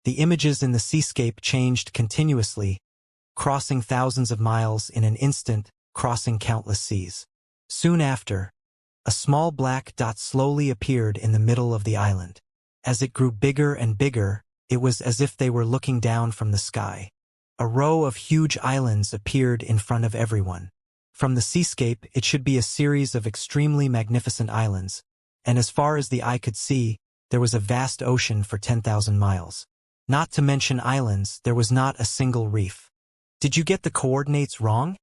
The images in the seascape changed continuously, crossing thousands of miles in an instant, crossing countless seas. Soon after, a small black dot slowly appeared in the middle of the island. As it grew bigger and bigger, it was as if they were looking down from the sky. A row of huge islands appeared in front of everyone. From the seascape, it should be a series of extremely magnificent islands, and as far as the eye could see, there was a vast ocean for 10,000 miles. Not to mention islands, there was not a single reef. "Did you get the coordinates wrong?"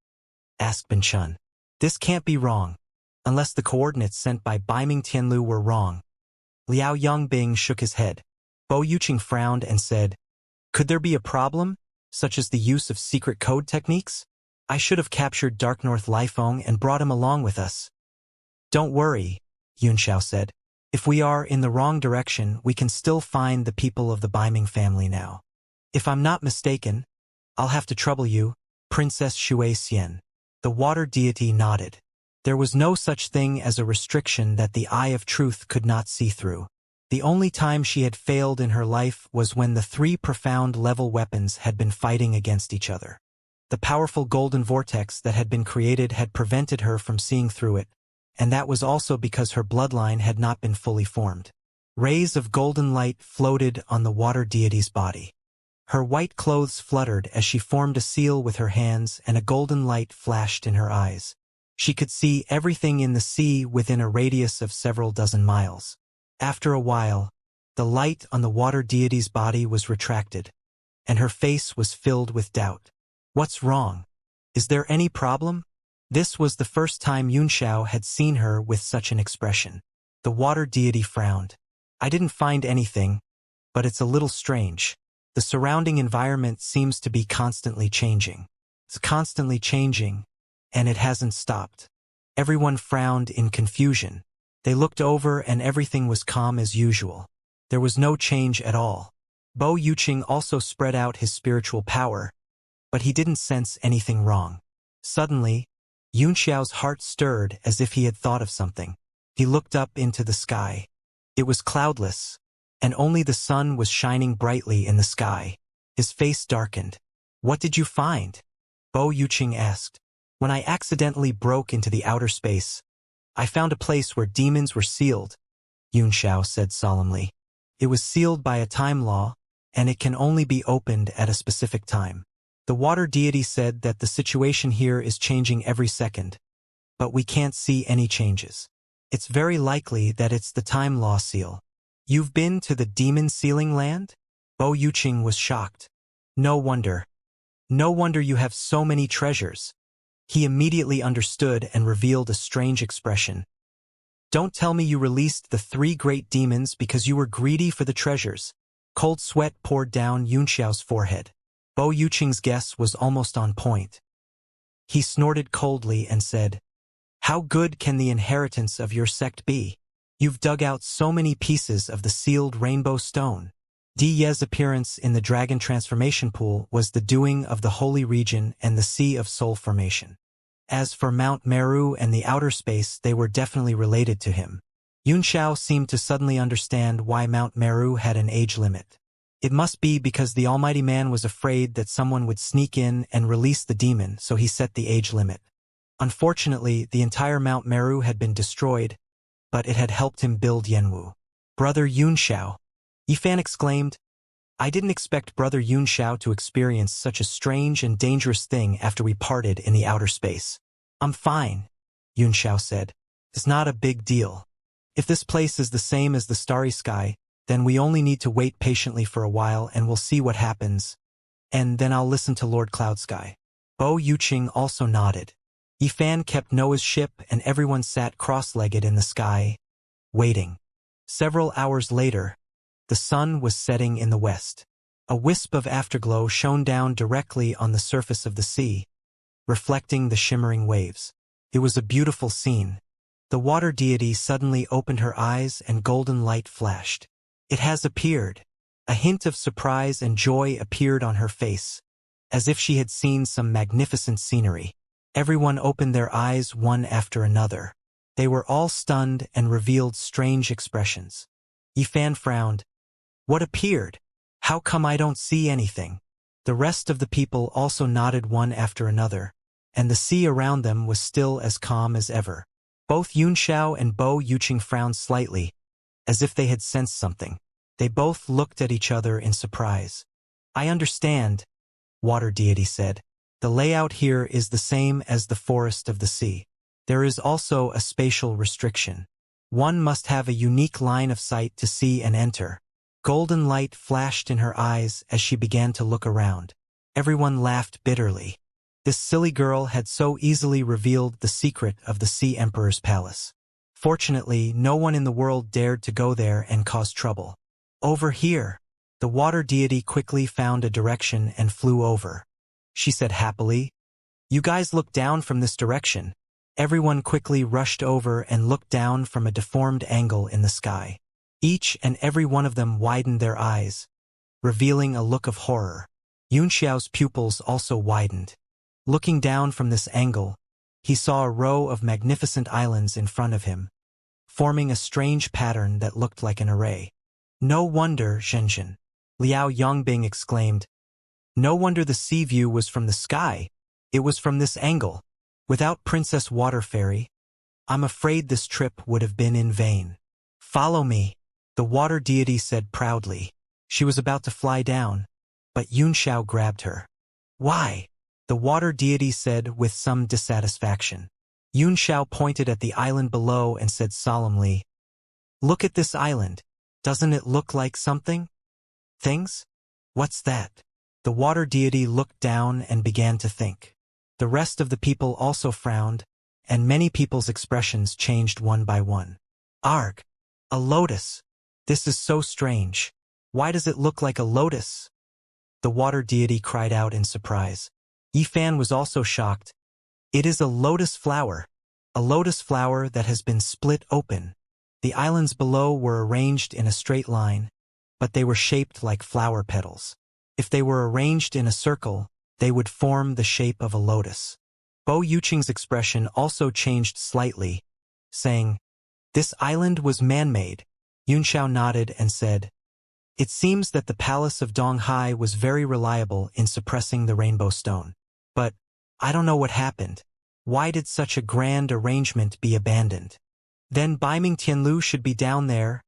asked Ben Chun. "This can't be wrong, unless the coordinates sent by Biming Tianlu were wrong." Liao Yongbing shook his head. Bo Yuqing frowned and said, "Could there be a problem, such as the use of secret code techniques? I should have captured Dark North Lifeng and brought him along with us." "Don't worry," Yunxiao said. "If we are in the wrong direction, we can still find the people of the Biming family now. If I'm not mistaken, I'll have to trouble you, Princess Shui Xian." The water deity nodded. There was no such thing as a restriction that the eye of truth could not see through. The only time she had failed in her life was when the three profound-level weapons had been fighting against each other. The powerful golden vortex that had been created had prevented her from seeing through it, and that was also because her bloodline had not been fully formed. Rays of golden light floated on the water deity's body. Her white clothes fluttered as she formed a seal with her hands, and a golden light flashed in her eyes. She could see everything in the sea within a radius of several dozen miles. After a while, the light on the water deity's body was retracted, and her face was filled with doubt. "What's wrong? Is there any problem?" This was the first time Yunxiao had seen her with such an expression. The water deity frowned. "I didn't find anything, but it's a little strange. The surrounding environment seems to be constantly changing. It's constantly changing, and it hasn't stopped." Everyone frowned in confusion. They looked over and everything was calm as usual. There was no change at all. Bo Yuqing also spread out his spiritual power, but he didn't sense anything wrong. Suddenly, Yunxiao's heart stirred as if he had thought of something. He looked up into the sky. It was cloudless, and only the sun was shining brightly in the sky. His face darkened. "What did you find?" Bo Yuqing asked. "When I accidentally broke into the outer space, I found a place where demons were sealed," Yunxiao said solemnly. "It was sealed by a time law, and it can only be opened at a specific time. The water deity said that the situation here is changing every second, but we can't see any changes. It's very likely that it's the time law seal." "You've been to the demon sealing land?" Bo Yuqing was shocked. No wonder. No wonder you have so many treasures." He immediately understood and revealed a strange expression. "Don't tell me you released the three great demons because you were greedy for the treasures." Cold sweat poured down Yunxiao's forehead. Bo Yuqing's guess was almost on point. He snorted coldly and said, "How good can the inheritance of your sect be? You've dug out so many pieces of the sealed rainbow stone." Di Ye's appearance in the dragon transformation pool was the doing of the holy region and the sea of soul formation. As for Mount Meru and the outer space, they were definitely related to him. Yunxiao seemed to suddenly understand why Mount Meru had an age limit. It must be because the Almighty Man was afraid that someone would sneak in and release the demon, so he set the age limit. Unfortunately, the entire Mount Meru had been destroyed, but it had helped him build Yanwu. "Brother Yunxiao," Yifan exclaimed. "I didn't expect Brother Yunxiao to experience such a strange and dangerous thing after we parted in the outer space." "I'm fine," Yunxiao said. "It's not a big deal. If this place is the same as the starry sky, then we only need to wait patiently for a while and we'll see what happens. And then I'll listen to Lord Cloudsky." Bo Yuqing also nodded. Yifan kept Noah's ship and everyone sat cross-legged in the sky, waiting. Several hours later, the sun was setting in the west. A wisp of afterglow shone down directly on the surface of the sea, reflecting the shimmering waves. It was a beautiful scene. The water deity suddenly opened her eyes and golden light flashed. "It has appeared." A hint of surprise and joy appeared on her face, as if she had seen some magnificent scenery. Everyone opened their eyes one after another. They were all stunned and revealed strange expressions. Yifan frowned. "What appeared? How come I don't see anything? The rest of the people also nodded one after another, and the sea around them was still as calm as ever. Both Yunxiao and Bo Yuqing frowned slightly, as if they had sensed something. They both looked at each other in surprise. I understand, Water Deity said. The layout here is the same as the Forest of the Sea. There is also a spatial restriction. One must have a unique line of sight to see and enter. Golden light flashed in her eyes as she began to look around. Everyone laughed bitterly. This silly girl had so easily revealed the secret of the Sea Emperor's palace. Fortunately, no one in the world dared to go there and cause trouble. Over here. The water deity quickly found a direction and flew over. She said happily, "You guys look down from this direction." Everyone quickly rushed over and looked down from a deformed angle in the sky. Each and every one of them widened their eyes, revealing a look of horror. Yunxiao's pupils also widened. Looking down from this angle, he saw a row of magnificent islands in front of him, forming a strange pattern that looked like an array. No wonder, Zhenzhen, Liao Yongbing exclaimed. No wonder the sea view was from the sky. It was from this angle. Without Princess Water Fairy, I'm afraid this trip would have been in vain. Follow me, the water deity said proudly. She was about to fly down, but Yunxiao grabbed her. Why? The water deity said with some dissatisfaction. Yunxiao pointed at the island below and said solemnly, Look at this island. Doesn't it look like something? Things? What's that? The water deity looked down and began to think. The rest of the people also frowned, and many people's expressions changed one by one. Arg! A lotus! This is so strange. Why does it look like a lotus? The water deity cried out in surprise. Yifan was also shocked. It is a lotus flower that has been split open. The islands below were arranged in a straight line, but they were shaped like flower petals. If they were arranged in a circle, they would form the shape of a lotus. Bo Yuqing's expression also changed slightly, saying, This island was man-made. Yunxiao nodded and said, It seems that the palace of Donghai was very reliable in suppressing the rainbow stone. But I don't know what happened. Why did such a grand arrangement be abandoned? Then Baiming Tianlu should be down there,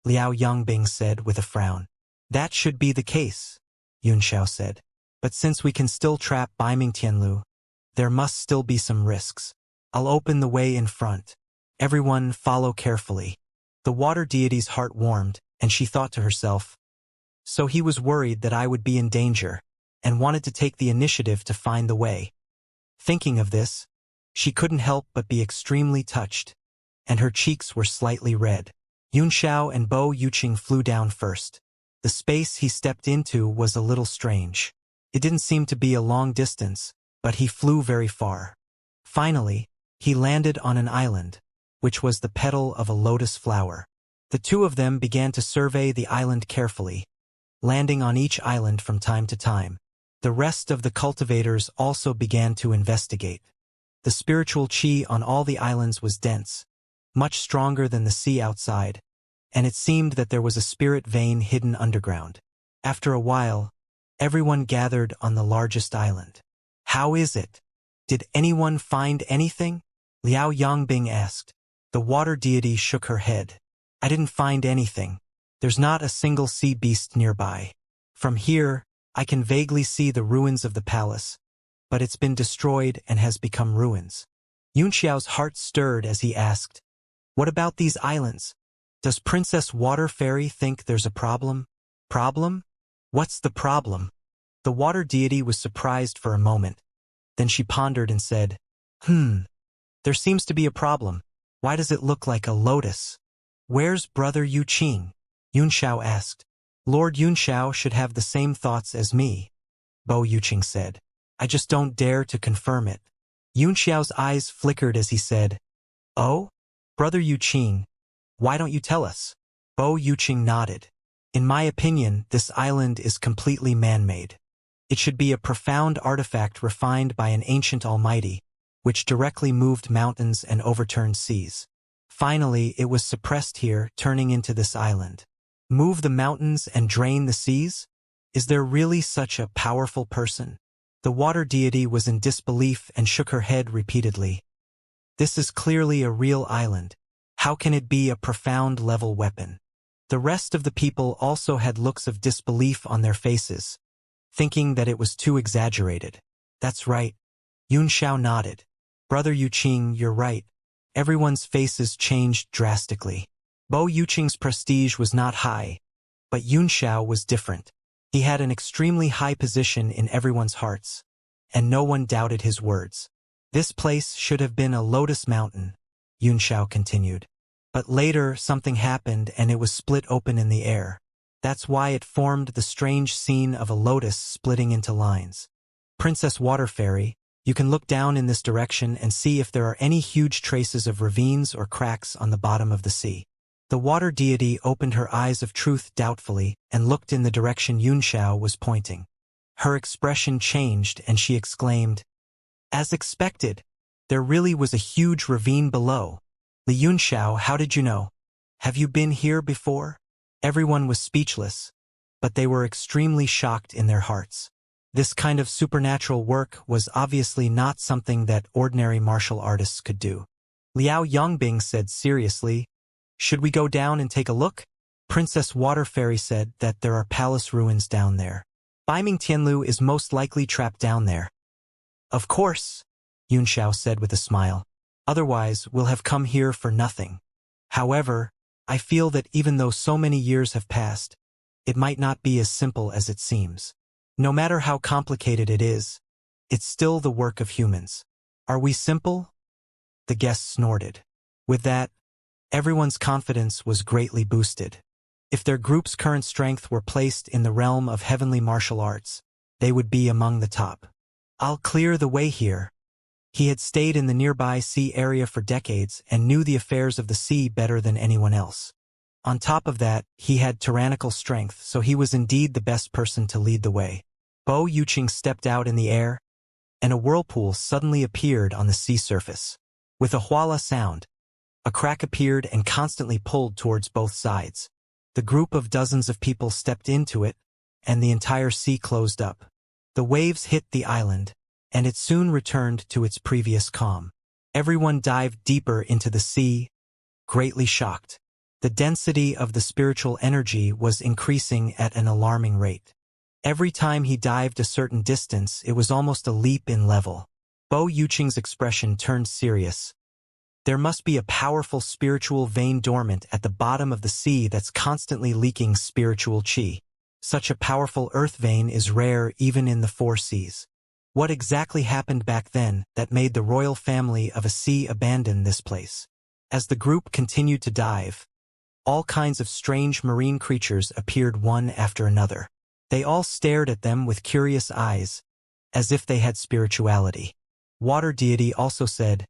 Liao Yongbing said with a frown. That should be the case, Yunxiao said. But since we can still trap Baiming Tianlu, there must still be some risks. I'll open the way in front. Everyone follow carefully. The water deity's heart warmed, and she thought to herself, So he was worried that I would be in danger, and wanted to take the initiative to find the way. Thinking of this, she couldn't help but be extremely touched, and her cheeks were slightly red. Yunxiao and Bo Yuqing flew down first. The space he stepped into was a little strange. It didn't seem to be a long distance, but he flew very far. Finally, he landed on an island, which was the petal of a lotus flower. The two of them began to survey the island carefully, landing on each island from time to time. The rest of the cultivators also began to investigate. The spiritual qi on all the islands was dense, much stronger than the sea outside, and it seemed that there was a spirit vein hidden underground. After a while, everyone gathered on the largest island. How is it? Did anyone find anything? Liao Yongbing asked. The water deity shook her head. I didn't find anything. There's not a single sea beast nearby. From here, I can vaguely see the ruins of the palace, but it's been destroyed and has become ruins. Yunxiao's heart stirred as he asked, What about these islands? Does Princess Water Fairy think there's a problem? Problem? What's the problem? The water deity was surprised for a moment. Then she pondered and said, There seems to be a problem. Why does it look like a lotus? Where's Brother Yuqing? Yunxiao asked. Lord Yunxiao should have the same thoughts as me, Bo Yuqing said. I just don't dare to confirm it. Yunxiao's eyes flickered as he said, Oh? Brother Yuqing, why don't you tell us? Bo Yuqing nodded. In my opinion, this island is completely man-made. It should be a profound artifact refined by an ancient almighty, which directly moved mountains and overturned seas. Finally, it was suppressed here, turning into this island. Move the mountains and drain the seas? Is there really such a powerful person? The water deity was in disbelief and shook her head repeatedly. This is clearly a real island. How can it be a profound-level weapon? The rest of the people also had looks of disbelief on their faces, thinking that it was too exaggerated. That's right. Yunxiao nodded. Brother Yuqing, you're right. Everyone's faces changed drastically. Bo Yuqing's prestige was not high, but Yunxiao was different. He had an extremely high position in everyone's hearts, and no one doubted his words. This place should have been a lotus mountain, Yunxiao continued. But later something happened and it was split open in the air. That's why it formed the strange scene of a lotus splitting into lines. Princess Water Fairy, you can look down in this direction and see if there are any huge traces of ravines or cracks on the bottom of the sea. The water deity opened her eyes of truth doubtfully and looked in the direction Yunxiao was pointing. Her expression changed and she exclaimed, "As expected, there really was a huge ravine below. Li Yunxiao, how did you know? Have you been here before?" Everyone was speechless, but they were extremely shocked in their hearts. This kind of supernatural work was obviously not something that ordinary martial artists could do. Liao Yongbing said seriously, "Should we go down and take a look?" Princess Water Fairy said that there are palace ruins down there. Baiming Tianlu is most likely trapped down there. Of course, Yunxiao said with a smile. Otherwise, we'll have come here for nothing. However, I feel that even though so many years have passed, it might not be as simple as it seems. No matter how complicated it is, it's still the work of humans. Are we simple? The guest snorted. With that, everyone's confidence was greatly boosted. If their group's current strength were placed in the realm of heavenly martial arts, they would be among the top. I'll clear the way here. He had stayed in the nearby sea area for decades and knew the affairs of the sea better than anyone else. On top of that, he had tyrannical strength, so he was indeed the best person to lead the way. Bo Yuqing stepped out in the air, and a whirlpool suddenly appeared on the sea surface. With a huala sound, a crack appeared and constantly pulled towards both sides. The group of dozens of people stepped into it, and the entire sea closed up. The waves hit the island, and it soon returned to its previous calm. Everyone dived deeper into the sea, greatly shocked. The density of the spiritual energy was increasing at an alarming rate. Every time he dived a certain distance, it was almost a leap in level. Bo Yuqing's expression turned serious. There must be a powerful spiritual vein dormant at the bottom of the sea that's constantly leaking spiritual qi. Such a powerful earth vein is rare even in the four seas. What exactly happened back then that made the royal family of a sea abandon this place? As the group continued to dive, all kinds of strange marine creatures appeared one after another. They all stared at them with curious eyes, as if they had spirituality. Water deity also said,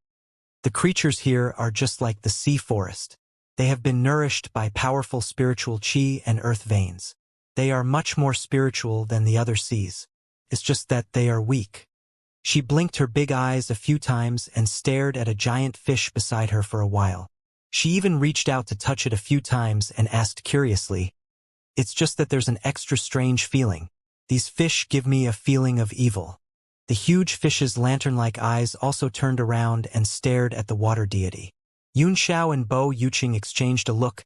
"The creatures here are just like the sea forest. They have been nourished by powerful spiritual qi and earth veins. They are much more spiritual than the other seas. It's just that they are weak." She blinked her big eyes a few times and stared at a giant fish beside her for a while. She even reached out to touch it a few times and asked curiously, "It's just that there's an extra strange feeling. These fish give me a feeling of evil." The huge fish's lantern-like eyes also turned around and stared at the water deity. Yunxiao and Bo Yuqing exchanged a look,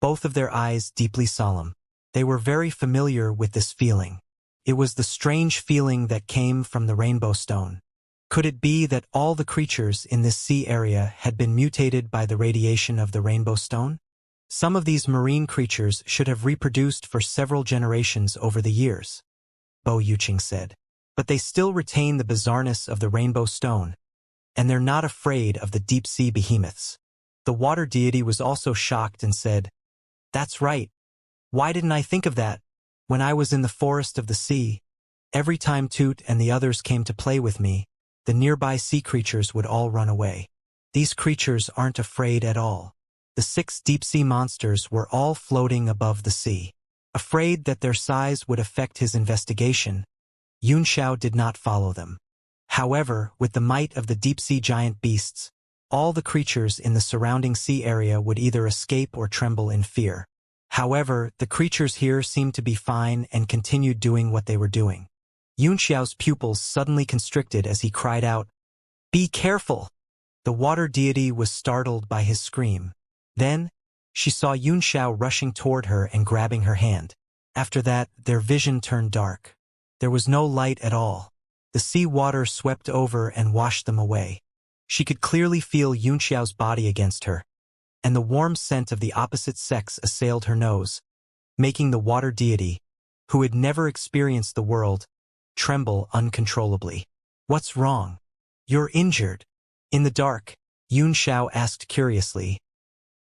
both of their eyes deeply solemn. They were very familiar with this feeling. It was the strange feeling that came from the rainbow stone. Could it be that all the creatures in this sea area had been mutated by the radiation of the rainbow stone? Some of these marine creatures should have reproduced for several generations over the years, Bo Yuqing said. But they still retain the bizarreness of the rainbow stone, and they're not afraid of the deep-sea behemoths. The water deity was also shocked and said, "That's right. Why didn't I think of that? When I was in the forest of the sea, every time Toot and the others came to play with me, the nearby sea creatures would all run away. These creatures aren't afraid at all. The 6 deep-sea monsters were all floating above the sea. Afraid that their size would affect his investigation, Yunxiao did not follow them. However, with the might of the deep-sea giant beasts, all the creatures in the surrounding sea area would either escape or tremble in fear. However, the creatures here seemed to be fine and continued doing what they were doing. Xianxia's pupils suddenly constricted as he cried out, "Be careful!" The water deity was startled by his scream. Then, she saw Xianxia rushing toward her and grabbing her hand. After that, their vision turned dark. There was no light at all. The sea water swept over and washed them away. She could clearly feel Xianxia's body against her, and the warm scent of the opposite sex assailed her nose, making the water deity, who had never experienced the world, tremble uncontrollably. "What's wrong? You're injured." In the dark, Xianxia asked curiously,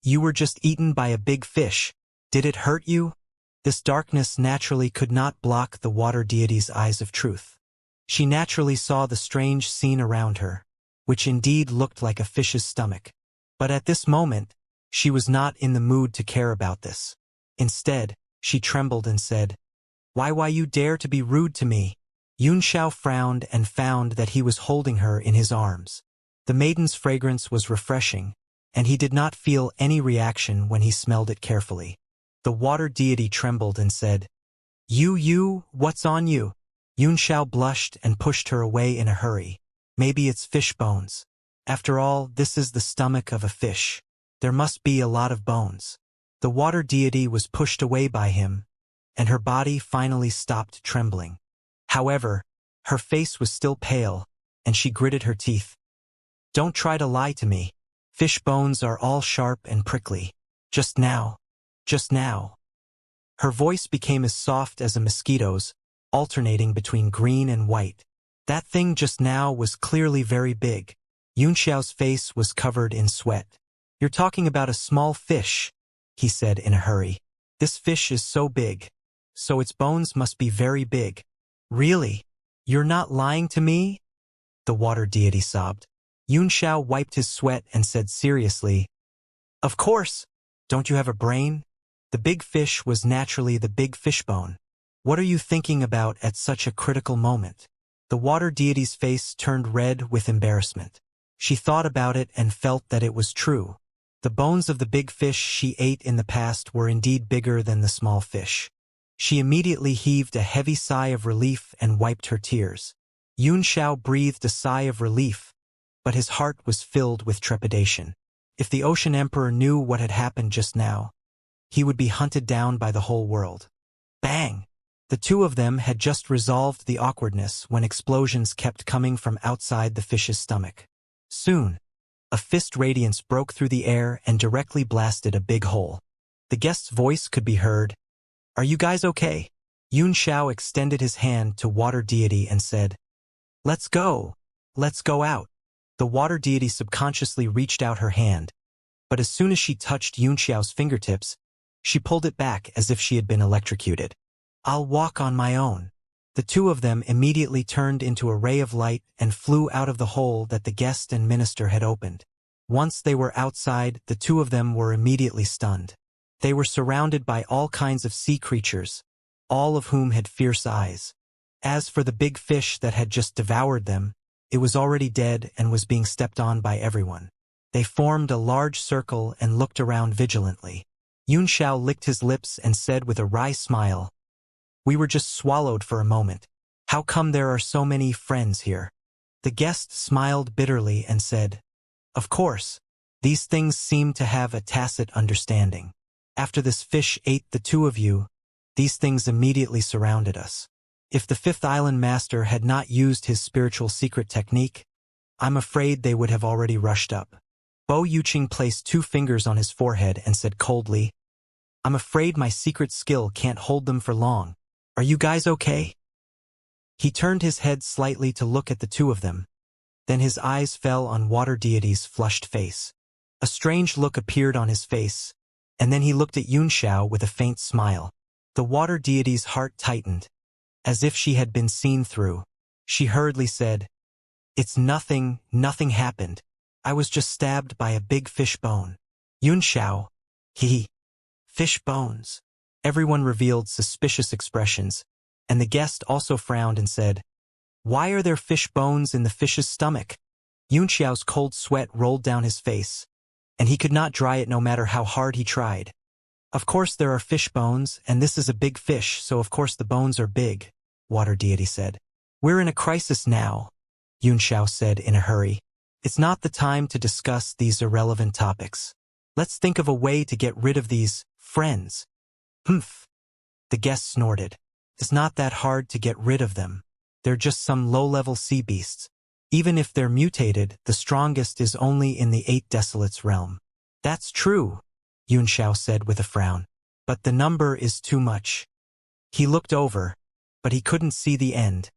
"You were just eaten by a big fish. Did it hurt you?" This darkness naturally could not block the water deity's eyes of truth. She naturally saw the strange scene around her, which indeed looked like a fish's stomach. But at this moment, she was not in the mood to care about this. Instead, she trembled and said, Why you dare to be rude to me?" Xianxia frowned and found that he was holding her in his arms. The maiden's fragrance was refreshing, and he did not feel any reaction when he smelled it carefully. The water deity trembled and said, You, what's on you?" Xianxia blushed and pushed her away in a hurry. "Maybe it's fish bones. After all, this is the stomach of a fish. There must be a lot of bones." The water deity was pushed away by him, and her body finally stopped trembling. However, her face was still pale, and she gritted her teeth. "Don't try to lie to me. Fish bones are all sharp and prickly. Just now. Her voice became as soft as a mosquito's, alternating between green and white. "That thing just now was clearly very big." Xianxia's face was covered in sweat. "You're talking about a small fish," he said in a hurry. "This fish is so big, so its bones must be very big." "Really? You're not lying to me?" the water deity sobbed. Xianxia wiped his sweat and said seriously, "Of course. Don't you have a brain? The big fish was naturally the big fishbone. What are you thinking about at such a critical moment?" The water deity's face turned red with embarrassment. She thought about it and felt that it was true. The bones of the big fish she ate in the past were indeed bigger than the small fish. She immediately heaved a heavy sigh of relief and wiped her tears. Xianxia breathed a sigh of relief, but his heart was filled with trepidation. If the Ocean Emperor knew what had happened just now, he would be hunted down by the whole world. Bang! The two of them had just resolved the awkwardness when explosions kept coming from outside the fish's stomach. Soon, a fist radiance broke through the air and directly blasted a big hole. The guest's voice could be heard. "Are you guys okay?" Xianxia extended his hand to water deity and said, Let's go out." The water deity subconsciously reached out her hand, but as soon as she touched Xianxia's fingertips, she pulled it back as if she had been electrocuted. "I'll walk on my own." The two of them immediately turned into a ray of light and flew out of the hole that the guest and minister had opened. Once they were outside, the two of them were immediately stunned. They were surrounded by all kinds of sea creatures, all of whom had fierce eyes. As for the big fish that had just devoured them, it was already dead and was being stepped on by everyone. They formed a large circle and looked around vigilantly. Xianxia licked his lips and said with a wry smile, "We were just swallowed for a moment. How come there are so many friends here?" The guest smiled bitterly and said, "Of course, these things seem to have a tacit understanding. After this fish ate the two of you, these things immediately surrounded us. If the fifth island master had not used his spiritual secret technique, I'm afraid they would have already rushed up." Bo Yuqing placed 2 fingers on his forehead and said coldly, "I'm afraid my secret skill can't hold them for long. Are you guys okay?" He turned his head slightly to look at the two of them. Then his eyes fell on water deity's flushed face. A strange look appeared on his face, and then he looked at Xianxia with a faint smile. The water deity's heart tightened, as if she had been seen through. She hurriedly said, "It's nothing happened. I was just stabbed by a big fish bone." "Xianxia, fish bones." Everyone revealed suspicious expressions, and the guest also frowned and said, "Why are there fish bones in the fish's stomach?" Xianxia's cold sweat rolled down his face, and he could not dry it no matter how hard he tried. Of course there are fish bones, and this is a big fish, so of course the bones are big, water deity said. We're in a crisis now, Xianxia said in a hurry. It's not the time to discuss these irrelevant topics. Let's think of a way to get rid of these friends. Humph. The guest snorted. It's not that hard to get rid of them. They're just some low-level sea beasts. Even if they're mutated, the strongest is only in the 8 Desolates realm. That's true, Xianxia said with a frown. But the number is too much. He looked over, but he couldn't see the end,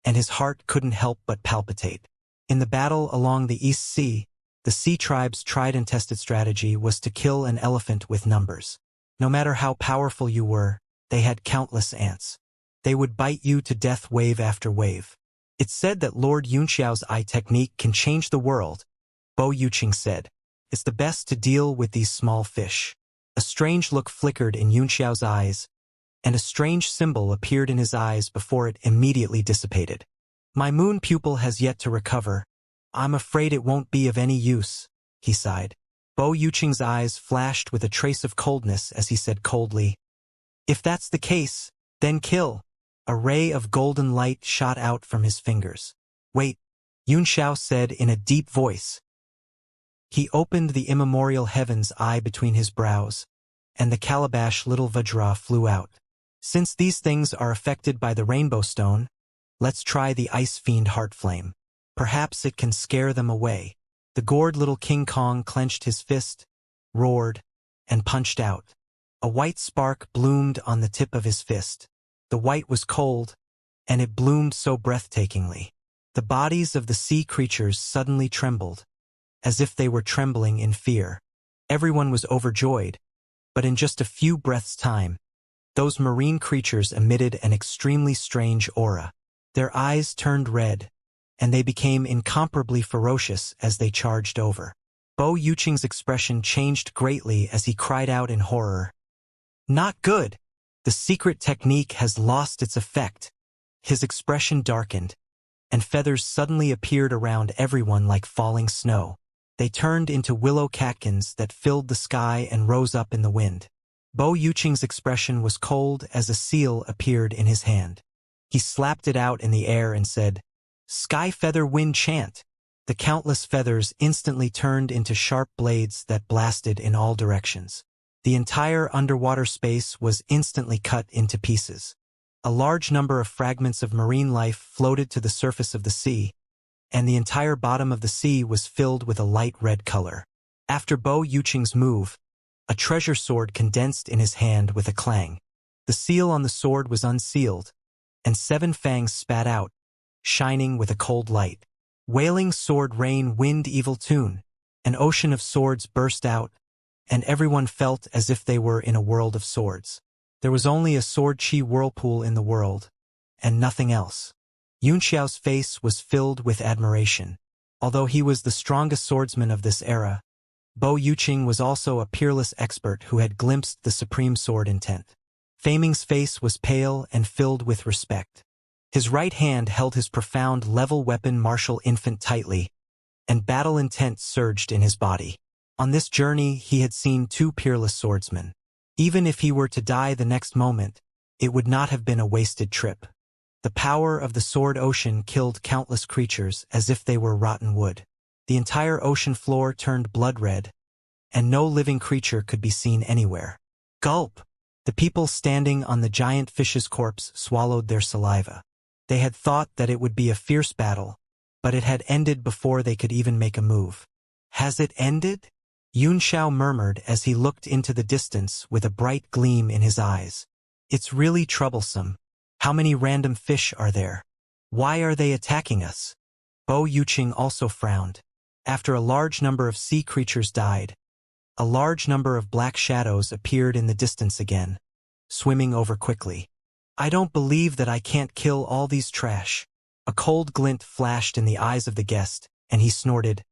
and his heart couldn't help but palpitate. In the battle along the East Sea, the sea tribe's tried and tested strategy was to kill an elephant with numbers. No matter how powerful you were, they had countless ants. They would bite you to death wave after wave. It's said that Lord Yunxiao's eye technique can change the world, Bo Yuqing said. It's the best to deal with these small fish. A strange look flickered in Yunxiao's eyes, and a strange symbol appeared in his eyes before it immediately dissipated. My moon pupil has yet to recover. I'm afraid it won't be of any use, he sighed. Bo Yuqing's eyes flashed with a trace of coldness as he said coldly, If that's the case, then kill. A ray of golden light shot out from his fingers. Wait, Xianxia said in a deep voice. He opened the immemorial heaven's eye between his brows, and the calabash little Vajra flew out. Since these things are affected by the rainbow stone, let's try the ice fiend heart flame. Perhaps it can scare them away. The gored little King Kong clenched his fist, roared, and punched out. A white spark bloomed on the tip of his fist. The white was cold, and it bloomed so breathtakingly. The bodies of the sea creatures suddenly trembled, as if they were trembling in fear. Everyone was overjoyed, but in just a few breaths' time, those marine creatures emitted an extremely strange aura. Their eyes turned red, and they became incomparably ferocious as they charged over. Bo Yuqing's expression changed greatly as he cried out in horror. Not good! The secret technique has lost its effect. His expression darkened, and feathers suddenly appeared around everyone like falling snow. They turned into willow catkins that filled the sky and rose up in the wind. Bo Yuqing's expression was cold as a seal appeared in his hand. He slapped it out in the air and said, Sky feather wind chant. The countless feathers instantly turned into sharp blades that blasted in all directions. The entire underwater space was instantly cut into pieces. A large number of fragments of marine life floated to the surface of the sea, and the entire bottom of the sea was filled with a light red color. After Bo Yuqing's move, a treasure sword condensed in his hand with a clang. The seal on the sword was unsealed, and 7 fangs spat out, shining with a cold light. Wailing sword rain wind evil tune. An ocean of swords burst out, and everyone felt as if they were in a world of swords. There was only a sword chi whirlpool in the world, and nothing else. Yunxiao's face was filled with admiration. Although he was the strongest swordsman of this era, Bo Yuqing was also a peerless expert who had glimpsed the supreme sword intent. Faming's face was pale and filled with respect. His right hand held his profound level weapon martial infant tightly, and battle intent surged in his body. On this journey he had seen 2 peerless swordsmen. Even if he were to die the next moment, it would not have been a wasted trip. The power of the sword ocean killed countless creatures as if they were rotten wood. The entire ocean floor turned blood red, and no living creature could be seen anywhere. Gulp! The people standing on the giant fish's corpse swallowed their saliva. They had thought that it would be a fierce battle, but it had ended before they could even make a move. Has it ended? Xianxia murmured as he looked into the distance with a bright gleam in his eyes. It's really troublesome. How many random fish are there? Why are they attacking us? Bo Yuqing also frowned. After a large number of sea creatures died, a large number of black shadows appeared in the distance again, swimming over quickly. I don't believe that I can't kill all these trash. A cold glint flashed in the eyes of the guest, and he snorted.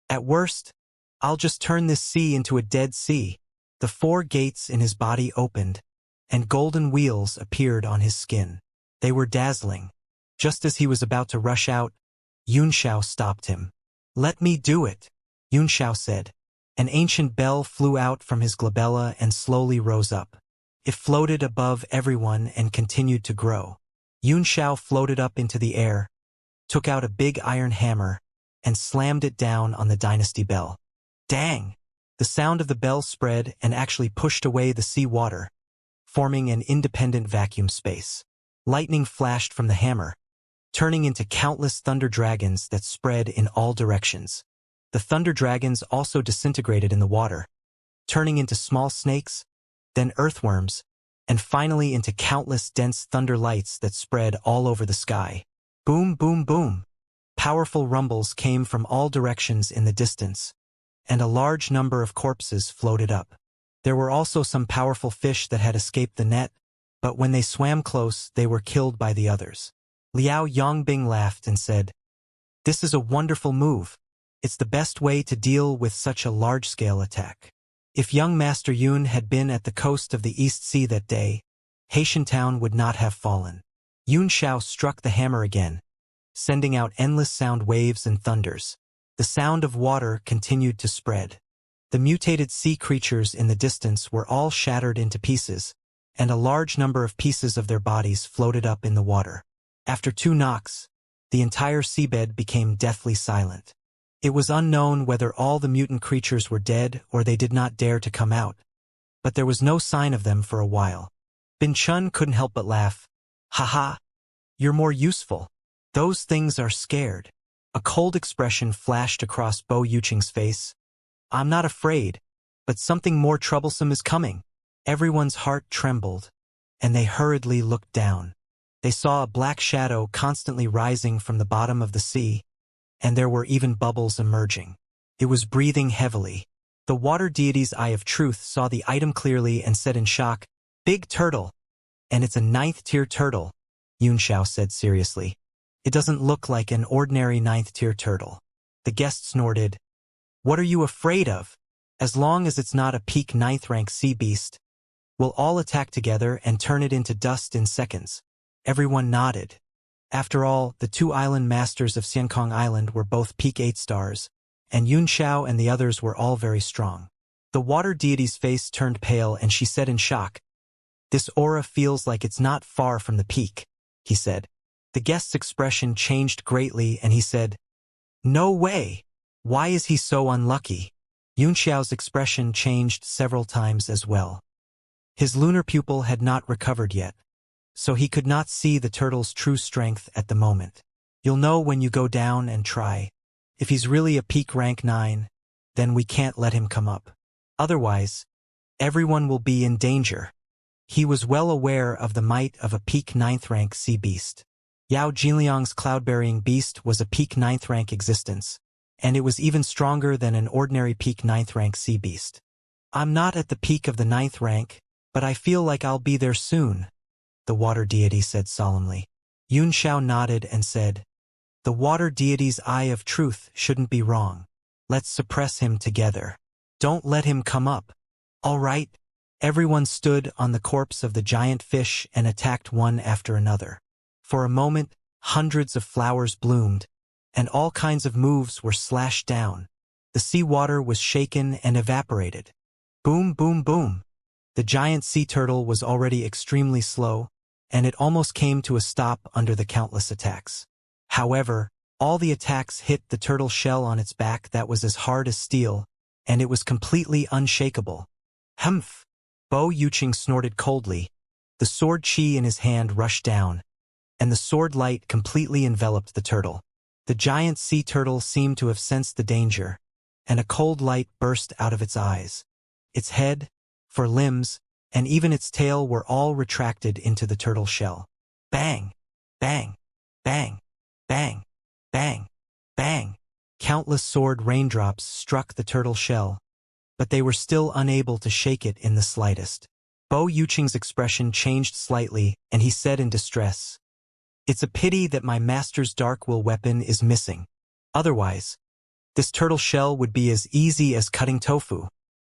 At worst, I'll just turn this sea into a dead sea. The 4 gates in his body opened, and golden wheels appeared on his skin. They were dazzling. Just as he was about to rush out, Xianxia stopped him. Let me do it, Xianxia said. An ancient bell flew out from his glabella and slowly rose up. It floated above everyone and continued to grow. Xianxia floated up into the air, took out a big iron hammer, and slammed it down on the dynasty bell. Dang! The sound of the bell spread and actually pushed away the sea water, forming an independent vacuum space. Lightning flashed from the hammer, turning into countless thunder dragons that spread in all directions. The thunder dragons also disintegrated in the water, turning into small snakes, then earthworms, and finally into countless dense thunder lights that spread all over the sky. Boom, boom, boom! Powerful rumbles came from all directions in the distance, and a large number of corpses floated up. There were also some powerful fish that had escaped the net, but when they swam close, they were killed by the others. Liao Yongbing laughed and said, "This is a wonderful move. It's the best way to deal with such a large-scale attack." If young Master Yun had been at the coast of the East Sea that day, Haitian Town would not have fallen. Xianxia struck the hammer again, sending out endless sound waves and thunders. The sound of water continued to spread. The mutated sea creatures in the distance were all shattered into pieces, and a large number of pieces of their bodies floated up in the water. After 2 knocks, the entire seabed became deathly silent. It was unknown whether all the mutant creatures were dead or they did not dare to come out, but there was no sign of them for a while. Bin Chun couldn't help but laugh. "Haha! You're more useful. Those things are scared." A cold expression flashed across Bo Yuqing's face. "I'm not afraid, but something more troublesome is coming." Everyone's heart trembled, and they hurriedly looked down. They saw a black shadow constantly rising from the bottom of the sea, and there were even bubbles emerging. It was breathing heavily. The water deity's Eye of Truth saw the item clearly and said in shock, "Big turtle." "And it's a 9th-tier turtle," Xianxia said seriously. "It doesn't look like an ordinary 9th-tier turtle." The guest snorted. "What are you afraid of? As long as it's not a peak 9th-rank sea beast, we'll all attack together and turn it into dust in seconds." Everyone nodded. After all, the 2 island masters of Xiankong Island were both peak 8 stars, and Xianxia and the others were all very strong. The water deity's face turned pale and she said in shock, "This aura feels like it's not far from the peak," he said. The guest's expression changed greatly and he said, "No way! Why is he so unlucky?" Yunxiao's expression changed several times as well. His lunar pupil had not recovered yet, so he could not see the turtle's true strength at the moment. "You'll know when you go down and try. If he's really a peak rank 9, then we can't let him come up. Otherwise, everyone will be in danger." He was well aware of the might of a peak 9th rank sea beast. Yao Jinliang's cloud-burying beast was a peak 9th rank existence, and it was even stronger than an ordinary peak 9th rank sea beast. "I'm not at the peak of the 9th rank, but I feel like I'll be there soon," the water deity said solemnly. Xianxia nodded and said, "The water deity's Eye of Truth shouldn't be wrong. Let's suppress him together. Don't let him come up." "All right." Everyone stood on the corpse of the giant fish and attacked one after another. For a moment, hundreds of flowers bloomed, and all kinds of moves were slashed down. The seawater was shaken and evaporated. Boom, boom, boom. The giant sea turtle was already extremely slow, and it almost came to a stop under the countless attacks. However, all the attacks hit the turtle shell on its back that was as hard as steel, and it was completely unshakable. "Humph!" Bo Yuqing snorted coldly. The sword chi in his hand rushed down, and the sword light completely enveloped the turtle. The giant sea turtle seemed to have sensed the danger, and a cold light burst out of its eyes. Its head, for limbs, and even its tail were all retracted into the turtle shell. Bang! Bang! Bang! Bang! Bang! Bang! Countless sword raindrops struck the turtle shell, but they were still unable to shake it in the slightest. Bo Yuqing's expression changed slightly, and he said in distress, "It's a pity that my master's dark will weapon is missing. Otherwise, this turtle shell would be as easy as cutting tofu."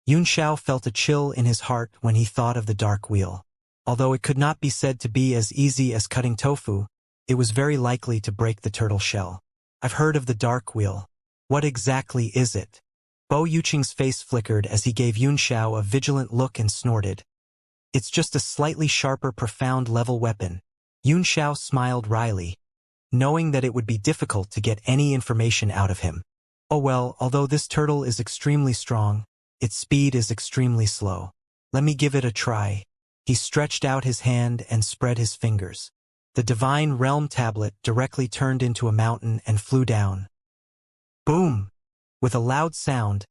Xianxia felt a chill in his heart when he thought of the dark wheel. Although it could not be said to be as easy as cutting tofu, it was very likely to break the turtle shell. "I've heard of the dark wheel. What exactly is it?" Bo Yuqing's face flickered as he gave Yunxiao a vigilant look and snorted. It's just a slightly sharper profound level weapon. Yunxiao smiled wryly, knowing that it would be difficult to get any information out of him. Oh well, although this turtle is extremely strong, its speed is extremely slow. Let me give it a try. He stretched out his hand and spread his fingers. The Divine Realm tablet directly turned into a mountain and flew down. Boom! With a loud sound,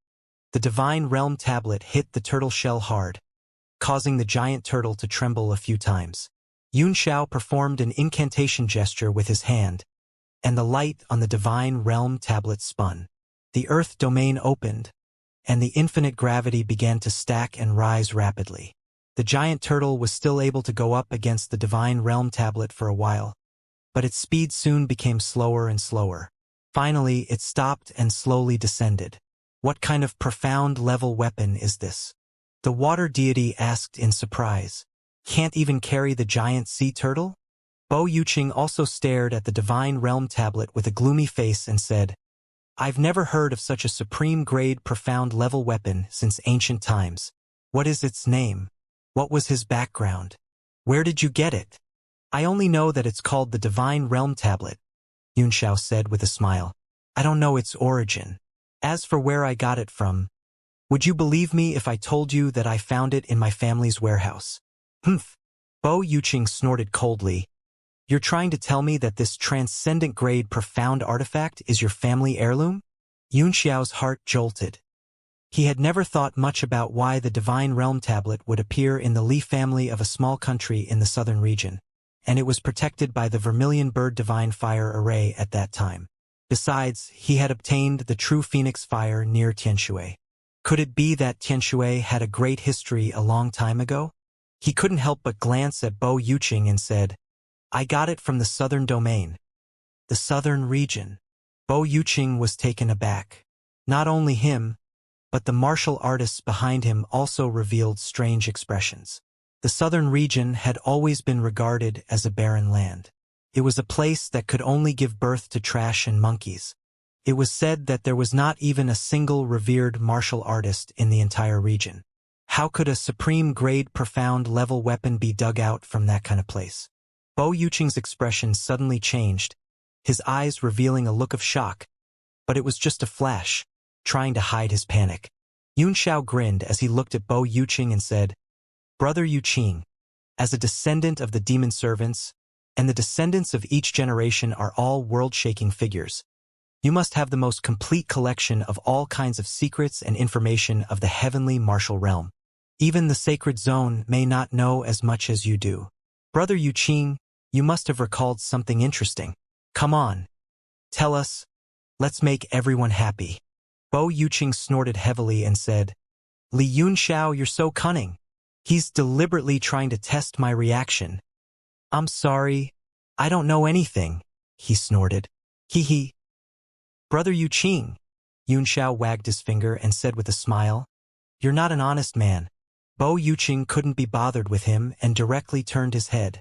the Divine Realm tablet hit the turtle shell hard, causing the giant turtle to tremble a few times. Yunxiao performed an incantation gesture with his hand, and the light on the Divine Realm tablet spun. The Earth domain opened, and the infinite gravity began to stack and rise rapidly. The giant turtle was still able to go up against the Divine Realm tablet for a while, but its speed soon became slower and slower. Finally, it stopped and slowly descended. What kind of profound level weapon is this? The water deity asked in surprise. Can't even carry the giant sea turtle? Bo Yuqing also stared at the Divine Realm tablet with a gloomy face and said, I've never heard of such a supreme-grade profound level weapon since ancient times. What is its name? What was his background? Where did you get it? I only know that it's called the Divine Realm tablet, Yunxiao said with a smile. I don't know its origin. As for where I got it from, would you believe me if I told you that I found it in my family's warehouse? Humph. Bo Yuqing snorted coldly. You're trying to tell me that this transcendent-grade profound artifact is your family heirloom? Yunxiao's heart jolted. He had never thought much about why the Divine Realm tablet would appear in the Li family of a small country in the southern region, and it was protected by the Vermilion Bird Divine Fire Array at that time. Besides, he had obtained the true Phoenix Fire near Tianshui. Could it be that Tianshui had a great history a long time ago? He couldn't help but glance at Bo Yuqing and said, I got it from the southern domain. The southern region. Bo Yuqing was taken aback. Not only him, but the martial artists behind him also revealed strange expressions. The southern region had always been regarded as a barren land. It was a place that could only give birth to trash and monkeys. It was said that there was not even a single revered martial artist in the entire region. How could a supreme-grade profound level weapon be dug out from that kind of place? Bo Yuqing's expression suddenly changed, his eyes revealing a look of shock, but it was just a flash, trying to hide his panic. Yunxiao grinned as he looked at Bo Yuqing and said, Brother Yuqing, as a descendant of the demon servants, and the descendants of each generation are all world-shaking figures, you must have the most complete collection of all kinds of secrets and information of the heavenly martial realm. Even the sacred zone may not know as much as you do. Brother Yuqing, you must have recalled something interesting. Come on. Tell us. Let's make everyone happy. Bo Yuqing snorted heavily and said, Li Yunxiao, you're so cunning. He's deliberately trying to test my reaction. I'm sorry. I don't know anything, he snorted. Hee. Brother Yuqing. Yunxiao wagged his finger and said with a smile, You're not an honest man. Bo Yuqing couldn't be bothered with him and directly turned his head.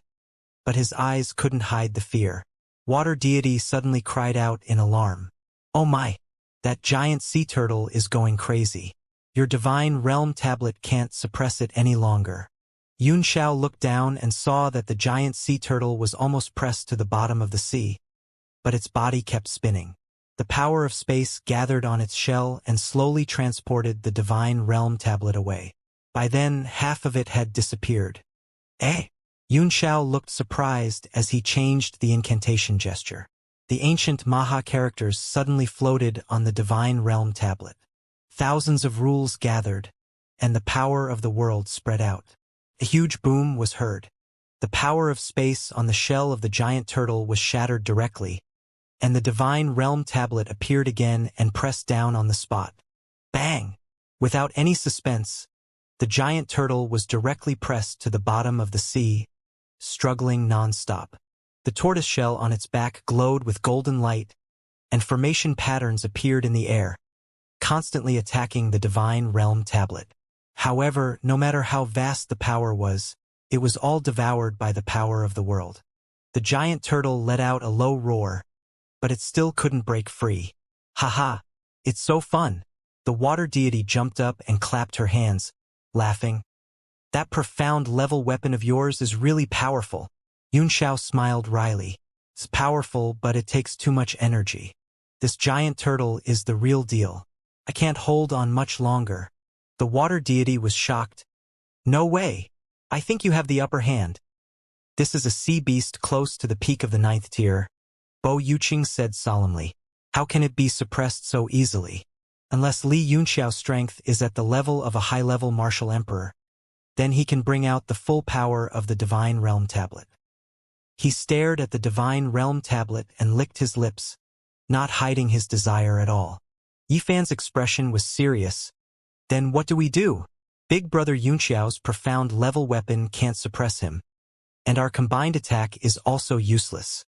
But his eyes couldn't hide the fear. Water deity suddenly cried out in alarm. Oh my! That giant sea turtle is going crazy. Your Divine Realm tablet can't suppress it any longer. Yunxiao looked down and saw that the giant sea turtle was almost pressed to the bottom of the sea, but its body kept spinning. The power of space gathered on its shell and slowly transported the Divine Realm tablet away. By then, half of it had disappeared. Eh? Yunxiao looked surprised as he changed the incantation gesture. The ancient Maha characters suddenly floated on the Divine Realm tablet. Thousands of rules gathered, and the power of the world spread out. A huge boom was heard. The power of space on the shell of the giant turtle was shattered directly, and the Divine Realm tablet appeared again and pressed down on the spot. Bang! Without any suspense, the giant turtle was directly pressed to the bottom of the sea, struggling non-stop. The tortoiseshell on its back glowed with golden light, and formation patterns appeared in the air, constantly attacking the Divine Realm tablet. However, no matter how vast the power was, it was all devoured by the power of the world. The giant turtle let out a low roar, but it still couldn't break free. Ha ha! It's so fun! The water deity jumped up and clapped her hands, laughing. That profound level weapon of yours is really powerful. Xianxia smiled wryly. It's powerful, but it takes too much energy. This giant turtle is the real deal. I can't hold on much longer. The water deity was shocked. No way. I think you have the upper hand. This is a sea beast close to the peak of the 9th tier. Bo Yuqing said solemnly. How can it be suppressed so easily? Unless Li Yunxiao's strength is at the level of a high-level martial emperor, then he can bring out the full power of the Divine Realm Tablet. He stared at the Divine Realm Tablet and licked his lips, not hiding his desire at all. Yifan's expression was serious. Then what do we do? Big Brother Yunxiao's profound level weapon can't suppress him, and our combined attack is also useless.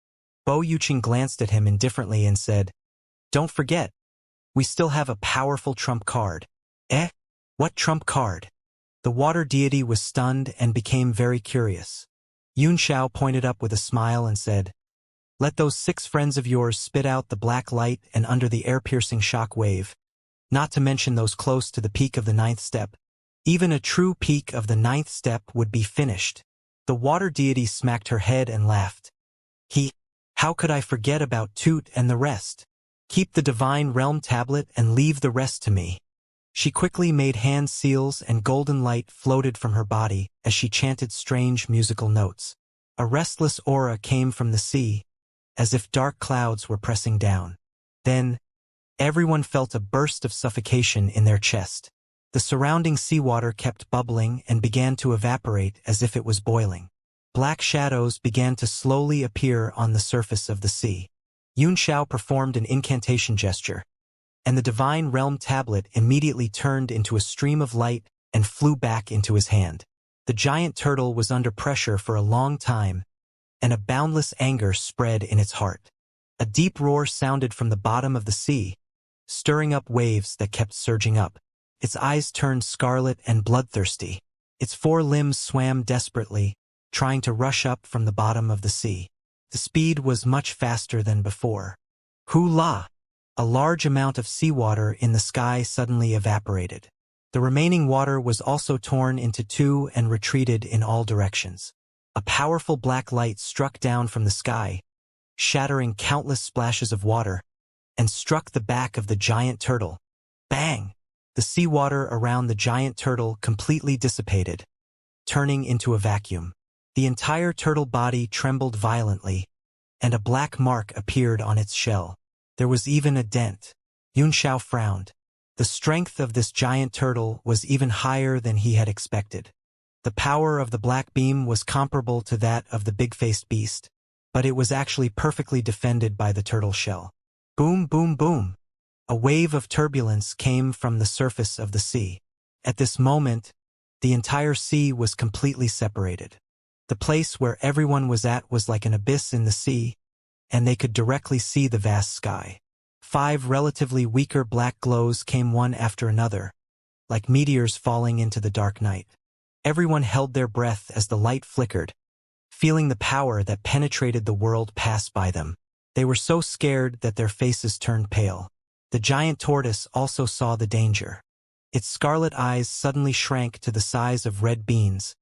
Bo Yuqing glanced at him indifferently and said, Don't forget, we still have a powerful trump card. Eh? What trump card? The water deity was stunned and became very curious. Yunxiao pointed up with a smile and said, Let those 6 friends of yours spit out the black light and under the air-piercing shock wave, not to mention those close to the peak of the 9th step. Even a true peak of the 9th step would be finished. The water deity smacked her head and laughed. How could I forget about Toot and the rest? Keep the Divine Realm Tablet and leave the rest to me. She quickly made hand seals and golden light floated from her body as she chanted strange musical notes. A restless aura came from the sea, as if dark clouds were pressing down. Then, everyone felt a burst of suffocation in their chest. The surrounding seawater kept bubbling and began to evaporate as if it was boiling. Black shadows began to slowly appear on the surface of the sea. Yunxiao performed an incantation gesture, and the Divine Realm Tablet immediately turned into a stream of light and flew back into his hand. The giant turtle was under pressure for a long time, and a boundless anger spread in its heart. A deep roar sounded from the bottom of the sea, stirring up waves that kept surging up. Its eyes turned scarlet and bloodthirsty. Its 4 limbs swam desperately, trying to rush up from the bottom of the sea. The speed was much faster than before. Hoo-la! A large amount of seawater in the sky suddenly evaporated. The remaining water was also torn into 2 and retreated in all directions. A powerful black light struck down from the sky, shattering countless splashes of water, and struck the back of the giant turtle. Bang! The seawater around the giant turtle completely dissipated, turning into a vacuum. The entire turtle body trembled violently, and a black mark appeared on its shell. There was even a dent. Yunxiao frowned. The strength of this giant turtle was even higher than he had expected. The power of the black beam was comparable to that of the big-faced beast, but it was actually perfectly defended by the turtle shell. Boom, boom, boom! A wave of turbulence came from the surface of the sea. At this moment, the entire sea was completely separated. The place where everyone was at was like an abyss in the sea, and they could directly see the vast sky. 5 relatively weaker black glows came one after another, like meteors falling into the dark night. Everyone held their breath as the light flickered, feeling the power that penetrated the world pass by them. They were so scared that their faces turned pale. The giant tortoise also saw the danger. Its scarlet eyes suddenly shrank to the size of red beans,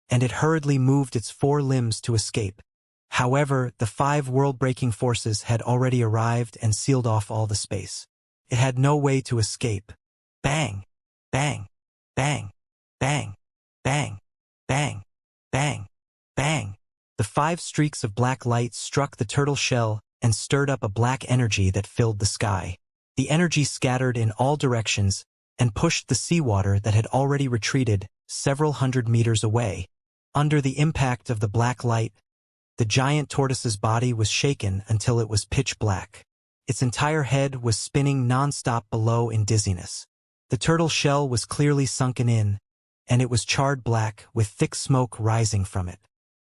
and it hurriedly moved its 4 limbs to escape. However, the 5 world-breaking forces had already arrived and sealed off all the space. It had no way to escape. Bang! Bang! Bang! Bang! Bang! Bang! Bang! Bang! The 5 streaks of black light struck the turtle shell and stirred up a black energy that filled the sky. The energy scattered in all directions and pushed the seawater that had already retreated several hundred meters away. Under the impact of the black light, the giant tortoise's body was shaken until it was pitch black. Its entire head was spinning non-stop below in dizziness. The turtle shell was clearly sunken in, and it was charred black with thick smoke rising from it.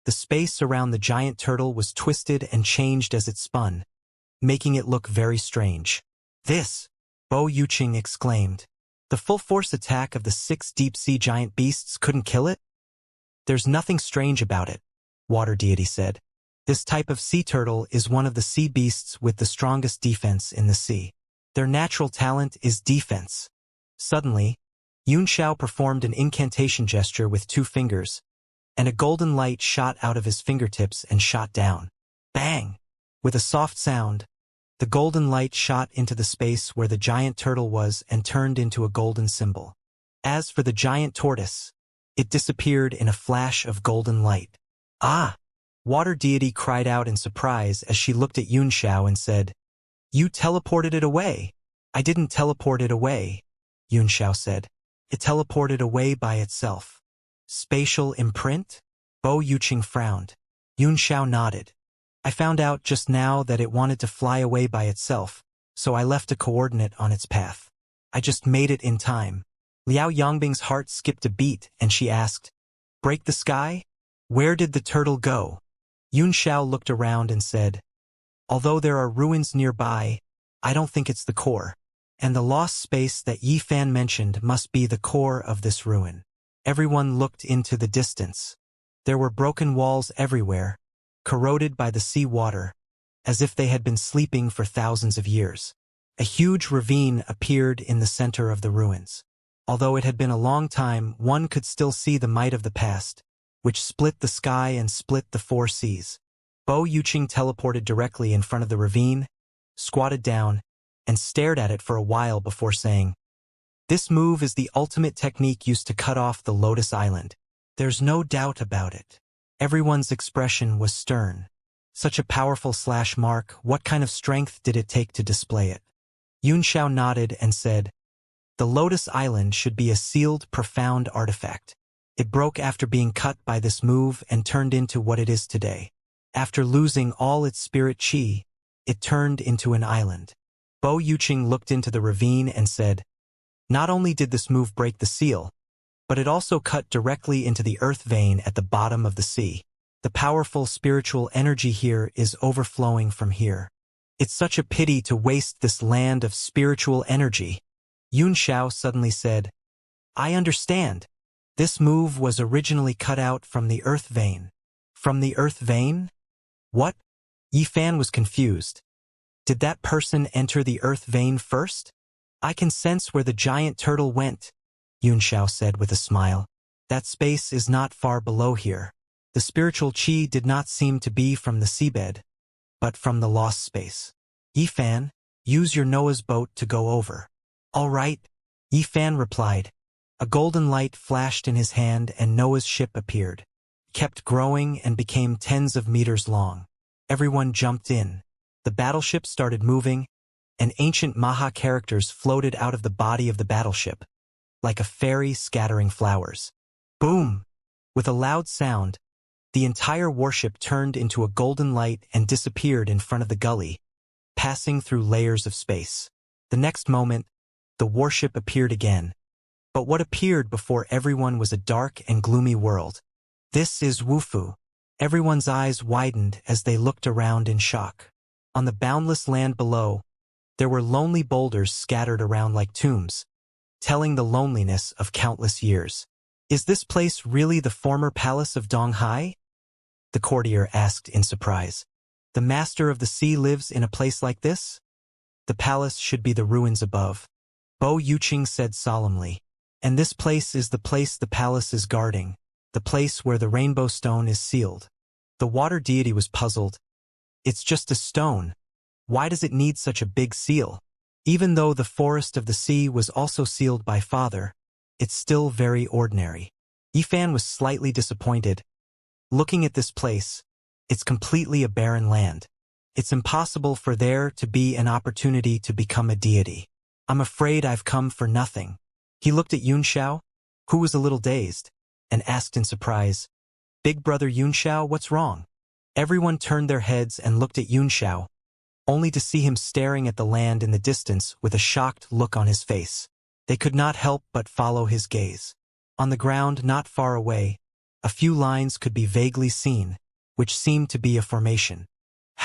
The space around the giant turtle was twisted and changed as it spun, making it look very strange. This! Bo Yuqing exclaimed. The full-force attack of the 6 deep-sea giant beasts couldn't kill it? There's nothing strange about it, Water Deity said. This type of sea turtle is one of the sea beasts with the strongest defense in the sea. Their natural talent is defense. Suddenly, Xianxia performed an incantation gesture with 2 fingers, and a golden light shot out of his fingertips and shot down. Bang! With a soft sound, the golden light shot into the space where the giant turtle was and turned into a golden symbol. As for the giant tortoise, it disappeared in a flash of golden light. Ah! Water deity cried out in surprise as she looked at Xianxia and said, "You teleported it away." "I didn't teleport it away," Xianxia said. "It teleported away by itself." Spatial imprint? Bo Yuqing frowned. Xianxia nodded. "I found out just now that it wanted to fly away by itself, so I left a coordinate on its path. I just made it in time." Liao Yangbing's heart skipped a beat and she asked, "Break the sky? Where did the turtle go?" Xianxia looked around and said, "Although there are ruins nearby, I don't think it's the core. And the lost space that Yifan mentioned must be the core of this ruin." Everyone looked into the distance. There were broken walls everywhere, corroded by the sea water, as if they had been sleeping for thousands of years. A huge ravine appeared in the center of the ruins. Although it had been a long time, one could still see the might of the past, which split the sky and split the 4 seas. Bo Yuqing teleported directly in front of the ravine, squatted down, and stared at it for a while before saying, "This move is the ultimate technique used to cut off the Lotus Island. There's no doubt about it." Everyone's expression was stern. Such a powerful slash mark, what kind of strength did it take to display it? Xianxia nodded and said, "The Lotus Island should be a sealed, profound artifact. It broke after being cut by this move and turned into what it is today. After losing all its spirit chi, it turned into an island." Bo Yuqing looked into the ravine and said, "Not only did this move break the seal, but it also cut directly into the earth vein at the bottom of the sea. The powerful spiritual energy here is overflowing from here. It's such a pity to waste this land of spiritual energy." Xianxia suddenly said, "I understand. This move was originally cut out from the earth vein." "From the earth vein? What?" Yifan was confused. "Did that person enter the earth vein first?" "I can sense where the giant turtle went," Xianxia said with a smile. "That space is not far below here. The spiritual chi did not seem to be from the seabed, but from the lost space. Yifan, use your Noah's boat to go over." "All right," Yifan replied. A golden light flashed in his hand and Noah's ship appeared. Kept growing and became tens of meters long. Everyone jumped in. The battleship started moving, and ancient Maha characters floated out of the body of the battleship, like a fairy scattering flowers. Boom! With a loud sound, the entire warship turned into a golden light and disappeared in front of the gully, passing through layers of space. The next moment, the warship appeared again. But what appeared before everyone was a dark and gloomy world. "This is Wufu." Everyone's eyes widened as they looked around in shock. On the boundless land below, there were lonely boulders scattered around like tombs, telling the loneliness of countless years. "Is this place really the former palace of Donghai?" the courtier asked in surprise. "The master of the sea lives in a place like this? The palace should be the ruins above," Bo Yuqing said solemnly. "And this place is the place the palace is guarding, the place where the rainbow stone is sealed." The water deity was puzzled. "It's just a stone. Why does it need such a big seal? Even though the forest of the sea was also sealed by Father, it's still very ordinary." Yifan was slightly disappointed. "Looking at this place, it's completely a barren land. It's impossible for there to be an opportunity to become a deity. I'm afraid I've come for nothing." He looked at Xianxia, who was a little dazed, and asked in surprise, "Big brother Xianxia, what's wrong?" Everyone turned their heads and looked at Xianxia, only to see him staring at the land in the distance with a shocked look on his face. They could not help but follow his gaze. On the ground not far away, a few lines could be vaguely seen, which seemed to be a formation.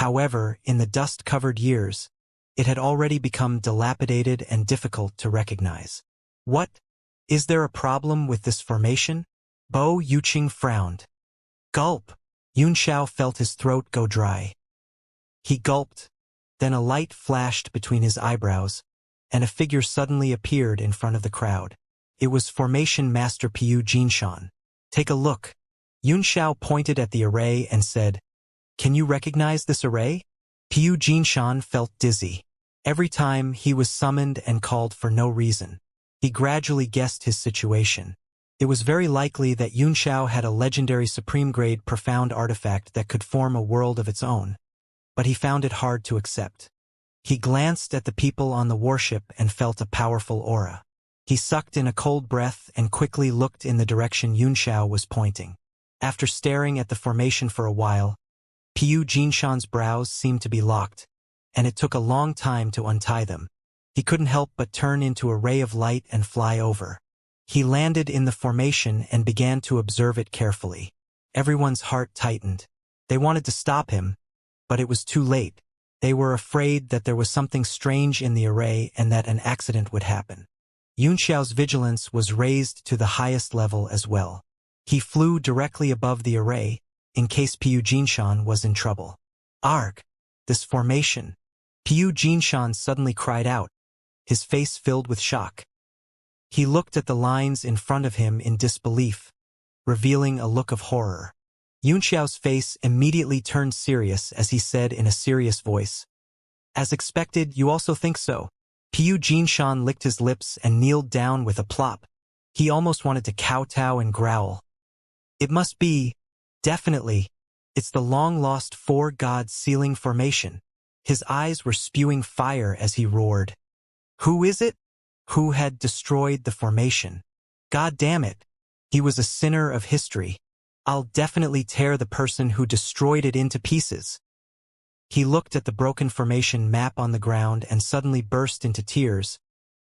However, in the dust-covered years, it had already become dilapidated and difficult to recognize. "What? Is there a problem with this formation?" Bo Yuqing frowned. Gulp! Xianxia felt his throat go dry. He gulped, then a light flashed between his eyebrows, and a figure suddenly appeared in front of the crowd. It was Formation Master P57. "Take a look." Yun Xiao pointed at the array and said, "Can you recognize this array?" P57 felt dizzy. Every time he was summoned and called for no reason. He gradually guessed his situation. It was very likely that Yun Xiao had a legendary supreme-grade profound artifact that could form a world of its own, but he found it hard to accept. He glanced at the people on the warship and felt a powerful aura. He sucked in a cold breath and quickly looked in the direction Yun Xiao was pointing. After staring at the formation for a while, P57's brows seemed to be locked, and it took a long time to untie them. He couldn't help but turn into a ray of light and fly over. He landed in the formation and began to observe it carefully. Everyone's heart tightened. They wanted to stop him, but it was too late. They were afraid that there was something strange in the array and that an accident would happen. Yun Xiao's vigilance was raised to the highest level as well. He flew directly above the array, in case P57 was in trouble. "Arg! This formation!" P57 suddenly cried out, his face filled with shock. He looked at the lines in front of him in disbelief, revealing a look of horror. Yun Xiao's face immediately turned serious as he said in a serious voice, "As expected, you also think so?" P57 licked his lips and kneeled down with a plop. He almost wanted to kowtow and growl. "It must be, definitely, it's the long-lost four-god sealing formation." His eyes were spewing fire as he roared. "Who is it? Who had destroyed the formation? God damn it! He was a sinner of history. I'll definitely tear the person who destroyed it into pieces." He looked at the broken formation map on the ground and suddenly burst into tears,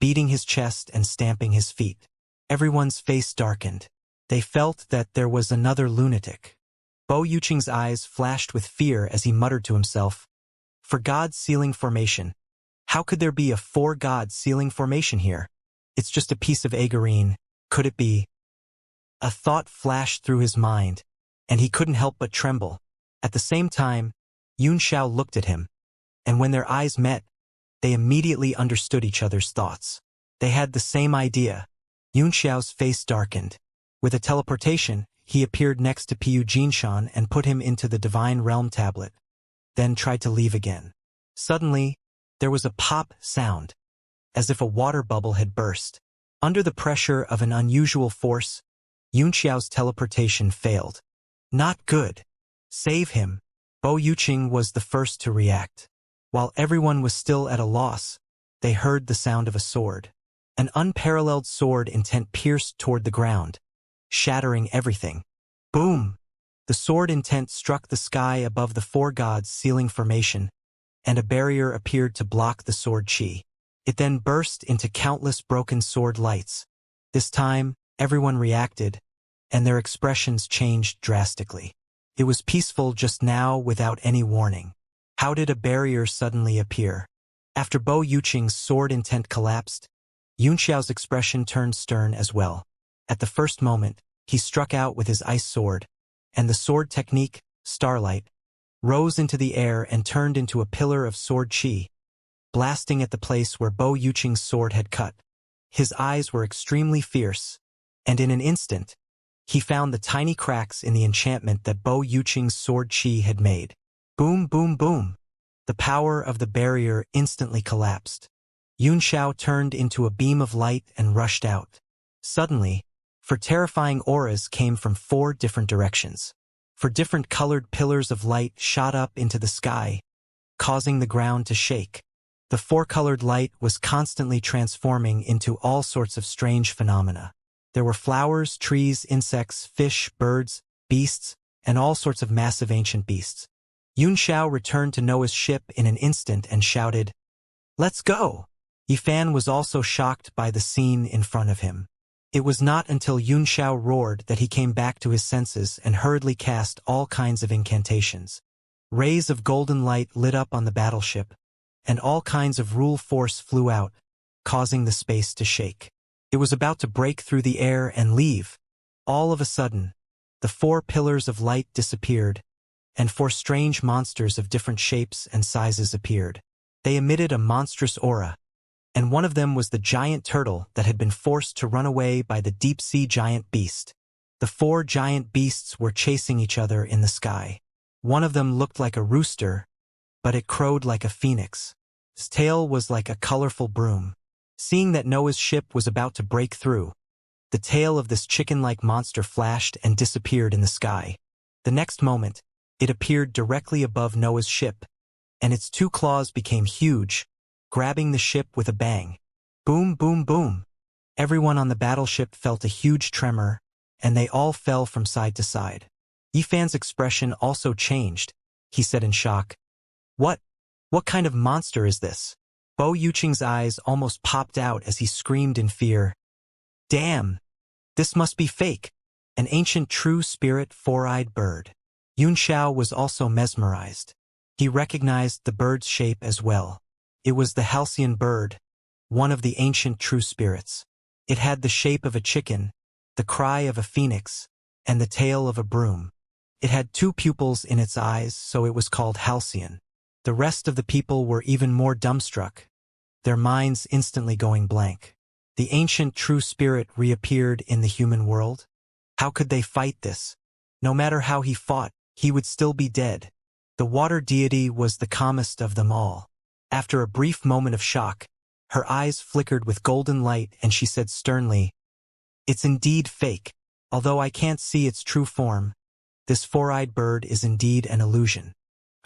beating his chest and stamping his feet. Everyone's face darkened. They felt that there was another lunatic. Bo Yuqing's eyes flashed with fear as he muttered to himself, "For God sealing formation. How could there be a four-god sealing formation here? It's just a piece of agarine. Could it be?" A thought flashed through his mind, and he couldn't help but tremble. At the same time, Yun Xiao looked at him, and when their eyes met, they immediately understood each other's thoughts. They had the same idea. Yun Xiao's face darkened. With a teleportation, he appeared next to P57 and put him into the Divine Realm tablet, then tried to leave again. Suddenly, there was a pop sound, as if a water bubble had burst. Under the pressure of an unusual force, Yun Xiao's teleportation failed. "Not good. Save him." Bo Yuqing was the first to react. While everyone was still at a loss, they heard the sound of a sword. An unparalleled sword intent pierced toward the ground, shattering everything. Boom! The sword intent struck the sky above the four gods sealing formation, and a barrier appeared to block the sword chi. It then burst into countless broken sword lights. This time, everyone reacted, and their expressions changed drastically. It was peaceful just now without any warning. How did a barrier suddenly appear? After Bo Yuqing's sword intent collapsed, Yun Xiao's expression turned stern as well. At the first moment, he struck out with his ice sword, and the sword technique, Starlight, rose into the air and turned into a pillar of sword chi, blasting at the place where Bo Yuqing's sword had cut. His eyes were extremely fierce, and in an instant, he found the tiny cracks in the enchantment that Bo Yuqing's sword chi had made. Boom, boom, boom. The power of the barrier instantly collapsed. Yun Xiao turned into a beam of light and rushed out. Suddenly, four terrifying auras came from 4 different directions. 4 different colored pillars of light shot up into the sky, causing the ground to shake. The 4-colored light was constantly transforming into all sorts of strange phenomena. There were flowers, trees, insects, fish, birds, beasts, and all sorts of massive ancient beasts. Yun Xiao returned to Noah's ship in an instant and shouted, "Let's go!" Yifan was also shocked by the scene in front of him. It was not until Yun Xiao roared that he came back to his senses and hurriedly cast all kinds of incantations. Rays of golden light lit up on the battleship, and all kinds of rule force flew out, causing the space to shake. It was about to break through the air and leave. All of a sudden, the 4 pillars of light disappeared, and 4 strange monsters of different shapes and sizes appeared. They emitted a monstrous aura, and one of them was the giant turtle that had been forced to run away by the deep-sea giant beast. The 4 giant beasts were chasing each other in the sky. One of them looked like a rooster, but it crowed like a phoenix. Its tail was like a colorful broom. Seeing that Noah's ship was about to break through, the tail of this chicken-like monster flashed and disappeared in the sky. The next moment, it appeared directly above Noah's ship, and its 2 claws became huge, grabbing the ship with a bang. Boom, boom, boom. Everyone on the battleship felt a huge tremor, and they all fell from side to side. Yifan's expression also changed. He said in shock, What kind of monster is this?" Bo Yuqing's eyes almost popped out as he screamed in fear. "Damn! This must be fake! An ancient true spirit 4-eyed bird." Xianxia was also mesmerized. He recognized the bird's shape as well. It was the halcyon bird, one of the ancient true spirits. It had the shape of a chicken, the cry of a phoenix, and the tail of a broom. It had 2 pupils in its eyes, so it was called halcyon. The rest of the people were even more dumbstruck, their minds instantly going blank. The ancient true spirit reappeared in the human world? How could they fight this? No matter how he fought, he would still be dead. The water deity was the calmest of them all. After a brief moment of shock, her eyes flickered with golden light and she said sternly, "It's indeed fake. Although I can't see its true form, this 4-eyed bird is indeed an illusion."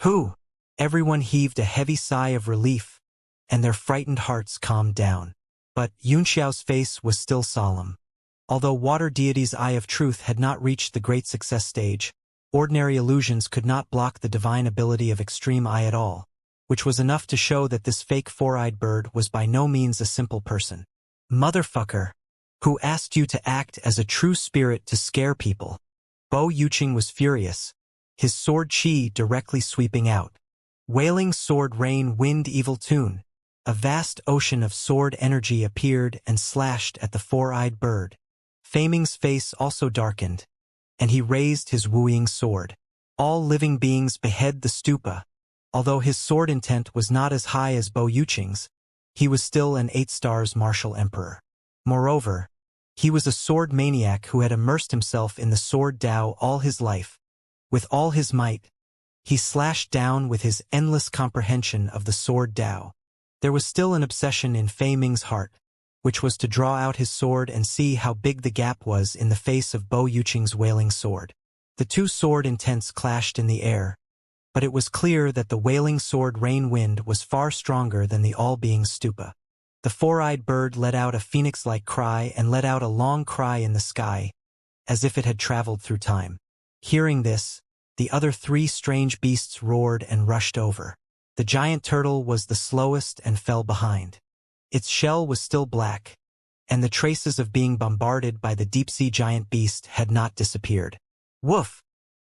"Who?" Everyone heaved a heavy sigh of relief, and their frightened hearts calmed down. But Yunxiao's face was still solemn. Although Water Deity's Eye of Truth had not reached the great success stage, ordinary illusions could not block the divine ability of Extreme Eye at all, which was enough to show that this fake 4-eyed bird was by no means a simple person. "Motherfucker! Who asked you to act as a true spirit to scare people?" Bo Yuqing was furious, his sword chi directly sweeping out. Wailing sword rain wind evil tune. A vast ocean of sword energy appeared and slashed at the 4-eyed bird. Faming's face also darkened, and he raised his wooing sword. All living beings behead the stupa. Although his sword intent was not as high as Bo Yuqing's, he was still an 8 stars martial emperor. Moreover, he was a sword maniac who had immersed himself in the sword Tao all his life. With all his might, he slashed down with his endless comprehension of the sword Tao. There was still an obsession in Fei Ming's heart, which was to draw out his sword and see how big the gap was in the face of Bo Yuqing's wailing sword. The 2 sword intents clashed in the air, but it was clear that the wailing sword rain wind was far stronger than the all-being stupa. The 4-eyed bird let out a phoenix-like cry and let out a long cry in the sky, as if it had traveled through time. Hearing this, the other 3 strange beasts roared and rushed over. The giant turtle was the slowest and fell behind. Its shell was still black, and the traces of being bombarded by the deep-sea giant beast had not disappeared. Woof!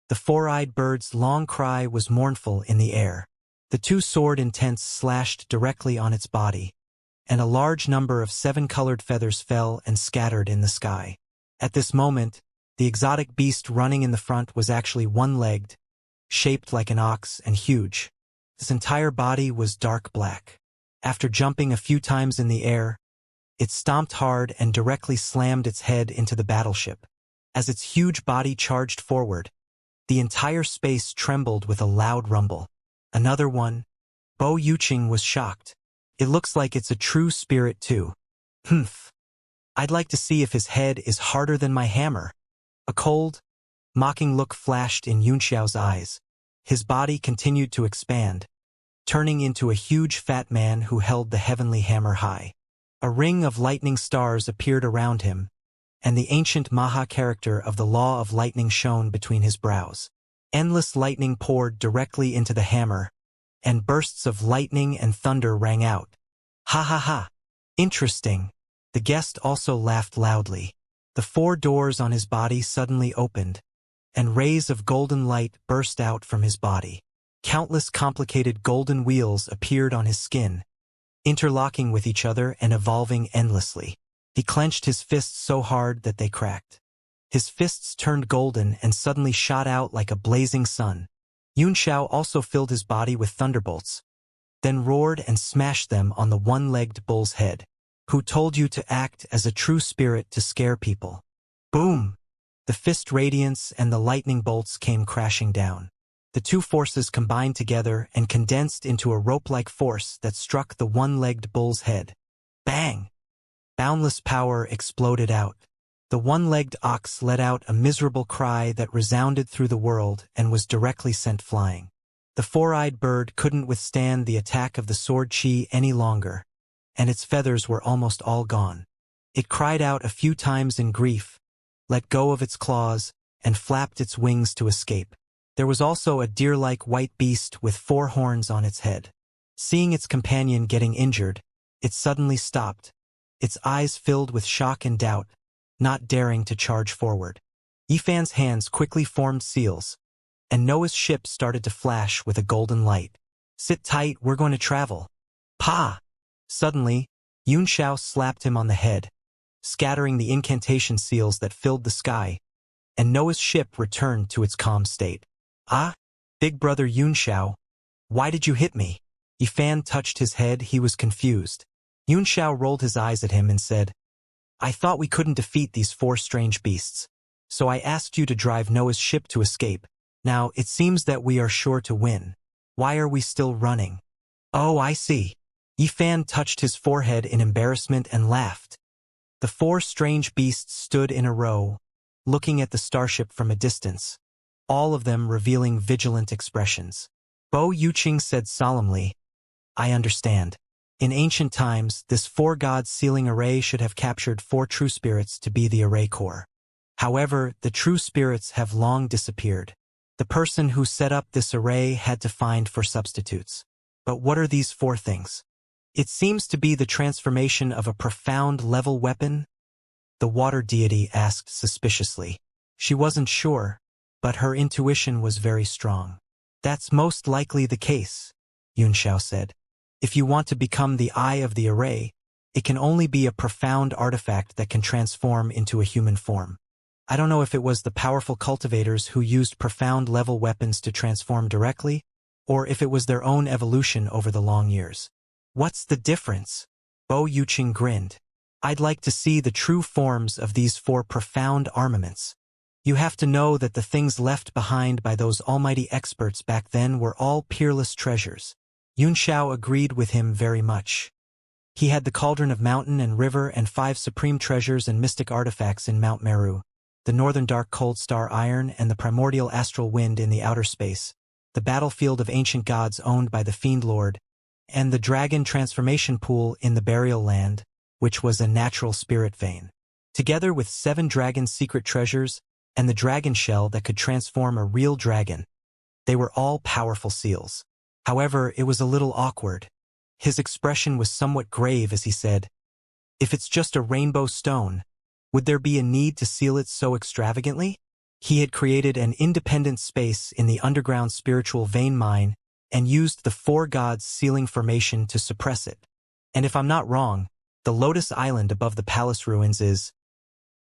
The 4-eyed bird's long cry was mournful in the air. The 2 sword intents slashed directly on its body, and a large number of 7-colored feathers fell and scattered in the sky. At this moment, the exotic beast running in the front was actually 1-legged, shaped like an ox and huge. Its entire body was dark black. After jumping a few times in the air, it stomped hard and directly slammed its head into the battleship. As its huge body charged forward, the entire space trembled with a loud rumble. Another one. Bo Yuqing was shocked. "It looks like it's a true spirit too. Humph. I'd like to see if his head is harder than my hammer." A cold, mocking look flashed in Yunxiao's eyes. His body continued to expand, turning into a huge fat man who held the heavenly hammer high. A ring of lightning stars appeared around him, and the ancient Maha character of the law of lightning shone between his brows. Endless lightning poured directly into the hammer, and bursts of lightning and thunder rang out. "Ha ha ha! Interesting." The guest also laughed loudly. The 4 doors on his body suddenly opened, and rays of golden light burst out from his body. Countless complicated golden wheels appeared on his skin, interlocking with each other and evolving endlessly. He clenched his fists so hard that they cracked. His fists turned golden and suddenly shot out like a blazing sun. Yunxiao also filled his body with thunderbolts. then roared and smashed them on the one-legged bull's head. Who told you to act as a true spirit to scare people? Boom! The fist radiance and the lightning bolts came crashing down. The two forces combined together and condensed into a rope-like force that struck the one-legged bull's head. Bang! Boundless power exploded out. The one-legged ox let out a miserable cry that resounded through the world and was directly sent flying. The four-eyed bird couldn't withstand the attack of the sword chi any longer, and its feathers were almost all gone. It cried out a few times in grief, let go of its claws, and flapped its wings to escape. There was also a deer-like white beast with 4 horns on its head. Seeing its companion getting injured, it suddenly stopped, its eyes filled with shock and doubt, not daring to charge forward. Yifan's hands quickly formed seals, and Noah's ship started to flash with a golden light. Sit tight, we're going to travel. Pa! Suddenly, Xianxia slapped him on the head, scattering the incantation seals that filled the sky, and Noah's ship returned to its calm state. Ah, big brother Xianxia, why did you hit me? Yifan touched his head, he was confused. Xianxia rolled his eyes at him and said, I thought we couldn't defeat these 4 strange beasts, so I asked you to drive Noah's ship to escape. Now, it seems that we are sure to win. Why are we still running? Oh, I see. Yifan touched his forehead in embarrassment and laughed. The 4 strange beasts stood in a row, looking at the starship from a distance, all of them revealing vigilant expressions. Bo Yuqing said solemnly, I understand. In ancient times, this 4-god sealing array should have captured 4 true spirits to be the array core. However, the true spirits have long disappeared. The person who set up this array had to find 4 substitutes. But what are these 4 things? It seems to be the transformation of a profound level weapon, the water deity asked suspiciously. She wasn't sure, but her intuition was very strong. That's most likely the case, Xianxia said. If you want to become the eye of the array, it can only be a profound artifact that can transform into a human form. I don't know if it was the powerful cultivators who used profound level weapons to transform directly, or if it was their own evolution over the long years. What's the difference? Bo Yuqing grinned. I'd like to see the true forms of these 4 profound armaments. You have to know that the things left behind by those almighty experts back then were all peerless treasures. Xianxia agreed with him very much. He had the Cauldron of Mountain and River and 5 supreme treasures and mystic artifacts in Mount Meru, the Northern Dark Cold Star Iron and the Primordial Astral Wind in the outer space, the Battlefield of Ancient Gods owned by the Fiend Lord, and the Dragon Transformation Pool in the Burial Land, which was a natural spirit vein. Together with 7 dragon secret treasures and the dragon shell that could transform a real dragon, they were all powerful seals. However, it was a little awkward. His expression was somewhat grave as he said, if it's just a rainbow stone, would there be a need to seal it so extravagantly? He had created an independent space in the underground spiritual vein mine and used the 4 gods sealing formation to suppress it. And if I'm not wrong, the Lotus Island above the palace ruins is...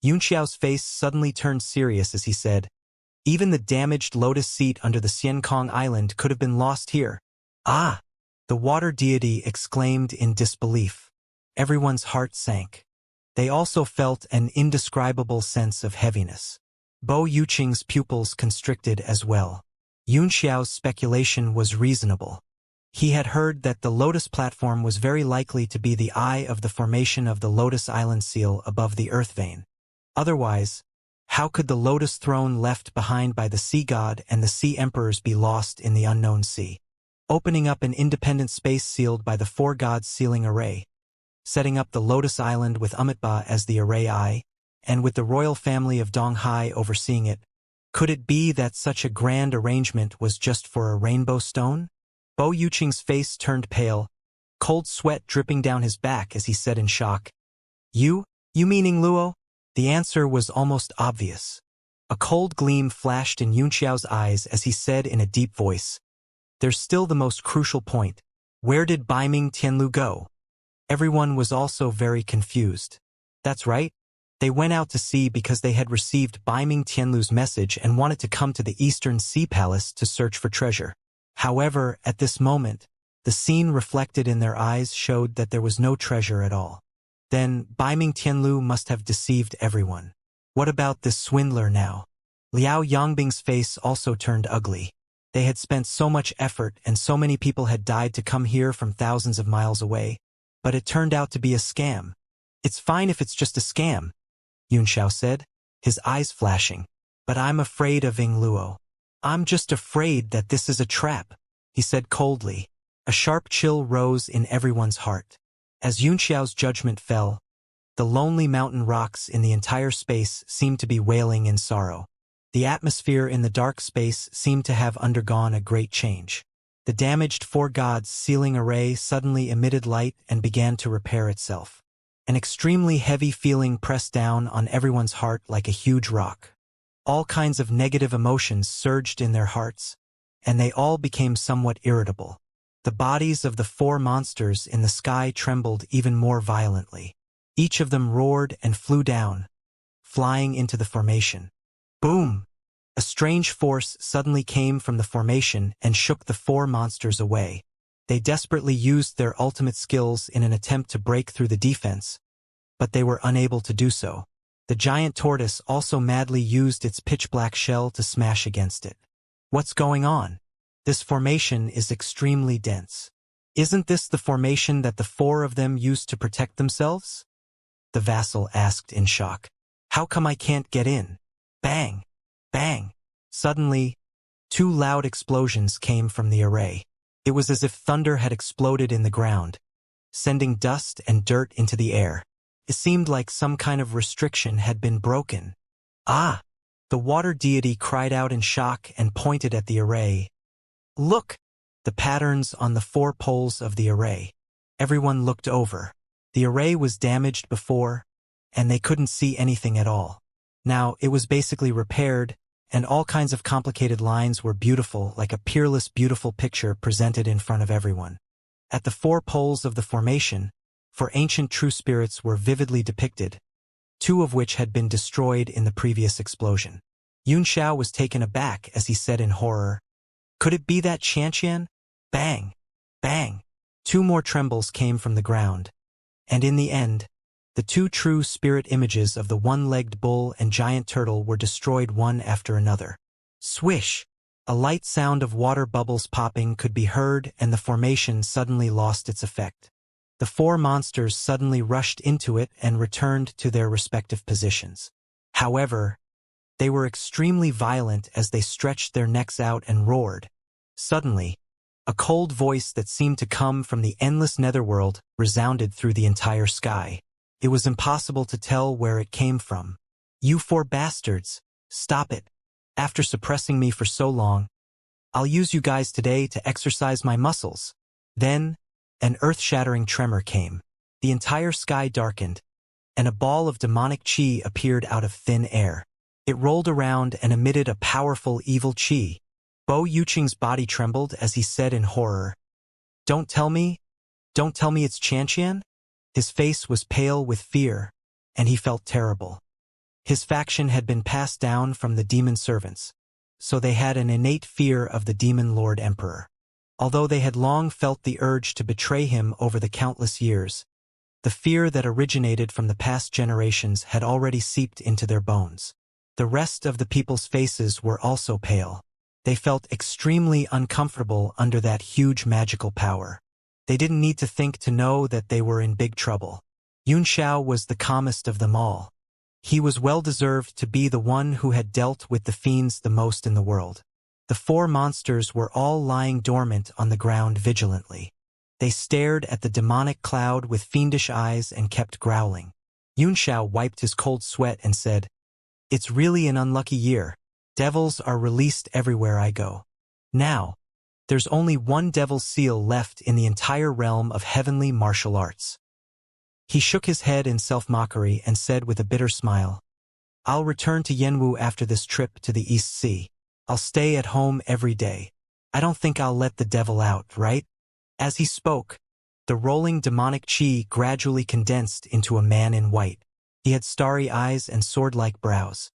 Yunxiao's face suddenly turned serious as he said, even the damaged lotus seat under the Xiankong Island could have been lost here. Ah! The water deity exclaimed in disbelief. Everyone's heart sank. They also felt an indescribable sense of heaviness. Bo Yuqing's pupils constricted as well. Yunxiao's speculation was reasonable. He had heard that the Lotus platform was very likely to be the eye of the formation of the Lotus Island seal above the earth vein. Otherwise, how could the Lotus throne left behind by the Sea God and the Sea Emperors be lost in the unknown sea? Opening up an independent space sealed by the 4 gods sealing array, setting up the Lotus Island with Umitba as the array eye, and with the royal family of Donghai overseeing it, could it be that such a grand arrangement was just for a rainbow stone? Bo Yuqing's face turned pale, cold sweat dripping down his back as he said in shock, You meaning Luo? The answer was almost obvious. A cold gleam flashed in Yunxiao's eyes as he said in a deep voice, There's still the most crucial point. Where did Baiming Tianlu go? Everyone was also very confused. That's right. They went out to sea because they had received Baiming Tianlu's message and wanted to come to the Eastern Sea Palace to search for treasure. However, at this moment, The scene reflected in their eyes showed that there was no treasure at all. Then, Baiming Tianlu must have deceived everyone. What about this swindler now? Liao Yongbing's face also turned ugly. They had spent so much effort and so many people had died to come here from thousands of miles away, but it turned out to be a scam. It's fine if it's just a scam, Yunxiao said, his eyes flashing. But I'm afraid of Ying Luo. I'm just afraid that this is a trap, he said coldly. A sharp chill rose in everyone's heart. As Yunxiao's judgment fell, the lonely mountain rocks in the entire space seemed to be wailing in sorrow. The atmosphere in the dark space seemed to have undergone a great change. The damaged Four Gods ceiling array suddenly emitted light and began to repair itself. An extremely heavy feeling pressed down on everyone's heart like a huge rock. All kinds of negative emotions surged in their hearts, and they all became somewhat irritable. The bodies of the four monsters in the sky trembled even more violently. Each of them roared and flew down, flying into the formation. Boom! A strange force suddenly came from the formation and shook the four monsters away. They desperately used their ultimate skills in an attempt to break through the defense, but they were unable to do so. The giant tortoise also madly used its pitch-black shell to smash against it. What's going on? This formation is extremely dense. Isn't this the formation that the four of them used to protect themselves? The vassal asked in shock. How come I can't get in? Bang! Bang! Suddenly, two loud explosions came from the array. It was as if thunder had exploded in the ground, sending dust and dirt into the air. It seemed like some kind of restriction had been broken. Ah! The water deity cried out in shock and pointed at the array. Look! The patterns on the four poles of the array. Everyone looked over. The array was damaged before, and they couldn't see anything at all. Now it was basically repaired, and all kinds of complicated lines were beautiful, like a peerless, beautiful picture presented in front of everyone. At the four poles of the formation, four ancient true spirits were vividly depicted, two of which had been destroyed in the previous explosion. Yunxiao was taken aback as he said in horror, Could it be that Xianxia? Bang! Bang! Two more trembles came from the ground, and in the end, the two true spirit images of the one-legged bull and giant turtle were destroyed one after another. Swish! A light sound of water bubbles popping could be heard, and the formation suddenly lost its effect. The four monsters suddenly rushed into it and returned to their respective positions. However, they were extremely violent as they stretched their necks out and roared. Suddenly, a cold voice that seemed to come from the endless netherworld resounded through the entire sky. It was impossible to tell where it came from. You four bastards, stop it. After suppressing me for so long, I'll use you guys today to exercise my muscles. Then, an earth-shattering tremor came. The entire sky darkened, and a ball of demonic chi appeared out of thin air. It rolled around and emitted a powerful evil chi. Bo Yuqing's body trembled as he said in horror, Don't tell me it's Xianxia? His face was pale with fear, and he felt terrible. His faction had been passed down from the demon servants, so they had an innate fear of the demon Lord Emperor. Although they had long felt the urge to betray him over the countless years, the fear that originated from the past generations had already seeped into their bones. The rest of the people's faces were also pale. They felt extremely uncomfortable under that huge magical power. They didn't need to think to know that they were in big trouble. Yunxiao was the calmest of them all. He was well-deserved to be the one who had dealt with the fiends the most in the world. The four monsters were all lying dormant on the ground vigilantly. They stared at the demonic cloud with fiendish eyes and kept growling. Yunxiao wiped his cold sweat and said, It's really an unlucky year. Devils are released everywhere I go. Now, there's only one devil's seal left in the entire realm of heavenly martial arts. He shook his head in self-mockery and said with a bitter smile, I'll return to Yanwu after this trip to the East Sea. I'll stay at home every day. I don't think I'll let the devil out, right? As he spoke, the rolling demonic chi gradually condensed into a man in white. He had starry eyes and sword-like brows.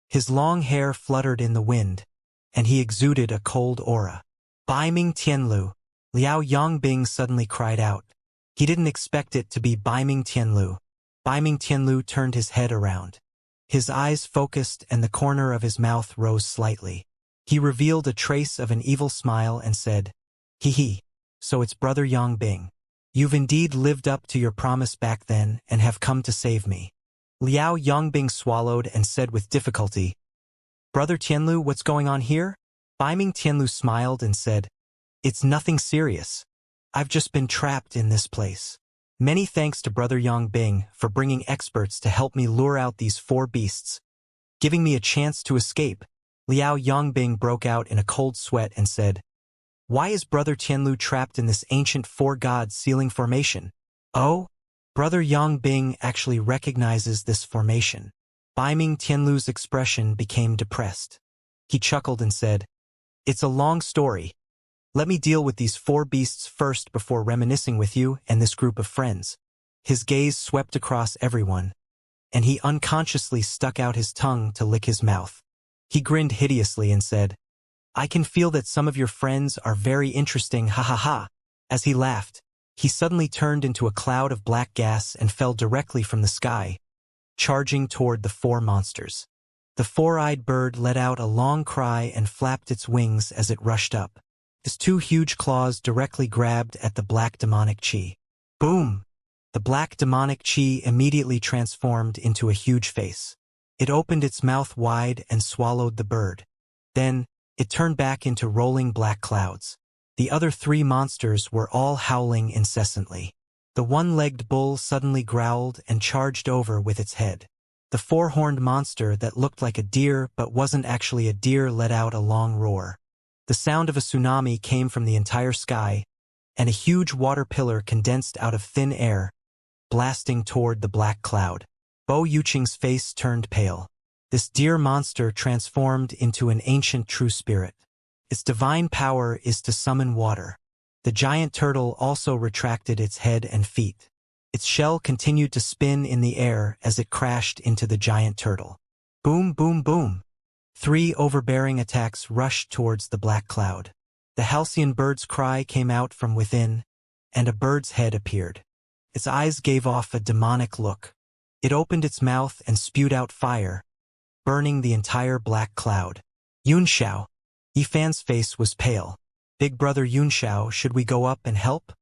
His long hair fluttered in the wind, and he exuded a cold aura. Baiming Tianlu, Liao Yongbing suddenly cried out. He didn't expect it to be Baiming Tianlu. Baiming Tianlu turned his head around. His eyes focused and the corner of his mouth rose slightly. He revealed a trace of an evil smile and said, "Hee hee, so it's Brother Yongbing. You've indeed lived up to your promise back then and have come to save me." Liao Yongbing swallowed and said with difficulty, "Brother Tianlu, what's going on here?" Baiming Tianlu smiled and said, "It's nothing serious. I've just been trapped in this place. Many thanks to Brother Yongbing for bringing experts to help me lure out these 4 beasts, giving me a chance to escape." Liao Yongbing broke out in a cold sweat and said, "Why is Brother Tianlu trapped in this ancient 4-god ceiling formation?" "Oh, Brother Yongbing actually recognizes this formation." Baiming Tianlu's expression became depressed. He chuckled and said, "It's a long story. Let me deal with these 4 beasts first before reminiscing with you and this group of friends." His gaze swept across everyone, and he unconsciously stuck out his tongue to lick his mouth. He grinned hideously and said, "I can feel that some of your friends are very interesting, ha ha ha." As he laughed, he suddenly turned into a cloud of black gas and fell directly from the sky, charging toward the 4 monsters. The 4-eyed bird let out a long cry and flapped its wings as it rushed up. His 2 huge claws directly grabbed at the black demonic chi. Boom! The black demonic chi immediately transformed into a huge face. It opened its mouth wide and swallowed the bird. Then, it turned back into rolling black clouds. The other 3 monsters were all howling incessantly. The 1-legged bull suddenly growled and charged over with its head. The 4-horned monster that looked like a deer but wasn't actually a deer let out a long roar. The sound of a tsunami came from the entire sky, and a huge water pillar condensed out of thin air, blasting toward the black cloud. Bo Yuqing's face turned pale. This deer monster transformed into an ancient true spirit. Its divine power is to summon water. The giant turtle also retracted its head and feet. Its shell continued to spin in the air as it crashed into the giant turtle. Boom, boom, boom. 3 overbearing attacks rushed towards the black cloud. The halcyon bird's cry came out from within, and a bird's head appeared. Its eyes gave off a demonic look. It opened its mouth and spewed out fire, burning the entire black cloud. Yunxiao. Yifan's face was pale. "Big brother Yunxiao, should we go up and help?"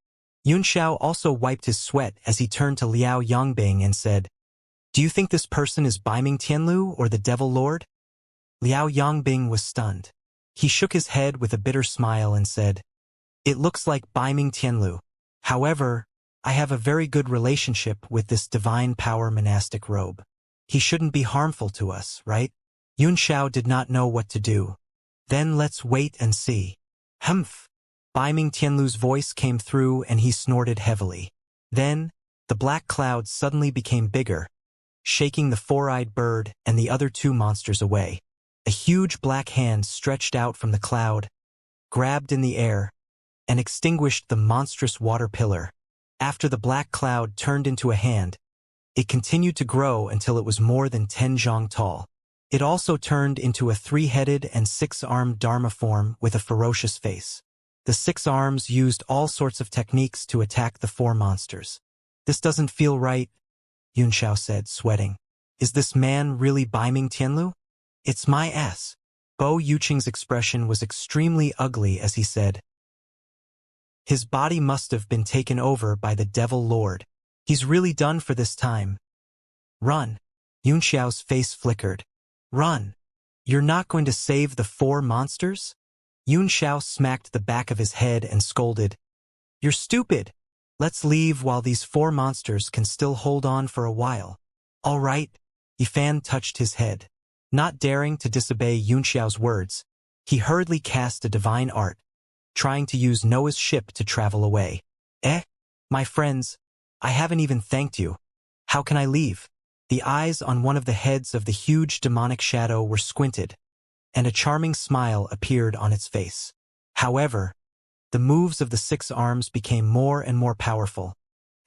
Yunxiao also wiped his sweat as he turned to Liao Yongbing and said, "Do you think this person is Baiming Tianlu or the Devil Lord?" Liao Yongbing was stunned. He shook his head with a bitter smile and said, "It looks like Baiming Tianlu. However, I have a very good relationship with this divine power monastic robe. He shouldn't be harmful to us, right?" Yunxiao did not know what to do. "Then let's wait and see." "Humph." Baiming Tianlu's voice came through and he snorted heavily. Then, the black cloud suddenly became bigger, shaking the 4-eyed bird and the other 2 monsters away. A huge black hand stretched out from the cloud, grabbed in the air, and extinguished the monstrous water pillar. After the black cloud turned into a hand, it continued to grow until it was more than 10 zhang tall. It also turned into a 3-headed and 6-armed Dharma form with a ferocious face. The 6 arms used all sorts of techniques to attack the 4 monsters. "This doesn't feel right," Yunxiao said, sweating. "Is this man really Baiming Tianlu?" "It's my ass." Bo Yuqing's expression was extremely ugly as he said, "His body must have been taken over by the Devil Lord. He's really done for this time." "Run." Yunxiao's face flickered. "Run. You're not going to save the 4 monsters?" Yunxiao smacked the back of his head and scolded, "You're stupid. Let's leave while these 4 monsters can still hold on for a while." "All right." Yifan touched his head. Not daring to disobey Yunxiao's words, he hurriedly cast a divine art, trying to use Noah's ship to travel away. My friends, I haven't even thanked you. How can I leave?" The eyes on one of the heads of the huge demonic shadow were squinted, and a charming smile appeared on its face. However, the moves of the 6 arms became more and more powerful,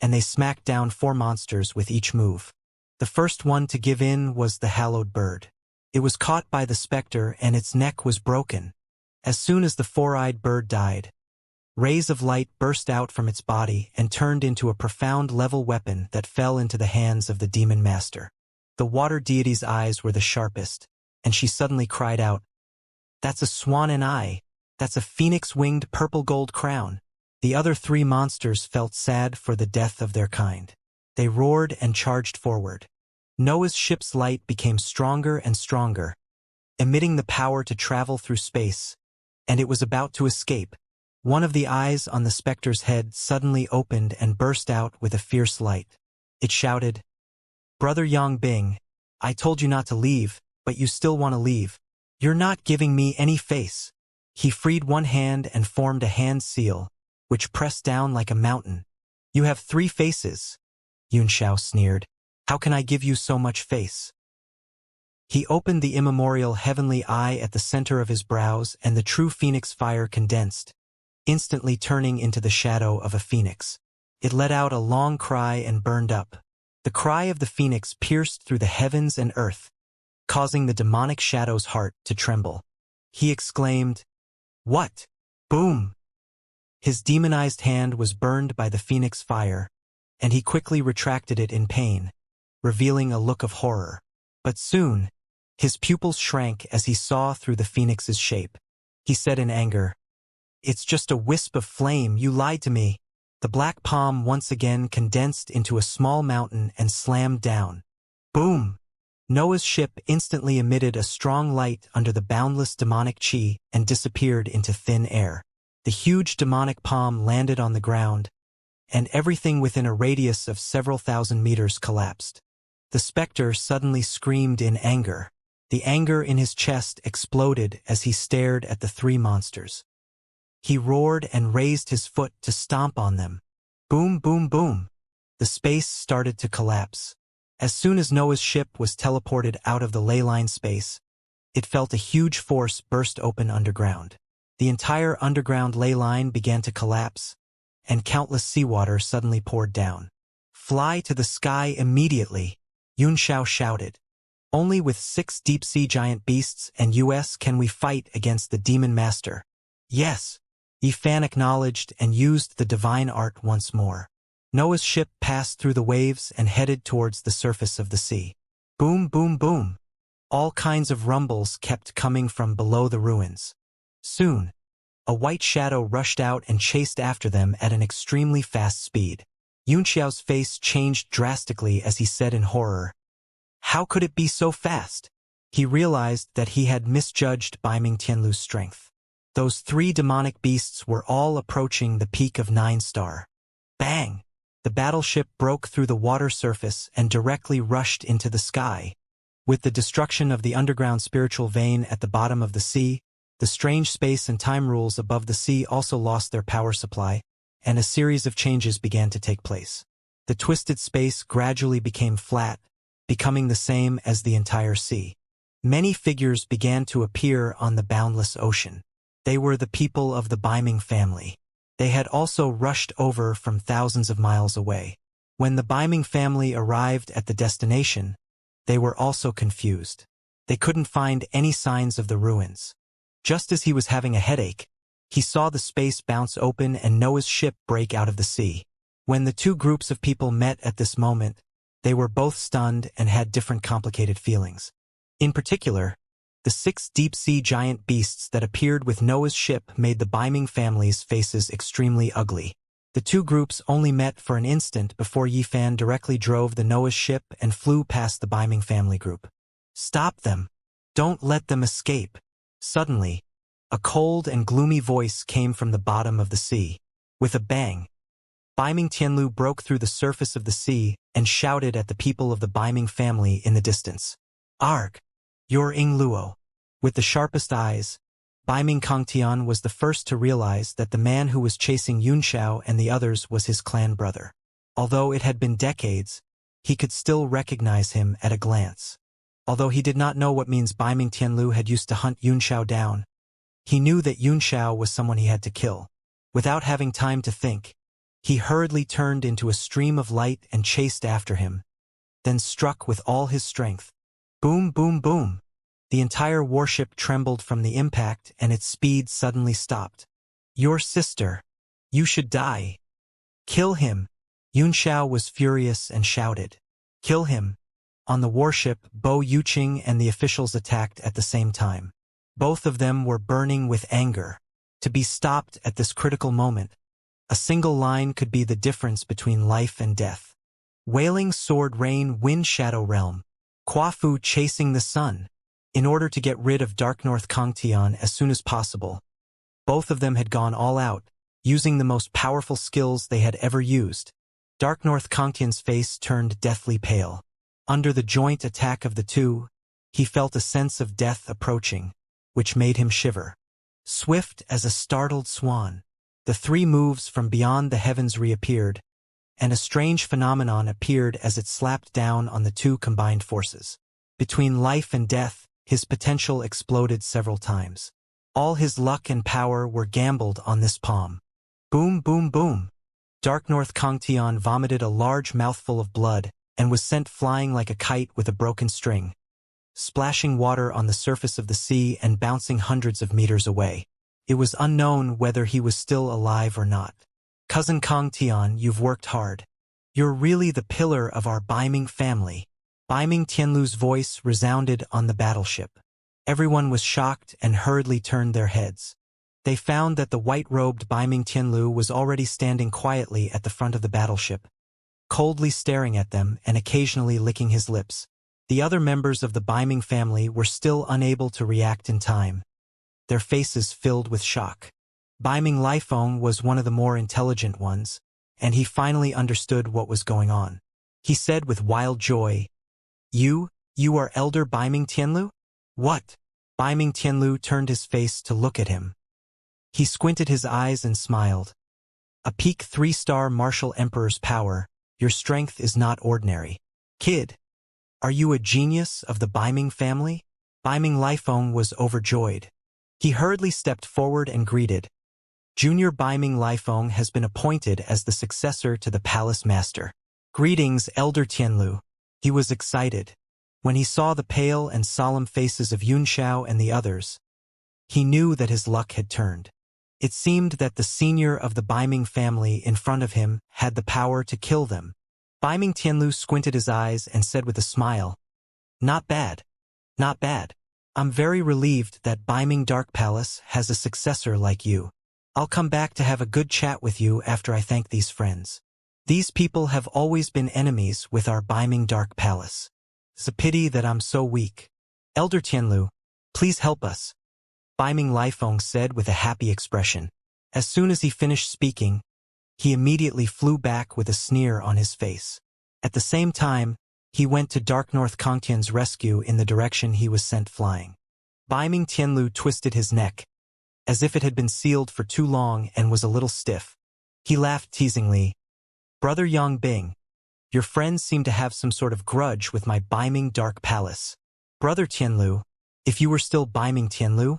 and they smacked down 4 monsters with each move. The first one to give in was the hallowed bird. It was caught by the specter and its neck was broken. As soon as the 4-eyed bird died, Rays of light burst out from its body and turned into a profound level weapon that fell into the hands of the demon master. The water deity's eyes were the sharpest, and she suddenly cried out, "That's a swan and eye! That's a phoenix-winged purple-gold crown!" The other three monsters felt sad for the death of their kind. They roared and charged forward. Noah's ship's light became stronger and stronger, emitting the power to travel through space, and it was about to escape. One of the eyes on the specter's head suddenly opened and burst out with a fierce light. It shouted, "Brother Yang Bing, I told you not to leave, but you still want to leave. You're not giving me any face." He freed one hand and formed a hand seal, which pressed down like a mountain. "You have 3 faces," Xianxia sneered. "How can I give you so much face?" He opened the immemorial heavenly eye at the center of his brows, and the true phoenix fire condensed, instantly turning into the shadow of a phoenix. It let out a long cry and burned up. The cry of the phoenix pierced through the heavens and earth, causing the demonic shadow's heart to tremble. He exclaimed, "What?" Boom! His demonized hand was burned by the phoenix fire, and he quickly retracted it in pain, revealing a look of horror. But soon, his pupils shrank as he saw through the phoenix's shape. He said in anger, "It's just a wisp of flame, you lied to me." The black palm once again condensed into a small mountain and slammed down. Boom! Noah's ship instantly emitted a strong light under the boundless demonic chi and disappeared into thin air. The huge demonic palm landed on the ground, and everything within a radius of several thousand meters collapsed. The specter suddenly screamed in anger. The anger in his chest exploded as he stared at the 3 monsters. He roared and raised his foot to stomp on them. Boom, boom, boom! The space started to collapse. As soon as Noah's ship was teleported out of the leyline space, it felt a huge force burst open underground. The entire underground ley line began to collapse, and countless seawater suddenly poured down. "Fly to the sky immediately," Xianxia shouted. "Only with 6 deep-sea giant beasts and us can we fight against the demon master." "Yes," Yifan acknowledged and used the divine art once more. Noah's ship passed through the waves and headed towards the surface of the sea. Boom, boom, boom! All kinds of rumbles kept coming from below the ruins. Soon, a white shadow rushed out and chased after them at an extremely fast speed. Yunxiao's face changed drastically as he said in horror, "How could it be so fast?" He realized that he had misjudged Baiming Tianlu's strength. Those 3 demonic beasts were all approaching the peak of 9 star. Bang! The battleship broke through the water surface and directly rushed into the sky. With the destruction of the underground spiritual vein at the bottom of the sea, the strange space and time rules above the sea also lost their power supply, and a series of changes began to take place. The twisted space gradually became flat, becoming the same as the entire sea. Many figures began to appear on the boundless ocean. They were the people of the Baiming family. They had also rushed over from thousands of miles away. When the Baiming family arrived at the destination, they were also confused. They couldn't find any signs of the ruins. Just as he was having a headache, he saw the space bounce open and Noah's ship break out of the sea. When the 2 groups of people met at this moment, they were both stunned and had different complicated feelings. In particular, the 6 deep-sea giant beasts that appeared with Noah's ship made the Baiming family's faces extremely ugly. The 2 groups only met for an instant before Yifan directly drove the Noah's ship and flew past the Baiming family group. "Stop them! Don't let them escape!" Suddenly, a cold and gloomy voice came from the bottom of the sea. With a bang, Baiming Tianlu broke through the surface of the sea and shouted at the people of the Baiming family in the distance. "Arg! You're Ing Luo." With the sharpest eyes, Baiming Kangtian was the first to realize that the man who was chasing Yunxiao and the others was his clan brother. Although it had been decades, he could still recognize him at a glance. Although he did not know what means Baiming Tianlu had used to hunt Yunxiao down, he knew that Yunxiao was someone he had to kill. Without having time to think, he hurriedly turned into a stream of light and chased after him, then struck with all his strength. Boom, boom, boom! The entire warship trembled from the impact and its speed suddenly stopped. "Your sister," You should die. Kill him. Yunxiao was furious and shouted. Kill him. On the warship, Bo Yuqing and the officials attacked at the same time. Both of them were burning with anger. To be stopped at this critical moment. A single line could be the difference between life and death. Wailing sword rain wind shadow realm. Kuafu chasing the sun. In order to get rid of Dark North Kangtian as soon as possible. Both of them had gone all out, using the most powerful skills they had ever used. Dark North Kangtian's face turned deathly pale. Under the joint attack of the two, he felt a sense of death approaching, which made him shiver. Swift as a startled swan, the three moves from beyond the heavens reappeared, and a strange phenomenon appeared as it slapped down on the two combined forces. Between life and death, his potential exploded several times. All his luck and power were gambled on this palm. Boom, boom, boom. Dark North Kangtian vomited a large mouthful of blood and was sent flying like a kite with a broken string, splashing water on the surface of the sea and bouncing hundreds of meters away. It was unknown whether he was still alive or not. Cousin Kangtian, you've worked hard. You're really the pillar of our Baiming family. Baiming Tianlu's voice resounded on the battleship. Everyone was shocked and hurriedly turned their heads. They found that the white-robed Baiming Tianlu was already standing quietly at the front of the battleship, coldly staring at them and occasionally licking his lips. The other members of the Baiming family were still unable to react in time, their faces filled with shock. Baiming Lifeng was one of the more intelligent ones, and he finally understood what was going on. He said with wild joy, You are Elder Baiming Tianlu? What? Baiming Tianlu turned his face to look at him. He squinted his eyes and smiled. A peak 3-star martial emperor's power, your strength is not ordinary. Kid, are you a genius of the Baiming family? Baiming Lifeng was overjoyed. He hurriedly stepped forward and greeted. Junior Baiming Lifeng has been appointed as the successor to the palace master. Greetings, Elder Tianlu. He was excited. When he saw the pale and solemn faces of Yunxiao and the others, he knew that his luck had turned. It seemed that the senior of the Baiming family in front of him had the power to kill them. Baiming Tianlu squinted his eyes and said with a smile, Not bad. Not bad. I'm very relieved that Baiming Dark Palace has a successor like you. I'll come back to have a good chat with you after I thank these friends. These people have always been enemies with our Baiming Dark Palace. It's a pity that I'm so weak. Elder Tianlu, please help us. Baiming Lifeng said with a happy expression. As soon as he finished speaking, he immediately flew back with a sneer on his face. At the same time, he went to Dark North Kangtian's rescue in the direction he was sent flying. Baiming Tianlu twisted his neck, as if it had been sealed for too long and was a little stiff. He laughed teasingly. Brother Yang Bing, your friends seem to have some sort of grudge with my Baiming Dark Palace. Brother Tianlu, if you were still Baiming Tianlu,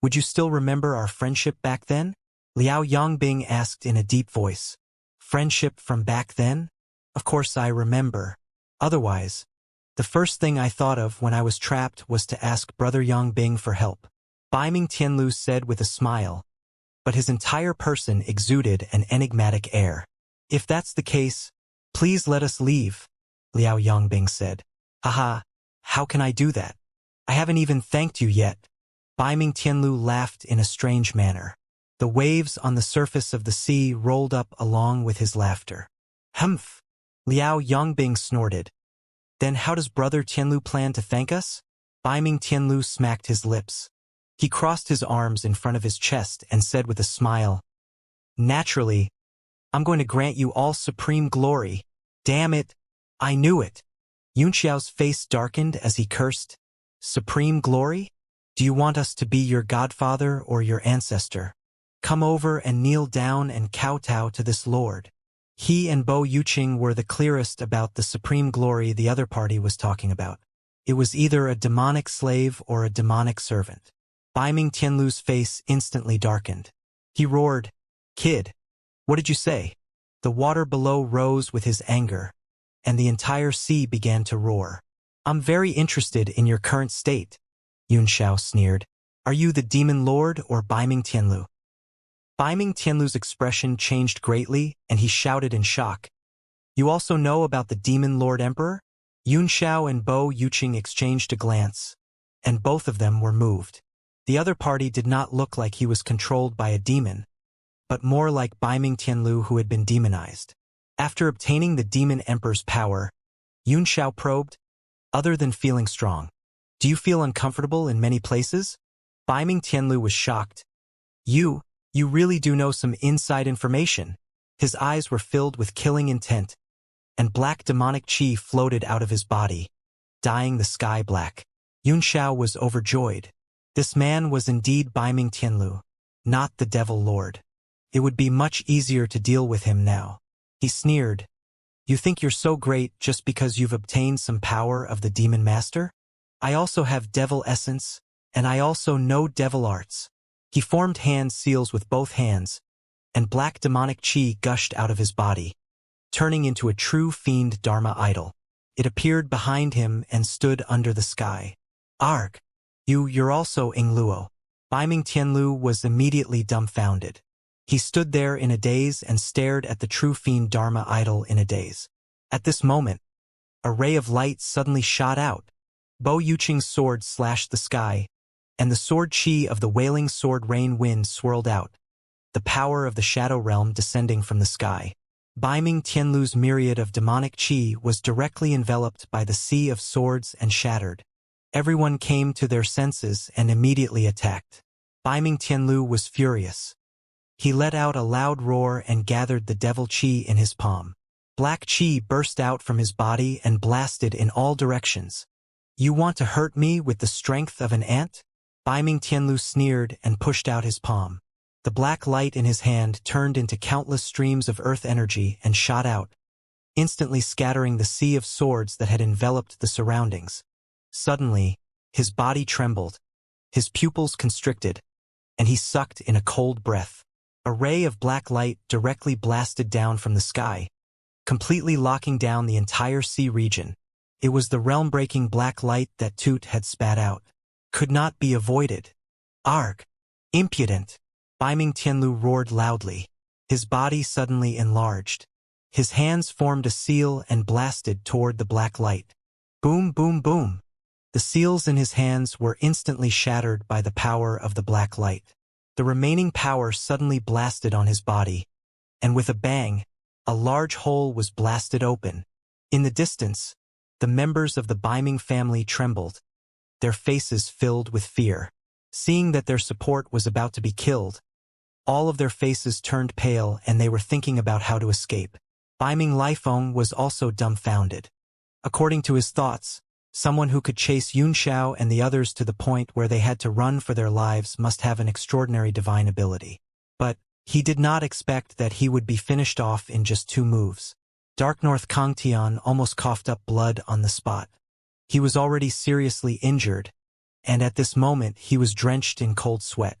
would you still remember our friendship back then? Liao Yangbing asked in a deep voice. Friendship from back then? Of course I remember. Otherwise, the first thing I thought of when I was trapped was to ask Brother Yangbing for help. Baiming Tianlu said with a smile, but his entire person exuded an enigmatic air. If that's the case, please let us leave, Liao Yangbing said. Haha, how can I do that? I haven't even thanked you yet. Baiming Tianlu laughed in a strange manner. The waves on the surface of the sea rolled up along with his laughter. Humph! Liao Yangbing snorted. Then how does Brother Tianlu plan to thank us? Baiming Tianlu smacked his lips. He crossed his arms in front of his chest and said with a smile, Naturally, I'm going to grant you all supreme glory. Damn it! I knew it! Yunxiao's face darkened as he cursed. Supreme glory? Do you want us to be your godfather or your ancestor? Come over and kneel down and kowtow to this lord. He and Bo Yuqing were the clearest about the supreme glory the other party was talking about. It was either a demonic slave or a demonic servant. Baiming Tianlu's face instantly darkened. He roared, Kid, what did you say? The water below rose with his anger, and the entire sea began to roar. I'm very interested in your current state, Yunxiao sneered. Are you the demon lord or Baiming Tianlu? Biming Tianlu's expression changed greatly, and he shouted in shock. You also know about the Demon Lord Emperor? Yun Xiao and Bo Yuqing exchanged a glance, and both of them were moved. The other party did not look like he was controlled by a demon, but more like Biming Tianlu who had been demonized. After obtaining the Demon Emperor's power, Yun Xiao probed, other than feeling strong. Do you feel uncomfortable in many places? Biming Tianlu was shocked. You really do know some inside information. His eyes were filled with killing intent, and black demonic chi floated out of his body, dyeing the sky black. Yun Xiao was overjoyed. This man was indeed Biming Tianlu, not the Devil Lord. It would be much easier to deal with him now. He sneered. You think you're so great just because you've obtained some power of the Demon Master? I also have devil essence, and I also know devil arts. He formed hand seals with both hands, and black demonic chi gushed out of his body, turning into a true fiend Dharma idol. It appeared behind him and stood under the sky. Arg! You're also Ingluo. Biming Tianlu was immediately dumbfounded. He stood there in a daze and stared at the true fiend Dharma idol in a daze. At this moment, a ray of light suddenly shot out. Bo Yuqing's sword slashed the sky, and the sword chi of the wailing sword rain wind swirled out, the power of the shadow realm descending from the sky. Biming Tianlu's myriad of demonic chi was directly enveloped by the sea of swords and shattered. Everyone came to their senses and immediately attacked. Biming Tianlu was furious. He let out a loud roar and gathered the devil chi in his palm. Black chi burst out from his body and blasted in all directions. You want to hurt me with the strength of an ant? Biming Tianlu sneered and pushed out his palm. The black light in his hand turned into countless streams of earth energy and shot out, instantly scattering the sea of swords that had enveloped the surroundings. Suddenly, his body trembled, his pupils constricted, and he sucked in a cold breath. A ray of black light directly blasted down from the sky, completely locking down the entire sea region. It was the realm-breaking black light that Toot had spat out. Could not be avoided. Arg! Impudent! Biming Tianlu roared loudly. His body suddenly enlarged. His hands formed a seal and blasted toward the black light. Boom, boom, boom! The seals in his hands were instantly shattered by the power of the black light. The remaining power suddenly blasted on his body, and with a bang, a large hole was blasted open. In the distance, the members of the Biming family trembled, their faces filled with fear. Seeing that their support was about to be killed, all of their faces turned pale and they were thinking about how to escape. Biming Lifeng was also dumbfounded. According to his thoughts, someone who could chase Yun Xiao and the others to the point where they had to run for their lives must have an extraordinary divine ability. But he did not expect that he would be finished off in just 2 moves. Dark North Kangtian almost coughed up blood on the spot. He was already seriously injured, and at this moment he was drenched in cold sweat.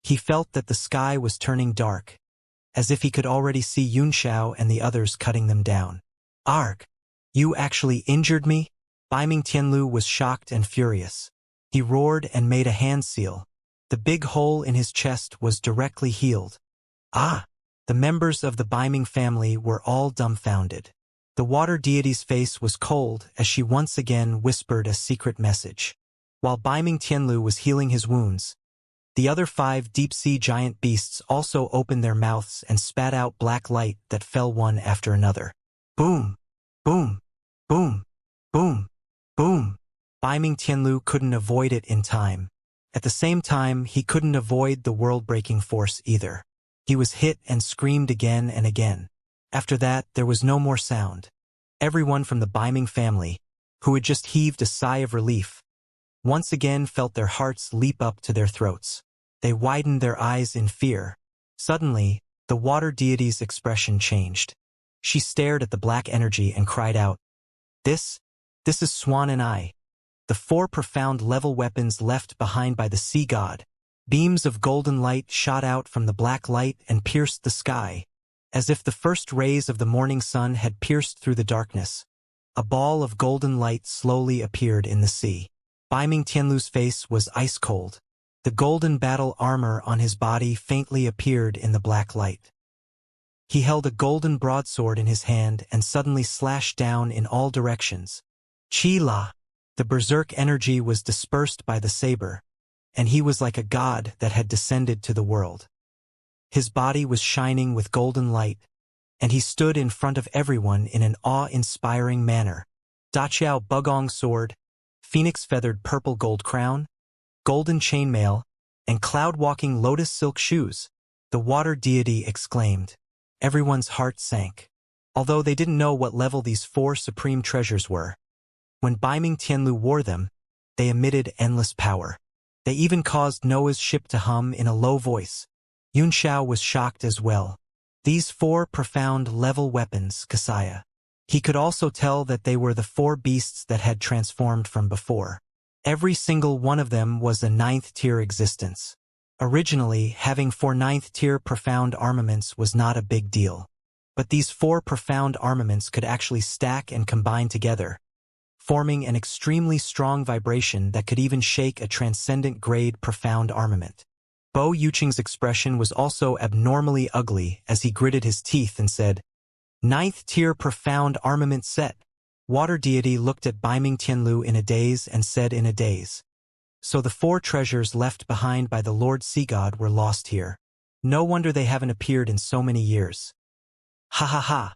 He felt that the sky was turning dark, as if he could already see Yun Xiao and the others cutting them down. Arg! You actually injured me? Biming Tianlu was shocked and furious. He roared and made a hand seal. The big hole in his chest was directly healed. Ah! The members of the Biming family were all dumbfounded. The water deity's face was cold as she once again whispered a secret message. While Biming Tianlu was healing his wounds, the other 5 deep-sea giant beasts also opened their mouths and spat out black light that fell one after another. Boom! Boom! Boom! Boom! Boom! Biming Tianlu couldn't avoid it in time. At the same time, he couldn't avoid the world-breaking force either. He was hit and screamed again and again. After that, there was no more sound. Everyone from the Biming family, who had just heaved a sigh of relief, once again felt their hearts leap up to their throats. They widened their eyes in fear. Suddenly, the water deity's expression changed. She stared at the black energy and cried out, This is Swan and I. The 4 profound level weapons left behind by the sea god. Beams of golden light shot out from the black light and pierced the sky, as if the first rays of the morning sun had pierced through the darkness. A ball of golden light slowly appeared in the sea. Biming Tianlu's face was ice cold. The golden battle armor on his body faintly appeared in the black light. He held a golden broadsword in his hand and suddenly slashed down in all directions. Chi-la! The berserk energy was dispersed by the saber, and he was like a god that had descended to the world. His body was shining with golden light, and he stood in front of everyone in an awe-inspiring manner. Daqiao Bugong sword, phoenix-feathered purple gold crown, golden chainmail, and cloud-walking lotus silk shoes. The water deity exclaimed. Everyone's heart sank. Although they didn't know what level these 4 supreme treasures were. When Baiming Tianlu wore them, they emitted endless power. They even caused Noah's ship to hum in a low voice. Yun Xiao was shocked as well. These 4 profound level weapons, Xianxia. He could also tell that they were the 4 beasts that had transformed from before. Every single one of them was a 9th-tier existence. Originally, having 4 9th-tier profound armaments was not a big deal. But these 4 profound armaments could actually stack and combine together, forming an extremely strong vibration that could even shake a transcendent-grade profound armament. Bo Yuqing's expression was also abnormally ugly as he gritted his teeth and said, 9th-tier profound armament set. Water deity looked at Baiming Tianlu in a daze and said in a daze. So the 4 treasures left behind by the Lord Sea God were lost here. No wonder they haven't appeared in so many years. Ha ha ha.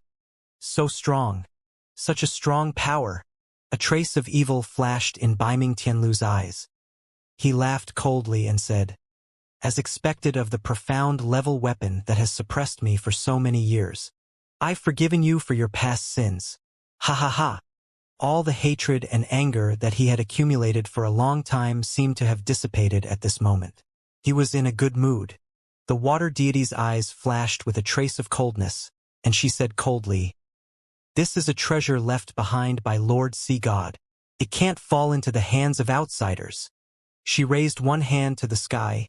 So strong. Such a strong power. A trace of evil flashed in Baiming Tianlu's eyes. He laughed coldly and said, as expected of the profound level weapon that has suppressed me for so many years. I've forgiven you for your past sins. Ha ha ha. All the hatred and anger that he had accumulated for a long time seemed to have dissipated at this moment. He was in a good mood. The water deity's eyes flashed with a trace of coldness, and she said coldly, this is a treasure left behind by Lord Sea God. It can't fall into the hands of outsiders. She raised one hand to the sky,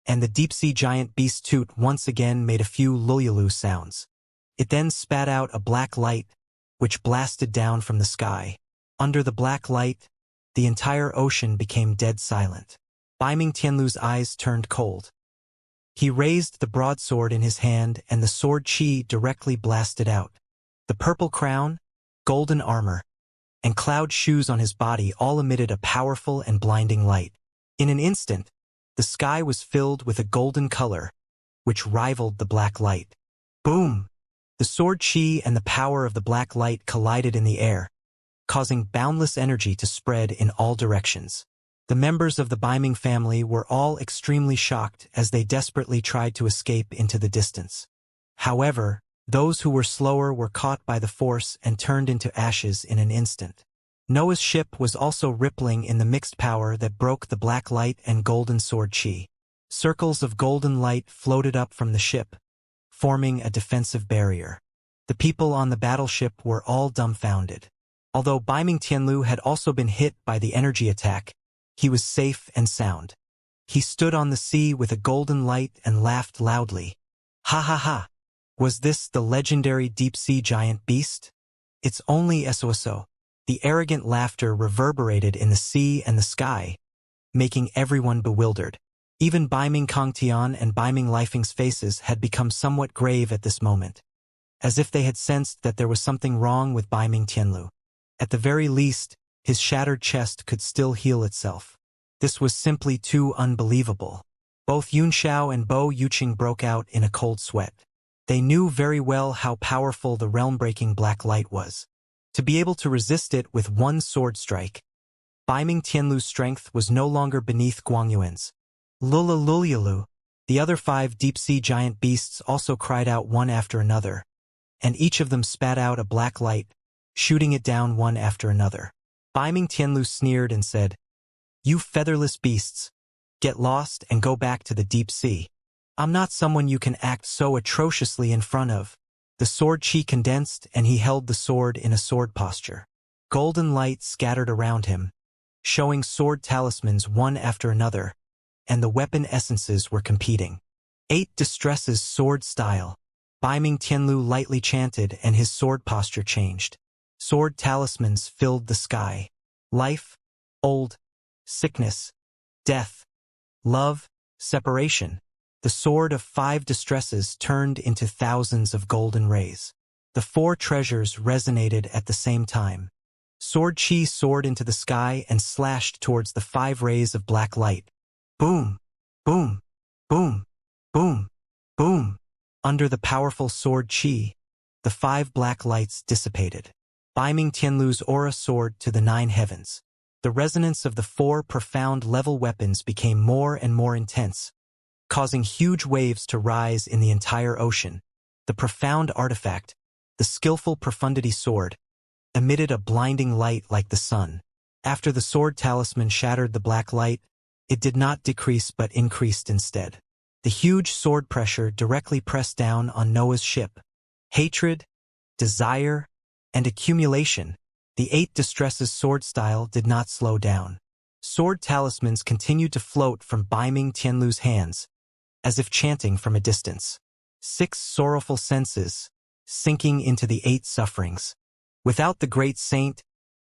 and the deep-sea giant beast Toot once again made a few lululu sounds. It then spat out a black light, which blasted down from the sky. Under the black light, the entire ocean became dead silent. Baiming Tianlu's eyes turned cold. He raised the broadsword in his hand and the sword qi directly blasted out. The purple crown, golden armor, and cloud shoes on his body all emitted a powerful and blinding light. In an instant, the sky was filled with a golden color, which rivaled the black light. Boom! The sword qi and the power of the black light collided in the air, causing boundless energy to spread in all directions. The members of the Baiming family were all extremely shocked as they desperately tried to escape into the distance. However, those who were slower were caught by the force and turned into ashes in an instant. Noah's ship was also rippling in the mixed power that broke the black light and golden sword qi. Circles of golden light floated up from the ship, forming a defensive barrier. The people on the battleship were all dumbfounded. Although Baiming Tianlu had also been hit by the energy attack, he was safe and sound. He stood on the sea with a golden light and laughed loudly. Ha ha ha! Was this the legendary deep-sea giant beast? It's only SOSO. The arrogant laughter reverberated in the sea and the sky, making everyone bewildered. Even Baiming Kongtian and Baiming Lifeng's faces had become somewhat grave at this moment, as if they had sensed that there was something wrong with Baiming Tianlu. At the very least, his shattered chest could still heal itself. This was simply too unbelievable. Both Yun Xiao and Bo Yuqing broke out in a cold sweat. They knew very well how powerful the realm-breaking black light was. To be able to resist it with one sword strike, Baiming Tianlu's strength was no longer beneath Guangyuan's. Lululululu. The other 5 deep-sea giant beasts also cried out one after another, and each of them spat out a black light, shooting it down one after another. Baiming Tianlu sneered and said, you featherless beasts, get lost and go back to the deep sea. I'm not someone you can act so atrociously in front of. The sword qi condensed and he held the sword in a sword posture. Golden light scattered around him, showing sword talismans one after another, and the weapon essences were competing. 8 distresses sword style. Baiming Tianlu lightly chanted and his sword posture changed. Sword talismans filled the sky. Life, old, sickness, death, love, separation. The sword of 5 distresses turned into thousands of golden rays. The 4 treasures resonated at the same time. Sword chi soared into the sky and slashed towards the 5 rays of black light. Boom! Boom! Boom! Boom! Boom! Under the powerful sword chi, the 5 black lights dissipated. Beiming Tianlu's aura soared to the 9 heavens. The resonance of the 4 profound-level weapons became more and more intense, causing huge waves to rise in the entire ocean. The profound artifact, the skillful profundity sword, emitted a blinding light like the sun. After the sword talisman shattered the black light, it did not decrease but increased instead. The huge sword pressure directly pressed down on Noah's ship. Hatred, desire, and accumulation. The 8 distresses sword style did not slow down. Sword talismans continued to float from Beiming Tianlu's hands, as if chanting from a distance. 6 sorrowful senses, sinking into the 8 sufferings. Without the great saint,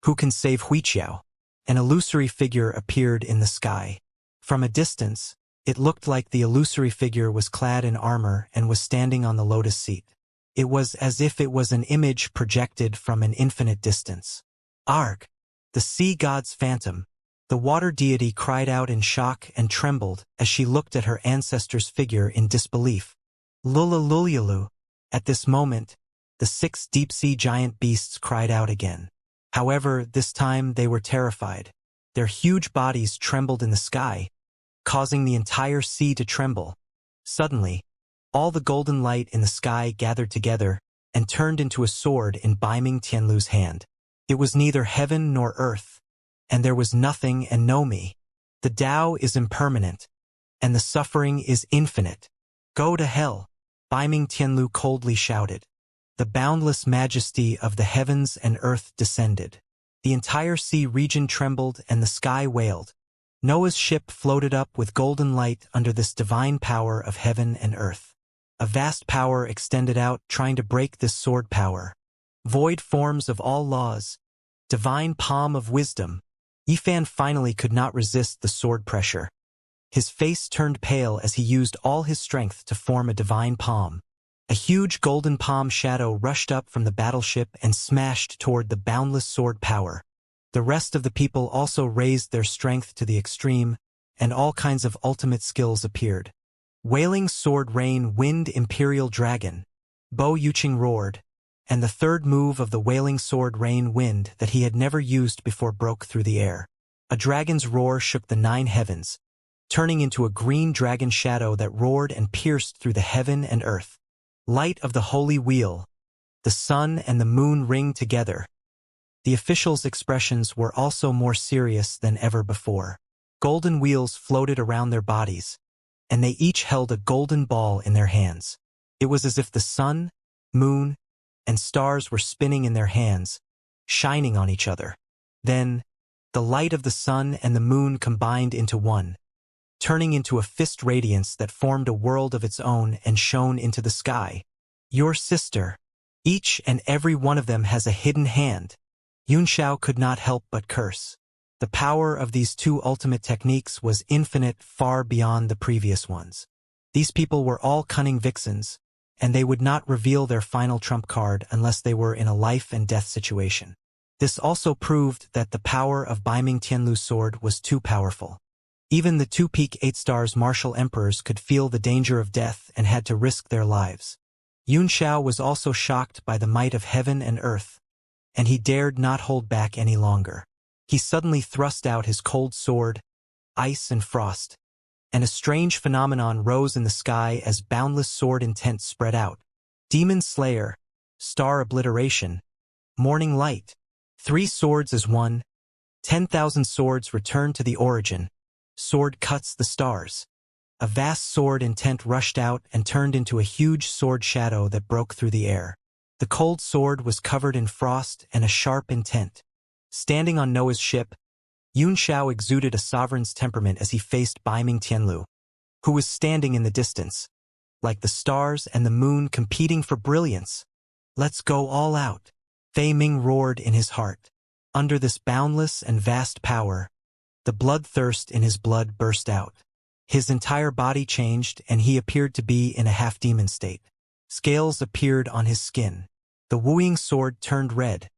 who can save Wuxia? An illusory figure appeared in the sky. From a distance, it looked like the illusory figure was clad in armor and was standing on the lotus seat. It was as if it was an image projected from an infinite distance. Arg! The sea god's phantom. The water deity cried out in shock and trembled as she looked at her ancestor's figure in disbelief. Lululululu. At this moment, the 6 deep-sea giant beasts cried out again. However, this time they were terrified. Their huge bodies trembled in the sky, causing the entire sea to tremble. Suddenly, all the golden light in the sky gathered together and turned into a sword in Beiming Tianlu's hand. It was neither heaven nor earth, and there was nothing and no me. The Tao is impermanent, and the suffering is infinite. Go to hell, Beiming Tianlu coldly shouted. The boundless majesty of the heavens and earth descended. The entire sea region trembled and the sky wailed. Noah's ship floated up with golden light under this divine power of heaven and earth. A vast power extended out, trying to break this sword power. Void forms of all laws, divine palm of wisdom. Yifan finally could not resist the sword pressure. His face turned pale as he used all his strength to form a divine palm. A huge golden palm shadow rushed up from the battleship and smashed toward the boundless sword power. The rest of the people also raised their strength to the extreme, and all kinds of ultimate skills appeared. Wailing sword rain, wind imperial dragon. Bo Yuqing roared, and the third move of the wailing sword rain wind that he had never used before broke through the air. A dragon's roar shook the 9 heavens, turning into a green dragon shadow that roared and pierced through the heaven and earth. Light of the holy wheel. The sun and the moon ring together. The officials' expressions were also more serious than ever before. Golden wheels floated around their bodies, and they each held a golden ball in their hands. It was as if the sun, moon, and stars were spinning in their hands, shining on each other. Then, the light of the sun and the moon combined into one, turning into a fist radiance that formed a world of its own and shone into the sky. Your sister. Each and every one of them has a hidden hand. Yunxiao could not help but curse. The power of these 2 ultimate techniques was infinite, far beyond the previous ones. These people were all cunning vixens, and they would not reveal their final trump card unless they were in a life and death situation. This also proved that the power of Beiming Tianlu's sword was too powerful. Even the 2 peak 8 stars martial emperors could feel the danger of death and had to risk their lives. Yunxiao was also shocked by the might of heaven and earth, and he dared not hold back any longer. He suddenly thrust out his cold sword, ice and frost, and a strange phenomenon rose in the sky as boundless sword intent spread out. Demon Slayer, Star Obliteration, Morning Light, 3 swords as one, 10,000 swords return to the origin. Sword cuts the stars. A vast sword intent rushed out and turned into a huge sword shadow that broke through the air. The cold sword was covered in frost and a sharp intent. Standing on Noah's ship, Yunxiao exuded a sovereign's temperament as he faced Beiming Tianlu, who was standing in the distance, like the stars and the moon competing for brilliance. Let's go all out, Fei Ming roared in his heart. Under this boundless and vast power, the bloodthirst in his blood burst out. His entire body changed and he appeared to be in a half-demon state. Scales appeared on his skin. The wooing sword turned red.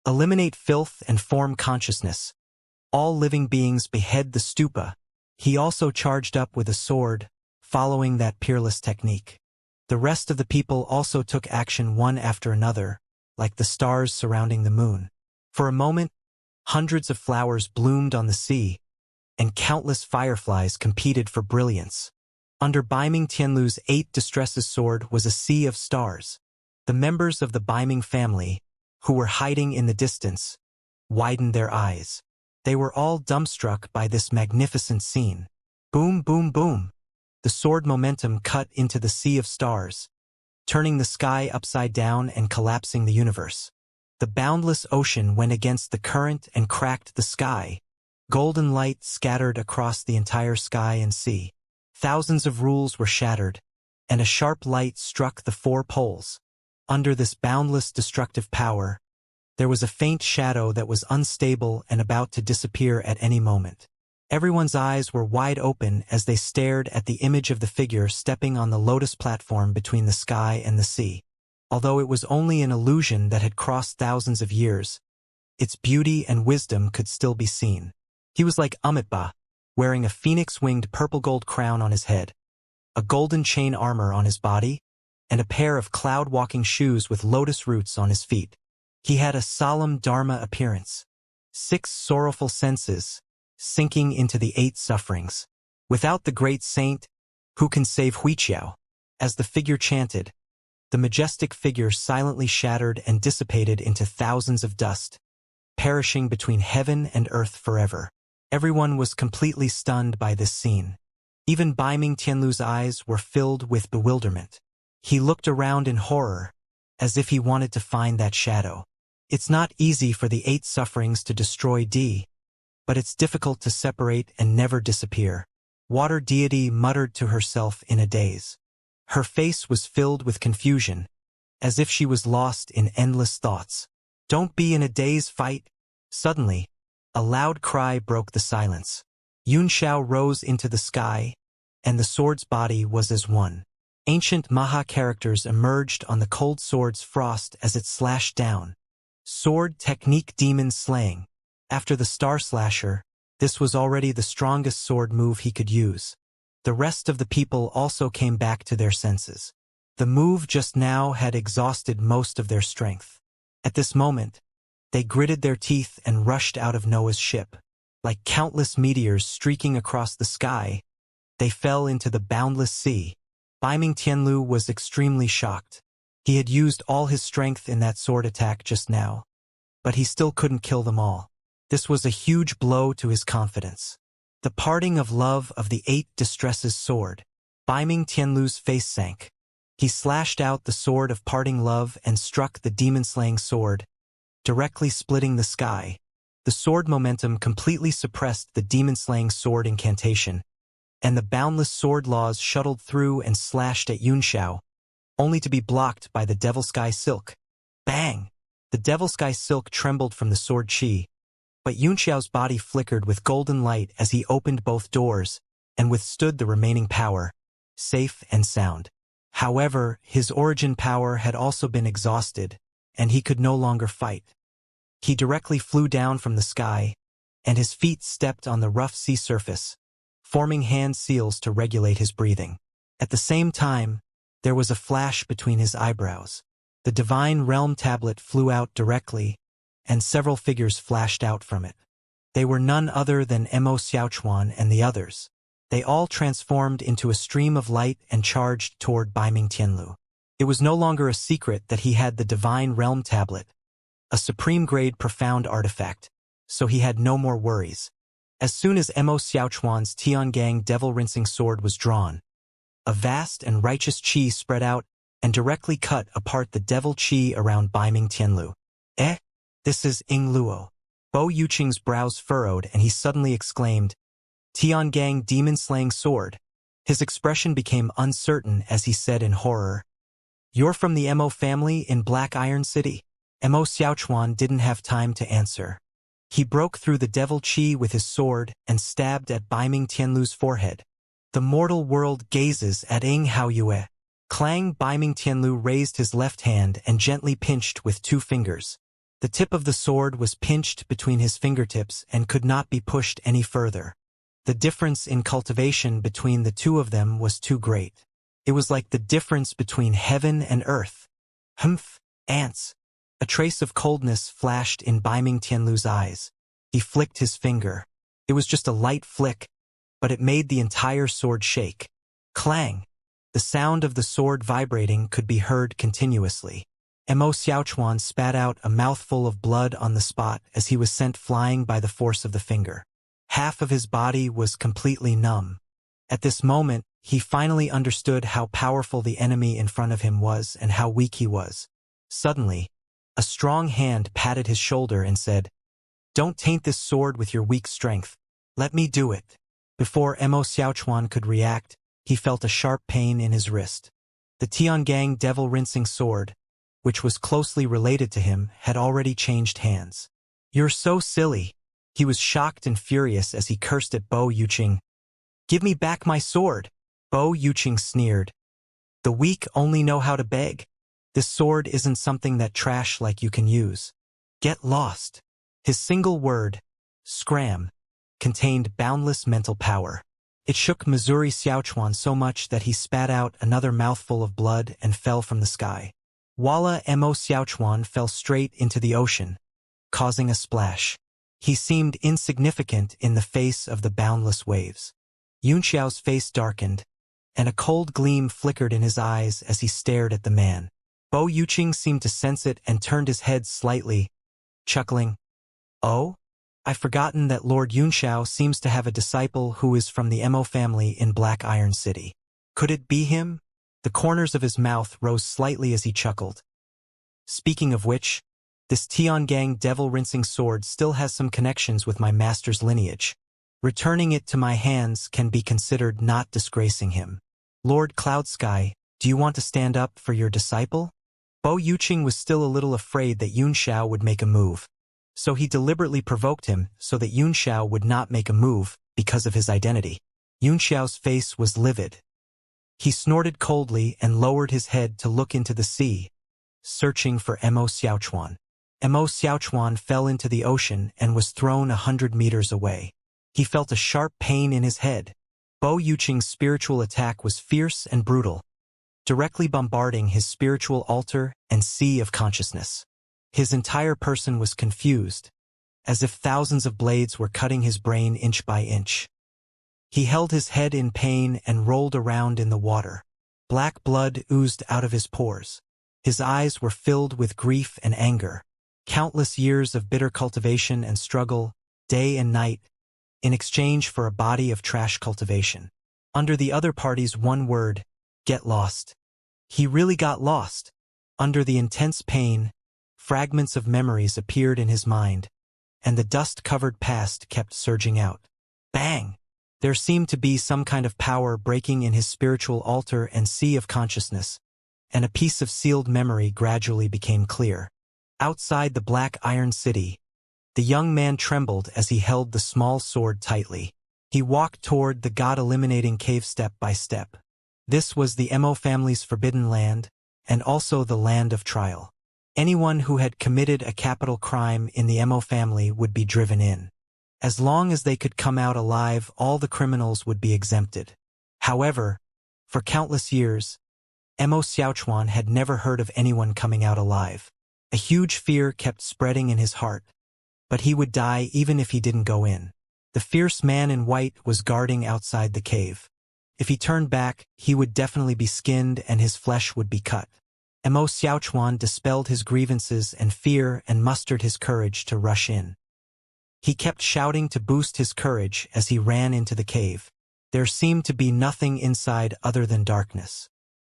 Eliminate filth and form consciousness. All living beings behead the stupa. He also charged up with a sword, following that peerless technique. The rest of the people also took action one after another, like the stars surrounding the moon. For a moment, hundreds of flowers bloomed on the sea, and countless fireflies competed for brilliance. Under Baiming Tianlu's 8 Distresses sword was a sea of stars. The members of the Baiming family, who were hiding in the distance, widened their eyes. They were all dumbstruck by this magnificent scene. Boom, boom, boom. The sword momentum cut into the sea of stars, turning the sky upside down and collapsing the universe. The boundless ocean went against the current and cracked the sky. Golden light scattered across the entire sky and sea. Thousands of rules were shattered, and a sharp light struck the 4 poles. Under this boundless destructive power, there was a faint shadow that was unstable and about to disappear at any moment. Everyone's eyes were wide open as they stared at the image of the figure stepping on the lotus platform between the sky and the sea. Although it was only an illusion that had crossed thousands of years, its beauty and wisdom could still be seen. He was like Amitabha, wearing a phoenix-winged purple-gold crown on his head, a golden chain armor on his body, and a pair of cloud-walking shoes with lotus roots on his feet. He had a solemn Dharma appearance, 6 sorrowful senses, sinking into the 8 sufferings. Without the great saint, who can save Wuxia? As the figure chanted, the majestic figure silently shattered and dissipated into thousands of dust, perishing between heaven and earth forever. Everyone was completely stunned by this scene. Even Baiming Tianlu's eyes were filled with bewilderment. He looked around in horror, as if he wanted to find that shadow. It's not easy for the 8 sufferings to destroy D, but it's difficult to separate and never disappear. Water deity muttered to herself in a daze. Her face was filled with confusion, as if she was lost in endless thoughts. Don't be in a daze, fight. Suddenly, a loud cry broke the silence. Yunxiao rose into the sky, and the sword's body was as one. Ancient Maha characters emerged on the cold sword's frost as it slashed down. Sword technique demon slaying. After the Star Slasher, this was already the strongest sword move he could use. The rest of the people also came back to their senses. The move just now had exhausted most of their strength. At this moment, they gritted their teeth and rushed out of Noah's ship. Like countless meteors streaking across the sky, they fell into the boundless sea. Baiming Tianlu was extremely shocked. He had used all his strength in that sword attack just now, but he still couldn't kill them all. This was a huge blow to his confidence. The parting of love of the 8 Distresses sword. Baiming Tianlu's face sank. He slashed out the sword of parting love and struck the demon-slaying sword, directly splitting the sky. The sword momentum completely suppressed the demon-slaying sword incantation, and the boundless sword laws shuttled through and slashed at Yunxiao, only to be blocked by the Devil Sky Silk. Bang! The Devil Sky Silk trembled from the sword chi, but Yunxiao's body flickered with golden light as he opened both doors and withstood the remaining power, safe and sound. However, his origin power had also been exhausted, and he could no longer fight. He directly flew down from the sky, and his feet stepped on the rough sea surface, forming hand seals to regulate his breathing. At the same time, there was a flash between his eyebrows. The Divine Realm tablet flew out directly, and several figures flashed out from it. They were none other than Mo Xiaochuan and the others. They all transformed into a stream of light and charged toward Baiming Tianlu. It was no longer a secret that he had the Divine Realm tablet, a supreme-grade profound artifact, so he had no more worries. As soon as Mo Xiaochuan's Tiangang devil-rinsing sword was drawn, a vast and righteous qi spread out and directly cut apart the devil qi around Baiming Tianlu. This is Ing Luo. Bo Yuqing's brows furrowed and he suddenly exclaimed, Tiangang demon-slaying sword. His expression became uncertain as he said in horror, You're from the Mo family in Black Iron City? Mo Xiaochuan didn't have time to answer. He broke through the devil qi with his sword and stabbed at Baiming Tianlu's forehead. The mortal world gazes at Ing Hao Yue. Clang Baiming Tianlu raised his left hand and gently pinched with 2 fingers. The tip of the sword was pinched between his fingertips and could not be pushed any further. The difference in cultivation between the 2 of them was too great. It was like the difference between heaven and earth. Humph, ants. A trace of coldness flashed in Baiming Tianlu's eyes. He flicked his finger. It was just a light flick, but it made the entire sword shake. Clang! The sound of the sword vibrating could be heard continuously. Mo Xiaochuan spat out a mouthful of blood on the spot as he was sent flying by the force of the finger. Half of his body was completely numb. At this moment, he finally understood how powerful the enemy in front of him was and how weak he was. Suddenly, a strong hand patted his shoulder and said, "Don't taint this sword with your weak strength. Let me do it." Before Mo Xiaochuan could react, he felt a sharp pain in his wrist. The Tiangang devil-rinsing sword, which was closely related to him, had already changed hands. "You're so silly." He was shocked and furious as he cursed at Bo Yuqing. "Give me back my sword." Bo Yuqing sneered. "The weak only know how to beg. This sword isn't something that trash like you can use. Get lost." His single word, scram, contained boundless mental power. It shook Missouri Xiaochuan so much that he spat out another mouthful of blood and fell from the sky. Walla Mo Xiaochuan fell straight into the ocean, causing a splash. He seemed insignificant in the face of the boundless waves. Yunxiao's face darkened, and a cold gleam flickered in his eyes as he stared at the man. Bo Yuqing seemed to sense it and turned his head slightly, chuckling. "Oh? I've forgotten that Lord Yunxiao seems to have a disciple who is from the Mo family in Black Iron City. Could it be him?" The corners of his mouth rose slightly as he chuckled. "Speaking of which, this Tiangang devil-rinsing sword still has some connections with my master's lineage. Returning it to my hands can be considered not disgracing him. Lord Cloudsky, do you want to stand up for your disciple?" Bo Yuqing was still a little afraid that Yunxiao would make a move. So he deliberately provoked him so that Yunxiao would not make a move because of his identity. Yunxiao's face was livid. He snorted coldly and lowered his head to look into the sea, searching for Mo Xiaochuan. Mo Xiaochuan fell into the ocean and was thrown 100 meters away. He felt a sharp pain in his head. Bo Yuqing's spiritual attack was fierce and brutal, directly bombarding his spiritual altar and sea of consciousness. His entire person was confused, as if thousands of blades were cutting his brain inch by inch. He held his head in pain and rolled around in the water. Black blood oozed out of his pores. His eyes were filled with grief and anger. Countless years of bitter cultivation and struggle, day and night, in exchange for a body of trash cultivation. Under the other party's one word, get lost. He really got lost. Under the intense pain, fragments of memories appeared in his mind, and the dust-covered past kept surging out. Bang! There seemed to be some kind of power breaking in his spiritual altar and sea of consciousness, and a piece of sealed memory gradually became clear. Outside the Black Iron City, the young man trembled as he held the small sword tightly. He walked toward the god-eliminating cave step by step. This was the Mo family's forbidden land, and also the land of trial. Anyone who had committed a capital crime in the Mo family would be driven in. As long as they could come out alive, all the criminals would be exempted. However, for countless years, Mo Xiaochuan had never heard of anyone coming out alive. A huge fear kept spreading in his heart, but he would die even if he didn't go in. The fierce man in white was guarding outside the cave. If he turned back, he would definitely be skinned and his flesh would be cut. Mo Xiaochuan dispelled his grievances and fear and mustered his courage to rush in. He kept shouting to boost his courage as he ran into the cave. There seemed to be nothing inside other than darkness.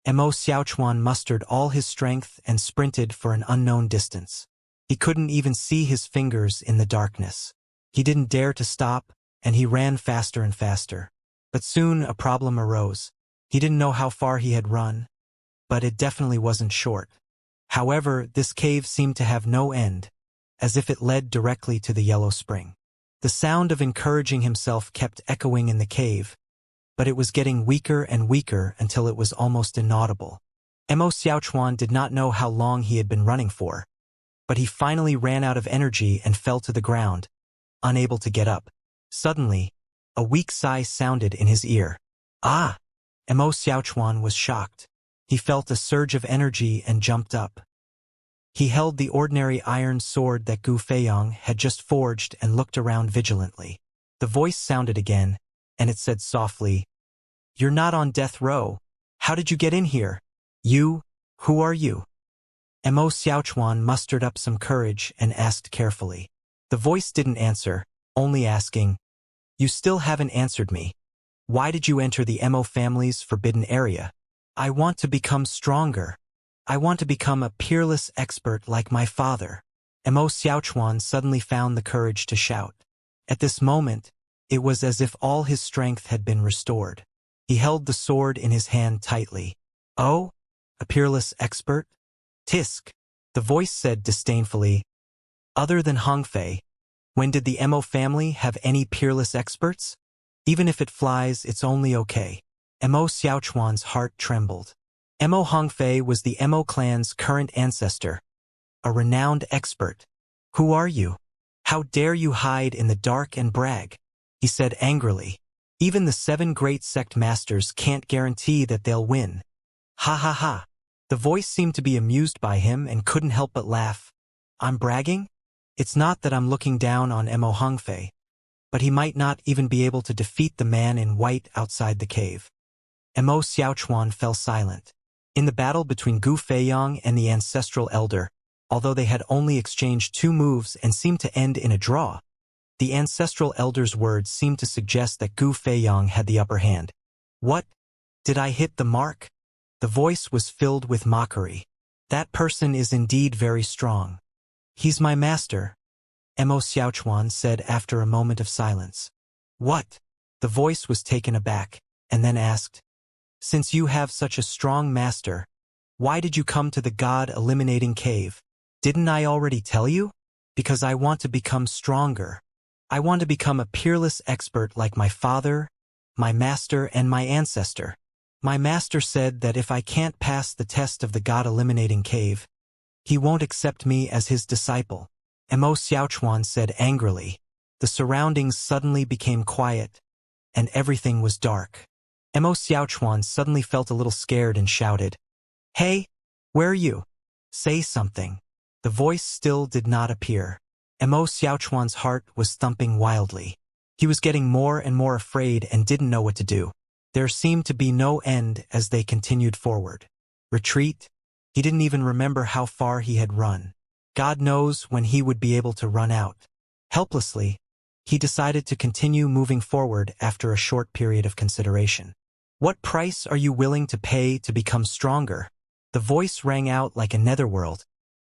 Mo Xiaochuan mustered all his strength and sprinted for an unknown distance. He couldn't even see his fingers in the darkness. He didn't dare to stop, and he ran faster and faster. But soon a problem arose. He didn't know how far he had run, but it definitely wasn't short. However, this cave seemed to have no end, as if it led directly to the Yellow Spring. The sound of encouraging himself kept echoing in the cave, but it was getting weaker and weaker until it was almost inaudible. Mo Xiaochuan did not know how long he had been running for, but he finally ran out of energy and fell to the ground, unable to get up. Suddenly, a weak sigh sounded in his ear. Ah! Mo Xiaochuan was shocked. He felt a surge of energy and jumped up. He held the ordinary iron sword that Gu Feiyang had just forged and looked around vigilantly. The voice sounded again, and it said softly, "You're not on death row. How did you get in here? Who are you?" Mo Xiaochuan mustered up some courage and asked carefully. The voice didn't answer, only asking, "You still haven't answered me. Why did you enter the Mo family's forbidden area?" "I want to become stronger. I want to become a peerless expert like my father." Mo Xiaochuan suddenly found the courage to shout. At this moment, it was as if all his strength had been restored. He held the sword in his hand tightly. "Oh? A peerless expert? Tisk," the voice said disdainfully. "Other than Hongfei, when did the Mo family have any peerless experts? Even if it flies, it's only okay." Mo Xiaochuan's heart trembled. Mo Hongfei was the Mo clan's current ancestor, a renowned expert. "Who are you? How dare you hide in the dark and brag?" he said angrily. "Even the 7 great sect masters can't guarantee that they'll win." "Ha ha ha." The voice seemed to be amused by him and couldn't help but laugh. "I'm bragging? It's not that I'm looking down on Mo Hongfei, but he might not even be able to defeat the man in white outside the cave." Mo Xiaochuan fell silent. In the battle between Gu Feiyang and the ancestral elder, although they had only exchanged 2 moves and seemed to end in a draw, the ancestral elder's words seemed to suggest that Gu Feiyang had the upper hand. "What? Did I hit the mark?" The voice was filled with mockery. "That person is indeed very strong. He's my master," Mo Xiaochuan said after a moment of silence. "What?" The voice was taken aback, and then asked, "Since you have such a strong master, why did you come to the God-eliminating cave?" "Didn't I already tell you? Because I want to become stronger. I want to become a peerless expert like my father, my master, and my ancestor. My master said that if I can't pass the test of the God-eliminating cave, he won't accept me as his disciple," Mo Xiaochuan said angrily. The surroundings suddenly became quiet, and everything was dark. Mo Xiaochuan suddenly felt a little scared and shouted, "Hey, where are you? Say something." The voice still did not appear. Mo Xiaochuan's heart was thumping wildly. He was getting more and more afraid and didn't know what to do. There seemed to be no end as they continued forward. Retreat? He didn't even remember how far he had run. God knows when he would be able to run out. Helplessly, he decided to continue moving forward after a short period of consideration. "What price are you willing to pay to become stronger?" The voice rang out like a netherworld,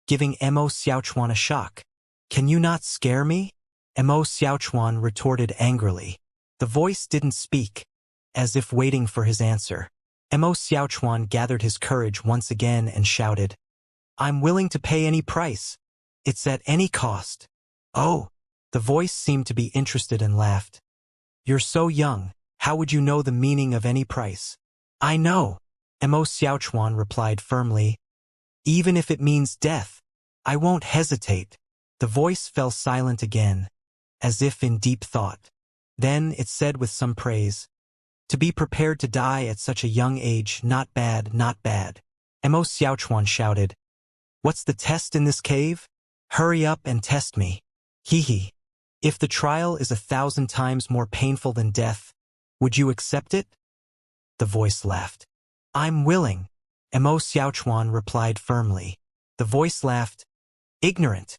giving Mo Xiaochuan a shock. "Can you not scare me?" Mo Xiaochuan retorted angrily. The voice didn't speak, as if waiting for his answer. Mo Xiaochuan gathered his courage once again and shouted, "I'm willing to pay any price. It's at any cost." "Oh!" The voice seemed to be interested and laughed. "You're so young, how would you know the meaning of any price?" "I know," Mo Xiaochuan replied firmly. "Even if it means death, I won't hesitate." The voice fell silent again, as if in deep thought. Then it said with some praise, "To be prepared to die at such a young age, not bad, not bad." Mo Xiaochuan shouted, "What's the test in this cave? Hurry up and test me. Hee hee. If the trial is 1,000 times more painful than death, would you accept it?" The voice laughed. "I'm willing," Mo Xiaochuan replied firmly. The voice laughed, "Ignorant.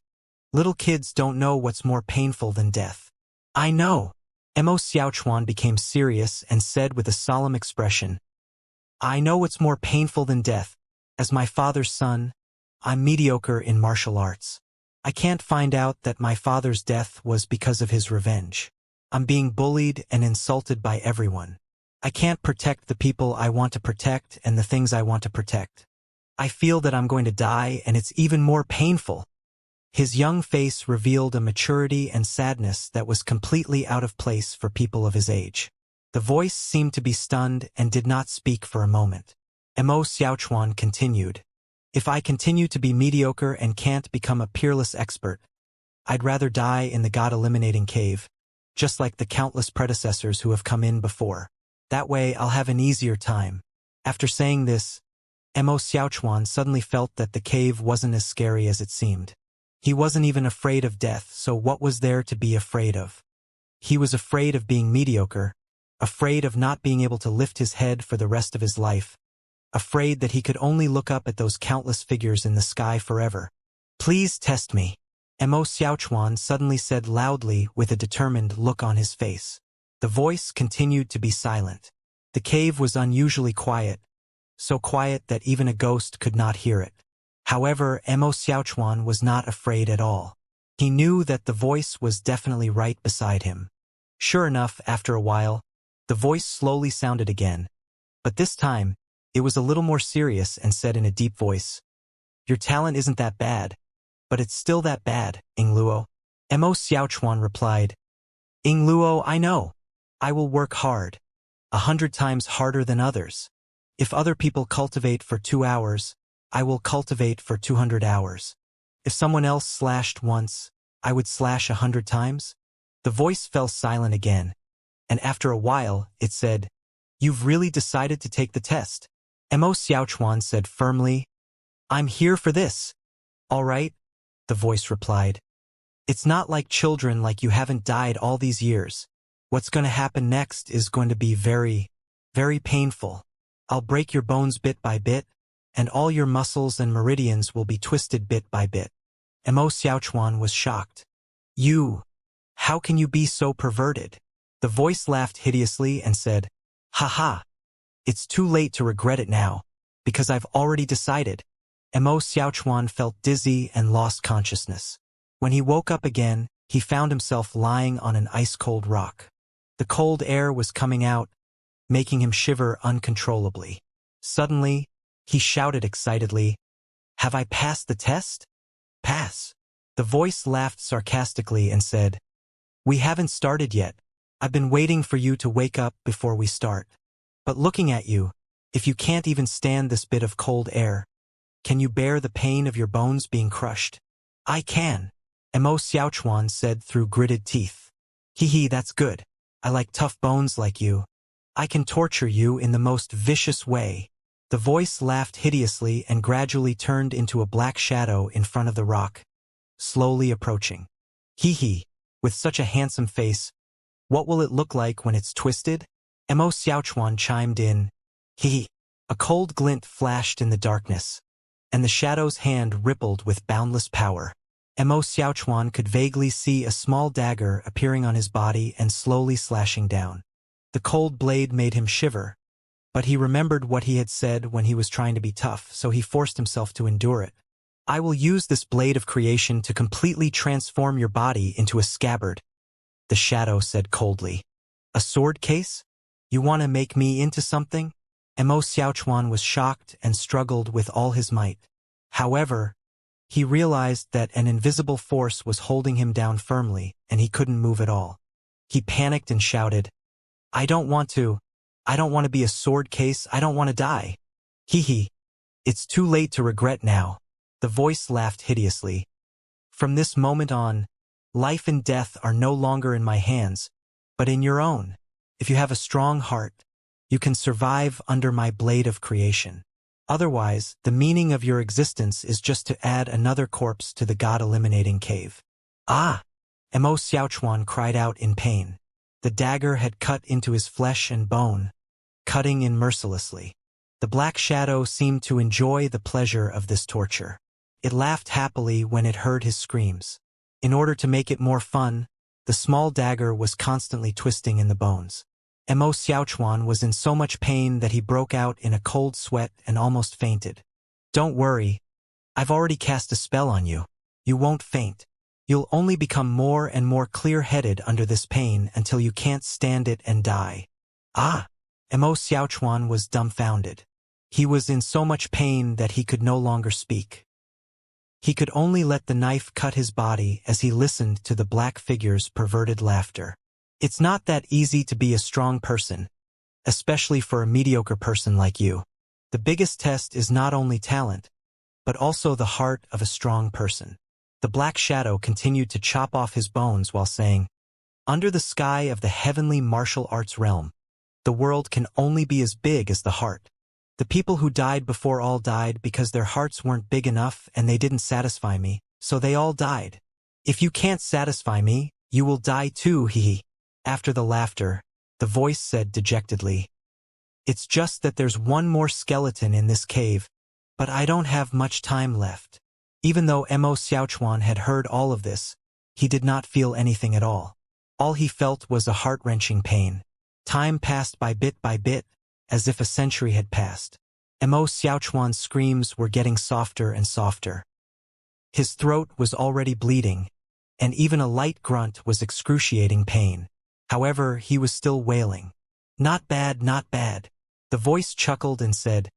Little kids don't know what's more painful than death." "I know." Mo Xiaochuan became serious and said with a solemn expression, "I know what's more painful than death. As my father's son, I'm mediocre in martial arts. I can't find out that my father's death was because of his revenge. I'm being bullied and insulted by everyone. I can't protect the people I want to protect and the things I want to protect. I feel that I'm going to die, and it's even more painful." His young face revealed a maturity and sadness that was completely out of place for people of his age. The voice seemed to be stunned and did not speak for a moment. Mo Xiaochuan continued. If I continue to be mediocre and can't become a peerless expert, I'd rather die in the God-eliminating cave, just like the countless predecessors who have come in before. That way I'll have an easier time. After saying this, Mo Xiaochuan suddenly felt that the cave wasn't as scary as it seemed. He wasn't even afraid of death, so what was there to be afraid of? He was afraid of being mediocre, afraid of not being able to lift his head for the rest of his life, afraid that he could only look up at those countless figures in the sky forever. Please test me, Mo Xiaochuan suddenly said loudly with a determined look on his face. The voice continued to be silent. The cave was unusually quiet, so quiet that even a ghost could not hear it. However, Mo Xiaochuan was not afraid at all. He knew that the voice was definitely right beside him. Sure enough, after a while, the voice slowly sounded again, but this time, it was a little more serious and said in a deep voice, "Your talent isn't that bad, but it's still that bad, Ingluo." Mo Xiaochuan replied, "Ingluo, I know. I will work hard, 100 times harder than others. If other people cultivate for 2 hours, I will cultivate for 200 hours. If someone else slashed once, I would slash 100 times." The voice fell silent again, and after a while, it said, "You've really decided to take the test?" Mo Xiaochuan said firmly, "I'm here for this." "All right," the voice replied. "It's not like children, like you haven't died all these years. What's going to happen next is going to be very, very painful. I'll break your bones bit by bit, and all your muscles and meridians will be twisted bit by bit." Mo Xiaochuan was shocked. How can you be so perverted?" The voice laughed hideously and said, "Haha, it's too late to regret it now, because I've already decided." Mo Xiaochuan felt dizzy and lost consciousness. When he woke up again, he found himself lying on an ice-cold rock. The cold air was coming out, making him shiver uncontrollably. Suddenly, he shouted excitedly, "Have I passed the test?" "Pass." The voice laughed sarcastically and said, "We haven't started yet. I've been waiting for you to wake up before we start. But looking at you, if you can't even stand this bit of cold air, can you bear the pain of your bones being crushed?" "I can," Mo Xiaochuan said through gritted teeth. "Hee, that's good. I like tough bones like you. I can torture you in the most vicious way." The voice laughed hideously and gradually turned into a black shadow in front of the rock, slowly approaching. "Hee, with such a handsome face, what will it look like when it's twisted?" Mo Xiaochuan chimed in. "Hee." A cold glint flashed in the darkness, and the shadow's hand rippled with boundless power. Mo Xiaochuan could vaguely see a small dagger appearing on his body and slowly slashing down. The cold blade made him shiver, but he remembered what he had said when he was trying to be tough, so he forced himself to endure it. "I will use this blade of creation to completely transform your body into a scabbard," the shadow said coldly. "A sword case? You want to make me into something?" Mo Xiaochuan was shocked and struggled with all his might. However, he realized that an invisible force was holding him down firmly, and he couldn't move at all. He panicked and shouted, I don't want to be a sword case, I don't want to die." "Hee. It's too late to regret now." The voice laughed hideously. "From this moment on, life and death are no longer in my hands, but in your own. If you have a strong heart, you can survive under my blade of creation. Otherwise, the meaning of your existence is just to add another corpse to the God-eliminating cave." "Ah!" Mo Xiaochuan cried out in pain. The dagger had cut into his flesh and bone, cutting in mercilessly. The black shadow seemed to enjoy the pleasure of this torture. It laughed happily when it heard his screams. In order to make it more fun, the small dagger was constantly twisting in the bones. Mo Xiaochuan was in so much pain that he broke out in a cold sweat and almost fainted. "Don't worry. I've already cast a spell on you. You won't faint. You'll only become more and more clear-headed under this pain until you can't stand it and die." "Ah!" Mo Xiaochuan was dumbfounded. He was in so much pain that he could no longer speak. He could only let the knife cut his body as he listened to the black figure's perverted laughter. It's not that easy to be a strong person, especially for a mediocre person like you. The biggest test is not only talent, but also the heart of a strong person. The black shadow continued to chop off his bones while saying, under the sky of the heavenly martial arts realm, the world can only be as big as the heart. The people who died before all died because their hearts weren't big enough and they didn't satisfy me, so they all died. If you can't satisfy me, you will die too, hee. After the laughter, the voice said dejectedly, it's just that there's one more skeleton in this cave, but I don't have much time left. Even though Mo Xiaochuan had heard all of this, he did not feel anything at all. All he felt was a heart-wrenching pain. Time passed by bit, as if a century had passed. Mo Xiaochuan's screams were getting softer and softer. His throat was already bleeding, and even a light grunt was excruciating pain. However, he was still wailing. Not bad, not bad. The voice chuckled and said,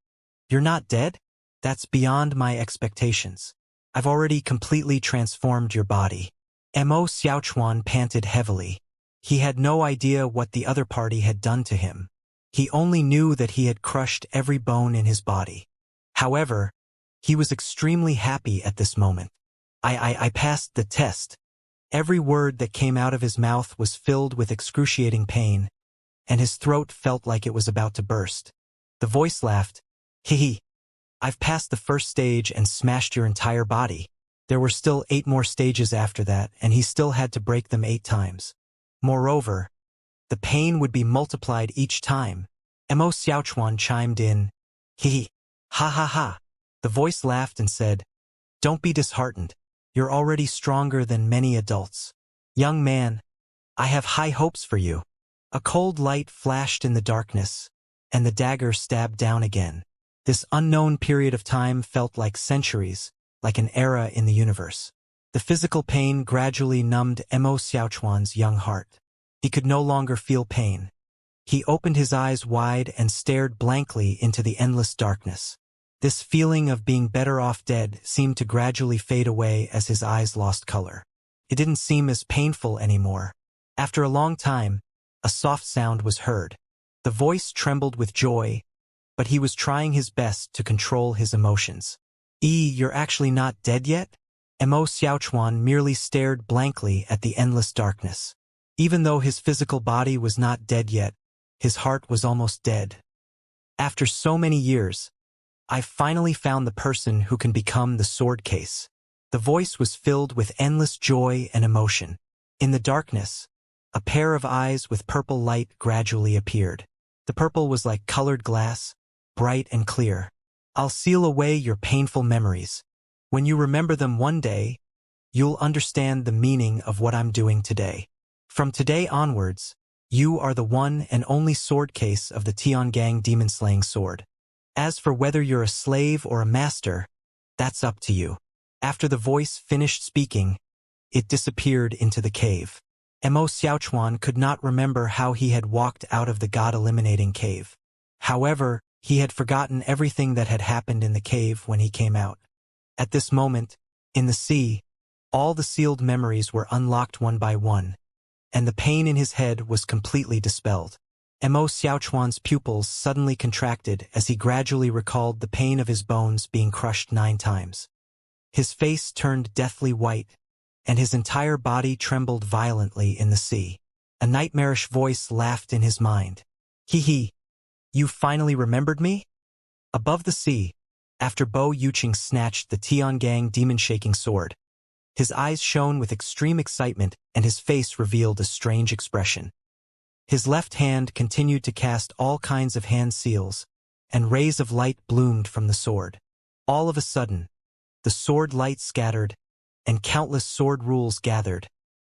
you're not dead? That's beyond my expectations. I've already completely transformed your body. Mo Xiaochuan panted heavily. He had no idea what the other party had done to him. He only knew that he had crushed every bone in his body. However, he was extremely happy at this moment. I passed the test. Every word that came out of his mouth was filled with excruciating pain, and his throat felt like it was about to burst. The voice laughed. Hee. I've passed the first stage and smashed your entire body. There were still 8 more stages after that, and he still had to break them 8 times. Moreover, the pain would be multiplied each time. Mo Xiaochuan chimed in. Hee. Ha ha ha. The voice laughed and said, don't be disheartened. You're already stronger than many adults. Young man, I have high hopes for you. A cold light flashed in the darkness, and the dagger stabbed down again. This unknown period of time felt like centuries, like an era in the universe. The physical pain gradually numbed Mo Xiaochuan's young heart. He could no longer feel pain. He opened his eyes wide and stared blankly into the endless darkness. This feeling of being better off dead seemed to gradually fade away as his eyes lost color. It didn't seem as painful anymore. After a long time, a soft sound was heard. The voice trembled with joy, but he was trying his best to control his emotions. You're actually not dead yet? Mo Xiaochuan merely stared blankly at the endless darkness. Even though his physical body was not dead yet, his heart was almost dead. After so many years, I've finally found the person who can become the sword case. The voice was filled with endless joy and emotion. In the darkness, a pair of eyes with purple light gradually appeared. The purple was like colored glass, bright and clear. I'll seal away your painful memories. When you remember them one day, you'll understand the meaning of what I'm doing today. From today onwards, you are the one and only sword case of the Tiangang demon-slaying sword. As for whether you're a slave or a master, that's up to you. After the voice finished speaking, it disappeared into the cave. Mo Xiaochuan could not remember how he had walked out of the god-eliminating cave. However, he had forgotten everything that had happened in the cave when he came out. At this moment, in the sea, all the sealed memories were unlocked one by one, and the pain in his head was completely dispelled. Mo Xiaochuan's pupils suddenly contracted as he gradually recalled the pain of his bones being crushed 9 times. His face turned deathly white, and his entire body trembled violently in the sea. A nightmarish voice laughed in his mind. Hee. You finally remembered me? Above the sea, after Bo Yuqing snatched the Tiangang demon-shaking sword, his eyes shone with extreme excitement and his face revealed a strange expression. His left hand continued to cast all kinds of hand seals, and rays of light bloomed from the sword. All of a sudden, the sword light scattered, and countless sword rules gathered,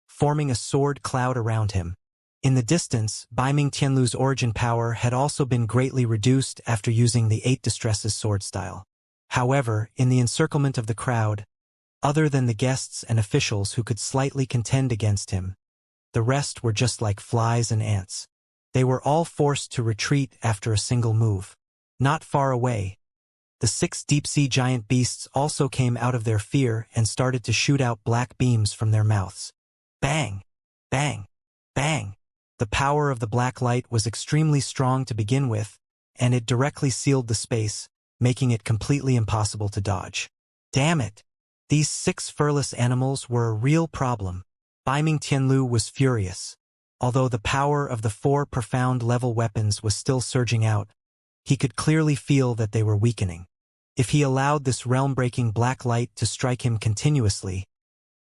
forming a sword cloud around him. In the distance, Baiming Tianlu's origin power had also been greatly reduced after using the 8 Distresses sword style. However, in the encirclement of the crowd, other than the guests and officials who could slightly contend against him, the rest were just like flies and ants. They were all forced to retreat after a single move. Not far away, the 6 deep-sea giant beasts also came out of their fear and started to shoot out black beams from their mouths. Bang! Bang! Bang! The power of the black light was extremely strong to begin with, and it directly sealed the space, making it completely impossible to dodge. Damn it! These 6 furless animals were a real problem. Bai Ming Tianlu was furious. Although the power of the 4 profound-level weapons was still surging out, he could clearly feel that they were weakening. If he allowed this realm-breaking black light to strike him continuously,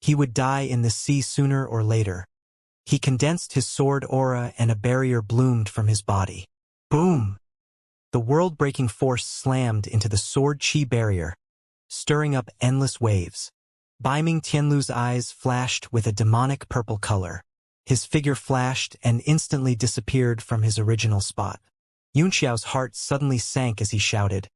he would die in the sea sooner or later. He condensed his sword aura and a barrier bloomed from his body. Boom! The world-breaking force slammed into the sword chi barrier, stirring up endless waves. Bai Ming Tianlu's eyes flashed with a demonic purple color. His figure flashed and instantly disappeared from his original spot. Yunxiao's heart suddenly sank as he shouted,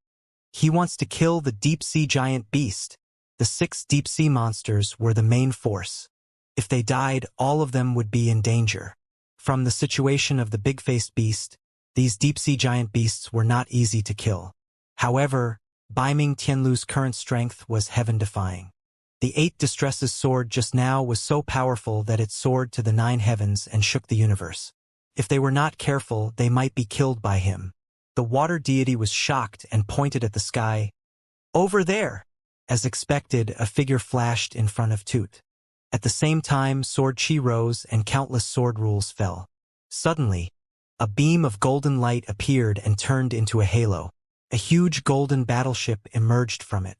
"He wants to kill the deep-sea giant beast." The 6 deep-sea monsters were the main force. If they died, all of them would be in danger. From the situation of the big-faced beast, these deep-sea giant beasts were not easy to kill. However, Bai Ming Tianlu's current strength was heaven-defying. The 8 Distresses sword just now was so powerful that it soared to the 9 heavens and shook the universe. If they were not careful, they might be killed by him. The water deity was shocked and pointed at the sky. "Over there!" As expected, a figure flashed in front of Toot. At the same time, sword chi rose and countless sword rules fell. Suddenly, a beam of golden light appeared and turned into a halo. A huge golden battleship emerged from it.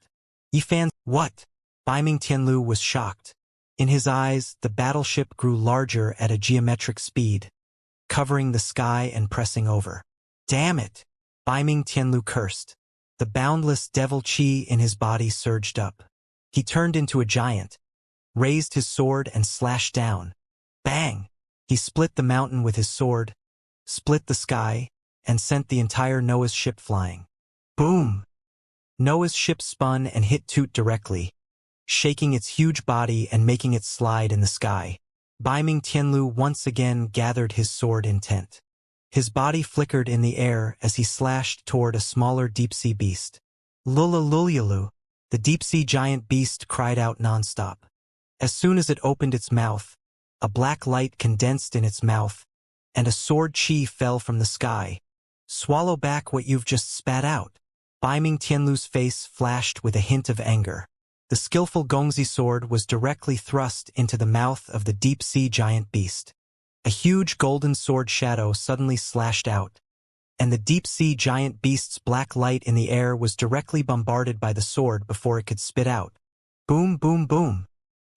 Yifan, what? Bai Ming Tianlu was shocked. In his eyes, the battleship grew larger at a geometric speed, covering the sky and pressing over. Damn it! Bai Ming Tianlu cursed. The boundless devil chi in his body surged up. He turned into a giant, raised his sword and slashed down. Bang! He split the mountain with his sword, split the sky, and sent the entire Noah's ship flying. Boom! Noah's ship spun and hit Toot directly, shaking its huge body and making it slide in the sky. Bai Ming Tianlu once again gathered his sword intent. His body flickered in the air as he slashed toward a smaller deep-sea beast. Lululululu! The deep-sea giant beast cried out non-stop. As soon as it opened its mouth, a black light condensed in its mouth, and a sword chi fell from the sky. Swallow back what you've just spat out. Bai Ming Tianlu's face flashed with a hint of anger. The skillful Gongzi sword was directly thrust into the mouth of the deep-sea giant beast. A huge golden sword shadow suddenly slashed out, and the deep-sea giant beast's black light in the air was directly bombarded by the sword before it could spit out. Boom, boom, boom.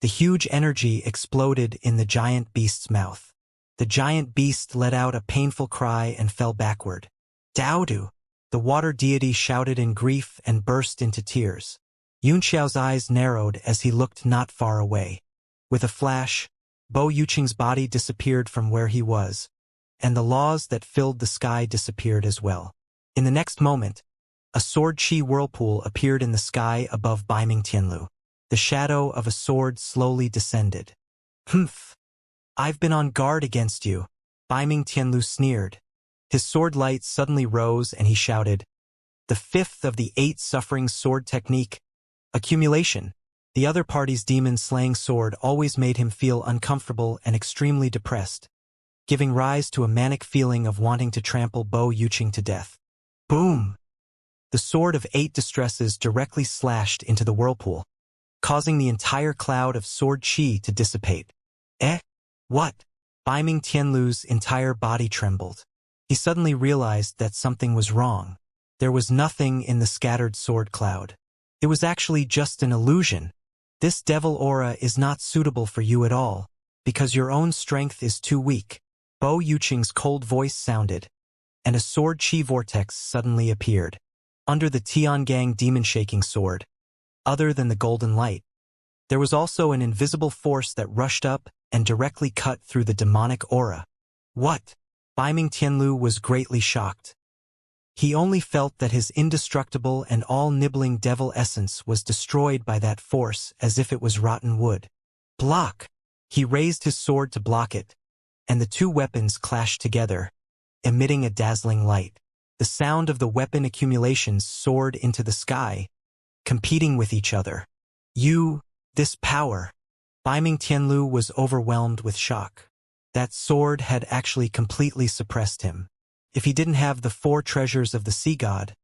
The huge energy exploded in the giant beast's mouth. The giant beast let out a painful cry and fell backward. Daodu! The water deity shouted in grief and burst into tears. Yunxiao's eyes narrowed as he looked not far away. With a flash, Bo Yuqing's body disappeared from where he was, and the laws that filled the sky disappeared as well. In the next moment, a sword chi whirlpool appeared in the sky above Bai Ming Tianlu. The shadow of a sword slowly descended. Humph! I've been on guard against you, Bai Ming Tianlu sneered. His sword light suddenly rose and he shouted, "The 5th of the 8 suffering sword technique, accumulation." The other party's demon-slaying sword always made him feel uncomfortable and extremely depressed, giving rise to a manic feeling of wanting to trample Bo Yuqing to death. Boom! The sword of 8 distresses directly slashed into the whirlpool, causing the entire cloud of sword chi to dissipate. Eh? What? Bai Ming Tianlu's entire body trembled. He suddenly realized that something was wrong. There was nothing in the scattered sword cloud. It was actually just an illusion. This devil aura is not suitable for you at all, because your own strength is too weak. Bo Yuqing's cold voice sounded, and a sword chi vortex suddenly appeared. Under the Tiangang demon-shaking sword, other than the golden light, there was also an invisible force that rushed up and directly cut through the demonic aura. What? Bai Ming Tianlu was greatly shocked. He only felt that his indestructible and all-nibbling devil essence was destroyed by that force as if it was rotten wood. Block! He raised his sword to block it, and the 2 weapons clashed together, emitting a dazzling light. The sound of the weapon accumulations soared into the sky, competing with each other. This power! Bai Ming Tianlu was overwhelmed with shock. That sword had actually completely suppressed him. If he didn't have the 4 treasures of the sea god,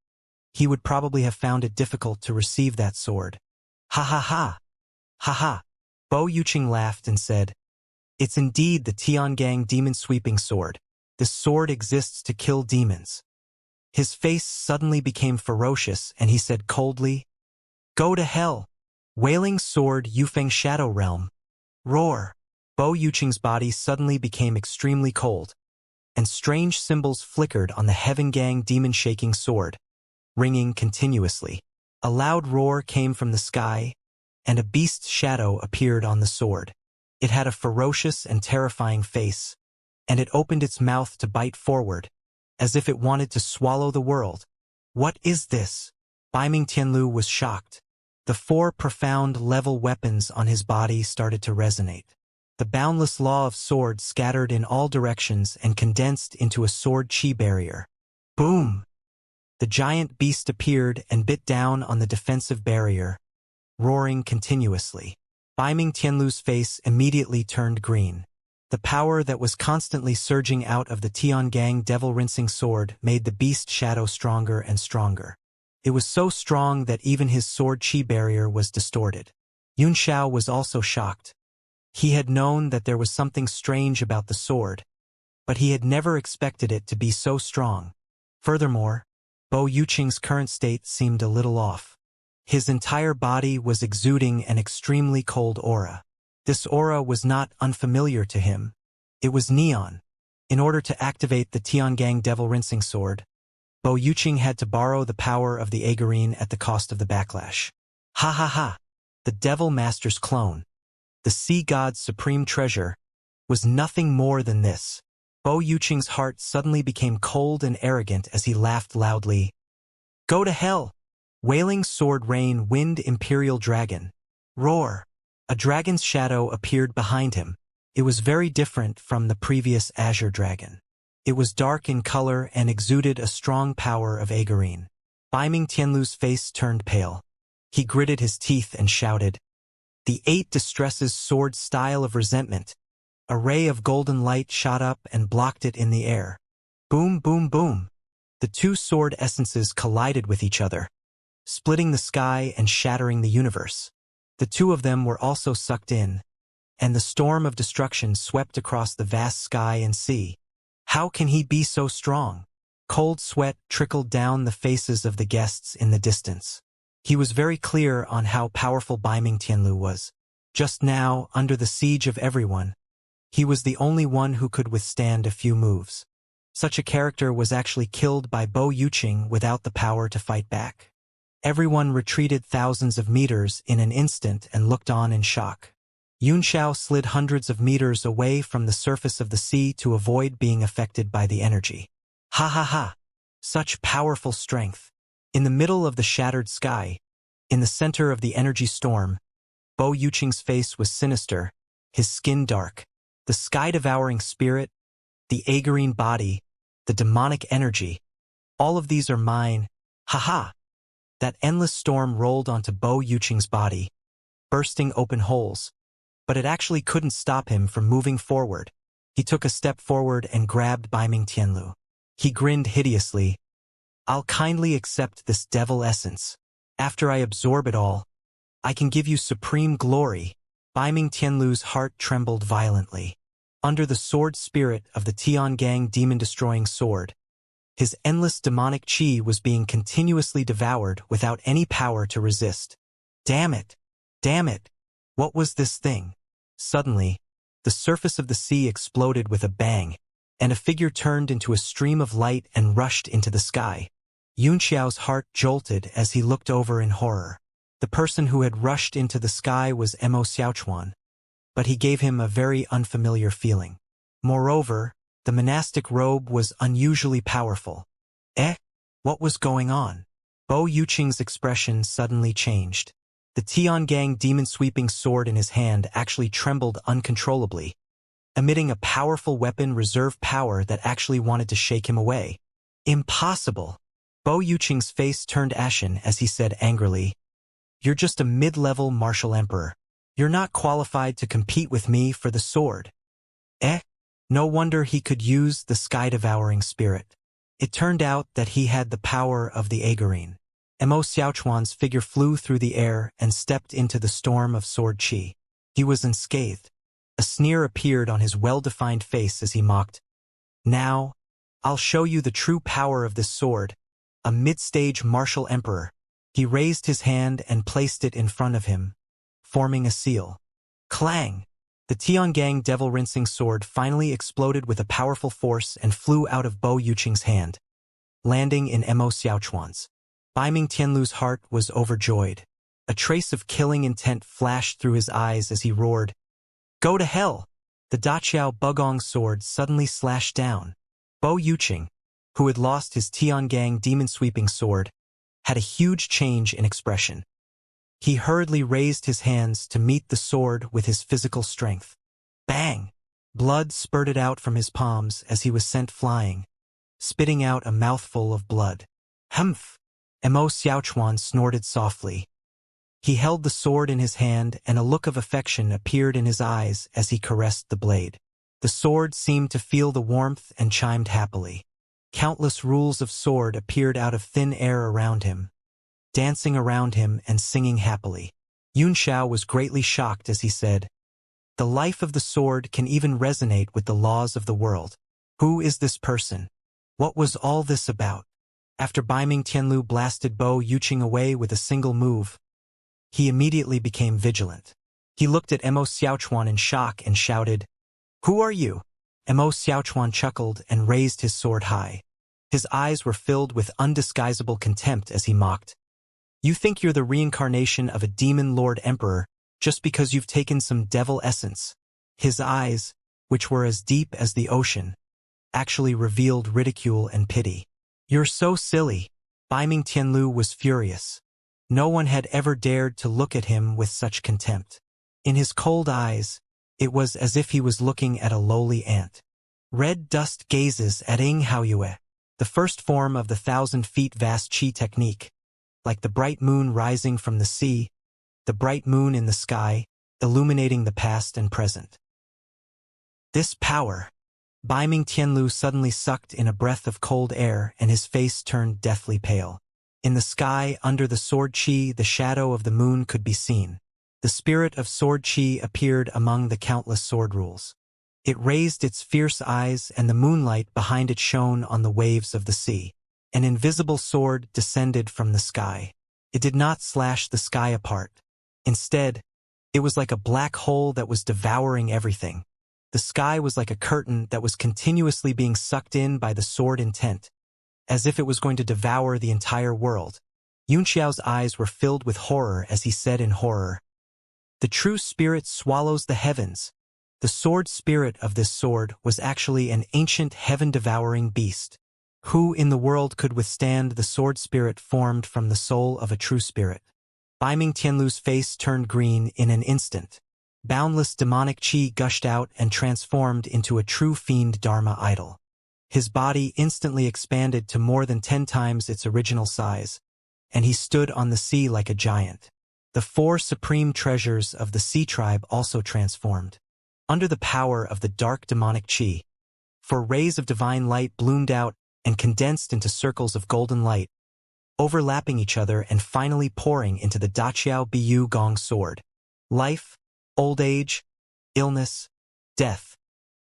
he would probably have found it difficult to receive that sword. Ha ha ha! Ha ha! Bo Yuqing laughed and said, "It's indeed the Tiangang demon-sweeping sword. This sword exists to kill demons." His face suddenly became ferocious and he said coldly, "Go to hell! Wailing sword Yufeng Shadow Realm. Roar!" Bo Yuqing's body suddenly became extremely cold, and strange symbols flickered on the Heavengang demon-shaking sword, ringing continuously. A loud roar came from the sky, and a beast's shadow appeared on the sword. It had a ferocious and terrifying face, and it opened its mouth to bite forward, as if it wanted to swallow the world. "What is this?" Baiming Tianlu was shocked. The 4 profound level weapons on his body started to resonate. The boundless law of sword scattered in all directions and condensed into a sword chi barrier. Boom! The giant beast appeared and bit down on the defensive barrier, roaring continuously. Baiming Tianlu's face immediately turned green. The power that was constantly surging out of the Tiangang devil-rinsing sword made the beast shadow stronger and stronger. It was so strong that even his sword chi barrier was distorted. Yun Xiao was also shocked. He had known that there was something strange about the sword, but he had never expected it to be so strong. Furthermore, Bo Yuqing's current state seemed a little off. His entire body was exuding an extremely cold aura. This aura was not unfamiliar to him. It was neon. In order to activate the Tiangang devil-rinsing sword, Bo Yuqing had to borrow the power of the Agarine at the cost of the backlash. Ha ha ha! The Devil Master's clone, the sea god's supreme treasure, was nothing more than this. Bo Yuqing's heart suddenly became cold and arrogant as he laughed loudly. "Go to hell! Wailing sword rain wind imperial dragon. Roar!" A dragon's shadow appeared behind him. It was very different from the previous azure dragon. It was dark in color and exuded a strong power of Agarine. Baiming Tianlu's face turned pale. He gritted his teeth and shouted, "The 8 distresses sword style of resentment." A ray of golden light shot up and blocked it in the air. Boom, boom, boom. The 2 sword essences collided with each other, splitting the sky and shattering the universe. The 2 of them were also sucked in, and the storm of destruction swept across the vast sky and sea. How can he be so strong? Cold sweat trickled down the faces of the guests in the distance. He was very clear on how powerful Baiming Tianlu was. Just now, under the siege of everyone, he was the only one who could withstand a few moves. Such a character was actually killed by Bo Yuqing without the power to fight back. Everyone retreated thousands of meters in an instant and looked on in shock. Yun Xiao slid hundreds of meters away from the surface of the sea to avoid being affected by the energy. Ha ha ha! Such powerful strength. In the middle of the shattered sky, in the center of the energy storm, Bo Yuqing's face was sinister, his skin dark. The sky-devouring spirit, the Agarine body, the demonic energy, all of these are mine. Ha ha! That endless storm rolled onto Bo Yuqing's body, bursting open holes, but it actually couldn't stop him from moving forward. He took a step forward and grabbed Baiming Tianlu. He grinned hideously. "I'll kindly accept this devil essence. After I absorb it all, I can give you supreme glory." Baiming Tianlu's heart trembled violently. Under the sword spirit of the Tiangang demon-destroying sword, his endless demonic chi was being continuously devoured without any power to resist. Damn it! Damn it! What was this thing? Suddenly, the surface of the sea exploded with a bang, and a figure turned into a stream of light and rushed into the sky. Yun Xiao's heart jolted as he looked over in horror. The person who had rushed into the sky was Mo Xiaochuan, but he gave him a very unfamiliar feeling. Moreover, the monastic robe was unusually powerful. What was going on? Bo Yuqing's expression suddenly changed. The Tiangang demon-sweeping sword in his hand actually trembled uncontrollably, emitting a powerful weapon reserve power that actually wanted to shake him away. Impossible! Bo Yuqing's face turned ashen as he said angrily, "You're just a mid-level martial emperor. You're not qualified to compete with me for the sword." No wonder he could use the sky-devouring spirit. It turned out that he had the power of the Agarine. Mo Xiaochuan's figure flew through the air and stepped into the storm of sword chi. He was unscathed. A sneer appeared on his well-defined face as he mocked, "Now, I'll show you the true power of this sword, a mid-stage martial emperor." He raised his hand and placed it in front of him, forming a seal. Clang! The Tiangang devil-rinsing sword finally exploded with a powerful force and flew out of Bo Yuqing's hand, landing in Mo Xiaochuan's. Baiming Tianlu's heart was overjoyed. A trace of killing intent flashed through his eyes as he roared, "Go to hell!" The Daqiao Bugong sword suddenly slashed down. Bo Yuqing, who had lost his Tiangang demon-sweeping sword, had a huge change in expression. He hurriedly raised his hands to meet the sword with his physical strength. Bang! Blood spurted out from his palms as he was sent flying, spitting out a mouthful of blood. Humph! Mo Xiaochuan snorted softly. He held the sword in his hand and a look of affection appeared in his eyes as he caressed the blade. The sword seemed to feel the warmth and chimed happily. Countless rules of sword appeared out of thin air around him, dancing around him and singing happily. Yunxiao was greatly shocked as he said, "The life of the sword can even resonate with the laws of the world. Who is this person? What was all this about?" After Baiming Tianlu blasted Bo Yuqing away with a single move, he immediately became vigilant. He looked at Mo Xiaochuan in shock and shouted, "Who are you?" Mo Xiaochuan chuckled and raised his sword high. His eyes were filled with undisguisable contempt as he mocked, "You think you're the reincarnation of a demon lord emperor just because you've taken some devil essence?" His eyes, which were as deep as the ocean, actually revealed ridicule and pity. "You're so silly." Baiming Tianlu was furious. No one had ever dared to look at him with such contempt. In his cold eyes, it was as if he was looking at a lowly ant. Red dust gazes at Ing Haoyue, the first form of the 1,000 feet vast qi technique, like the bright moon rising from the sea, the bright moon in the sky, illuminating the past and present. This power! Baiming Tianlu suddenly sucked in a breath of cold air and his face turned deathly pale. In the sky, under the sword chi, the shadow of the moon could be seen. The spirit of sword chi appeared among the countless sword rules. It raised its fierce eyes and the moonlight behind it shone on the waves of the sea. An invisible sword descended from the sky. It did not slash the sky apart. Instead, it was like a black hole that was devouring everything. The sky was like a curtain that was continuously being sucked in by the sword intent, as if it was going to devour the entire world. Yunxiao's eyes were filled with horror as he said in horror, "The true spirit swallows the heavens." The sword spirit of this sword was actually an ancient heaven-devouring beast. Who in the world could withstand the sword spirit formed from the soul of a true spirit? Baiming Tianlu's face turned green in an instant. Boundless demonic qi gushed out and transformed into a true fiend Dharma idol. His body instantly expanded to more than 10 times its original size, and he stood on the sea like a giant. The 4 supreme treasures of the sea tribe also transformed. Under the power of the dark demonic qi, 4 rays of divine light bloomed out and condensed into circles of golden light, overlapping each other and finally pouring into the Daqiao Bu Gong sword. Life, old age, illness, death,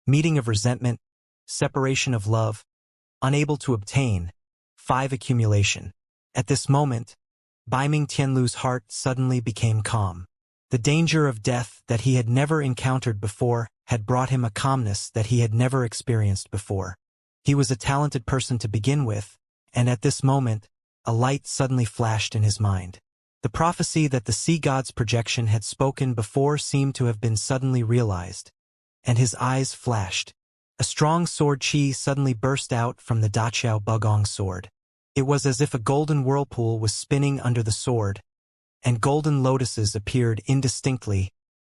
meeting of resentment, separation of love, unable to obtain, 5 accumulation. At this moment, Baiming Tianlu's heart suddenly became calm. The danger of death that he had never encountered before had brought him a calmness that he had never experienced before. He was a talented person to begin with, and at this moment, a light suddenly flashed in his mind. The prophecy that the sea god's projection had spoken before seemed to have been suddenly realized, and his eyes flashed. A strong sword chi suddenly burst out from the Daqiao Bugong sword. It was as if a golden whirlpool was spinning under the sword, and golden lotuses appeared indistinctly,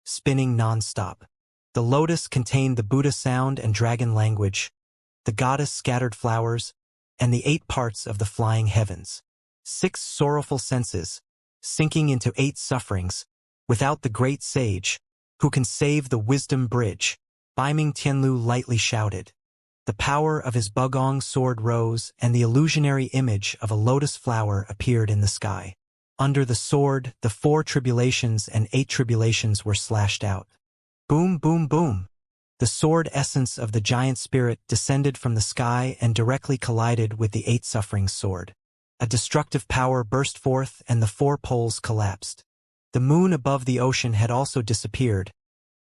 spinning non-stop. The lotus contained the Buddha sound and dragon language, the goddess scattered flowers, and the 8 parts of the flying heavens. 6 sorrowful senses, sinking into 8 sufferings, without the great sage, who can save the wisdom bridge. Baiming Tianlu lightly shouted. The power of his Bugong sword rose, and the illusionary image of a lotus flower appeared in the sky. Under the sword, the 4 tribulations and 8 tribulations were slashed out. Boom, boom, boom! The sword essence of the giant spirit descended from the sky and directly collided with the 8 sufferings sword. A destructive power burst forth and the 4 poles collapsed. The moon above the ocean had also disappeared,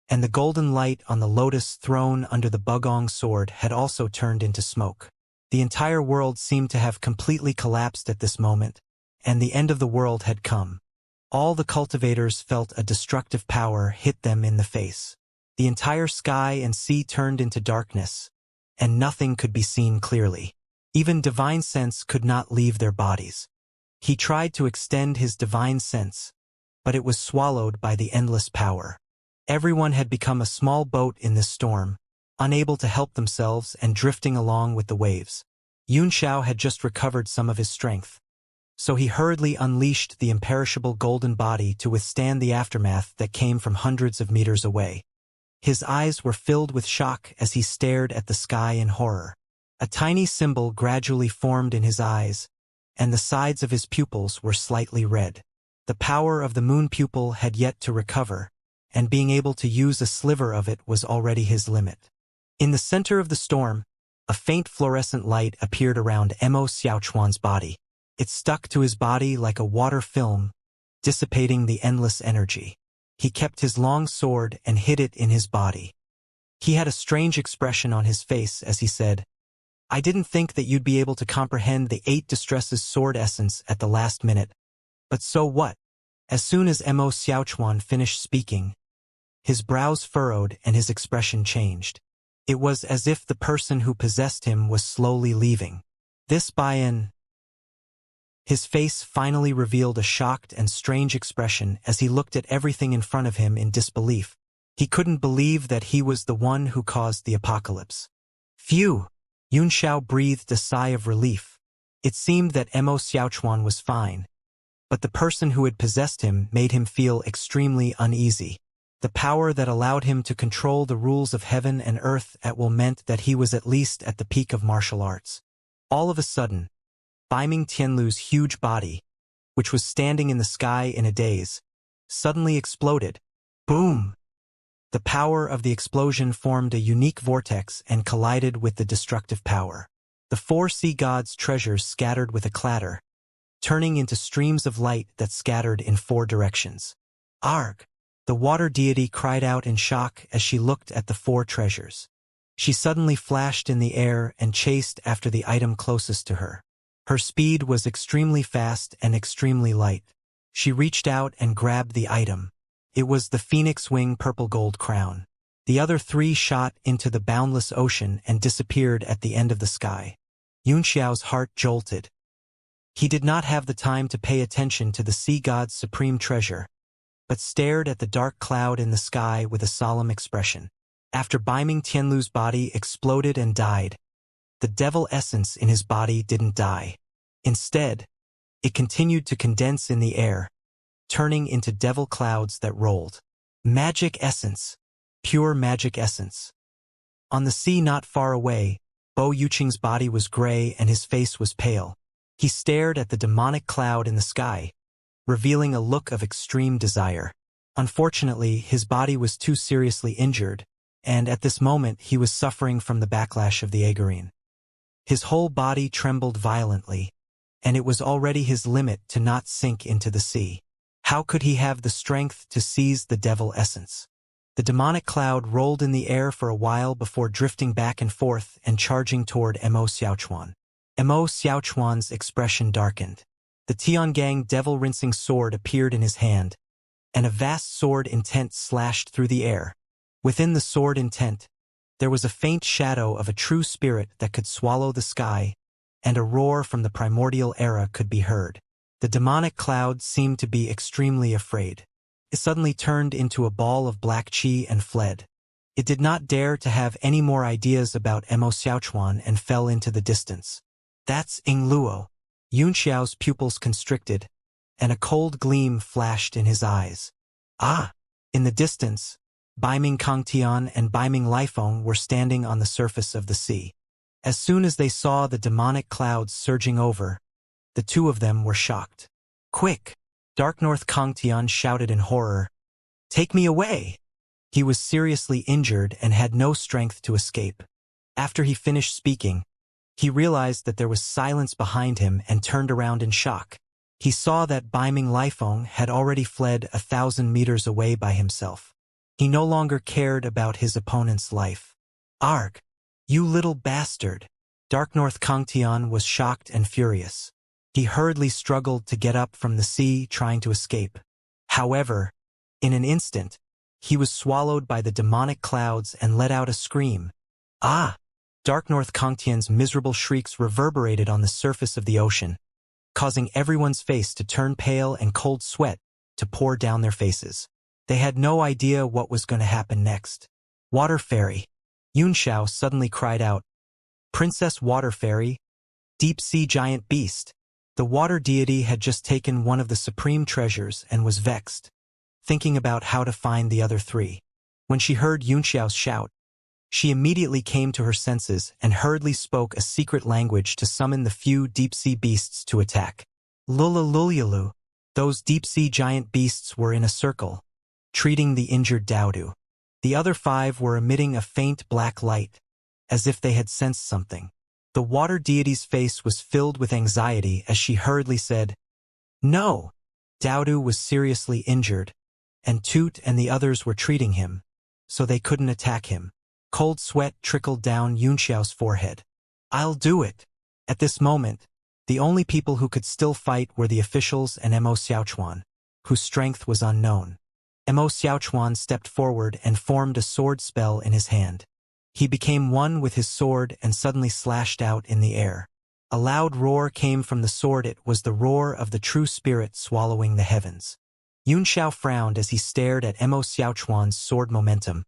and the golden light on the lotus throne under the Bugong sword had also turned into smoke. The entire world seemed to have completely collapsed at this moment, and the end of the world had come. All the cultivators felt a destructive power hit them in the face. The entire sky and sea turned into darkness, and nothing could be seen clearly. Even divine sense could not leave their bodies. He tried to extend his divine sense, but it was swallowed by the endless power. Everyone had become a small boat in this storm, unable to help themselves and drifting along with the waves. Xianxia had just recovered some of his strength, so he hurriedly unleashed the imperishable golden body to withstand the aftermath that came from hundreds of meters away. His eyes were filled with shock as he stared at the sky in horror. A tiny symbol gradually formed in his eyes, and the sides of his pupils were slightly red. The power of the moon pupil had yet to recover, and being able to use a sliver of it was already his limit. In the center of the storm, a faint fluorescent light appeared around Mo Xiaochuan's body. It stuck to his body like a water film, dissipating the endless energy. He kept his long sword and hid it in his body. He had a strange expression on his face as he said, "I didn't think that you'd be able to comprehend the 8 distresses sword essence at the last minute. But so what?" As soon as Mo Xiaochuan finished speaking, his brows furrowed and his expression changed. It was as if the person who possessed him was slowly leaving. This buy-in. His face finally revealed a shocked and strange expression as he looked at everything in front of him in disbelief. He couldn't believe that he was the one who caused the apocalypse. Phew! Xianxia breathed a sigh of relief. It seemed that Mo Xiaochuan was fine, but the person who had possessed him made him feel extremely uneasy. The power that allowed him to control the rules of heaven and earth at will meant that he was at least at the peak of martial arts. All of a sudden, Baiming Tianlu's huge body, which was standing in the sky in a daze, suddenly exploded. Boom! The power of the explosion formed a unique vortex and collided with the destructive power. The 4 sea gods' treasures scattered with a clatter, turning into streams of light that scattered in 4 directions. Arg! The water deity cried out in shock as she looked at the 4 treasures. She suddenly flashed in the air and chased after the item closest to her. Her speed was extremely fast and extremely light. She reached out and grabbed the item. It was the phoenix wing purple gold crown. The other 3 shot into the boundless ocean and disappeared at the end of the sky. Xiao's heart jolted. He did not have the time to pay attention to the sea god's supreme treasure, but stared at the dark cloud in the sky with a solemn expression. After Baiming Tianlu's body exploded and died, the devil essence in his body didn't die. Instead, it continued to condense in the air, turning into devil clouds that rolled. Magic essence. Pure magic essence. On the sea not far away, Bo Yuqing's body was gray and his face was pale. He stared at the demonic cloud in the sky, revealing a look of extreme desire. Unfortunately, his body was too seriously injured, and at this moment he was suffering from the backlash of the Agarine. His whole body trembled violently, and it was already his limit to not sink into the sea. How could he have the strength to seize the devil essence? The demonic cloud rolled in the air for a while before drifting back and forth and charging toward Mo Xiaochuan. Mo Xiaochuan's expression darkened. The Tiangang devil-rinsing sword appeared in his hand, and a vast sword intent slashed through the air. Within the sword intent, there was a faint shadow of a true spirit that could swallow the sky, and a roar from the primordial era could be heard. The demonic cloud seemed to be extremely afraid. It suddenly turned into a ball of black chi and fled. It did not dare to have any more ideas about Mo Xiaochuan and fell into the distance. That's Ing Luo. Xiao's pupils constricted, and a cold gleam flashed in his eyes. Ah! In the distance, Baiming Kangtian and Baiming Lifeng were standing on the surface of the sea. As soon as they saw the demonic clouds surging over, the two of them were shocked. "Quick!" Dark North Kangtian shouted in horror. "Take me away!" He was seriously injured and had no strength to escape. After he finished speaking, he realized that there was silence behind him and turned around in shock. He saw that Baiming Lifeng had already fled 1,000 meters away by himself. He no longer cared about his opponent's life. "Arg! You little bastard!" Dark North Kangtian was shocked and furious. He hurriedly struggled to get up from the sea, trying to escape. However, in an instant, he was swallowed by the demonic clouds and let out a scream. "Ah!" Dark North Kangtian's miserable shrieks reverberated on the surface of the ocean, causing everyone's face to turn pale and cold sweat to pour down their faces. They had no idea what was going to happen next. "Water Fairy!" Xianxia suddenly cried out. "Princess Water Fairy, deep-sea giant beast!" The water deity had just taken one of the supreme treasures and was vexed, thinking about how to find the other three. When she heard Xianxia's shout, she immediately came to her senses and hurriedly spoke a secret language to summon the few deep-sea beasts to attack. Lululululu. Those deep-sea giant beasts were in a circle, treating the injured Daodu. The other 5 were emitting a faint black light, as if they had sensed something. The water deity's face was filled with anxiety as she hurriedly said, "No!" Daodu was seriously injured, and Toot and the others were treating him, so they couldn't attack him. Cold sweat trickled down Yunxiao's forehead. "I'll do it." At this moment, the only people who could still fight were the officials and Mo Xiaochuan, whose strength was unknown. Mo Xiaochuan stepped forward and formed a sword spell in his hand. He became one with his sword and suddenly slashed out in the air. A loud roar came from the sword. It was the roar of the true spirit swallowing the heavens. Yunxiao frowned as he stared at Mo Xiaochuan's sword momentum,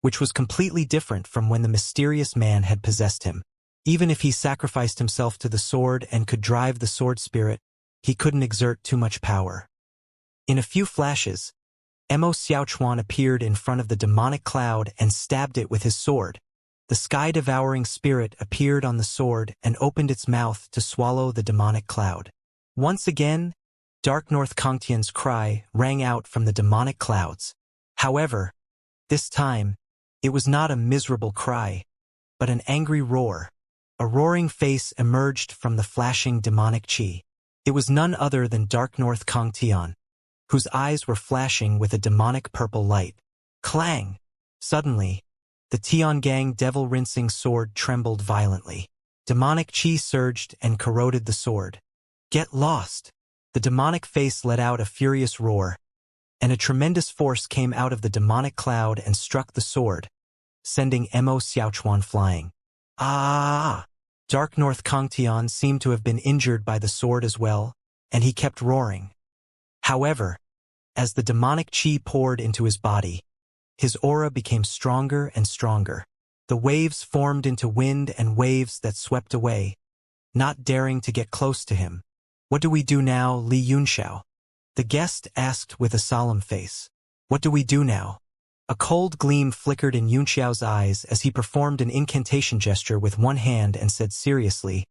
which was completely different from when the mysterious man had possessed him. Even if he sacrificed himself to the sword and could drive the sword spirit, he couldn't exert too much power. In a few flashes, Mo Xiaochuan appeared in front of the demonic cloud and stabbed it with his sword. The sky-devouring spirit appeared on the sword and opened its mouth to swallow the demonic cloud. Once again, Dark North Kangtian's cry rang out from the demonic clouds. However, this time, it was not a miserable cry, but an angry roar. A roaring face emerged from the flashing demonic chi. It was none other than Dark North Kangtian, whose eyes were flashing with a demonic purple light. Clang! Suddenly, the Tiangang devil-rinsing sword trembled violently. Demonic chi surged and corroded the sword. "Get lost!" The demonic face let out a furious roar, and a tremendous force came out of the demonic cloud and struck the sword, sending Mo Xiaochuan flying. Ah! Dark North Kangtian seemed to have been injured by the sword as well, and he kept roaring. However, as the demonic chi poured into his body, his aura became stronger and stronger. The waves formed into wind and waves that swept away, not daring to get close to him. "What do we do now, Li Yunxiao?" the guest asked with a solemn face. "What do we do now?" A cold gleam flickered in Yunxiao's eyes as he performed an incantation gesture with one hand and said seriously,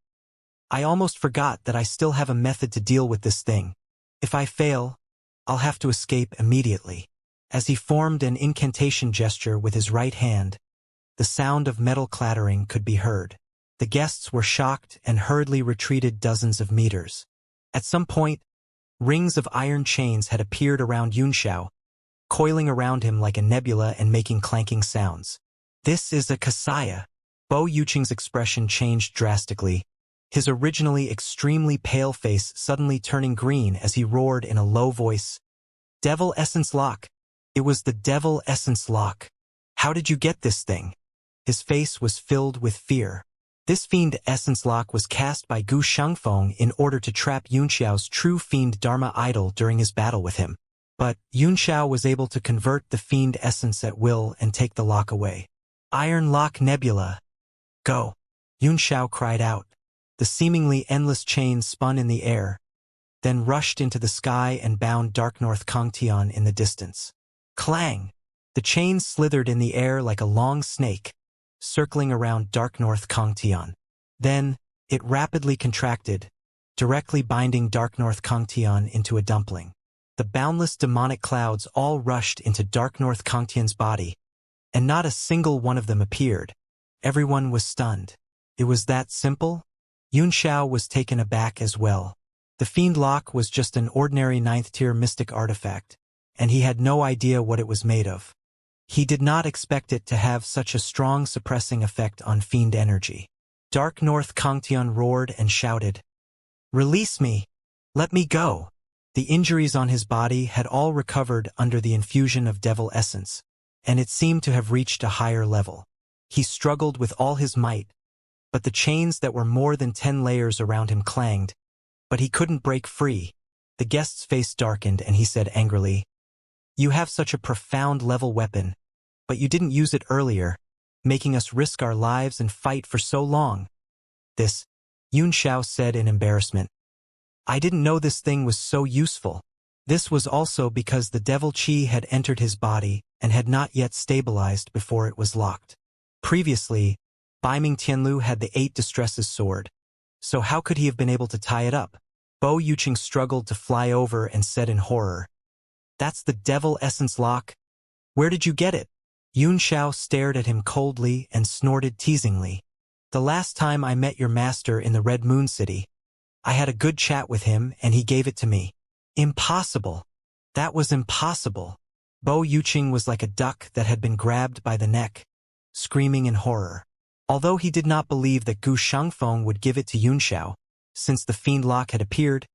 "I almost forgot that I still have a method to deal with this thing. If I fail, I'll have to escape immediately." As he formed an incantation gesture with his right hand, the sound of metal clattering could be heard. The guests were shocked and hurriedly retreated dozens of meters. At some point, rings of iron chains had appeared around Yunxiao, coiling around him like a nebula and making clanking sounds. "This is a Xianxia." Bo Yuqing's expression changed drastically, his originally extremely pale face suddenly turning green as he roared in a low voice, "Devil Essence Lock! It was the Devil Essence Lock! How did you get this thing?" His face was filled with fear. This Fiend Essence Lock was cast by Gu Shengfeng in order to trap Yunxiao's true Fiend Dharma idol during his battle with him. But Yunxiao was able to convert the Fiend Essence at will and take the lock away. "Iron Lock Nebula! Go!" Yunxiao cried out. The seemingly endless chain spun in the air, then rushed into the sky and bound Dark North Kangtian in the distance. Clang! The chain slithered in the air like a long snake, circling around Dark North Kangtian. Then, it rapidly contracted, directly binding Dark North Kangtian into a dumpling. The boundless demonic clouds all rushed into Dark North Kangtian's body, and not a single one of them appeared. Everyone was stunned. It was that simple? Yunxiao was taken aback as well. The Fiend Lock was just an ordinary 9th-tier mystic artifact, and he had no idea what it was made of. He did not expect it to have such a strong suppressing effect on fiend energy. Dark North Kangtian roared and shouted, "Release me! Let me go!" The injuries on his body had all recovered under the infusion of devil essence, and it seemed to have reached a higher level. He struggled with all his might, but the chains that were more than 10 layers around him clanged, but he couldn't break free. The guest's face darkened and he said angrily, "You have such a profound level weapon, but you didn't use it earlier, making us risk our lives and fight for so long." "This," Yunxiao said in embarrassment. "I didn't know this thing was so useful." This was also because the devil chi had entered his body and had not yet stabilized before it was locked. Previously, Baiming Tianlu had the 8 Distresses sword, so how could he have been able to tie it up? Bo Yuqing struggled to fly over and said in horror, "That's the devil essence lock? Where did you get it?" Yunxiao stared at him coldly and snorted teasingly. "The last time I met your master in the Red Moon City, I had a good chat with him and he gave it to me." "Impossible. That was impossible." Bo Yuqing was like a duck that had been grabbed by the neck, screaming in horror. Although he did not believe that Gu Shengfeng would give it to Yunxiao, since the Fiend Lock had appeared,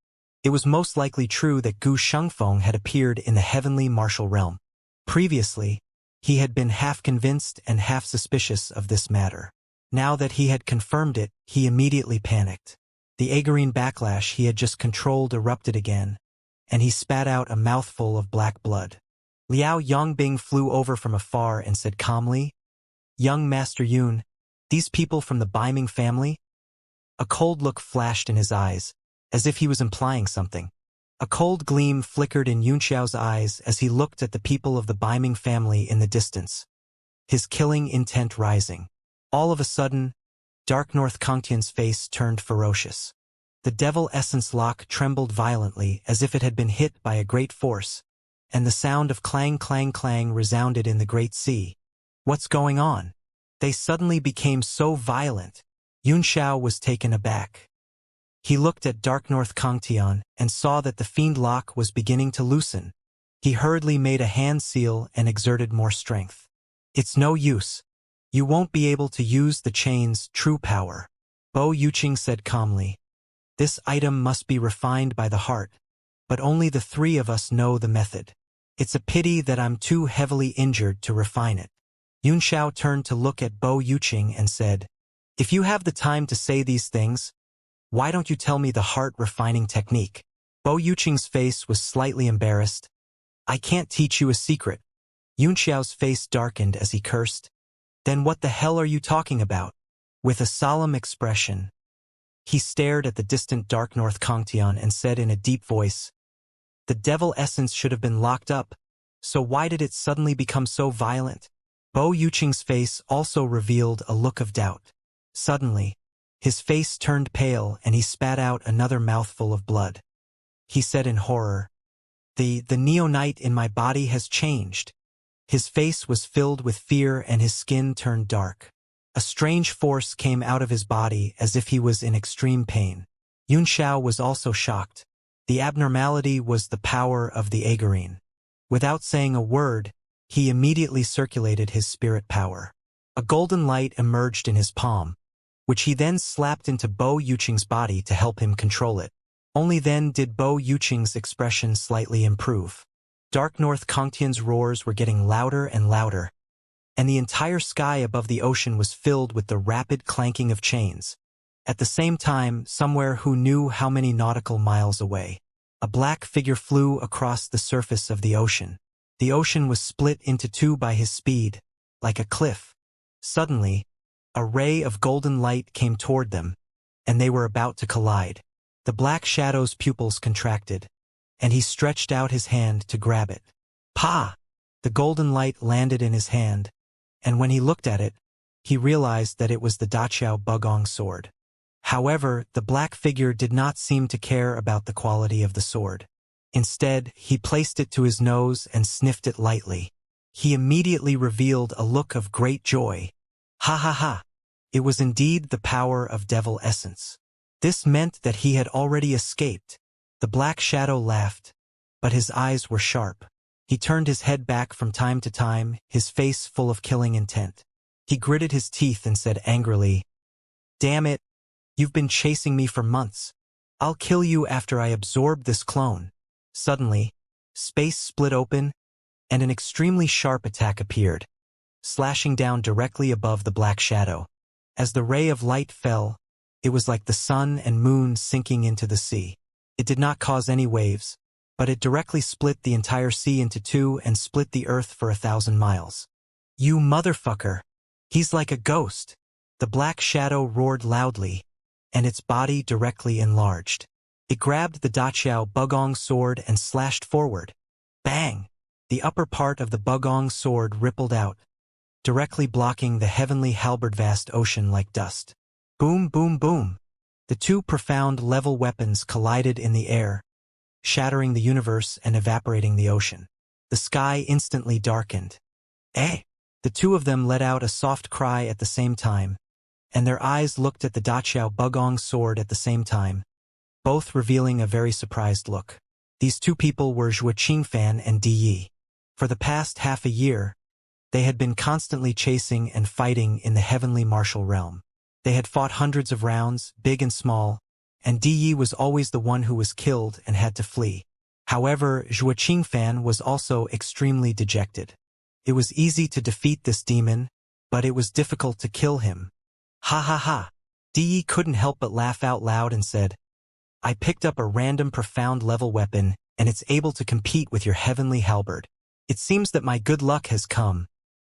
it was most likely true that Gu Shengfeng had appeared in the heavenly martial realm. Previously, he had been half convinced and half suspicious of this matter. Now that he had confirmed it, he immediately panicked. The Agarine backlash he had just controlled erupted again, and he spat out a mouthful of black blood. Liao Yongbing flew over from afar and said calmly, "Young Master Yun, these people from the Baiming family?" A cold look flashed in his eyes, as if he was implying something. A cold gleam flickered in Yunxiao's eyes as he looked at the people of the Baiming family in the distance, his killing intent rising. All of a sudden, Dark North Kangtian's face turned ferocious. The devil essence lock trembled violently as if it had been hit by a great force, and the sound of clang clang clang resounded in the great sea. "What's going on?" They suddenly became so violent. Yunxiao was taken aback. He looked at Dark North Kangtian and saw that the Fiend Lock was beginning to loosen. He hurriedly made a hand seal and exerted more strength. "It's no use. You won't be able to use the chain's true power," Bo Yuqing said calmly. "This item must be refined by the heart, but only the 3 of us know the method. It's a pity that I'm too heavily injured to refine it." Yunxiao turned to look at Bo Yuqing and said, "If you have the time to say these things, why don't you tell me the heart refining technique?" Bo Yuqing's face was slightly embarrassed. "I can't teach you a secret." Yunxiao's face darkened as he cursed. "Then what the hell are you talking about?" With a solemn expression, he stared at the distant Dark North Kangtian and said in a deep voice, "The devil essence should have been locked up, so why did it suddenly become so violent?" Bo Yuqing's face also revealed a look of doubt. Suddenly, his face turned pale and he spat out another mouthful of blood. He said in horror, The neonite in my body has changed." His face was filled with fear and his skin turned dark. A strange force came out of his body as if he was in extreme pain. Yunxiao was also shocked. The abnormality was the power of the Agarine. Without saying a word, he immediately circulated his spirit power. A golden light emerged in his palm, which he then slapped into Bo Yuqing's body to help him control it. Only then did Bo Yuqing's expression slightly improve. Dark North Kangtian's roars were getting louder and louder, and the entire sky above the ocean was filled with the rapid clanking of chains. At the same time, somewhere who knew how many nautical miles away, a black figure flew across the surface of the ocean. The ocean was split into 2 by his speed, like a cliff. Suddenly, a ray of golden light came toward them, and they were about to collide. The black shadow's pupils contracted, and he stretched out his hand to grab it. "Pa!" The golden light landed in his hand, and when he looked at it, he realized that it was the Daqiao Bugong sword. However, the black figure did not seem to care about the quality of the sword. Instead, he placed it to his nose and sniffed it lightly. He immediately revealed a look of great joy. Ha ha ha! It was indeed the power of devil essence. This meant that he had already escaped. The black shadow laughed, but his eyes were sharp. He turned his head back from time to time, his face full of killing intent. He gritted his teeth and said angrily, "Damn it! You've been chasing me for months. I'll kill you after I absorb this clone." Suddenly, space split open, and an extremely sharp attack appeared, slashing down directly above the black shadow. As the ray of light fell, it was like the sun and moon sinking into the sea. It did not cause any waves, but it directly split the entire sea into two and split the earth for 1,000 miles. "You motherfucker! He's like a ghost!" The black shadow roared loudly, and its body directly enlarged. It grabbed the Daqiao Bugong sword and slashed forward. Bang! The upper part of the Bugong sword rippled out, directly blocking the heavenly halberd vast ocean like dust. Boom, boom, boom! The two profound level weapons collided in the air, shattering the universe and evaporating the ocean. The sky instantly darkened. Eh! The two of them let out a soft cry at the same time, and their eyes looked at the Daqiao Bugong sword at the same time, both revealing a very surprised look. These two people were Xueqingfan and Di Yi. For the past half a year, they had been constantly chasing and fighting in the heavenly martial realm. They had fought hundreds of rounds, big and small, and Di Yi was always the one who was killed and had to flee. However, Xueqingfan was also extremely dejected. It was easy to defeat this demon, but it was difficult to kill him. Ha ha ha! Di Yi couldn't help but laugh out loud and said, "I picked up a random profound level weapon, and it's able to compete with your heavenly halberd. It seems that my good luck has come.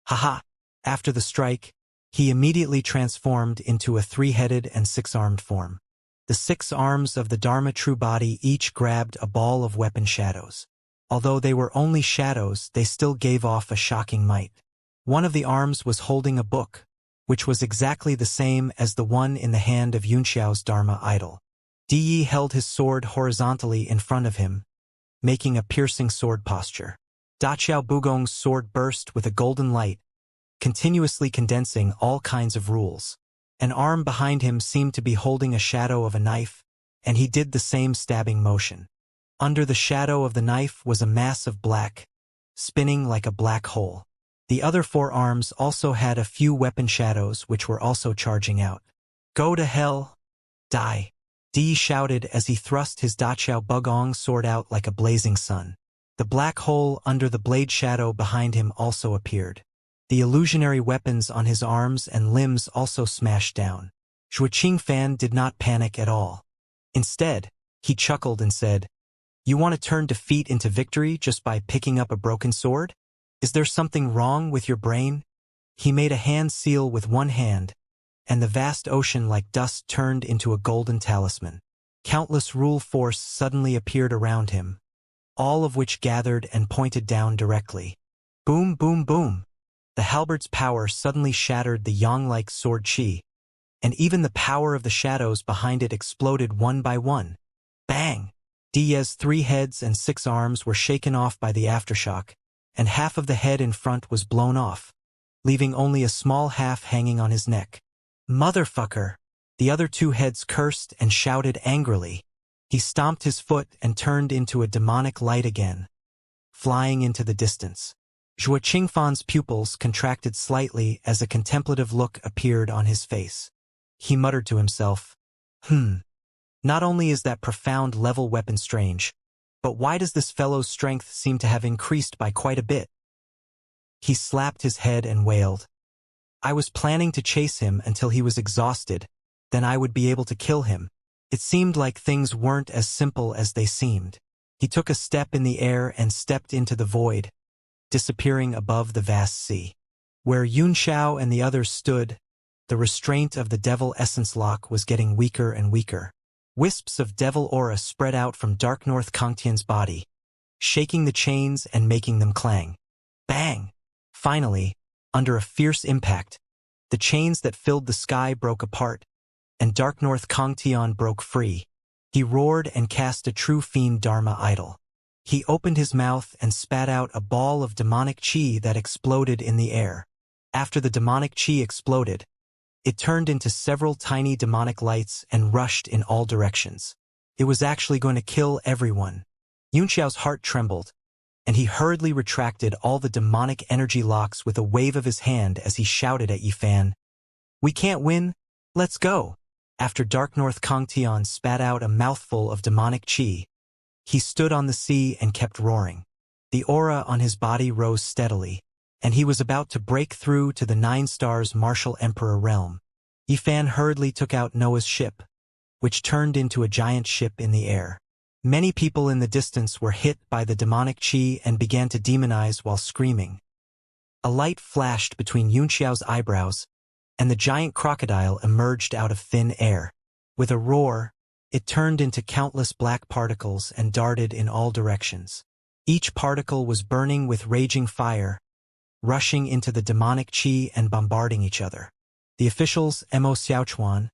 Haha." After the strike, he immediately transformed into a three-headed and six-armed form. The 6 arms of the Dharma true body each grabbed a ball of weapon shadows. Although they were only shadows, they still gave off a shocking might. One of the arms was holding a book, which was exactly the same as the one in the hand of Yunxiao's Dharma idol. Di Yi held his sword horizontally in front of him, making a piercing sword posture. Daqiao Bugong's sword burst with a golden light, continuously condensing all kinds of rules. An arm behind him seemed to be holding a shadow of a knife, and he did the same stabbing motion. Under the shadow of the knife was a mass of black, spinning like a black hole. The other 4 arms also had a few weapon shadows which were also charging out. "Go to hell! Die!" Di shouted as he thrust his Daqiao Bugong sword out like a blazing sun. The black hole under the blade shadow behind him also appeared. The illusionary weapons on his arms and limbs also smashed down. Xueqingfan did not panic at all. Instead, he chuckled and said, "You want to turn defeat into victory just by picking up a broken sword? Is there something wrong with your brain?" He made a hand seal with one hand, and the vast ocean like dust turned into a golden talisman. Countless rule force suddenly appeared around him, all of which gathered and pointed down directly. Boom, boom, boom! The halberd's power suddenly shattered the yang-like sword chi, and even the power of the shadows behind it exploded one by one. Bang! Di's 3 heads and 6 arms were shaken off by the aftershock, and half of the head in front was blown off, leaving only a small half hanging on his neck. "Motherfucker!" The other 2 heads cursed and shouted angrily. He stomped his foot and turned into a demonic light again, flying into the distance. Xueqingfan's pupils contracted slightly as a contemplative look appeared on his face. He muttered to himself, Not only is that profound level weapon strange, but why does this fellow's strength seem to have increased by quite a bit?" He slapped his head and wailed, "I was planning to chase him until he was exhausted, then I would be able to kill him. It seemed like things weren't as simple as they seemed." He took a step in the air and stepped into the void, disappearing above the vast sea. Where Yunxiao and the others stood, the restraint of the devil essence lock was getting weaker and weaker. Wisps of devil aura spread out from Dark North Kangtian's body, shaking the chains and making them clang. Bang! Finally, under a fierce impact, the chains that filled the sky broke apart, and Dark North Kongtian broke free. He roared and cast a true fiend Dharma idol. He opened his mouth and spat out a ball of demonic chi that exploded in the air. After the demonic chi exploded, it turned into several tiny demonic lights and rushed in all directions. It was actually going to kill everyone. Yunxiao's heart trembled, and he hurriedly retracted all the demonic energy locks with a wave of his hand as he shouted at Yifan, "We can't win, let's go!" After Dark North Kongtian spat out a mouthful of demonic chi, he stood on the sea and kept roaring. The aura on his body rose steadily, and he was about to break through to the 9 stars Martial Emperor realm. Yifan hurriedly took out Noah's ship, which turned into a giant ship in the air. Many people in the distance were hit by the demonic chi and began to demonize while screaming. A light flashed between Yunxiao's eyebrows, and the giant crocodile emerged out of thin air. With a roar, it turned into countless black particles and darted in all directions. Each particle was burning with raging fire, rushing into the demonic chi and bombarding each other. The officials, Mo Xiaochuan,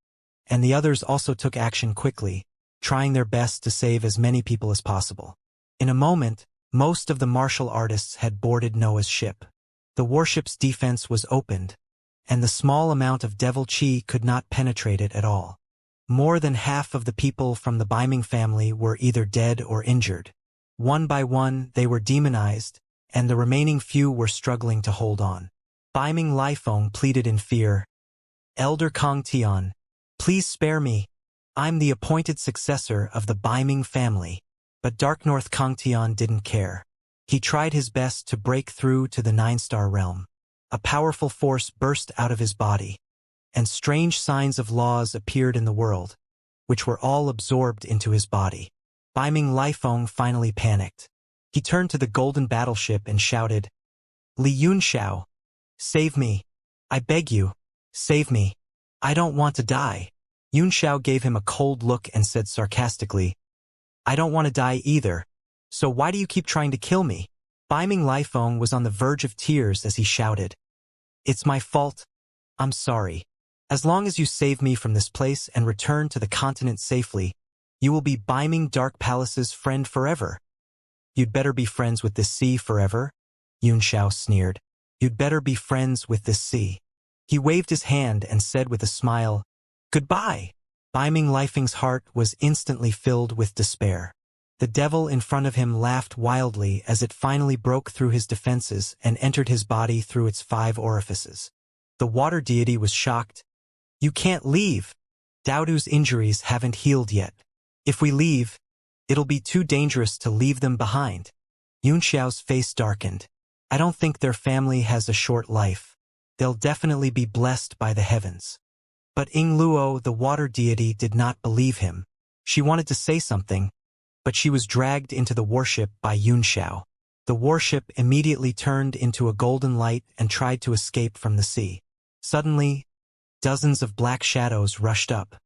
and the others also took action quickly, trying their best to save as many people as possible. In a moment, most of the martial artists had boarded Noah's ship. The warship's defense was opened, and the small amount of devil chi could not penetrate it at all. More than half of the people from the Biming family were either dead or injured. One by one, they were demonized, and the remaining few were struggling to hold on. Biming Lifeng pleaded in fear, "Elder Kongtian, please spare me. I'm the appointed successor of the Biming family." But Dark North Kongtian didn't care. He tried his best to break through to the 9-star realm. A powerful force burst out of his body, and strange signs of laws appeared in the world, which were all absorbed into his body. Biming Lifeng finally panicked. He turned to the golden battleship and shouted, "Li Yunxiao, save me. I beg you, save me. I don't want to die." Yunxiao gave him a cold look and said sarcastically, "I don't want to die either, so why do you keep trying to kill me?" Biming Lifeng was on the verge of tears as he shouted, "It's my fault. I'm sorry. As long as you save me from this place and return to the continent safely, you will be Biming Dark Palace's friend forever." "You'd better be friends with this sea forever," Yunxiao sneered. "You'd better be friends with this sea." He waved his hand and said with a smile, "Goodbye." Biming Lifeng's heart was instantly filled with despair. The devil in front of him laughed wildly as it finally broke through his defenses and entered his body through its 5 orifices. The water deity was shocked. "You can't leave. Daodu's injuries haven't healed yet. If we leave, it'll be too dangerous to leave them behind." Yunxiao's face darkened. "I don't think their family has a short life. They'll definitely be blessed by the heavens." But Yingluo, the water deity, did not believe him. She wanted to say something, but she was dragged into the warship by Yunxiao. The warship immediately turned into a golden light and tried to escape from the sea. Suddenly, dozens of black shadows rushed up.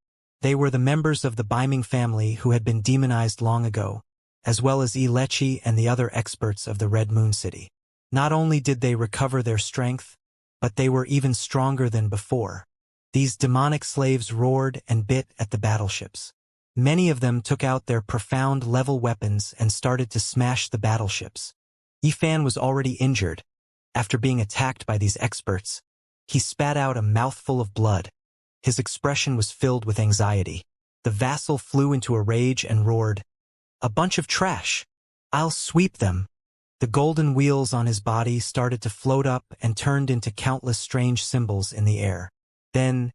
They were the members of the Biming family who had been demonized long ago, as well as Lechi and the other experts of the Red Moon City. Not only did they recover their strength, but they were even stronger than before. These demonic slaves roared and bit at the battleships. Many of them took out their profound level weapons and started to smash the battleships. Yifan was already injured. After being attacked by these experts, he spat out a mouthful of blood. His expression was filled with anxiety. The vassal flew into a rage and roared, "A bunch of trash! I'll sweep them!" The golden wheels on his body started to float up and turned into countless strange symbols in the air. Then,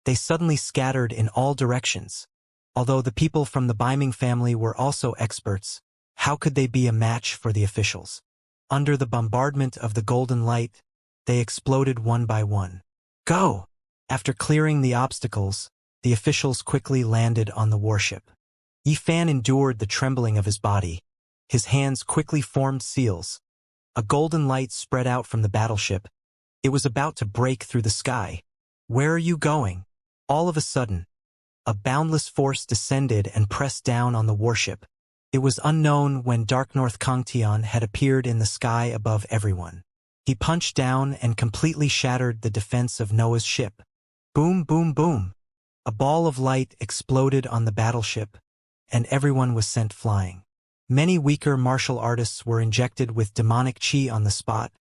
they suddenly scattered in all directions. Although the people from the Biming family were also experts, how could they be a match for the officials? Under the bombardment of the golden light, they exploded one by one. "Go!" After clearing the obstacles, the officials quickly landed on the warship. Yifan endured the trembling of his body. His hands quickly formed seals. A golden light spread out from the battleship. It was about to break through the sky. "Where are you going?" All of a sudden, a boundless force descended and pressed down on the warship. It was unknown when Dark North Kongtian had appeared in the sky above everyone. He punched down and completely shattered the defense of Noah's ship. Boom, boom, boom. A ball of light exploded on the battleship, and everyone was sent flying. Many weaker martial artists were injected with demonic chi on the spot,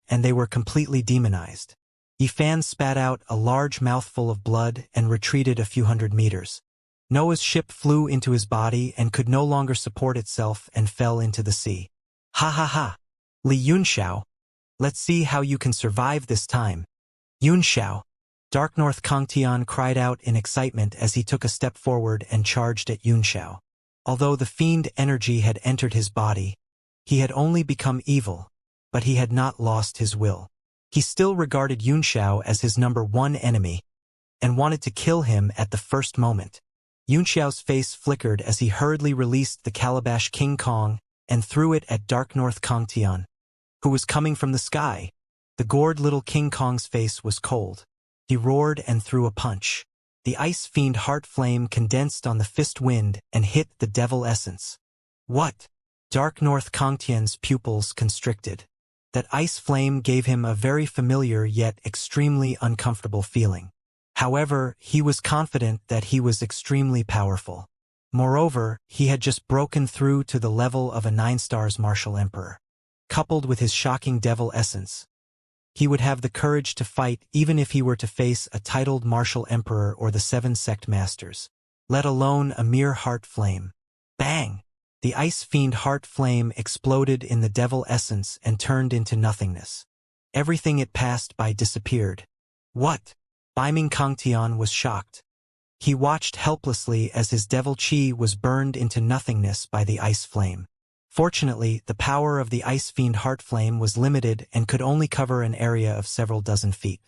and they were completely demonized. Yifan spat out a large mouthful of blood and retreated a few hundred meters. Noah's ship flew into his body and could no longer support itself and fell into the sea. Ha ha ha! Li Yunxiao, let's see how you can survive this time. Yunxiao! Dark North Kangtian cried out in excitement as he took a step forward and charged at Yunxiao. Although the fiend energy had entered his body, he had only become evil, but he had not lost his will. He still regarded Yunxiao as his #1 enemy, and wanted to kill him at the first moment. Yunxiao's face flickered as he hurriedly released the Calabash King Kong and threw it at Dark North Kangtian, who was coming from the sky. The gored little King Kong's face was cold. He roared and threw a punch. The ice fiend heart flame condensed on the fist wind and hit the devil essence. What? Dark North Kangtian's pupils constricted. That ice flame gave him a very familiar yet extremely uncomfortable feeling. However, he was confident that he was extremely powerful. Moreover, he had just broken through to the level of a 9-stars martial emperor. Coupled with his shocking devil essence, he would have the courage to fight even if he were to face a titled martial emperor or the 7 sect masters, let alone a mere heart flame. Bang! The ice fiend heart flame exploded in the devil essence and turned into nothingness. Everything it passed by disappeared. What? Baiming Kangtian was shocked. He watched helplessly as his devil chi was burned into nothingness by the ice flame. Fortunately, the power of the ice fiend heart flame was limited and could only cover an area of several dozen feet.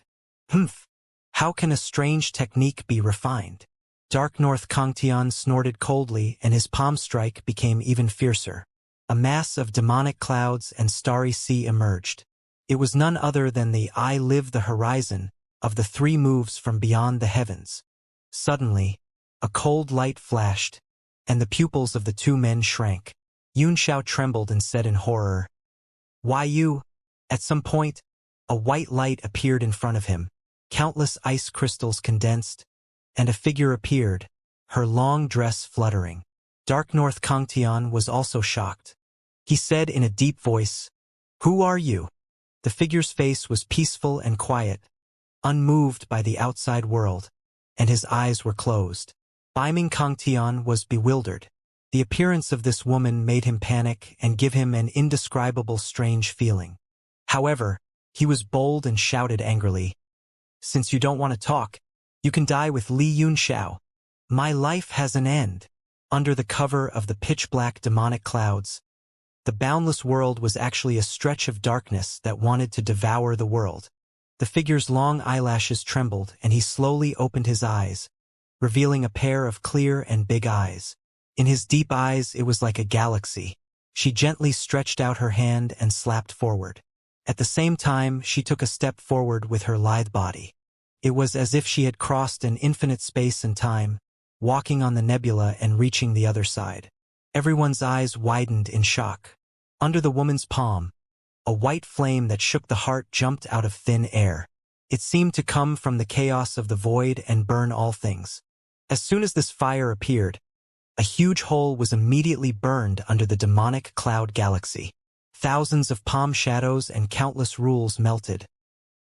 Humph! How can a strange technique be refined? Dark North Kangtian snorted coldly and his palm strike became even fiercer. A mass of demonic clouds and starry sea emerged. It was none other than the I live the horizon of the 3 moves from beyond the heavens. Suddenly, a cold light flashed, and the pupils of the 2 men shrank. Yunxiao trembled and said in horror, "Why you?" At some point, a white light appeared in front of him. Countless ice crystals condensed, and a figure appeared, her long dress fluttering. Dark North Kangtian was also shocked. He said in a deep voice, "Who are you?" The figure's face was peaceful and quiet, unmoved by the outside world, and his eyes were closed. Baiming Kangtian was bewildered. The appearance of this woman made him panic and give him an indescribable strange feeling. However, he was bold and shouted angrily, "Since you don't want to talk, you can die with Li Yunxiao. My life has an end." Under the cover of the pitch-black demonic clouds, the boundless world was actually a stretch of darkness that wanted to devour the world. The figure's long eyelashes trembled and he slowly opened his eyes, revealing a pair of clear and big eyes. In his deep eyes it was like a galaxy. She gently stretched out her hand and slapped forward. At the same time, she took a step forward with her lithe body. It was as if she had crossed an infinite space and time, walking on the nebula and reaching the other side. Everyone's eyes widened in shock. Under the woman's palm, a white flame that shook the heart jumped out of thin air. It seemed to come from the chaos of the void and burn all things. As soon as this fire appeared, a huge hole was immediately burned under the demonic cloud galaxy. Thousands of palm shadows and countless rules melted,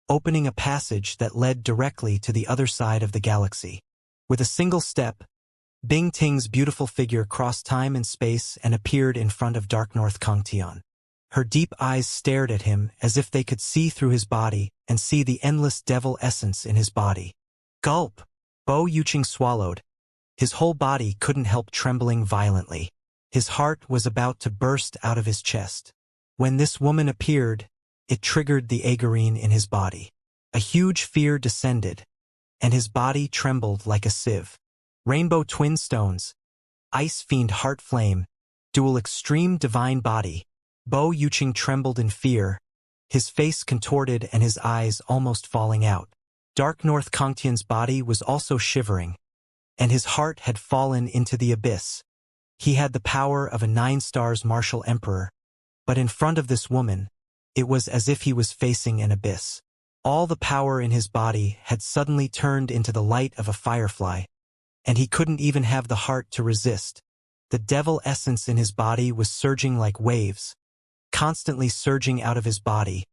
opening a passage that led directly to the other side of the galaxy. With a single step, Bing Ting's beautiful figure crossed time and space and appeared in front of Dark North Kangtian. Her deep eyes stared at him as if they could see through his body and see the endless devil essence in his body. Gulp! Bo Yuqing swallowed. His whole body couldn't help trembling violently. His heart was about to burst out of his chest. When this woman appeared, it triggered the agarine in his body. A huge fear descended, and his body trembled like a sieve. Rainbow twin stones, ice fiend heart flame, dual extreme divine body. Bo Yuqing trembled in fear, his face contorted and his eyes almost falling out. Dark North Kangtian's body was also shivering, and his heart had fallen into the abyss. He had the power of a 9 stars martial emperor, but in front of this woman, It was as if he was facing an abyss. All the power in his body had suddenly turned into the light of a firefly, and he couldn't even have the heart to resist. The devil essence in his body was surging like waves, constantly surging out of his body,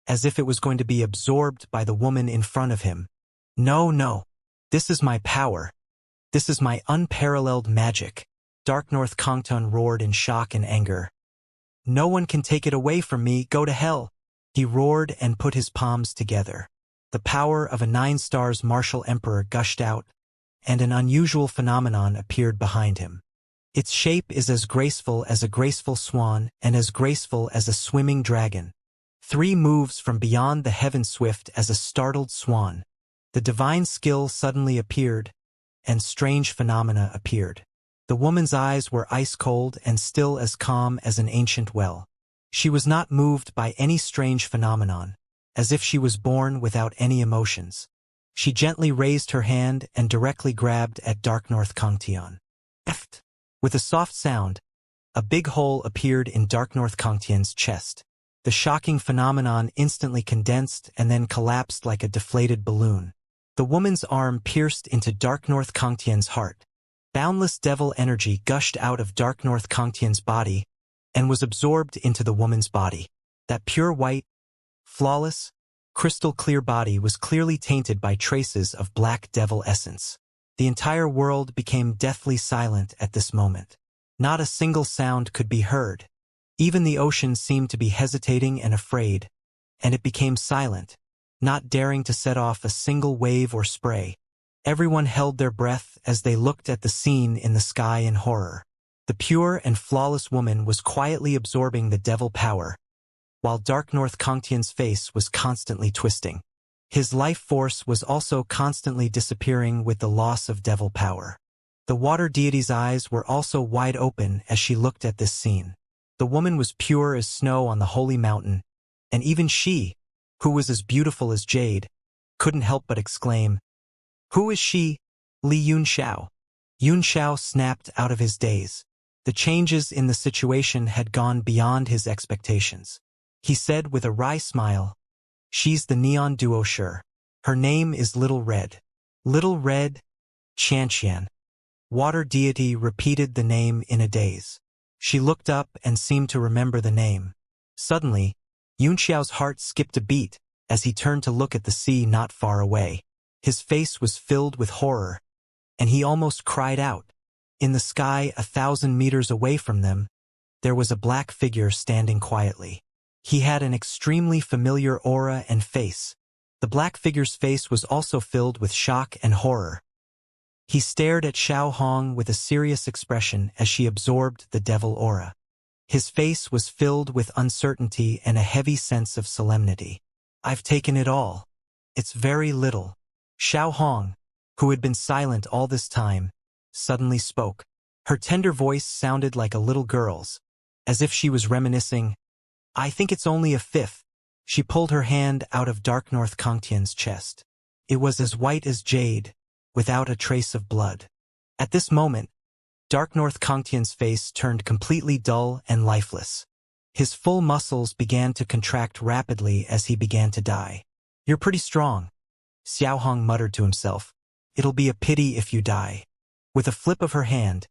as if it was going to be absorbed by the woman in front of him. No, no. This is my power. This is my unparalleled magic. Dark North Kongtun roared in shock and anger. No one can take it away from me, go to hell. He roared and put his palms together. The power of a 9-stars martial emperor gushed out, and an unusual phenomenon appeared behind him. Its shape is as graceful as a graceful swan and as graceful as a swimming dragon. 3 moves from beyond the heaven swift as a startled swan. The divine skill suddenly appeared, and strange phenomena appeared. The woman's eyes were ice-cold and still as calm as an ancient well. She was not moved by any strange phenomenon, as if she was born without any emotions. She gently raised her hand and directly grabbed at Dark North Kongtian. With a soft sound, a big hole appeared in Dark North Kongtian's chest. The shocking phenomenon instantly condensed and then collapsed like a deflated balloon. The woman's arm pierced into Dark North Kongtian's heart. Boundless devil energy gushed out of Dark North Kongtian's body and was absorbed into the woman's body. That pure white, flawless, crystal-clear body was clearly tainted by traces of black devil essence. The entire world became deathly silent at this moment. Not a single sound could be heard. Even the ocean seemed to be hesitating and afraid, and it became silent, not daring to set off a single wave or spray. Everyone held their breath as they looked at the scene in the sky in horror. The pure and flawless woman was quietly absorbing the devil power, while Dark North Kongtian's face was constantly twisting. His life force was also constantly disappearing with the loss of devil power. The water deity's eyes were also wide open as she looked at this scene. The woman was pure as snow on the holy mountain, and even she, who was as beautiful as jade, couldn't help but exclaim, "Who is she, Li Yunxiao?" Yunxiao snapped out of his daze. The changes in the situation had gone beyond his expectations. He said with a wry smile, "She's the neon duo sure. Her name is Little Red." Little Red, Xianxia. Water deity repeated the name in a daze. She looked up and seemed to remember the name. Suddenly, Yunxiao's heart skipped a beat as he turned to look at the sea not far away. His face was filled with horror, and he almost cried out. In the sky 1,000 meters away from them, there was a black figure standing quietly. He had an extremely familiar aura and face. The black figure's face was also filled with shock and horror. He stared at Xiao Hong with a serious expression as she absorbed the devil aura. His face was filled with uncertainty and a heavy sense of solemnity. "I've taken it all. It's very little." Xiao Hong, who had been silent all this time, suddenly spoke. Her tender voice sounded like a little girl's, as if she was reminiscing. "I think it's only a fifth." She pulled her hand out of Dark North Kongtian's chest. It was as white as jade, without a trace of blood. At this moment, Dark North Kongtian's face turned completely dull and lifeless. His full muscles began to contract rapidly as he began to die. "You're pretty strong," Xiao Hong muttered to himself. "It'll be a pity if you die." With a flip of her hand,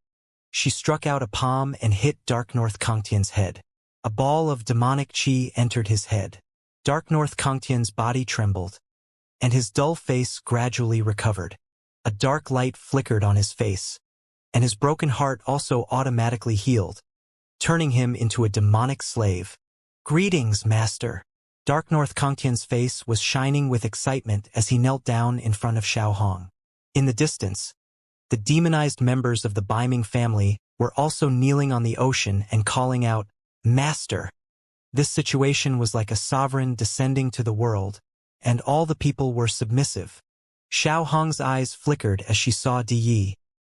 she struck out a palm and hit Dark North Kongtian's head. A ball of demonic chi entered his head. Dark North Kongtian's body trembled, and his dull face gradually recovered. A dark light flickered on his face, and his broken heart also automatically healed, turning him into a demonic slave. "Greetings, Master." Dark North Kongtian's face was shining with excitement as he knelt down in front of Xiao Hong. In the distance, the demonized members of the Baiming family were also kneeling on the ocean and calling out, "Master." This situation was like a sovereign descending to the world, and all the people were submissive. Xiao Hong's eyes flickered as she saw Di Yi,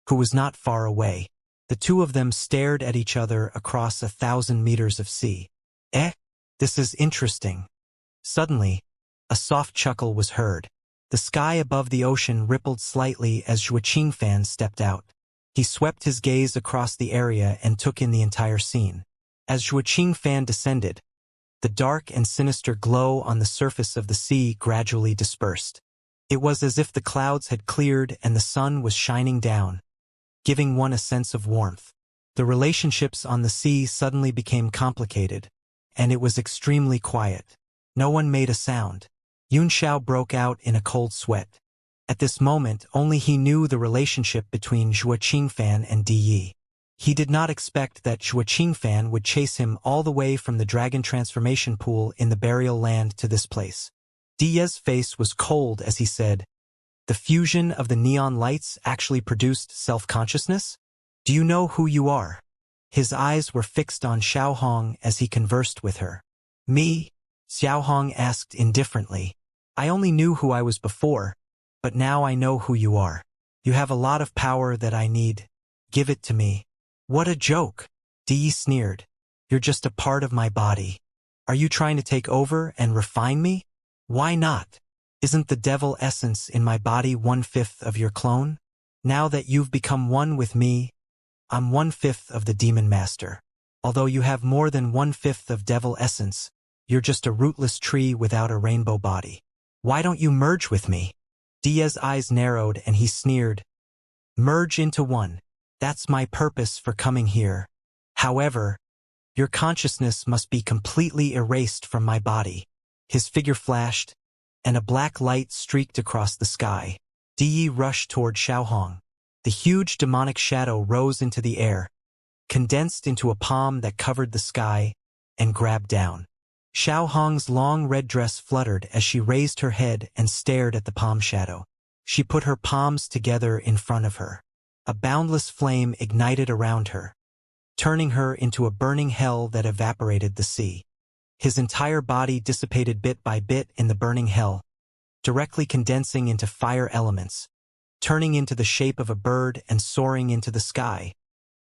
who was not far away. The two of them stared at each other across 1,000 meters of sea. This is interesting." Suddenly, a soft chuckle was heard. The sky above the ocean rippled slightly as Zhuo Qingfan stepped out. He swept his gaze across the area and took in the entire scene. As Zhuo Qingfan descended, The dark and sinister glow on the surface of the sea gradually dispersed. It was as if the clouds had cleared and the sun was shining down, giving one a sense of warmth. The relationships on the sea suddenly became complicated, and it was extremely quiet. No one made a sound. Yunxiao broke out in a cold sweat. At this moment, only he knew the relationship between Zhuo Qingfan and Di Yi. He did not expect that Zhuo Qingfan would chase him all the way from the dragon transformation pool in the burial land to this place. Di Yi's face was cold as he said, "The fusion of the neon lights actually produced self-consciousness? Do you know who you are?" His eyes were fixed on Xiaohong as he conversed with her. "Me?" Xiaohong asked indifferently. "I only knew who I was before, but now I know who you are. You have a lot of power that I need. Give it to me." "What a joke," Di Yi sneered. "You're just a part of my body. Are you trying to take over and refine me? Why not? Isn't the devil essence in my body 1/5 of your clone? Now that you've become one with me, I'm 1/5 of the demon master. Although you have more than 1/5 of devil essence, you're just a rootless tree without a rainbow body. Why don't you merge with me?" Dia's eyes narrowed and he sneered. "Merge into one. That's my purpose for coming here. However, your consciousness must be completely erased from my body." His figure flashed, and a black light streaked across the sky. Di Yi rushed toward Xiaohong. The huge demonic shadow rose into the air, condensed into a palm that covered the sky, and grabbed down. Xiaohong's long red dress fluttered as she raised her head and stared at the palm shadow. She put her palms together in front of her. A boundless flame ignited around her, turning her into a burning hell that evaporated the sea. His entire body dissipated bit by bit in the burning hell, directly condensing into fire elements, turning into the shape of a bird and soaring into the sky.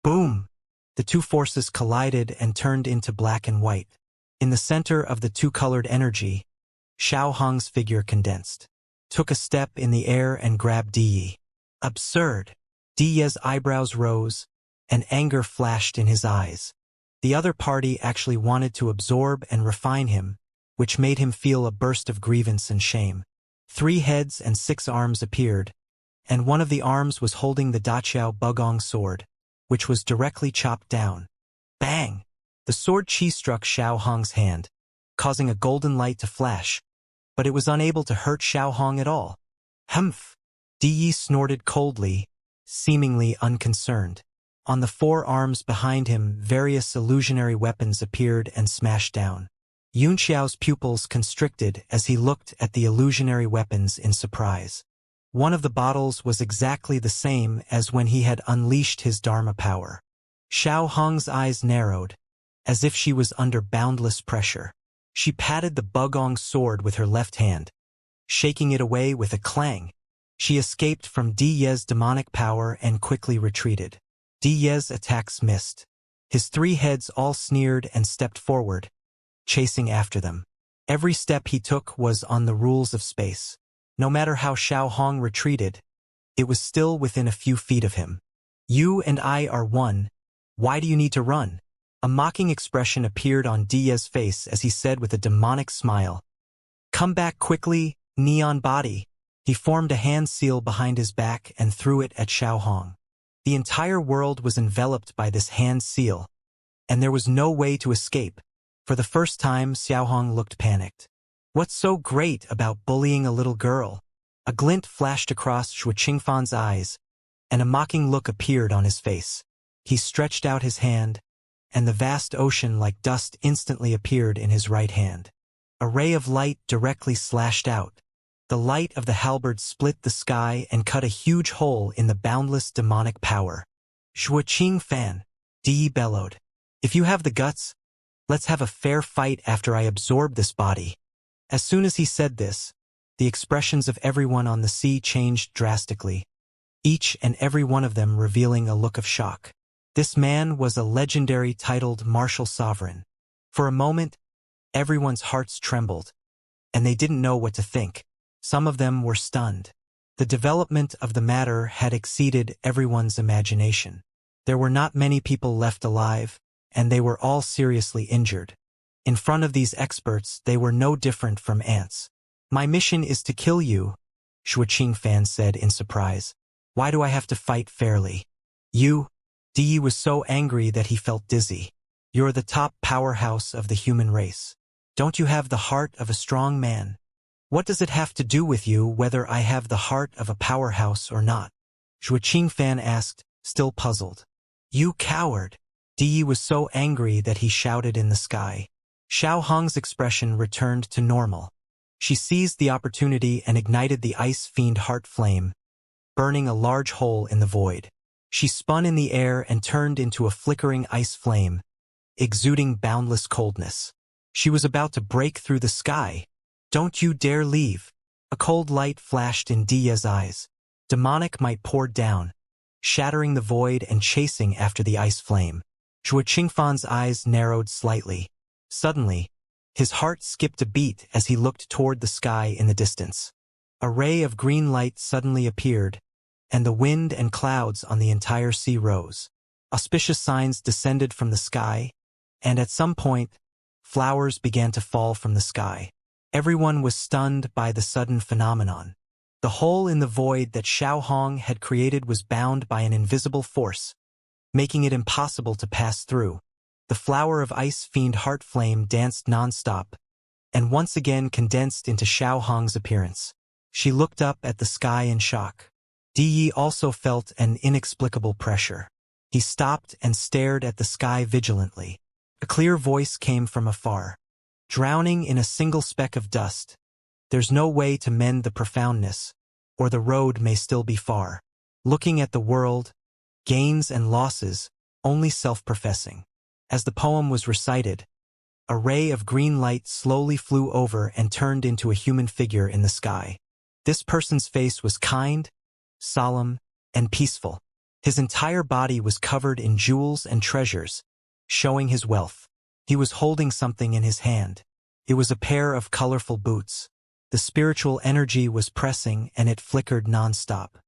Boom! The two forces collided and turned into black and white. In the center of the two-colored energy, Xiaohong's figure condensed, took a step in the air and grabbed Di Yi. Absurd! Di Yi's eyebrows rose, and anger flashed in his eyes. The other party actually wanted to absorb and refine him, which made him feel a burst of grievance and shame. 3 heads and 6 arms appeared, and one of the arms was holding the Daqiao Bugong sword, which was directly chopped down. Bang! The sword chi struck Xiaohong's hand, causing a golden light to flash, but it was unable to hurt Xiaohong at all. Humph! Di Yi snorted coldly, seemingly unconcerned. On the 4 arms behind him, various illusionary weapons appeared and smashed down. Yunxiao's pupils constricted as he looked at the illusionary weapons in surprise. One of the bottles was exactly the same as when he had unleashed his Dharma power. Xiaohong's eyes narrowed, as if she was under boundless pressure. She patted the Bugong sword with her left hand, shaking it away with a clang. She escaped from Di Yi's demonic power and quickly retreated. Di Yi's attacks missed. His 3 heads all sneered and stepped forward, chasing after them. Every step he took was on the rules of space. No matter how Xiaohong retreated, it was still within a few feet of him. "You and I are one. Why do you need to run?" A mocking expression appeared on Di Yi's face as he said with a demonic smile, "Come back quickly, neon body." He formed a hand seal behind his back and threw it at Xiaohong. The entire world was enveloped by this hand seal, and there was no way to escape. For the first time, Xiaohong looked panicked. What's so great about bullying a little girl? A glint flashed across Zhuo Qingfan's eyes, and a mocking look appeared on his face. He stretched out his hand, and the vast ocean like dust instantly appeared in his right hand. A ray of light directly slashed out. The light of the halberd split the sky and cut a huge hole in the boundless demonic power. "Zhuo Qingfan," Di Yi bellowed. "If you have the guts, let's have a fair fight after I absorb this body." As soon as he said this, the expressions of everyone on the sea changed drastically, each and every one of them revealing a look of shock. This man was a legendary titled martial sovereign. For a moment, everyone's hearts trembled, and they didn't know what to think. Some of them were stunned. The development of the matter had exceeded everyone's imagination. There were not many people left alive, and they were all seriously injured. In front of these experts, they were no different from ants. "My mission is to kill you," Xianxia said in surprise. "Why do I have to fight fairly?" "You?" Di was so angry that he felt dizzy. "You're the top powerhouse of the human race. Don't you have the heart of a strong man? What does it have to do with you whether I have the heart of a powerhouse or not?" Xianxia asked, still puzzled. "You coward!" Di was so angry that he shouted in the sky. Xiao Hong's expression returned to normal. She seized the opportunity and ignited the ice fiend heart flame, burning a large hole in the void. She spun in the air and turned into a flickering ice flame, exuding boundless coldness. She was about to break through the sky. "Don't you dare leave!" A cold light flashed in Diya's eyes. Demonic might poured down, shattering the void and chasing after the ice flame. Xianxia's eyes narrowed slightly. Suddenly, his heart skipped a beat as he looked toward the sky in the distance. A ray of green light suddenly appeared, and the wind and clouds on the entire sea rose. Auspicious signs descended from the sky, and at some point, flowers began to fall from the sky. Everyone was stunned by the sudden phenomenon. The hole in the void that Xiao Hong had created was bound by an invisible force, making it impossible to pass through. The flower of ice fiend heart flame danced non-stop, and once again condensed into Xiao Hong's appearance. She looked up at the sky in shock. Di also felt an inexplicable pressure. He stopped and stared at the sky vigilantly. A clear voice came from afar. "Drowning in a single speck of dust. There's no way to mend the profoundness, or the road may still be far. Looking at the world, gains and losses, only self-professing." As the poem was recited, a ray of green light slowly flew over and turned into a human figure in the sky. This person's face was kind, solemn, and peaceful. His entire body was covered in jewels and treasures, showing his wealth. He was holding something in his hand. It was a pair of colorful boots. The spiritual energy was pressing and it flickered non-stop.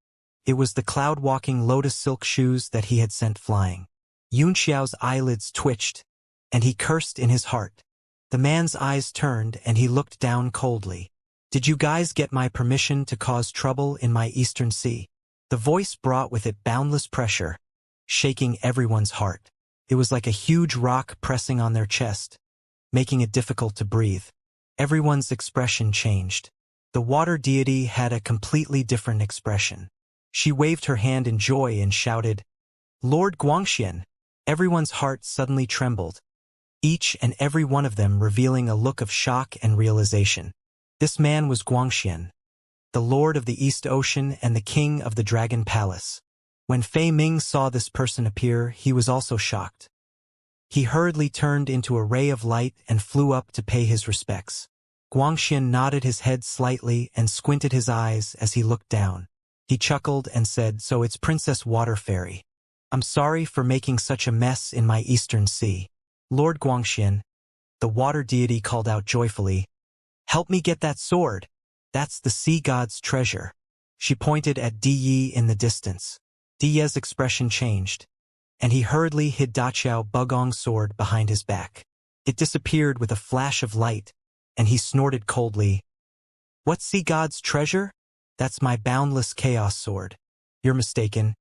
It was the cloud-walking lotus silk shoes that he had sent flying. Yunxiao's eyelids twitched, and he cursed in his heart. The man's eyes turned and he looked down coldly. "Did you guys get my permission to cause trouble in my eastern sea?" The voice brought with it boundless pressure, shaking everyone's heart. It was like a huge rock pressing on their chest, making it difficult to breathe. Everyone's expression changed. The water deity had a completely different expression. She waved her hand in joy and shouted, "Lord Guangxian!" Everyone's heart suddenly trembled, each and every one of them revealing a look of shock and realization. This man was Guangxian, the Lord of the East Ocean and the King of the Dragon Palace. When Fei Ming saw this person appear, he was also shocked. He hurriedly turned into a ray of light and flew up to pay his respects. Guangxian nodded his head slightly and squinted his eyes as he looked down. He chuckled and said, "So it's Princess Water Fairy. I'm sorry for making such a mess in my eastern sea." "Lord Guangxian," the water deity called out joyfully, "help me get that sword. That's the sea god's treasure." She pointed at Di in the distance. Di's expression changed, and he hurriedly hid Daqiao Bugong's sword behind his back. It disappeared with a flash of light, and he snorted coldly, "What sea god's treasure? That's my boundless chaos sword." "You're mistaken."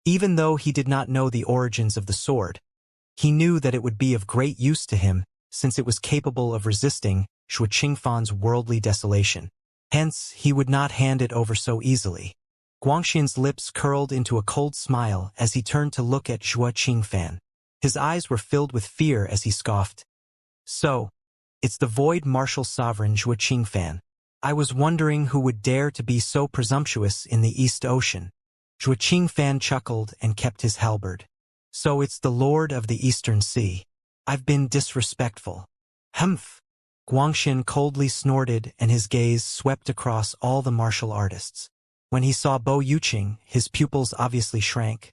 Even though he did not know the origins of the sword, he knew that it would be of great use to him since it was capable of resisting Xianxia's worldly desolation. Hence, he would not hand it over so easily. Guangxian's lips curled into a cold smile as he turned to look at Xianxia. His eyes were filled with fear as he scoffed. "So, it's the void martial sovereign Xianxia. I was wondering who would dare to be so presumptuous in the East Ocean." Xianxia chuckled and kept his halberd. "So it's the Lord of the Eastern Sea. I've been disrespectful." "Humph!" Guangxian coldly snorted and his gaze swept across all the martial artists. When he saw Bo Yuqing, his pupils obviously shrank,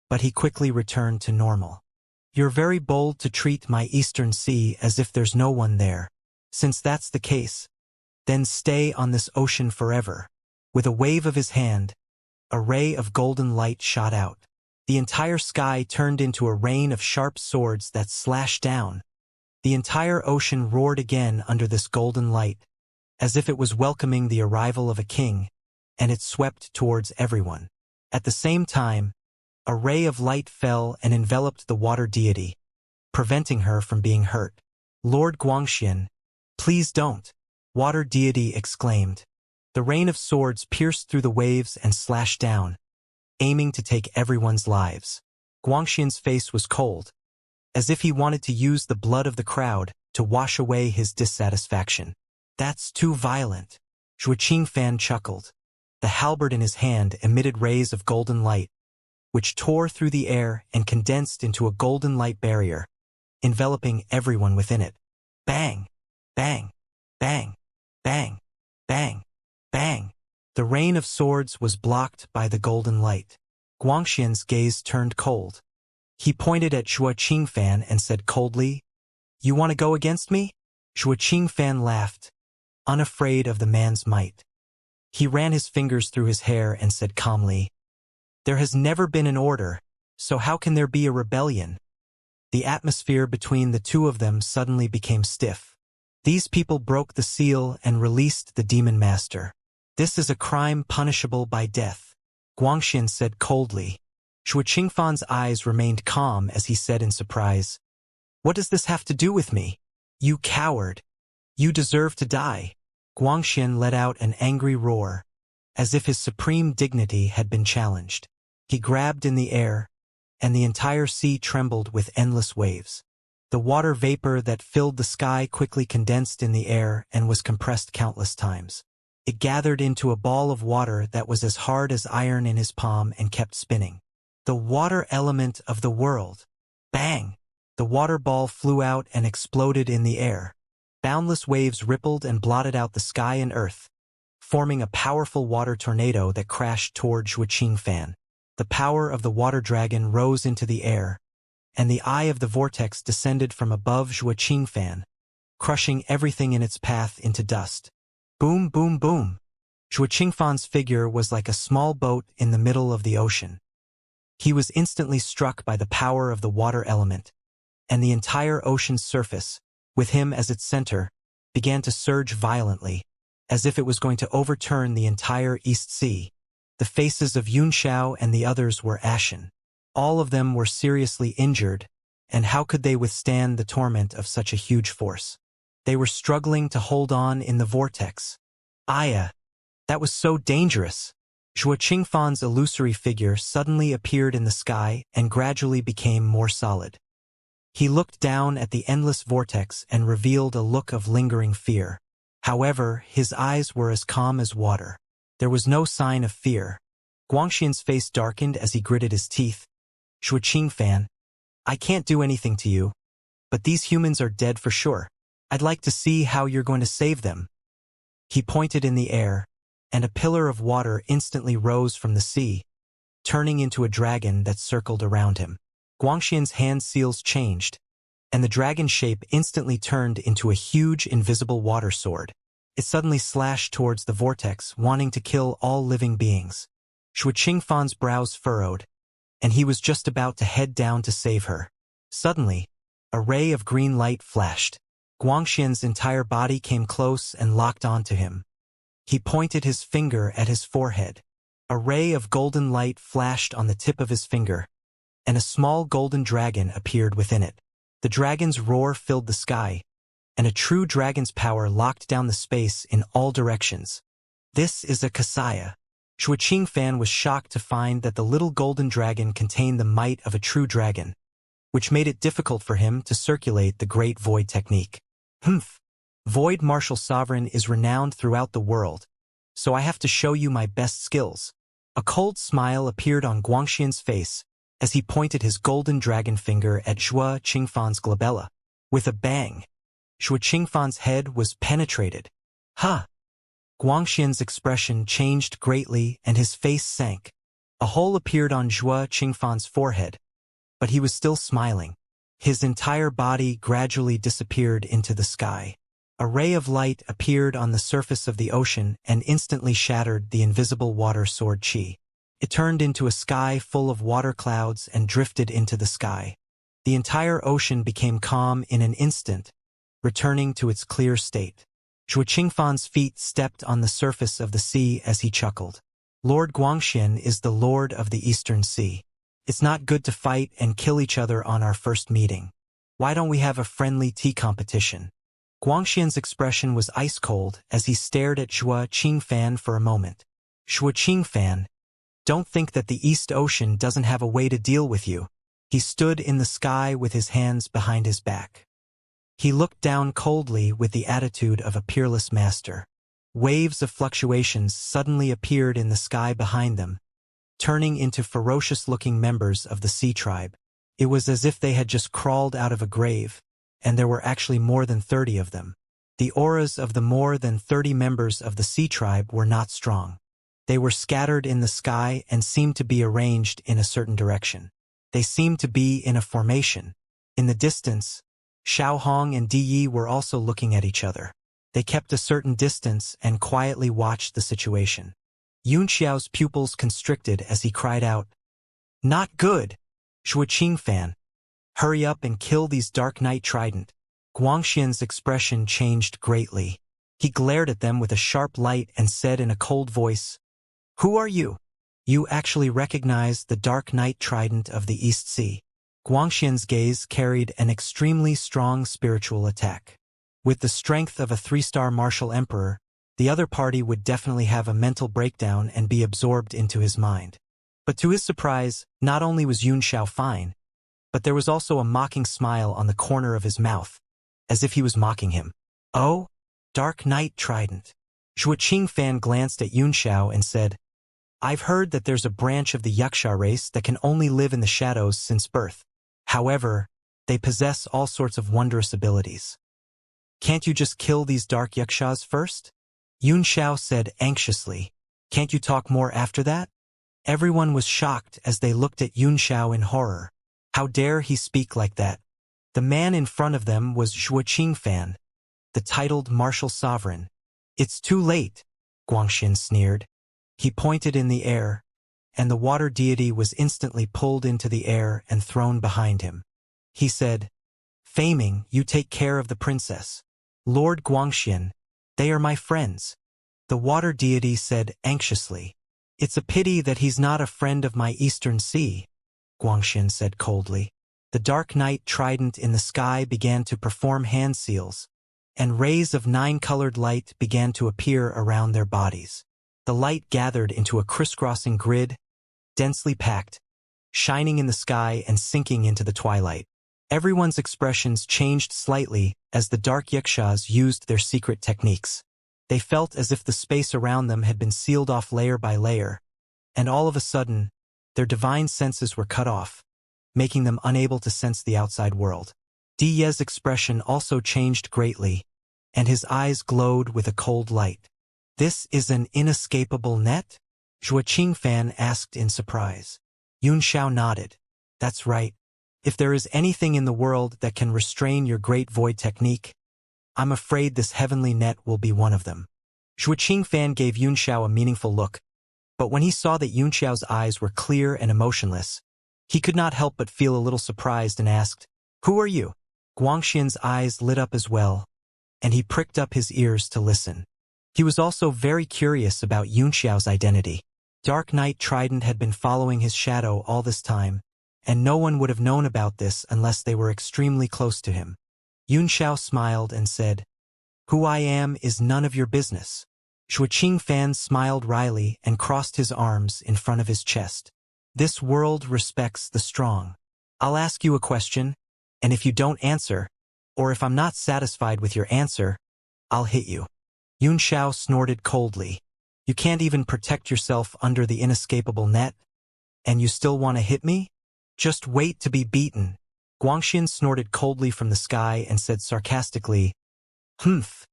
but he quickly returned to normal. "You're very bold to treat my Eastern Sea as if there's no one there. Since that's the case, then stay on this ocean forever." With a wave of his hand, a ray of golden light shot out. The entire sky turned into a rain of sharp swords that slashed down, The entire ocean roared again under this golden light, as if it was welcoming the arrival of a king, and it swept towards everyone. At the same time, a ray of light fell and enveloped the water deity, preventing her from being hurt. "Lord Guangxian, please don't," water deity exclaimed. The rain of swords pierced through the waves and slashed down, aiming to take everyone's lives. Guangxian's face was cold, as if he wanted to use the blood of the crowd to wash away his dissatisfaction. "That's too violent," Zhuo Qingfan chuckled. The halberd in his hand emitted rays of golden light, which tore through the air and condensed into a golden light barrier, enveloping everyone within it. Bang! Bang! Bang! Bang! Bang! Bang! The rain of swords was blocked by the golden light. Guangxian's gaze turned cold. He pointed at Zhuo Qingfan and said coldly, "You want to go against me?" Zhuo Qingfan laughed, unafraid of the man's might. He ran his fingers through his hair and said calmly, "There has never been an order, so how can there be a rebellion?" The atmosphere between the two of them suddenly became stiff. These people broke the seal and released the demon master. "This is a crime punishable by death," Guangxian said coldly. Zhuo Qingfan's eyes remained calm as he said in surprise, "What does this have to do with me? You coward! You deserve to die." Guangxian let out an angry roar, as if his supreme dignity had been challenged. He grabbed in the air, and the entire sea trembled with endless waves. The water vapor that filled the sky quickly condensed in the air and was compressed countless times. It gathered into a ball of water that was as hard as iron in his palm and kept spinning. The water element of the world. Bang! The water ball flew out and exploded in the air. Boundless waves rippled and blotted out the sky and earth, forming a powerful water tornado that crashed toward Zhuo Qingfan. The power of the water dragon rose into the air, and the eye of the vortex descended from above Zhuo Qingfan, crushing everything in its path into dust. Boom, boom, boom. Zhuo Qingfan's figure was like a small boat in the middle of the ocean. He was instantly struck by the power of the water element, and the entire ocean's surface, with him as its center, began to surge violently, as if it was going to overturn the entire East Sea. The faces of Yunxiao and the others were ashen. All of them were seriously injured, and how could they withstand the torment of such a huge force? They were struggling to hold on in the vortex. Aya! That was so dangerous! Zhuo Qingfan's illusory figure suddenly appeared in the sky and gradually became more solid. He looked down at the endless vortex and revealed a look of lingering fear. However, his eyes were as calm as water. There was no sign of fear. Guangxian's face darkened as he gritted his teeth. "Zhuo Qingfan, I can't do anything to you, but these humans are dead for sure. I'd like to see how you're going to save them." He pointed in the air, and a pillar of water instantly rose from the sea, turning into a dragon that circled around him. Guangxian's hand seals changed, and the dragon shape instantly turned into a huge invisible water sword. It suddenly slashed towards the vortex, wanting to kill all living beings. Zhuo Qingfan's brows furrowed, and he was just about to head down to save her. Suddenly, a ray of green light flashed. Guangxian's entire body came close and locked onto him. He pointed his finger at his forehead. A ray of golden light flashed on the tip of his finger, and a small golden dragon appeared within it. The dragon's roar filled the sky, and a true dragon's power locked down the space in all directions. "This is a Xianxia." Zhuo Qingfan was shocked to find that the little golden dragon contained the might of a true dragon, which made it difficult for him to circulate the Great Void technique. "Humph! Void Martial Sovereign is renowned throughout the world, so I have to show you my best skills." A cold smile appeared on Guangxian's face as he pointed his golden dragon finger at Zhuo Qingfan's glabella. With a bang, Zhuo Qingfan's head was penetrated. "Ha!" Guangxian's expression changed greatly and his face sank. A hole appeared on Zhuo Qingfan's forehead, but he was still smiling. His entire body gradually disappeared into the sky. A ray of light appeared on the surface of the ocean and instantly shattered the invisible water sword chi. It turned into a sky full of water clouds and drifted into the sky. The entire ocean became calm in an instant, returning to its clear state. Zhuo Qingfan's feet stepped on the surface of the sea as he chuckled. Lord Guangxian is the Lord of the Eastern Sea. It's not good to fight and kill each other on our first meeting. Why don't we have a friendly tea competition? Guangxian's expression was ice-cold as he stared at Zhuo Qingfan for a moment. Zhuo Qingfan, don't think that the East Ocean doesn't have a way to deal with you. He stood in the sky with his hands behind his back. He looked down coldly with the attitude of a peerless master. Waves of fluctuations suddenly appeared in the sky behind them, turning into ferocious-looking members of the sea tribe. It was as if they had just crawled out of a grave, and there were actually more than 30 of them. The auras of the more than 30 members of the sea tribe were not strong. They were scattered in the sky and seemed to be arranged in a certain direction. They seemed to be in a formation. In the distance, Xiao Hong and Di Yi were also looking at each other. They kept a certain distance and quietly watched the situation. Yun Xiao's pupils constricted as he cried out, "Not good! Zhuo Qingfan, hurry up and kill these Dark Knight Trident." Guangxian's expression changed greatly. He glared at them with a sharp light and said in a cold voice, "Who are you? You actually recognize the Dark Knight Trident of the East Sea." Guangxian's gaze carried an extremely strong spiritual attack. With the strength of a 3-star martial emperor, the other party would definitely have a mental breakdown and be absorbed into his mind. But to his surprise, not only was Yun Xiao fine, but there was also a mocking smile on the corner of his mouth, as if he was mocking him. "Oh, Dark Knight Trident." Zhuo Qingfan glanced at Yun Xiao and said, "I've heard that there's a branch of the Yuxia race that can only live in the shadows since birth. However, they possess all sorts of wondrous abilities. Can't you just kill these dark Yuxias first?" Yun Xiao said anxiously. "Can't you talk more after that?" Everyone was shocked as they looked at Yun Xiao in horror. How dare he speak like that? The man in front of them was Zhuo Qingfan, the titled martial sovereign. "It's too late," Guangxian sneered. He pointed in the air, and the water deity was instantly pulled into the air and thrown behind him. He said, "Faming, you take care of the princess. Lord Guangxian, they are my friends." The water deity said anxiously, "It's a pity that he's not a friend of my Eastern Sea," Guangxian said coldly. The Dark Knight Trident in the sky began to perform hand seals, and rays of 9-colored light began to appear around their bodies. The light gathered into a crisscrossing grid, densely packed, shining in the sky and sinking into the twilight. Everyone's expressions changed slightly as the Dark Yuxias used their secret techniques. They felt as if the space around them had been sealed off layer by layer, and all of a sudden, their divine senses were cut off, making them unable to sense the outside world. Di Ye's expression also changed greatly, and his eyes glowed with a cold light. "This is an inescapable net?" Zhuo Qingfan asked in surprise. Yun Xiao nodded. "That's right. If there is anything in the world that can restrain your great void technique, I'm afraid this heavenly net will be one of them." Zhuo Qingfan gave Yun Xiao a meaningful look, but when he saw that Yun Xiao's eyes were clear and emotionless, he could not help but feel a little surprised and asked, "Who are you?" Guangxian's eyes lit up as well, and he pricked up his ears to listen. He was also very curious about Yun Xiao's identity. Dark Knight Trident had been following his shadow all this time, and no one would have known about this unless they were extremely close to him. Yun Xiao smiled and said, "Who I am is none of your business." Zhuo Qingfan smiled wryly and crossed his arms in front of his chest. "This world respects the strong. I'll ask you a question, and if you don't answer, or if I'm not satisfied with your answer, I'll hit you." Yun Xiao snorted coldly. "You can't even protect yourself under the inescapable net, and you still want to hit me? Just wait to be beaten." Guangxian snorted coldly from the sky and said sarcastically, "Humph,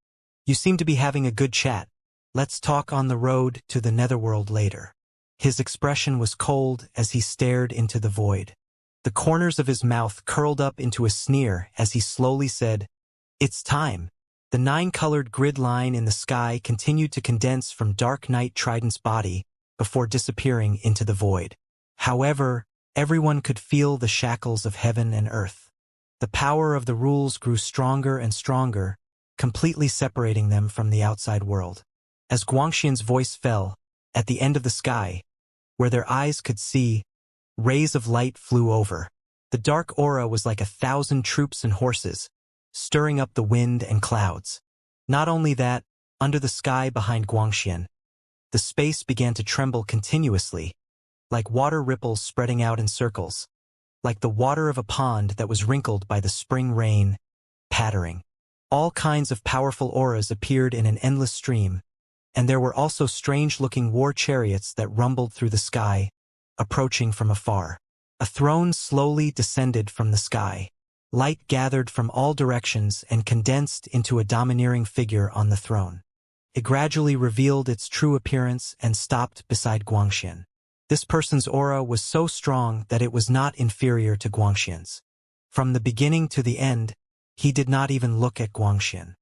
you seem to be having a good chat. Let's talk on the road to the netherworld later." His expression was cold as he stared into the void. The corners of his mouth curled up into a sneer as he slowly said, "It's time." The 9-colored grid line in the sky continued to condense from Dark Knight Trident's body before disappearing into the void. However, everyone could feel the shackles of heaven and earth. The power of the rules grew stronger and stronger, completely separating them from the outside world. As Guangxian's voice fell, at the end of the sky, where their eyes could see, rays of light flew over. The dark aura was like 1,000 troops and horses, stirring up the wind and clouds. Not only that, under the sky behind Guangxian, the space began to tremble continuously, like water ripples spreading out in circles, like the water of a pond that was wrinkled by the spring rain, pattering. All kinds of powerful auras appeared in an endless stream, and there were also strange-looking war chariots that rumbled through the sky, approaching from afar. A throne slowly descended from the sky. Light gathered from all directions and condensed into a domineering figure on the throne. It gradually revealed its true appearance and stopped beside Guangxian. This person's aura was so strong that it was not inferior to Guangxian's. From the beginning to the end, he did not even look at Guangxian.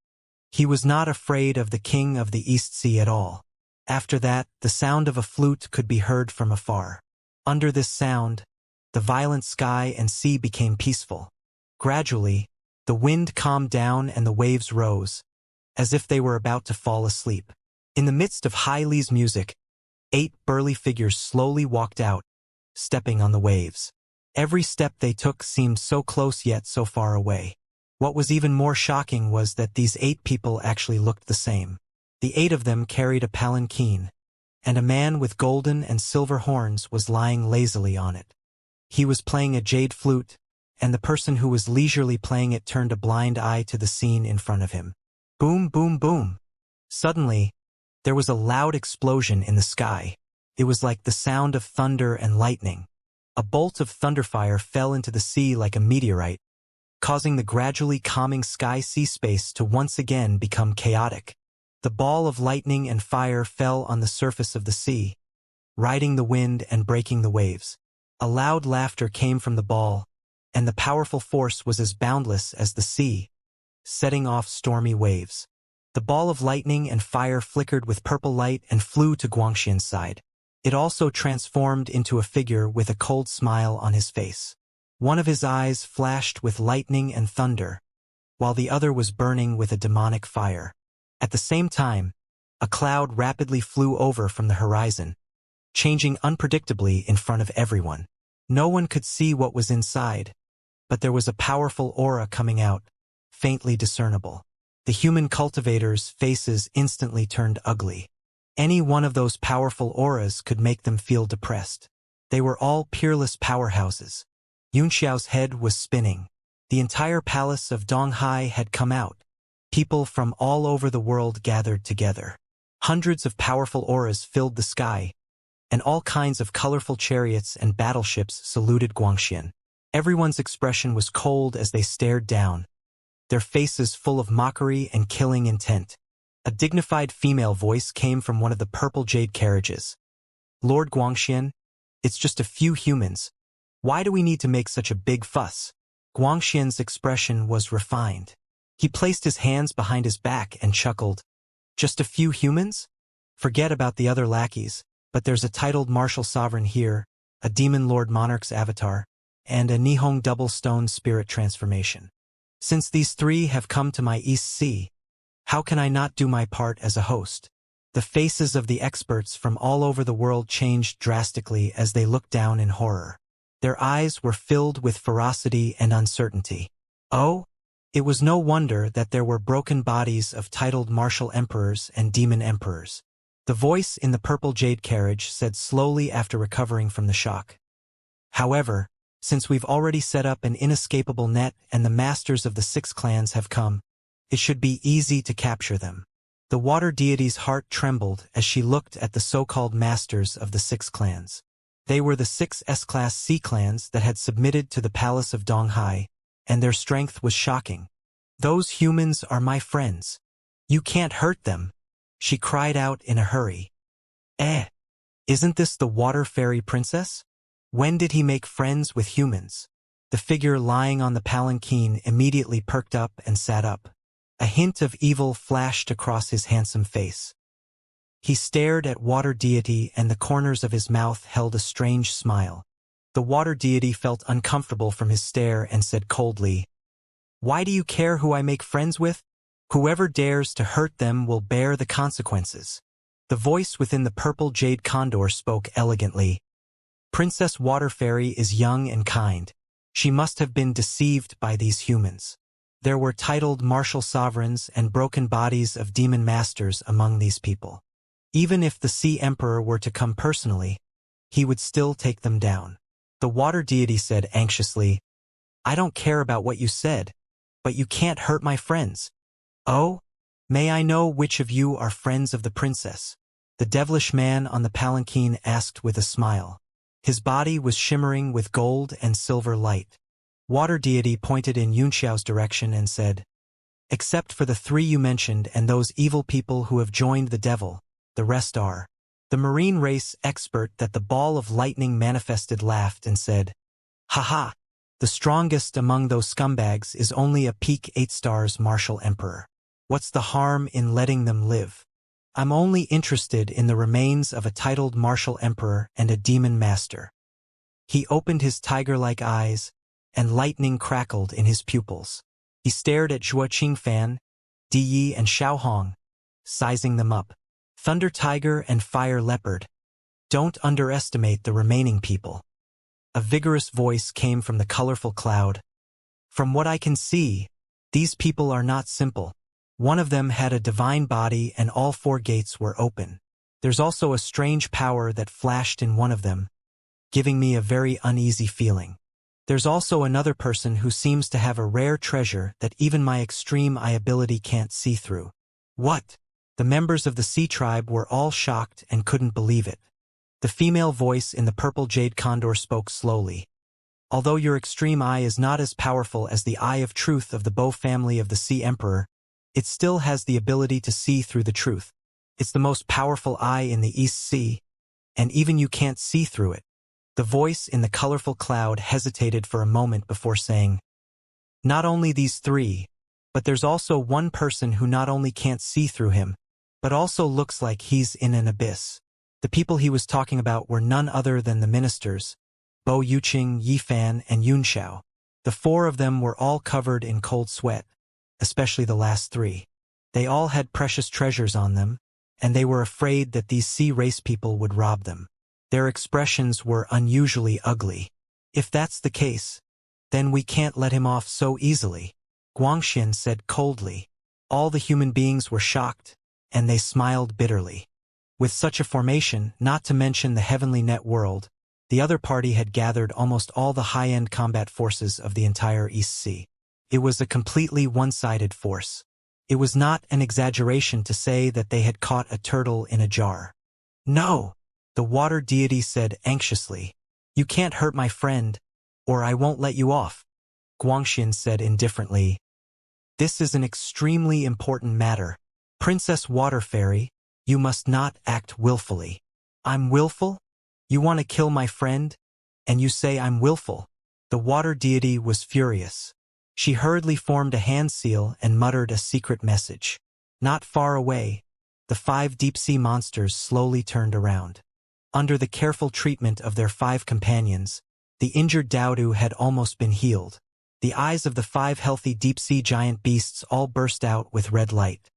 He was not afraid of the king of the East Sea at all. After that, the sound of a flute could be heard from afar. Under this sound, the violent sky and sea became peaceful. Gradually, the wind calmed down and the waves rose, as if they were about to fall asleep. In the midst of Hai Li's music, 8 burly figures slowly walked out, stepping on the waves. Every step they took seemed so close yet so far away. What was even more shocking was that these 8 people actually looked the same. The 8 of them carried a palanquin, and a man with golden and silver horns was lying lazily on it. He was playing a jade flute, and the person who was leisurely playing it turned a blind eye to the scene in front of him. Boom, boom, boom. Suddenly, there was a loud explosion in the sky. It was like the sound of thunder and lightning. A bolt of thunderfire fell into the sea like a meteorite, causing the gradually calming sky-sea space to once again become chaotic. The ball of lightning and fire fell on the surface of the sea, riding the wind and breaking the waves. A loud laughter came from the ball, and the powerful force was as boundless as the sea, setting off stormy waves. The ball of lightning and fire flickered with purple light and flew to Guangxian's side. It also transformed into a figure with a cold smile on his face. One of his eyes flashed with lightning and thunder, while the other was burning with a demonic fire. At the same time, a cloud rapidly flew over from the horizon, changing unpredictably in front of everyone. No one could see what was inside, but there was a powerful aura coming out, faintly discernible. The human cultivators' faces instantly turned ugly. Any one of those powerful auras could make them feel depressed. They were all peerless powerhouses. Yunxiao's head was spinning. The entire palace of Donghai had come out. People from all over the world gathered together. Hundreds of powerful auras filled the sky, and all kinds of colorful chariots and battleships saluted Guangxian. Everyone's expression was cold as they stared down, their faces full of mockery and killing intent. A dignified female voice came from one of the purple jade carriages. Lord Guangxian, it's just a few humans. Why do we need to make such a big fuss? Guangxian's expression was refined. He placed his hands behind his back and chuckled. Just a few humans? Forget about the other lackeys, but there's a titled martial sovereign here, a demon lord monarch's avatar, and a Nihong double stone spirit transformation. Since these 3 have come to my East Sea, how can I not do my part as a host? The faces of the experts from all over the world changed drastically as they looked down in horror. Their eyes were filled with ferocity and uncertainty. Oh, it was no wonder that there were broken bodies of titled martial emperors and demon emperors. The voice in the purple jade carriage said slowly after recovering from the shock. However, since we've already set up an inescapable net and the masters of the 6 clans have come, it should be easy to capture them. The water deity's heart trembled as she looked at the so-called masters of the 6 clans. They were the 6 S-class sea clans that had submitted to the palace of Donghai, and their strength was shocking. Those humans are my friends. You can't hurt them, she cried out in a hurry. Isn't this the water fairy princess? When did he make friends with humans? The figure lying on the palanquin immediately perked up and sat up. A hint of evil flashed across his handsome face. He stared at water deity and the corners of his mouth held a strange smile. The water deity felt uncomfortable from his stare and said coldly, Why do you care who I make friends with? Whoever dares to hurt them will bear the consequences. The voice within the purple jade condor spoke elegantly. Princess Water Fairy is young and kind. She must have been deceived by these humans. There were titled martial sovereigns and broken bodies of demon masters among these people. Even if the Sea Emperor were to come personally, he would still take them down. The water deity said anxiously, I don't care about what you said, but you can't hurt my friends. Oh? May I know which of you are friends of the princess? The devilish man on the palanquin asked with a smile. His body was shimmering with gold and silver light. Water deity pointed in Xianxia's direction and said, Except for the three you mentioned and those evil people who have joined the devil, the rest are. The marine race expert that the ball of lightning manifested laughed and said, Ha! The strongest among those scumbags is only a peak 8 stars martial emperor. What's the harm in letting them live? I'm only interested in the remains of a titled martial emperor and a demon master. He opened his tiger-like eyes, and lightning crackled in his pupils. He stared at Zhuo Qingfan, Di Yi and Xiao Hong, sizing them up. Thunder Tiger and Fire Leopard. Don't underestimate the remaining people. A vigorous voice came from the colorful cloud. From what I can see, these people are not simple. One of them had a divine body and all 4 gates were open. There's also a strange power that flashed in one of them, giving me a very uneasy feeling. There's also another person who seems to have a rare treasure that even my extreme eye ability can't see through. What? The members of the Sea Tribe were all shocked and couldn't believe it. The female voice in the purple jade condor spoke slowly. Although your extreme eye is not as powerful as the Eye of Truth of the Bow family of the Sea Emperor, it still has the ability to see through the truth. It's the most powerful eye in the East Sea, and even you can't see through it. The voice in the colorful cloud hesitated for a moment before saying, Not only these 3, but there's also one person who not only can't see through him, but also looks like he's in an abyss. The people he was talking about were none other than the ministers, Bo Yuqing, Yifan, and Yunxiao. The 4 of them were all covered in cold sweat, especially the last 3. They all had precious treasures on them, and they were afraid that these sea race people would rob them. Their expressions were unusually ugly. If that's the case, then we can't let him off so easily, Guangxian said coldly. All the human beings were shocked, and they smiled bitterly. With such a formation, not to mention the heavenly net world, the other party had gathered almost all the high-end combat forces of the entire East Sea. It was a completely one-sided force. It was not an exaggeration to say that they had caught a turtle in a jar. No, the water deity said anxiously. You can't hurt my friend, or I won't let you off. Guangxian said indifferently. This is an extremely important matter. Princess Water Fairy, you must not act willfully. I'm willful? You want to kill my friend? And you say I'm willful? The water deity was furious. She hurriedly formed a hand seal and muttered a secret message. Not far away, the 5 deep-sea monsters slowly turned around. Under the careful treatment of their 5 companions, the injured Daodu had almost been healed. The eyes of the 5 healthy deep-sea giant beasts all burst out with red light.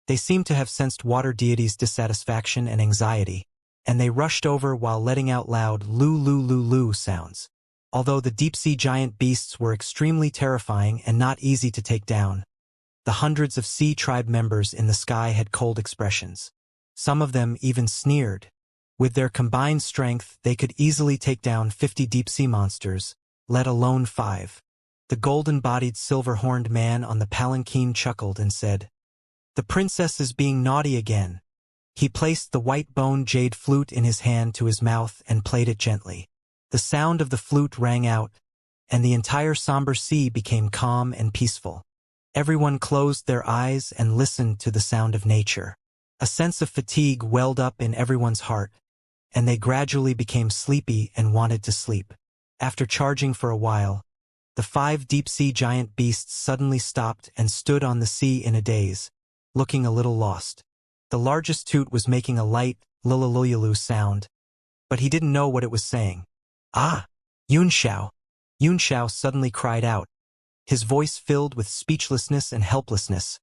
They seemed to have sensed water deity's dissatisfaction and anxiety, and they rushed over while letting out loud loo sounds. Although the deep-sea giant beasts were extremely terrifying and not easy to take down, the hundreds of Sea Tribe members in the sky had cold expressions. Some of them even sneered. With their combined strength, they could easily take down 50 deep-sea monsters, let alone 5. The golden-bodied silver-horned man on the palanquin chuckled and said, The princess is being naughty again. He placed the white-bone jade flute in his hand to his mouth and played it gently. The sound of the flute rang out, and the entire somber sea became calm and peaceful. Everyone closed their eyes and listened to the sound of nature. A sense of fatigue welled up in everyone's heart, and they gradually became sleepy and wanted to sleep. After charging for a while, the 5 deep-sea giant beasts suddenly stopped and stood on the sea in a daze, looking a little lost. The largest toot was making a light, lulululu sound, but he didn't know what it was saying. Ah! Yunxiao! Yunxiao suddenly cried out. his voice filled with speechlessness and helplessness,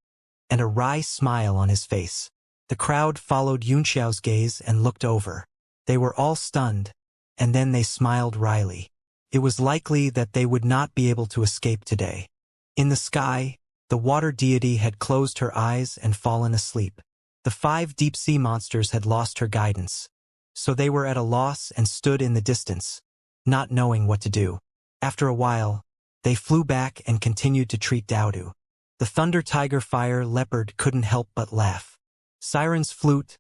and a wry smile on his face. The crowd followed Yunxiao's gaze and looked over. They were all stunned, and then they smiled wryly. It was likely that they would not be able to escape today. In the sky, the water deity had closed her eyes and fallen asleep. The 5 deep-sea monsters had lost her guidance, so they were at a loss and stood in the distance, not knowing what to do. After a while, they flew back and continued to treat Daodu. The thunder tiger fire leopard couldn't help but laugh. Siren's flute,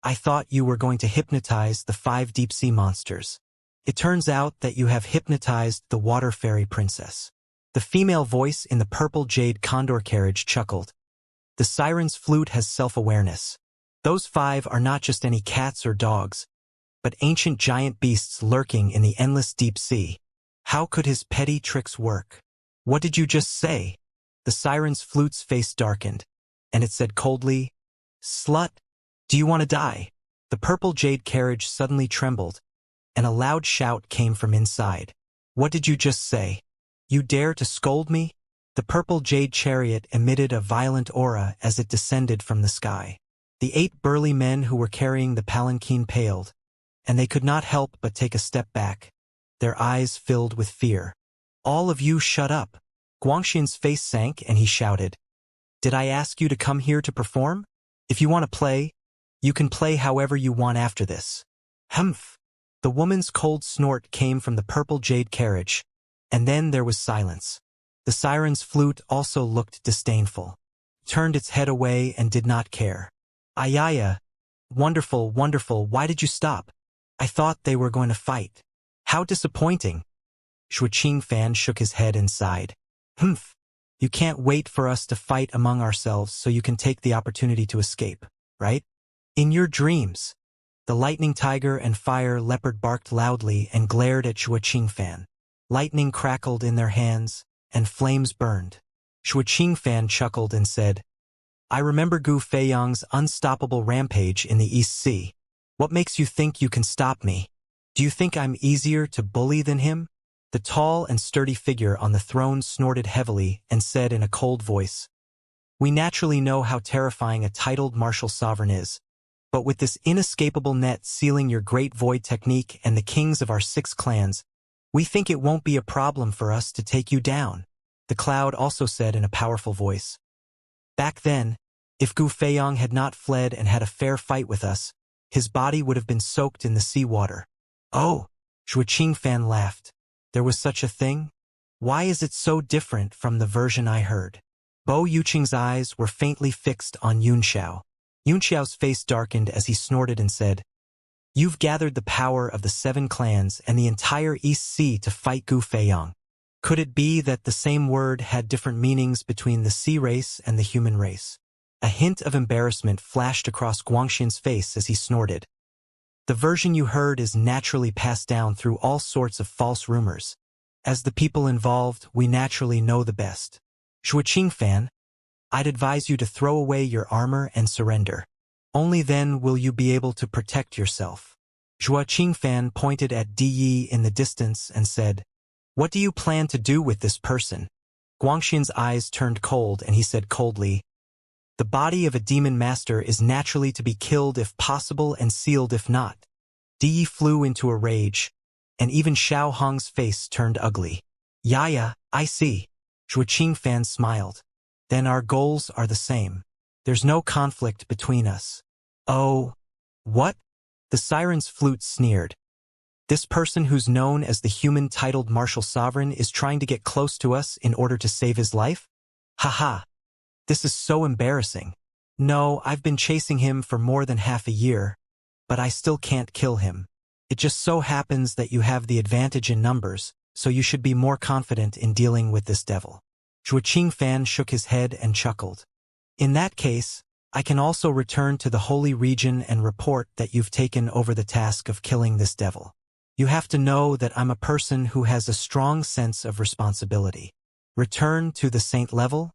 I thought you were going to hypnotize the 5 deep-sea monsters. It turns out that you have hypnotized the water fairy princess. The female voice in the purple jade condor carriage chuckled. The siren's flute has self-awareness. Those 5 are not just any cats or dogs, but ancient giant beasts lurking in the endless deep sea. How could his petty tricks work? What did you just say? The siren's flute's face darkened, and it said coldly, Slut, do you want to die? The purple jade carriage suddenly trembled, and a loud shout came from inside. What did you just say? You dare to scold me? The purple jade chariot emitted a violent aura as it descended from the sky. The 8 burly men who were carrying the palanquin paled, and they could not help but take a step back, their eyes filled with fear. All of you shut up. Guangxian's face sank and he shouted, Did I ask you to come here to perform? If you want to play, you can play however you want after this. Humph. The woman's cold snort came from the purple jade carriage, and then there was silence. The siren's flute also looked disdainful, turned its head away and did not care. Ayaya, wonderful, wonderful, why did you stop? I thought they were going to fight. How disappointing. Shuqing Fan shook his head and sighed. Humph. You can't wait for us to fight among ourselves so you can take the opportunity to escape, right? In your dreams. The lightning tiger and fire leopard barked loudly and glared at Shuqing Fan. Lightning crackled in their hands, and flames burned. Shuqing Fan chuckled and said, I remember Gu Feiyang's unstoppable rampage in the East Sea. What makes you think you can stop me? Do you think I'm easier to bully than him? The tall and sturdy figure on the throne snorted heavily and said in a cold voice, We naturally know how terrifying a titled martial sovereign is, but with this inescapable net sealing your great void technique and the kings of our 6 clans, we think it won't be a problem for us to take you down. The cloud also said in a powerful voice. Back then, if Gu Feiyang had not fled and had a fair fight with us, his body would have been soaked in the seawater. Oh, Shuqing Fan laughed. There was such a thing? Why is it so different from the version I heard? Bo Yuqing's eyes were faintly fixed on Yunxiao. Yunxiao's face darkened as he snorted and said, You've gathered the power of the 7 clans and the entire East Sea to fight Gu Feiyang. Could it be that the same word had different meanings between the sea race and the human race? A hint of embarrassment flashed across Guangxian's face as he snorted. The version you heard is naturally passed down through all sorts of false rumors. As the people involved, we naturally know the best. Shuqing Fan, I'd advise you to throw away your armor and surrender. Only then will you be able to protect yourself. Shuqing Fan pointed at Di Yi in the distance and said, What do you plan to do with this person? Guangxian's eyes turned cold and he said coldly, The body of a demon master is naturally to be killed if possible and sealed if not. Di Yi flew into a rage, and even Xiao Hong's face turned ugly. Yaya, I see. Shuqing Fan smiled. Then our goals are the same. There's no conflict between us. Oh, what? The siren's flute sneered. This person who's known as the human titled martial sovereign is trying to get close to us in order to save his life? Haha. This is so embarrassing. No, I've been chasing him for more than half a year, but I still can't kill him. It just so happens that you have the advantage in numbers, so you should be more confident in dealing with this devil. Shuqing Fan shook his head and chuckled. In that case, I can also return to the holy region and report that you've taken over the task of killing this devil. You have to know that I'm a person who has a strong sense of responsibility. Return to the saint level?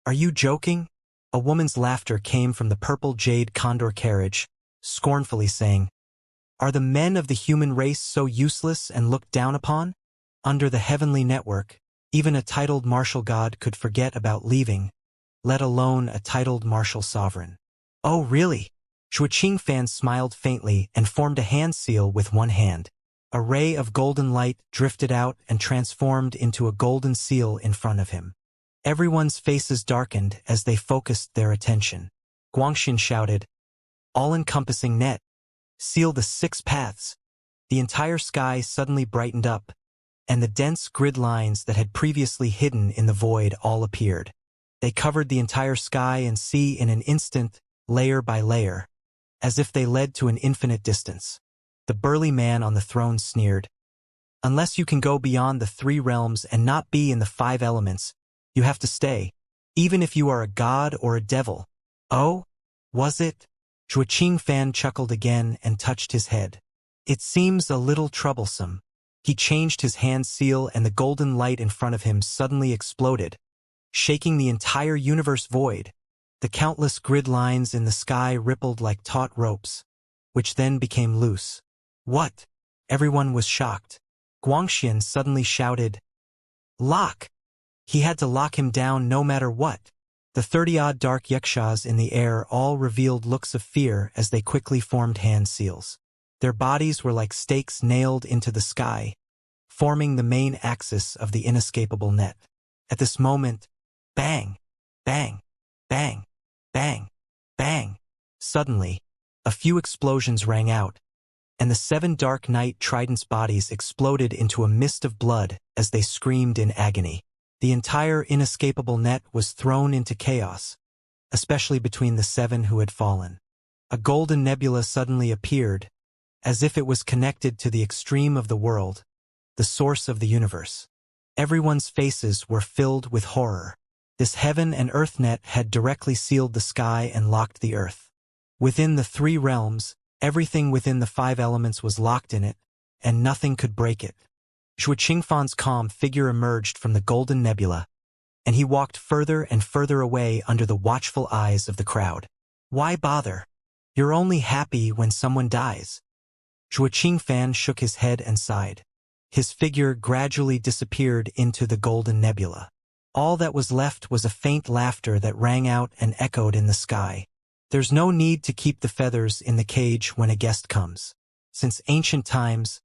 Are you joking? A woman's laughter came from the purple jade condor carriage, scornfully saying, Are the men of the human race so useless and looked down upon? Under the heavenly network, Even a titled martial god could forget about leaving, let alone a titled martial sovereign. Oh, really? Xueqing smiled faintly and formed a hand seal with one hand. A ray of golden light drifted out and transformed into a golden seal in front of him. Everyone's faces darkened as they focused their attention. Guangxian shouted, "All-encompassing net. Seal the 6 paths." The entire sky suddenly brightened up, and the dense grid lines that had previously hidden in the void all appeared. They covered the entire sky and sea in an instant, layer by layer, as if they led to an infinite distance. The burly man on the throne sneered, "Unless you can go beyond the 3 realms and not be in the 5 elements, you have to stay, even if you are a god or a devil." "Oh? Was it?" Xueqing chuckled again and touched his head. "It seems a little troublesome." He changed his hand seal and the golden light in front of him suddenly exploded, shaking the entire universe void. The countless grid lines in the sky rippled like taut ropes, which then became loose. "What?" Everyone was shocked. Guangxian suddenly shouted, "Lock!" He had to lock him down no matter what. The 30-odd dark yakshas in the air all revealed looks of fear as they quickly formed hand seals. Their bodies were like stakes nailed into the sky, forming the main axis of the inescapable net. At this moment, bang, bang, bang, bang, bang. Suddenly, a few explosions rang out, and the 7 Dark Knight Trident's bodies exploded into a mist of blood as they screamed in agony. The entire inescapable net was thrown into chaos, especially between the 7 who had fallen. A golden nebula suddenly appeared, as if it was connected to the extreme of the world, the source of the universe. Everyone's faces were filled with horror. This heaven and earth net had directly sealed the sky and locked the earth. Within the 3 realms, everything within the 5 elements was locked in it, and nothing could break it. Xueqing's calm figure emerged from the golden nebula, and he walked further and further away under the watchful eyes of the crowd. "Why bother? You're only happy when someone dies." Xueqing shook his head and sighed. His figure gradually disappeared into the golden nebula. All that was left was a faint laughter that rang out and echoed in the sky. "There's no need to keep the feathers in the cage when a guest comes. Since ancient times,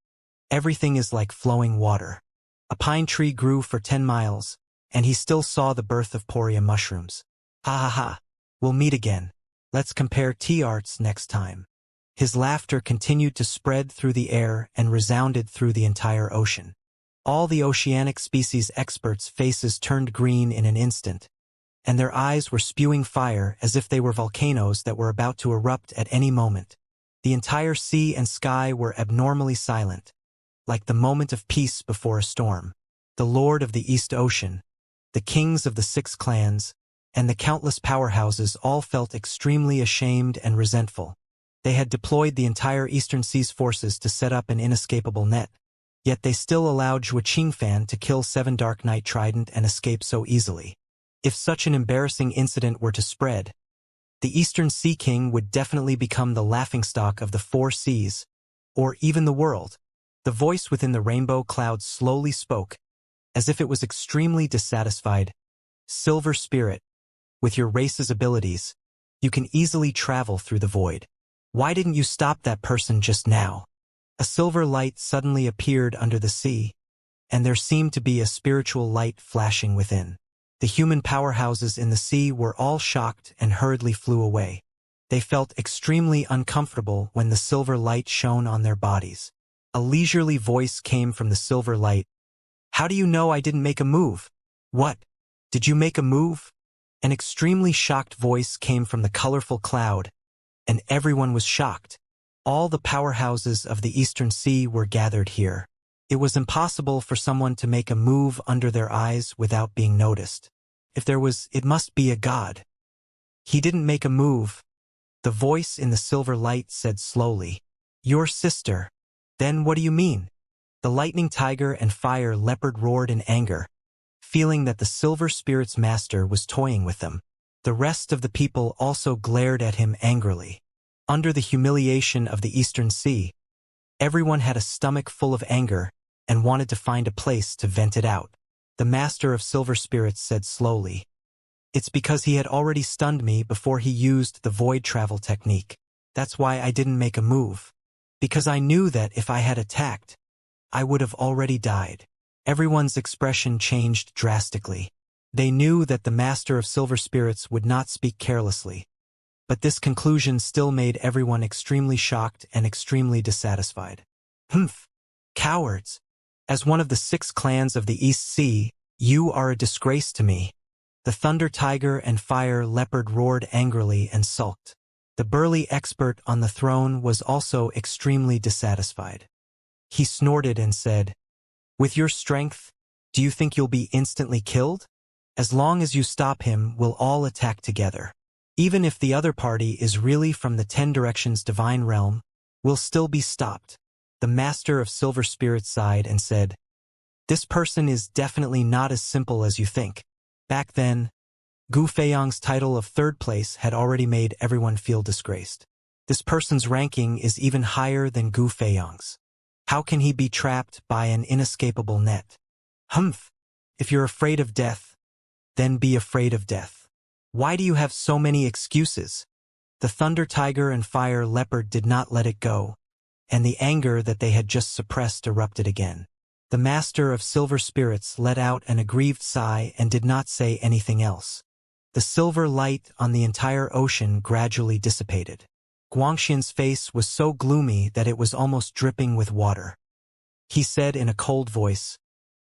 everything is like flowing water." A pine tree grew for 10 miles, and he still saw the birth of poria mushrooms. "Ha ha ha, we'll meet again. Let's compare tea arts next time." His laughter continued to spread through the air and resounded through the entire ocean. All the oceanic species experts' faces turned green in an instant, and their eyes were spewing fire as if they were volcanoes that were about to erupt at any moment. The entire sea and sky were abnormally silent, like the moment of peace before a storm. The Lord of the East Ocean, the kings of the 6 clans, and the countless powerhouses all felt extremely ashamed and resentful. They had deployed the entire Eastern Sea's forces to set up an inescapable net, yet they still allowed Xueqing to kill 7 Dark Knight Trident and escape so easily. If such an embarrassing incident were to spread, the Eastern Sea King would definitely become the laughingstock of the 4 seas, or even the world. The voice within the rainbow cloud slowly spoke, as if it was extremely dissatisfied. "Silver Spirit, with your race's abilities, you can easily travel through the void. Why didn't you stop that person just now?" A silver light suddenly appeared under the sea, and there seemed to be a spiritual light flashing within. The human powerhouses in the sea were all shocked and hurriedly flew away. They felt extremely uncomfortable when the silver light shone on their bodies. A leisurely voice came from the silver light. "How do you know I didn't make a move?" "What? Did you make a move?" An extremely shocked voice came from the colorful cloud, and everyone was shocked. All the powerhouses of the Eastern Sea were gathered here. It was impossible for someone to make a move under their eyes without being noticed. If there was, it must be a god. "He didn't make a move," the voice in the silver light said slowly. "Your sister." "Then what do you mean?" The lightning tiger and fire leopard roared in anger, feeling that the silver spirit's master was toying with them. The rest of the people also glared at him angrily. Under the humiliation of the Eastern Sea, everyone had a stomach full of anger and wanted to find a place to vent it out. the master of silver spirits said slowly. It's because he had already stunned me before he used the void travel technique. That's why I didn't make a move. Because I knew that if I had attacked, I would have already died. Everyone's expression changed drastically. They knew that the master of silver spirits would not speak carelessly. But this conclusion still made everyone extremely shocked and extremely dissatisfied. Humph! Cowards! As one of the 6 clans of the East Sea, you are a disgrace to me. The Thunder Tiger and Fire Leopard roared angrily and sulked. The burly expert on the throne was also extremely dissatisfied. He snorted and said, "With your strength, do you think you'll be instantly killed? As long as you stop him, we'll all attack together. Even if the other party is really from the 10 Directions divine realm, we'll still be stopped." The master of silver spirits sighed and said, "This person is definitely not as simple as you think." Back then, Gu Feiyang's title of 3rd place had already made everyone feel disgraced. This person's ranking is even higher than Gu Feiyang's. How can he be trapped by an inescapable net? Humph! If you're afraid of death, then be afraid of death. Why do you have so many excuses? The Thunder Tiger and Fire Leopard did not let it go, and the anger that they had just suppressed erupted again. The master of silver spirits let out an aggrieved sigh and did not say anything else. The silver light on the entire ocean gradually dissipated. Guangxian's face was so gloomy that it was almost dripping with water. He said in a cold voice,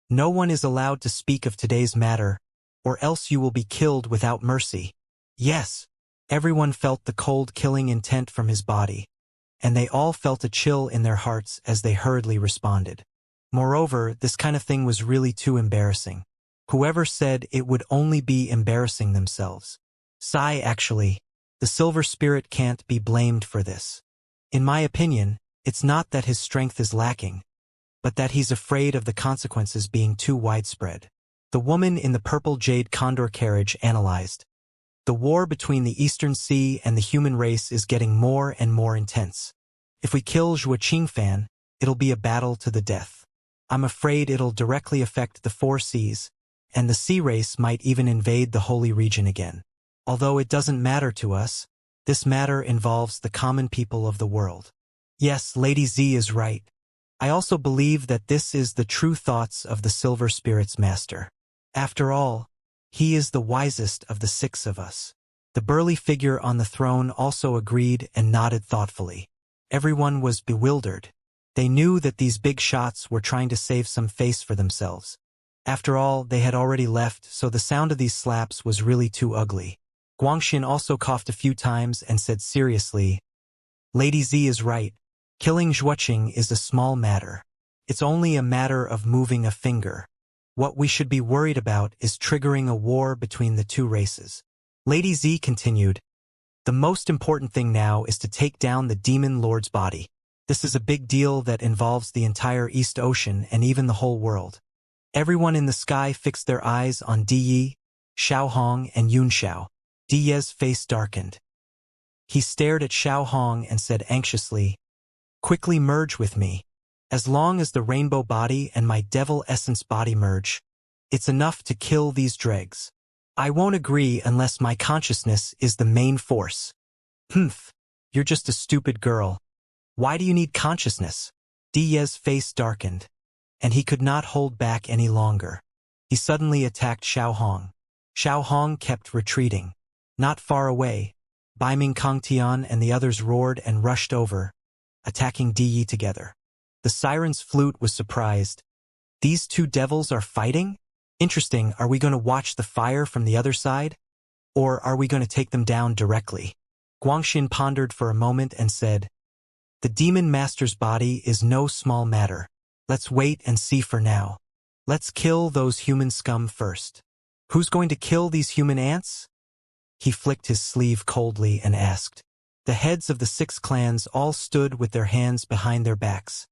"No one is allowed to speak of today's matter, or else you will be killed without mercy." Yes, everyone felt the cold killing intent from his body, and they all felt a chill in their hearts as they hurriedly responded. Moreover, this kind of thing was really too embarrassing. Whoever said it would only be embarrassing themselves. Actually, the silver spirit can't be blamed for this. In my opinion, it's not that his strength is lacking, but that he's afraid of the consequences being too widespread. The woman in the purple jade condor carriage analyzed. The war between the Eastern Sea and the human race is getting more and more intense. If we kill Zhuo Qingfan, it'll be a battle to the death. I'm afraid it'll directly affect the 4 seas, and the sea race might even invade the holy region again. Although it doesn't matter to us, this matter involves the common people of the world. Yes, Lady Z is right. I also believe that this is the true thoughts of the Silver Spirit's master. After all, he is the wisest of the 6 of us. The burly figure on the throne also agreed and nodded thoughtfully. Everyone was bewildered. They knew that these big shots were trying to save some face for themselves. After all, they had already left, so the sound of these slaps was really too ugly. Guangxian also coughed a few times and said seriously, "Lady Z is right. Killing Zhuoqing is a small matter. It's only a matter of moving a finger. What we should be worried about is triggering a war between the 2 races." Lady Z continued, "The most important thing now is to take down the Demon Lord's body. This is a big deal that involves the entire East Ocean and even the whole world." Everyone in the sky fixed their eyes on Diyi, Xiaohong, and Yunxiao. Diye's face darkened. He stared at Xiaohong and said anxiously, "Quickly merge with me. As long as the rainbow body and my devil essence body merge, it's enough to kill these dregs. I won't agree unless my consciousness is the main force." "Humph, you're just a stupid girl. Why do you need consciousness?" Diye's face darkened, and he could not hold back any longer. He suddenly attacked Xiaohong. Xiaohong kept retreating. Not far away, Baiming Kangtian and the others roared and rushed over, attacking Diyi together. The siren's flute was surprised. "These 2 devils are fighting? Interesting, are we going to watch the fire from the other side? Or are we going to take them down directly?" Guangxian pondered for a moment and said, "The demon master's body is no small matter. Let's wait and see for now. Let's kill those human scum first." "Who's going to kill these human ants?" He flicked his sleeve coldly and asked. The heads of the 6 clans all stood with their hands behind their backs,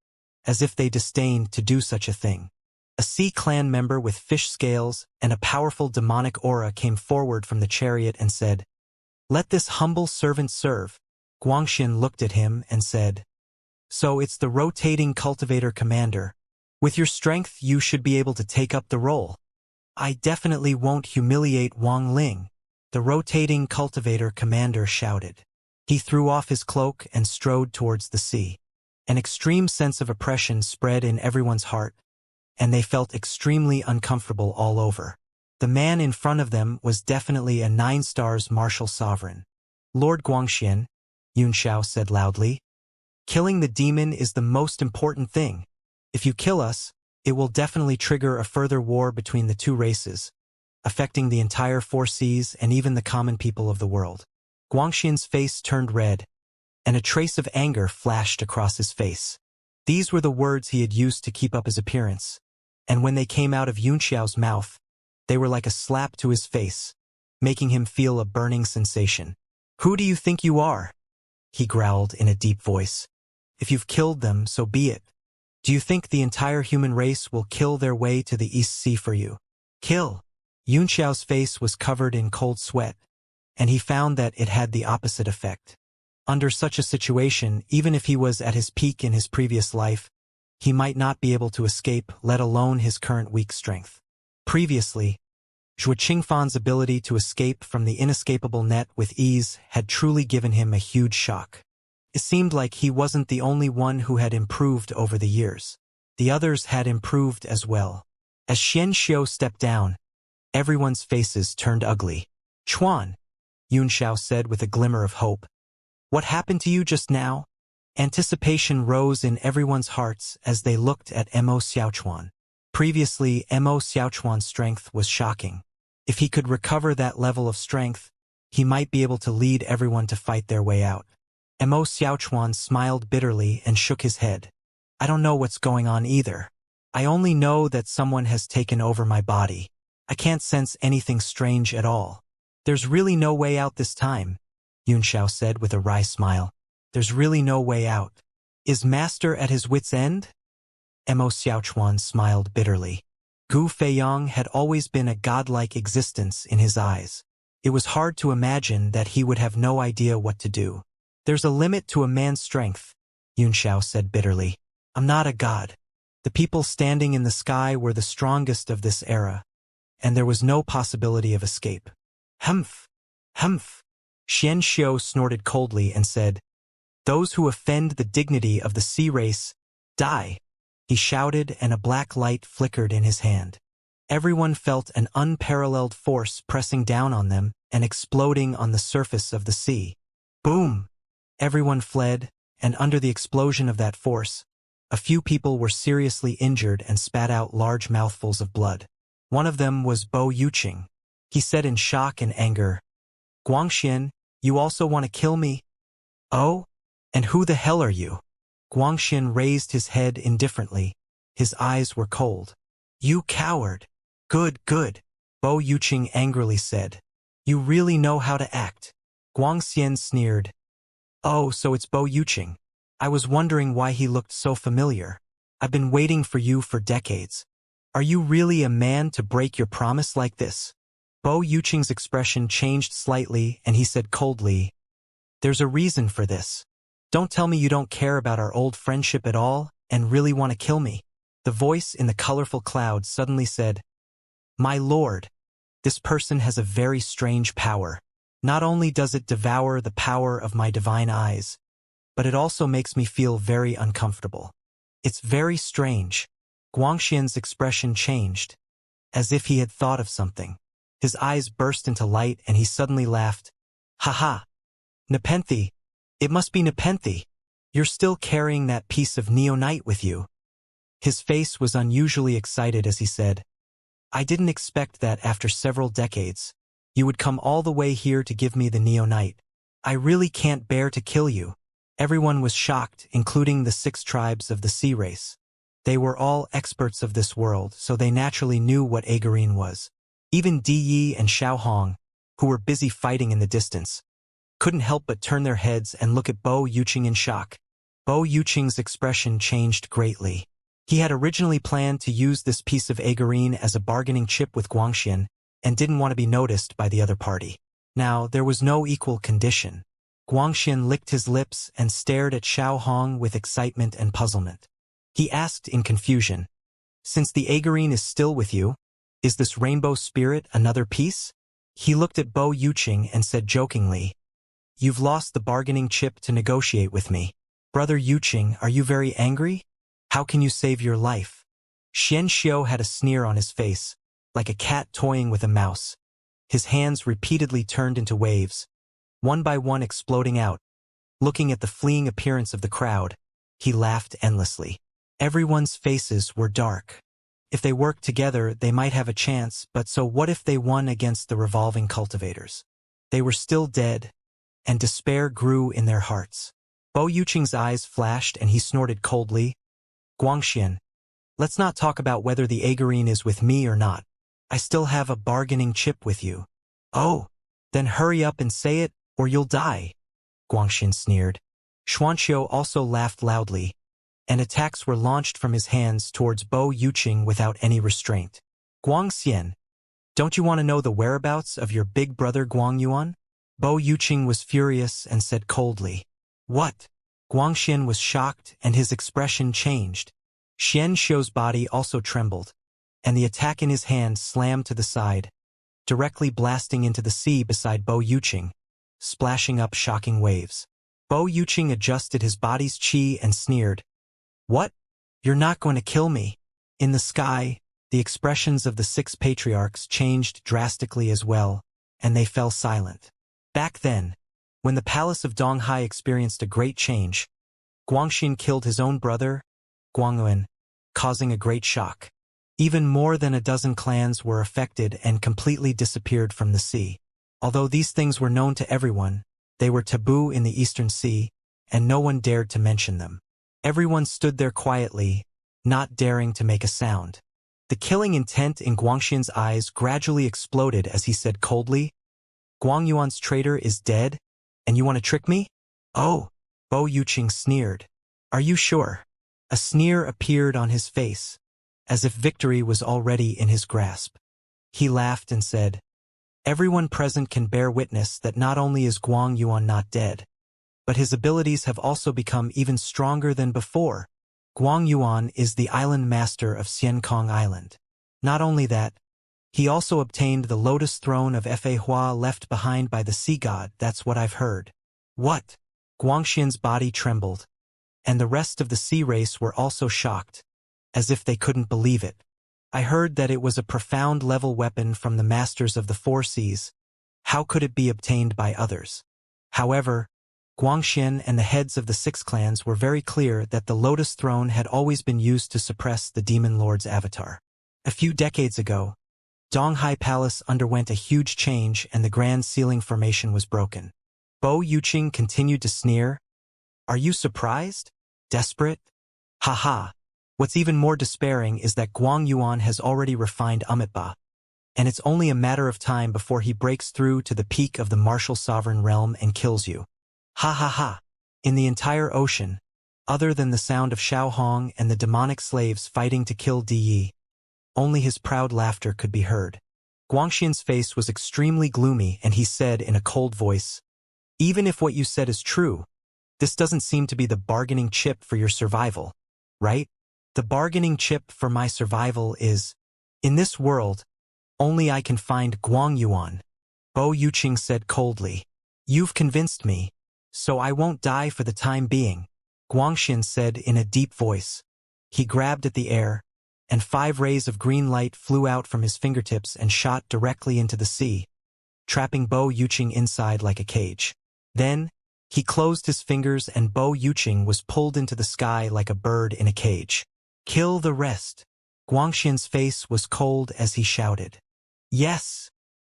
as if they disdained to do such a thing. A sea clan member with fish scales and a powerful demonic aura came forward from the chariot and said, "Let this humble servant serve." Guangxian looked at him and said, "So it's the rotating cultivator commander. With your strength you should be able to take up the role." I definitely won't humiliate Wang Ling, the rotating cultivator commander shouted. He threw off his cloak and strode towards the sea. An extreme sense of oppression spread in everyone's heart, and they felt extremely uncomfortable all over. The man in front of them was definitely a 9-stars martial sovereign. Lord Guangxian, Yunxiao said loudly. Killing the demon is the most important thing. If you kill us, it will definitely trigger a further war between the two races, affecting the entire 4 seas and even the common people of the world. Guangxian's face turned red, and a trace of anger flashed across his face. These were the words he had used to keep up his appearance, and when they came out of Yunxiao's mouth, they were like a slap to his face, making him feel a burning sensation. Who do you think you are? He growled in a deep voice. If you've killed them, so be it. Do you think the entire human race will kill their way to the East Sea for you? Kill! Yunxiao's face was covered in cold sweat, and he found that it had the opposite effect. Under such a situation, even if he was at his peak in his previous life, he might not be able to escape, let alone his current weak strength. Previously, Zhuo Qingfan's ability to escape from the inescapable net with ease had truly given him a huge shock. It seemed like he wasn't the only one who had improved over the years. The others had improved as well. As Xianxia stepped down, everyone's faces turned ugly. Chuan, Yunxiao said with a glimmer of hope. What happened to you just now? Anticipation rose in everyone's hearts as they looked at Mo Xiaochuan. Previously, Mo Xiaochuan's strength was shocking. If he could recover that level of strength, he might be able to lead everyone to fight their way out. Mo Xiaochuan smiled bitterly and shook his head. I don't know what's going on either. I only know that someone has taken over my body. I can't sense anything strange at all. There's really no way out this time, Yunxiao said with a wry smile. There's really no way out. Is Master at his wit's end? Mo Xiaochuan smiled bitterly. Gu Feiyang had always been a godlike existence in his eyes. It was hard to imagine that he would have no idea what to do. There's a limit to a man's strength, Yunxiao said bitterly. I'm not a god. The people standing in the sky were the strongest of this era, and there was no possibility of escape. Humph! Humph! Xianxia snorted coldly and said, Those who offend the dignity of the sea race, die! He shouted, and a black light flickered in his hand. Everyone felt an unparalleled force pressing down on them and exploding on the surface of the sea. Boom! Everyone fled, and under the explosion of that force, a few people were seriously injured and spat out large mouthfuls of blood. One of them was Bo Yuqing. He said in shock and anger, Guangxian, you also want to kill me? Oh? And who the hell are you? Guangxian raised his head indifferently. His eyes were cold. You coward. Good, good, Bo Yuqing angrily said. You really know how to act. Guangxian sneered. Oh, so it's Bo Yuqing. I was wondering why he looked so familiar. I've been waiting for you for decades. Are you really a man to break your promise like this? Bo Yuqing's expression changed slightly and he said coldly, There's a reason for this. Don't tell me you don't care about our old friendship at all and really want to kill me. The voice in the colorful cloud suddenly said, My lord, this person has a very strange power. Not only does it devour the power of my divine eyes, but it also makes me feel very uncomfortable. It's very strange. Guangxian's expression changed, as if he had thought of something. His eyes burst into light and he suddenly laughed. Ha ha! Nepenthe! It must be Nepenthe. You're still carrying that piece of neonite with you. His face was unusually excited as he said, I didn't expect that after several decades, you would come all the way here to give me the neonite. I really can't bear to kill you. Everyone was shocked, including the 6 tribes of the sea race. They were all experts of this world, so they naturally knew what agarine was. Even Di Yi and Xiao Hong, who were busy fighting in the distance, couldn't help but turn their heads and look at Bo Yuqing in shock. Bo Yuqing's expression changed greatly. He had originally planned to use this piece of agarine as a bargaining chip with Guangxian and didn't want to be noticed by the other party. Now, there was no equal condition. Guangxian licked his lips and stared at Xiao Hong with excitement and puzzlement. He asked in confusion, Since the agarine is still with you, Is this rainbow spirit another piece? He looked at Bo Yuqing and said jokingly, "You've lost the bargaining chip to negotiate with me. Brother Yuqing, are you very angry? How can you save your life?" Xianxia had a sneer on his face, like a cat toying with a mouse. His hands repeatedly turned into waves, one by one exploding out. Looking at the fleeing appearance of the crowd, he laughed endlessly. Everyone's faces were dark. If they worked together, they might have a chance, but so what if they won against the revolving cultivators? They were still dead, and despair grew in their hearts. Bo Yuqing's eyes flashed and he snorted coldly, "Guangxian, let's not talk about whether the Agarine is with me or not. I still have a bargaining chip with you." "Oh, then hurry up and say it, or you'll die," Guangxian sneered. Xianxia also laughed loudly, and attacks were launched from his hands towards Bo Yuqing without any restraint. "Guangxian, don't you want to know the whereabouts of your big brother Guangyuan?" Bo Yuqing was furious and said coldly, "What?" Guangxian was shocked and his expression changed. Xianxia's body also trembled, and the attack in his hand slammed to the side, directly blasting into the sea beside Bo Yuqing, splashing up shocking waves. Bo Yuqing adjusted his body's chi and sneered, "What? You're not going to kill me?" In the sky, the expressions of the 6 patriarchs changed drastically as well, and they fell silent. Back then, when the palace of Donghai experienced a great change, Guangxian killed his own brother, Guangyuan, causing a great shock. Even more than a dozen clans were affected and completely disappeared from the sea. Although these things were known to everyone, they were taboo in the Eastern Sea, and no one dared to mention them. Everyone stood there quietly, not daring to make a sound. The killing intent in Guangxian's eyes gradually exploded as he said coldly, "Guangyuan's traitor is dead, and you want to trick me?" "Oh," Bo Yuqing sneered. "Are you sure?" A sneer appeared on his face, as if victory was already in his grasp. He laughed and said, "Everyone present can bear witness that not only is Guangyuan not dead, but his abilities have also become even stronger than before. Guangyuan is the island master of Xiankong Island. Not only that, he also obtained the lotus throne of Fa Hua left behind by the sea god. That's what I've heard." "What?" Guangxian's body trembled, and the rest of the sea race were also shocked, as if they couldn't believe it. "I heard that it was a profound level weapon from the masters of the 4 seas. How could it be obtained by others?" However, Guangxian and the heads of the 6 clans were very clear that the lotus throne had always been used to suppress the demon lord's avatar. A few decades ago, Donghai Palace underwent a huge change and the grand ceiling formation was broken. Bo Yuqing continued to sneer, "Are you surprised? Desperate? Haha. What's even more despairing is that Guangyuan has already refined Amitabha, and it's only a matter of time before he breaks through to the peak of the martial sovereign realm and kills you. Ha ha ha." In the entire ocean, other than the sound of Xiao Hong and the demonic slaves fighting to kill Di Yi, only his proud laughter could be heard. Guangxian's face was extremely gloomy and he said in a cold voice, "Even if what you said is true, this doesn't seem to be the bargaining chip for your survival, right? The bargaining chip for my survival is, in this world, only I can find Guangyuan." Bo Yuqing said coldly, "You've convinced me, so I won't die for the time being," Guangxian said in a deep voice. He grabbed at the air, and 5 rays of green light flew out from his fingertips and shot directly into the sea, trapping Bo Yuqing inside like a cage. Then, he closed his fingers and Bo Yuqing was pulled into the sky like a bird in a cage. "Kill the rest." Guangxian's face was cold as he shouted, "Yes,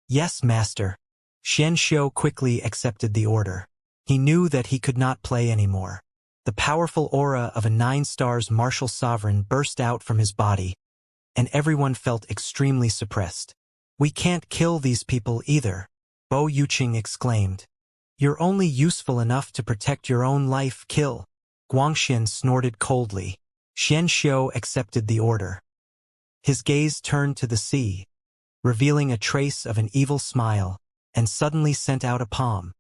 yes, master." Xianxia quickly accepted the order. He knew that he could not play anymore. The powerful aura of a 9 stars martial sovereign burst out from his body, and everyone felt extremely suppressed. "We can't kill these people either," Bo Yuqing exclaimed. "You're only useful enough to protect your own life. Kill." Guangxian snorted coldly. Xianxia accepted the order. His gaze turned to the sea, revealing a trace of an evil smile, and suddenly sent out a palm.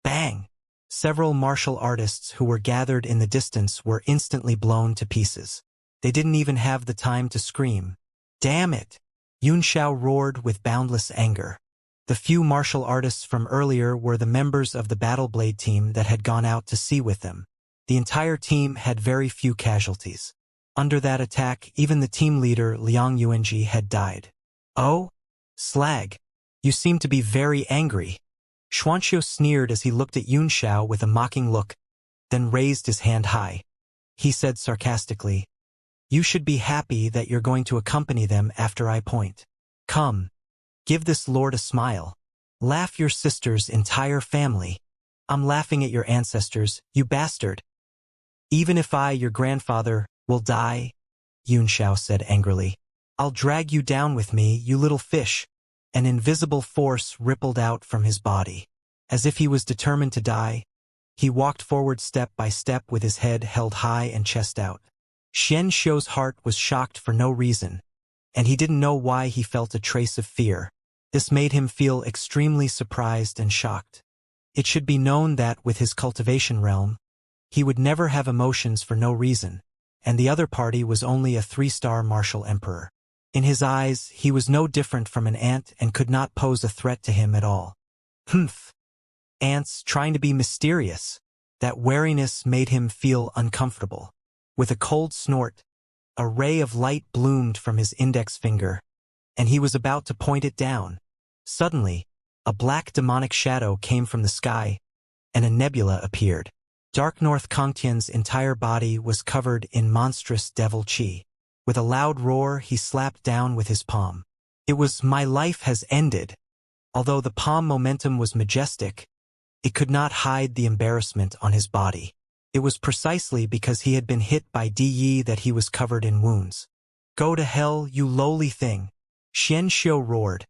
Bang! Several martial artists who were gathered in the distance were instantly blown to pieces. They didn't even have the time to scream. "Damn it! Xiao roared with boundless anger. The few martial artists from earlier were the members of the Battle Blade team that had gone out to sea with them. The entire team had very few casualties. Under that attack, even the team leader, Liang Yuanji, had died. "Oh? Slag. You seem to be very angry." Xianxia sneered as he looked at Xiao with a mocking look, then raised his hand high. He said sarcastically, "You should be happy that you're going to accompany them after I point. Come. Give this lord a smile. Laugh your sister's entire family." "I'm laughing at your ancestors, you bastard. Even if I, your grandfather, will die," Xiao said angrily, "I'll drag you down with me, you little fish." An invisible force rippled out from his body. As if he was determined to die, he walked forward step by step with his head held high and chest out. Xianxia's heart was shocked for no reason, and he didn't know why he felt a trace of fear. This made him feel extremely surprised and shocked. It should be known that with his cultivation realm, he would never have emotions for no reason, and the other party was only a 3-star martial emperor. In his eyes, he was no different from an ant and could not pose a threat to him at all. Humph. Ants trying to be mysterious. That wariness made him feel uncomfortable. With a cold snort, a ray of light bloomed from his index finger, and he was about to point it down. Suddenly, a black demonic shadow came from the sky, and a nebula appeared. Dark North Kongtian's entire body was covered in monstrous devil chi. With a loud roar, he slapped down with his palm. It was "My life has ended." Although the palm momentum was majestic, it could not hide the embarrassment on his body. It was precisely because he had been hit by Di that he was covered in wounds. "Go to hell, you lowly thing!" Xianxia roared.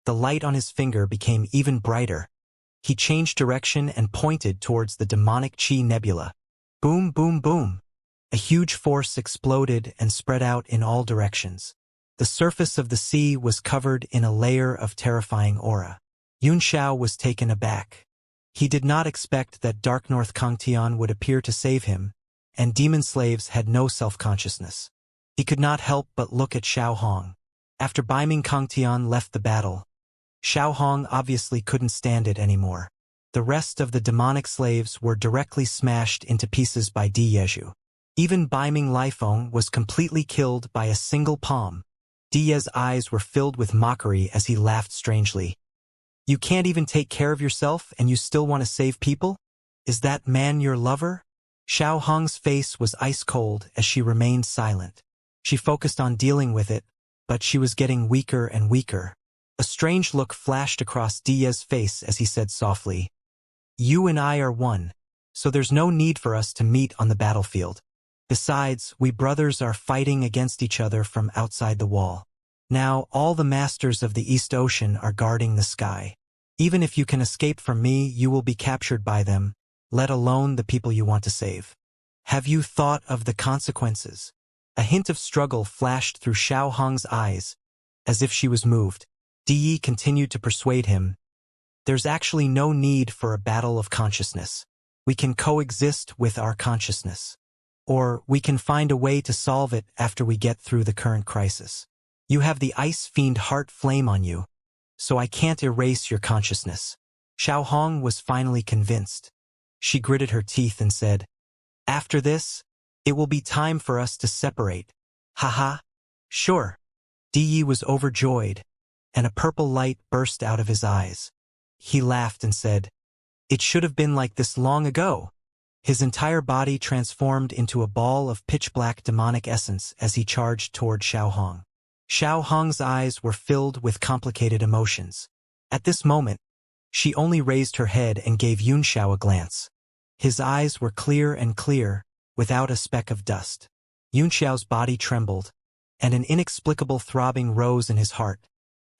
The light on his finger became even brighter. He changed direction and pointed towards the demonic chi nebula. Boom, boom, boom. A huge force exploded and spread out in all directions. The surface of the sea was covered in a layer of terrifying aura. Xiao was taken aback. He did not expect that Dark North Kongtian would appear to save him, and demon slaves had no self-consciousness. He could not help but look at Xiao Hong. After Baiming Kongtian left the battle, Xiao Hong obviously couldn't stand it anymore. The rest of the demonic slaves were directly smashed into pieces by Di Yeju. Even Baiming Lifeng was completely killed by a single palm. Di's eyes were filled with mockery as he laughed strangely. "You can't even take care of yourself and you still want to save people? Is that man your lover?" Xiao Hong's face was ice cold as she remained silent. She focused on dealing with it, but she was getting weaker and weaker. A strange look flashed across Di's face as he said softly, "You and I are one, so there's no need for us to meet on the battlefield. Besides, we brothers are fighting against each other from outside the wall. Now, all the masters of the East Ocean are guarding the sky. Even if you can escape from me, you will be captured by them, let alone the people you want to save. Have you thought of the consequences?" A hint of struggle flashed through Xiao Hong's eyes, as if she was moved. Di continued to persuade him, "There's actually no need for a battle of consciousness. We can coexist with our consciousness. Or we can find a way to solve it after we get through the current crisis. You have the ice fiend heart flame on you, so I can't erase your consciousness." Xiao Hong was finally convinced. She gritted her teeth and said, "After this, it will be time for us to separate." "Haha. Sure." Di was overjoyed, and a purple light burst out of his eyes. He laughed and said, "It should have been like this long ago." His entire body transformed into a ball of pitch-black demonic essence as he charged toward Xiao Hong. Xiao Hong's eyes were filled with complicated emotions. At this moment, she only raised her head and gave Xiao a glance. His eyes were clear and clear, without a speck of dust. Xiao's body trembled, and an inexplicable throbbing rose in his heart,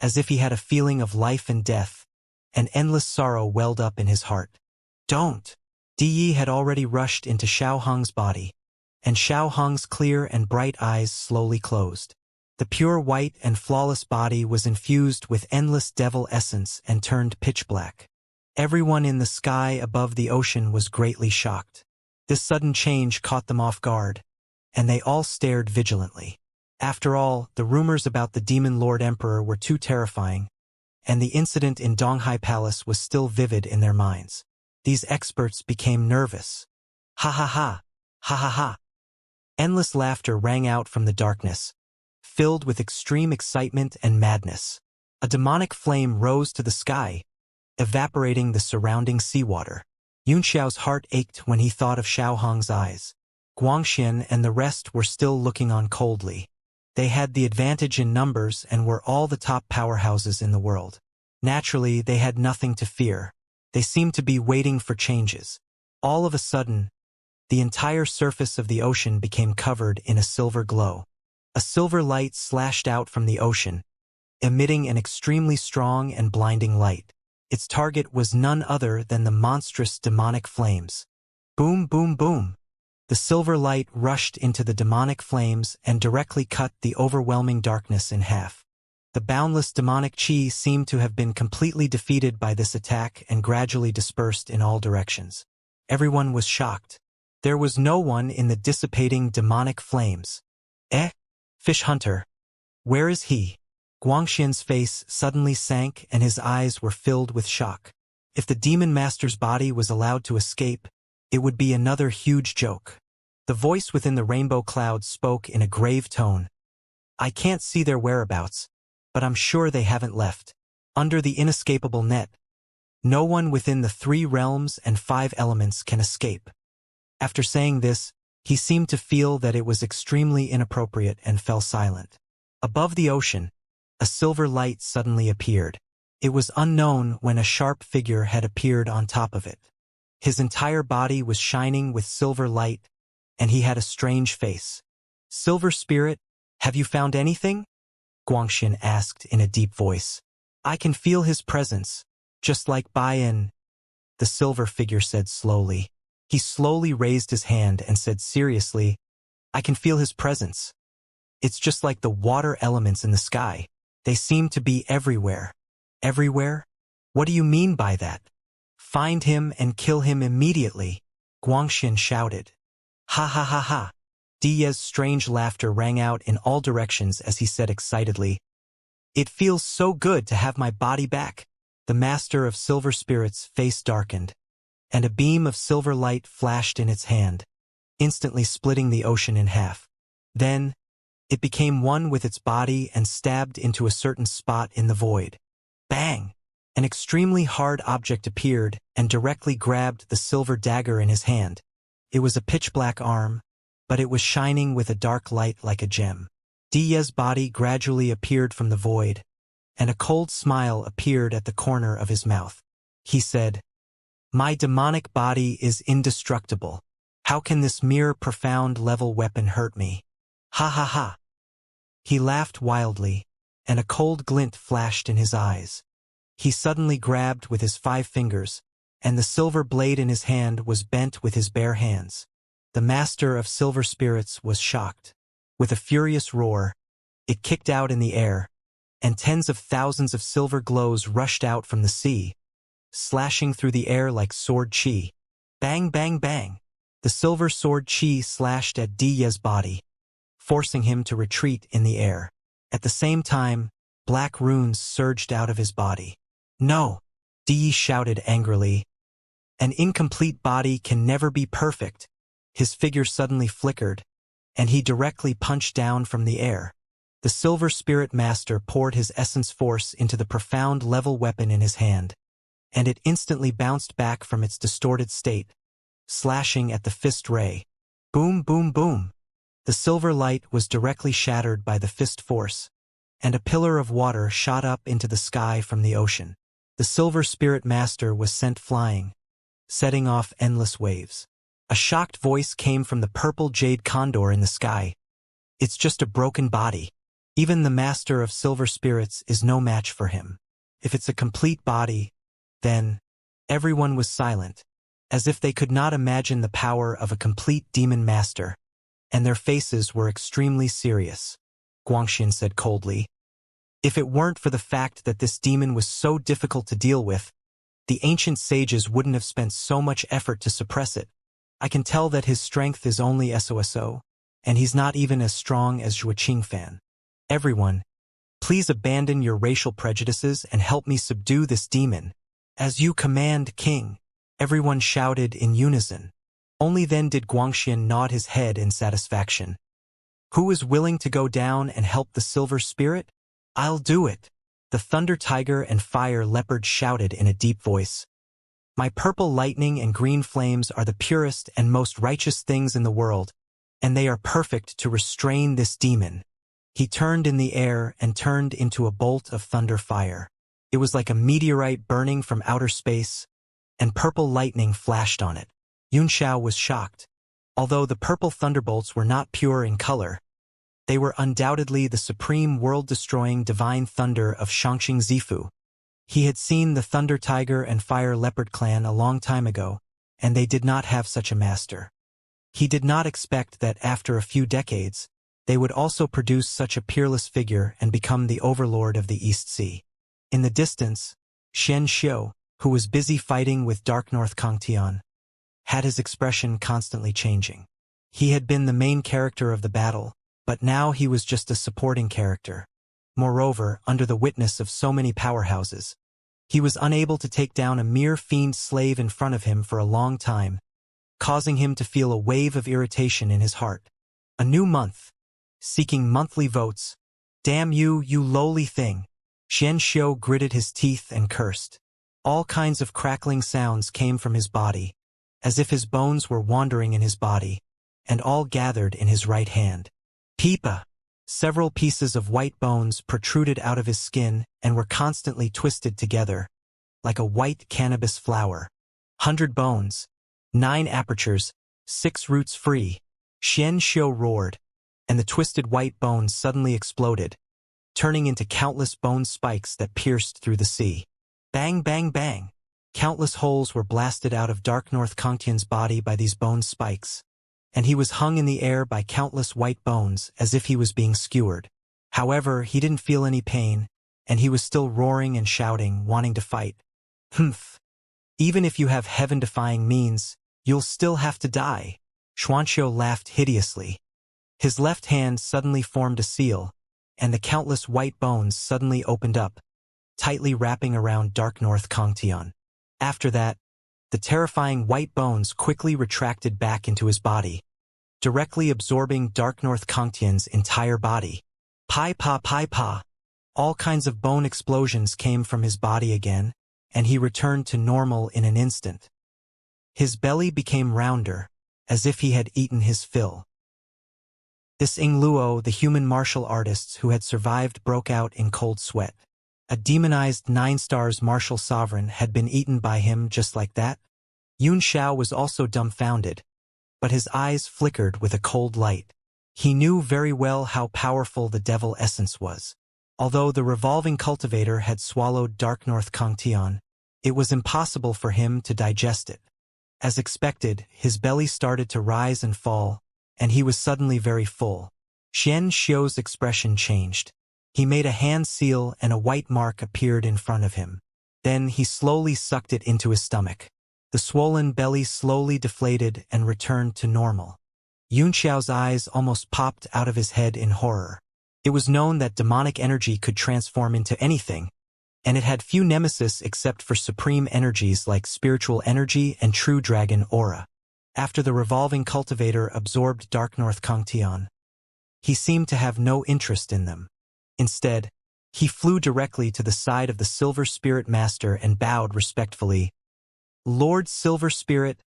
as if he had a feeling of life and death. An endless sorrow welled up in his heart. "Don't!" Di had already rushed into Xiao Hong's body, and Xiao Hong's clear and bright eyes slowly closed. The pure white and flawless body was infused with endless devil essence and turned pitch black. Everyone in the sky above the ocean was greatly shocked. This sudden change caught them off guard, and they all stared vigilantly. After all, the rumors about the Demon Lord Emperor were too terrifying, and the incident in Donghai Palace was still vivid in their minds. These experts became nervous. Ha ha ha, ha ha ha. Endless laughter rang out from the darkness, filled with extreme excitement and madness. A demonic flame rose to the sky, evaporating the surrounding seawater. Yunxiao's heart ached when he thought of Xiaohong's eyes. Guangxian and the rest were still looking on coldly. They had the advantage in numbers and were all the top powerhouses in the world. Naturally, they had nothing to fear. They seemed to be waiting for changes. All of a sudden, the entire surface of the ocean became covered in a silver glow. A silver light slashed out from the ocean, emitting an extremely strong and blinding light. Its target was none other than the monstrous demonic flames. Boom, boom, boom. The silver light rushed into the demonic flames and directly cut the overwhelming darkness in half. The boundless demonic chi seemed to have been completely defeated by this attack and gradually dispersed in all directions. Everyone was shocked. There was no one in the dissipating demonic flames. Fish hunter. Where is he? Guangxian's face suddenly sank and his eyes were filled with shock. If the demon master's body was allowed to escape, it would be another huge joke. The voice within the rainbow clouds spoke in a grave tone. I can't see their whereabouts, but I'm sure they haven't left. Under the inescapable net, no one within the 3 realms and 5 elements can escape. After saying this, he seemed to feel that it was extremely inappropriate and fell silent. Above the ocean, a silver light suddenly appeared. It was unknown when a sharp figure had appeared on top of it. His entire body was shining with silver light, and he had a strange face. Silver Spirit, have you found anything? Guangxian asked in a deep voice. I can feel his presence, just like Baiyan, the silver figure said slowly. He slowly raised his hand and said seriously, I can feel his presence. It's just like the water elements in the sky. They seem to be everywhere. Everywhere? What do you mean by that? Find him and kill him immediately, Guangxian shouted. Ha ha ha ha. Diye's strange laughter rang out in all directions as he said excitedly, It feels so good to have my body back. The master of silver spirits' face darkened, and a beam of silver light flashed in its hand, instantly splitting the ocean in half. Then, it became one with its body and stabbed into a certain spot in the void. Bang! An extremely hard object appeared and directly grabbed the silver dagger in his hand. It was a pitch-black arm, but it was shining with a dark light like a gem. Diye's body gradually appeared from the void, and a cold smile appeared at the corner of his mouth. He said, My demonic body is indestructible. How can this mere profound level weapon hurt me? Ha ha ha. He laughed wildly, and a cold glint flashed in his eyes. He suddenly grabbed with his 5 fingers, and the silver blade in his hand was bent with his bare hands. The master of silver spirits was shocked. With a furious roar, it kicked out in the air, and tens of thousands of silver glows rushed out from the sea, slashing through the air like sword chi. Bang, bang, bang. The silver sword chi slashed at Diye's body, forcing him to retreat in the air. At the same time, black runes surged out of his body. No! Diye shouted angrily. An incomplete body can never be perfect. His figure suddenly flickered, and he directly punched down from the air. The silver spirit master poured his essence force into the profound level weapon in his hand, and it instantly bounced back from its distorted state, slashing at the fist ray. Boom, boom, boom. The silver light was directly shattered by the fist force, and a pillar of water shot up into the sky from the ocean. The silver spirit master was sent flying, setting off endless waves. A shocked voice came from the purple jade condor in the sky. It's just a broken body. Even the master of silver spirits is no match for him. If it's a complete body, then... Everyone was silent, as if they could not imagine the power of a complete demon master, and their faces were extremely serious. Guangxian said coldly, If it weren't for the fact that this demon was so difficult to deal with, the ancient sages wouldn't have spent so much effort to suppress it. I can tell that his strength is only SOSO. and he's not even as strong as Zhuo Qingfan. Everyone, please abandon your racial prejudices and help me subdue this demon. As you command, King, everyone shouted in unison. Only then did Guangxian nod his head in satisfaction. Who is willing to go down and help the silver spirit? I'll do it. The thunder tiger and fire leopard shouted in a deep voice. My purple lightning and green flames are the purest and most righteous things in the world, and they are perfect to restrain this demon. He turned in the air and turned into a bolt of thunder fire. It was like a meteorite burning from outer space, and purple lightning flashed on it. Yun Xiao was shocked. Although the purple thunderbolts were not pure in color, they were undoubtedly the supreme world-destroying divine thunder of Xianxia Zifu. He had seen the Thunder Tiger and Fire Leopard clan a long time ago, and they did not have such a master. He did not expect that after a few decades, they would also produce such a peerless figure and become the overlord of the East Sea. In the distance, Xianxia, who was busy fighting with Dark North Kangtian, had his expression constantly changing. He had been the main character of the battle, but now he was just a supporting character. Moreover, under the witness of so many powerhouses, he was unable to take down a mere fiend slave in front of him for a long time, causing him to feel a wave of irritation in his heart. A new month, seeking monthly votes. Damn you, you lowly thing. Xianxia gritted his teeth and cursed. All kinds of crackling sounds came from his body, as if his bones were wandering in his body, and all gathered in his right hand. Peepa! Several pieces of white bones protruded out of his skin and were constantly twisted together, like a white cannabis flower. 100 bones, 9 apertures, 6 roots free. Xianxia roared, and the twisted white bones suddenly exploded, turning into countless bone spikes that pierced through the sea. Bang, bang, bang! Countless holes were blasted out of Dark North Kangtian's body by these bone spikes, and he was hung in the air by countless white bones as if he was being skewered. However, he didn't feel any pain, and he was still roaring and shouting, wanting to fight. Humph! Even if you have heaven-defying means, you'll still have to die. Xianxia laughed hideously. His left hand suddenly formed a seal, and the countless white bones suddenly opened up, tightly wrapping around Dark North Kangtian. After that, the terrifying white bones quickly retracted back into his body, directly absorbing Dark North Kangtian's entire body. Pai pa. All kinds of bone explosions came from his body again, and he returned to normal in an instant. His belly became rounder, as if he had eaten his fill. This Ing Luo, the human martial artists who had survived, broke out in cold sweat. A demonized 9-stars martial sovereign had been eaten by him just like that? Yun Xiao was also dumbfounded, but his eyes flickered with a cold light. He knew very well how powerful the devil essence was. Although the revolving cultivator had swallowed Dark North Kangtian, it was impossible for him to digest it. As expected, his belly started to rise and fall, and he was suddenly very full. Xianxia's expression changed. He made a hand seal and a white mark appeared in front of him. Then he slowly sucked it into his stomach. The swollen belly slowly deflated and returned to normal. Yun Xiao's eyes almost popped out of his head in horror. It was known that demonic energy could transform into anything, and it had few nemesis except for supreme energies like spiritual energy and true dragon aura. After the revolving cultivator absorbed Dark North Kangtian, he seemed to have no interest in them. Instead, he flew directly to the side of the Silver Spirit Master and bowed respectfully. Lord Silver Spirit,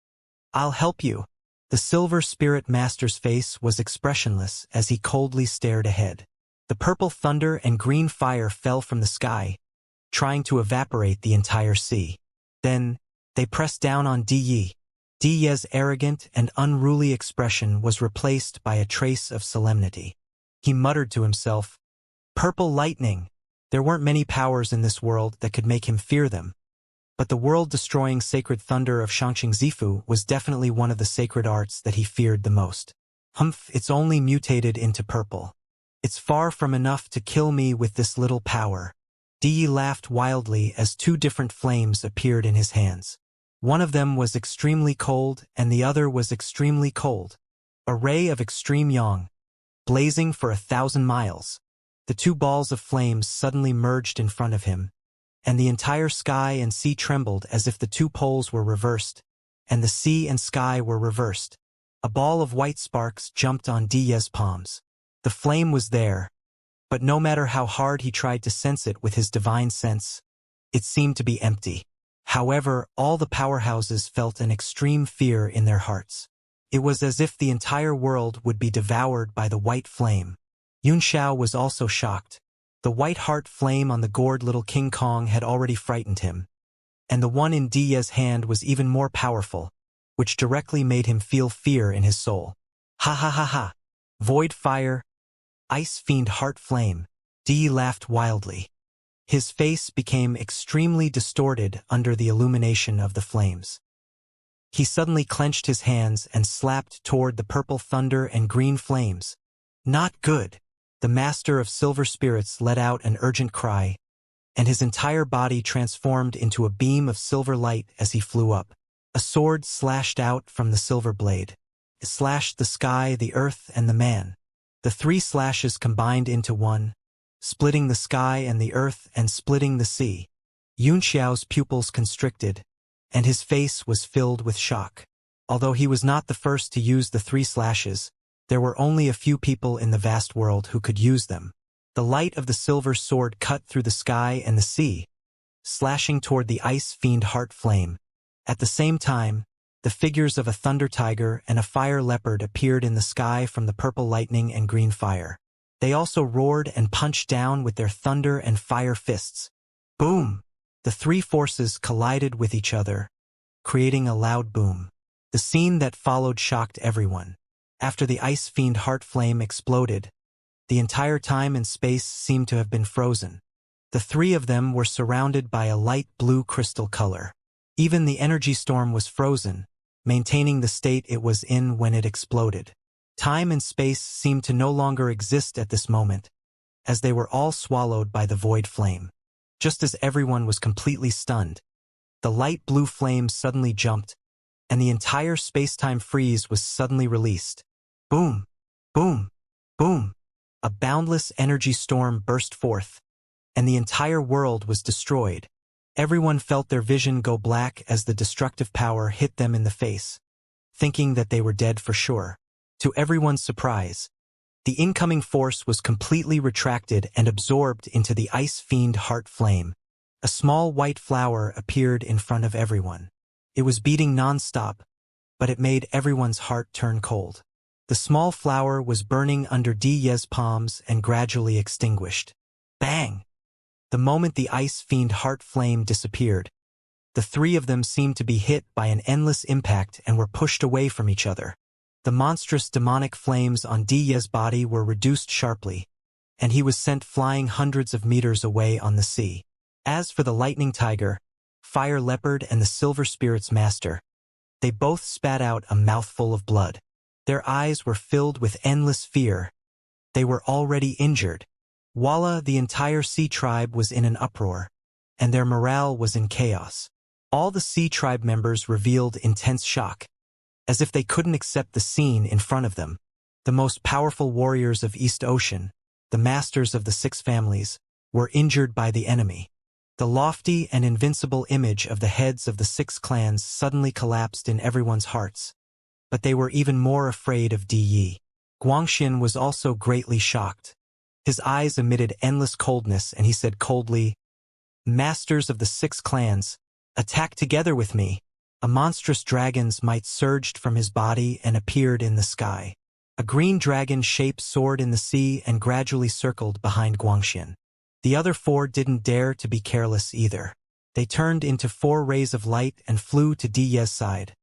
I'll help you. The Silver Spirit Master's face was expressionless as he coldly stared ahead. The purple thunder and green fire fell from the sky, trying to evaporate the entire sea. Then, they pressed down on Di. Di's arrogant and unruly expression was replaced by a trace of solemnity. He muttered to himself, Purple lightning! There weren't many powers in this world that could make him fear them, but the world-destroying sacred thunder of Xianxia Zifu was definitely one of the sacred arts that he feared the most. Humph, it's only mutated into purple. It's far from enough to kill me with this little power. Di laughed wildly as 2 different flames appeared in his hands. One of them was extremely cold and the other was extremely cold. A ray of extreme yang, blazing for 1,000 miles. The two balls of flames suddenly merged in front of him, and the entire sky and sea trembled as if the two poles were reversed, and the sea and sky were reversed. A ball of white sparks jumped on Diye's palms. The flame was there, but no matter how hard he tried to sense it with his divine sense, it seemed to be empty. However, all the powerhouses felt an extreme fear in their hearts. It was as if the entire world would be devoured by the white flame. Yunxiao was also shocked. The white heart flame on the gourd little King Kong had already frightened him, and the one in Diye's hand was even more powerful, which directly made him feel fear in his soul. Ha ha ha ha! Void fire, ice fiend heart flame. Diye laughed wildly. His face became extremely distorted under the illumination of the flames. He suddenly clenched his hands and slapped toward the purple thunder and green flames. Not good! The master of silver spirits let out an urgent cry, and his entire body transformed into a beam of silver light as he flew up. A sword slashed out from the silver blade. It slashed the sky, the earth, and the man. The three slashes combined into one, splitting the sky and the earth and splitting the sea. Yunxiao's pupils constricted, and his face was filled with shock. Although he was not the first to use the three slashes, there were only a few people in the vast world who could use them. The light of the silver sword cut through the sky and the sea, slashing toward the ice fiend heart flame. At the same time, the figures of a thunder tiger and a fire leopard appeared in the sky from the purple lightning and green fire. They also roared and punched down with their thunder and fire fists. Boom! The three forces collided with each other, creating a loud boom. The scene that followed shocked everyone. After the ice fiend heart flame exploded, the entire time and space seemed to have been frozen. The three of them were surrounded by a light blue crystal color. Even the energy storm was frozen, maintaining the state it was in when it exploded. Time and space seemed to no longer exist at this moment, as they were all swallowed by the void flame. Just as everyone was completely stunned, the light blue flame suddenly jumped, and the entire space-time freeze was suddenly released. Boom! Boom! Boom! A boundless energy storm burst forth, and the entire world was destroyed. Everyone felt their vision go black as the destructive power hit them in the face, thinking that they were dead for sure. To everyone's surprise, the incoming force was completely retracted and absorbed into the ice fiend heart flame. A small white flower appeared in front of everyone. It was beating non-stop, but it made everyone's heart turn cold. The small flower was burning under Diye's palms and gradually extinguished. Bang! The moment the ice fiend heart flame disappeared, the three of them seemed to be hit by an endless impact and were pushed away from each other. The monstrous demonic flames on Diye's body were reduced sharply, and he was sent flying hundreds of meters away on the sea. As for the lightning tiger, fire leopard, and the silver spirit's master, they both spat out a mouthful of blood. Their eyes were filled with endless fear. They were already injured. Voila, the entire sea tribe was in an uproar, and their morale was in chaos. All the sea tribe members revealed intense shock, as if they couldn't accept the scene in front of them. The most powerful warriors of East Ocean, the masters of the six families, were injured by the enemy. The lofty and invincible image of the heads of the six clans suddenly collapsed in everyone's hearts, but they were even more afraid of Diye. Guangxian was also greatly shocked. His eyes emitted endless coldness, and he said coldly, "Masters of the six clans, attack together with me." A monstrous dragon's might surged from his body and appeared in the sky. A green dragon shape soared in the sea and gradually circled behind Guangxian. The other four didn't dare to be careless either. They turned into 4 rays of light and flew to Diye's side,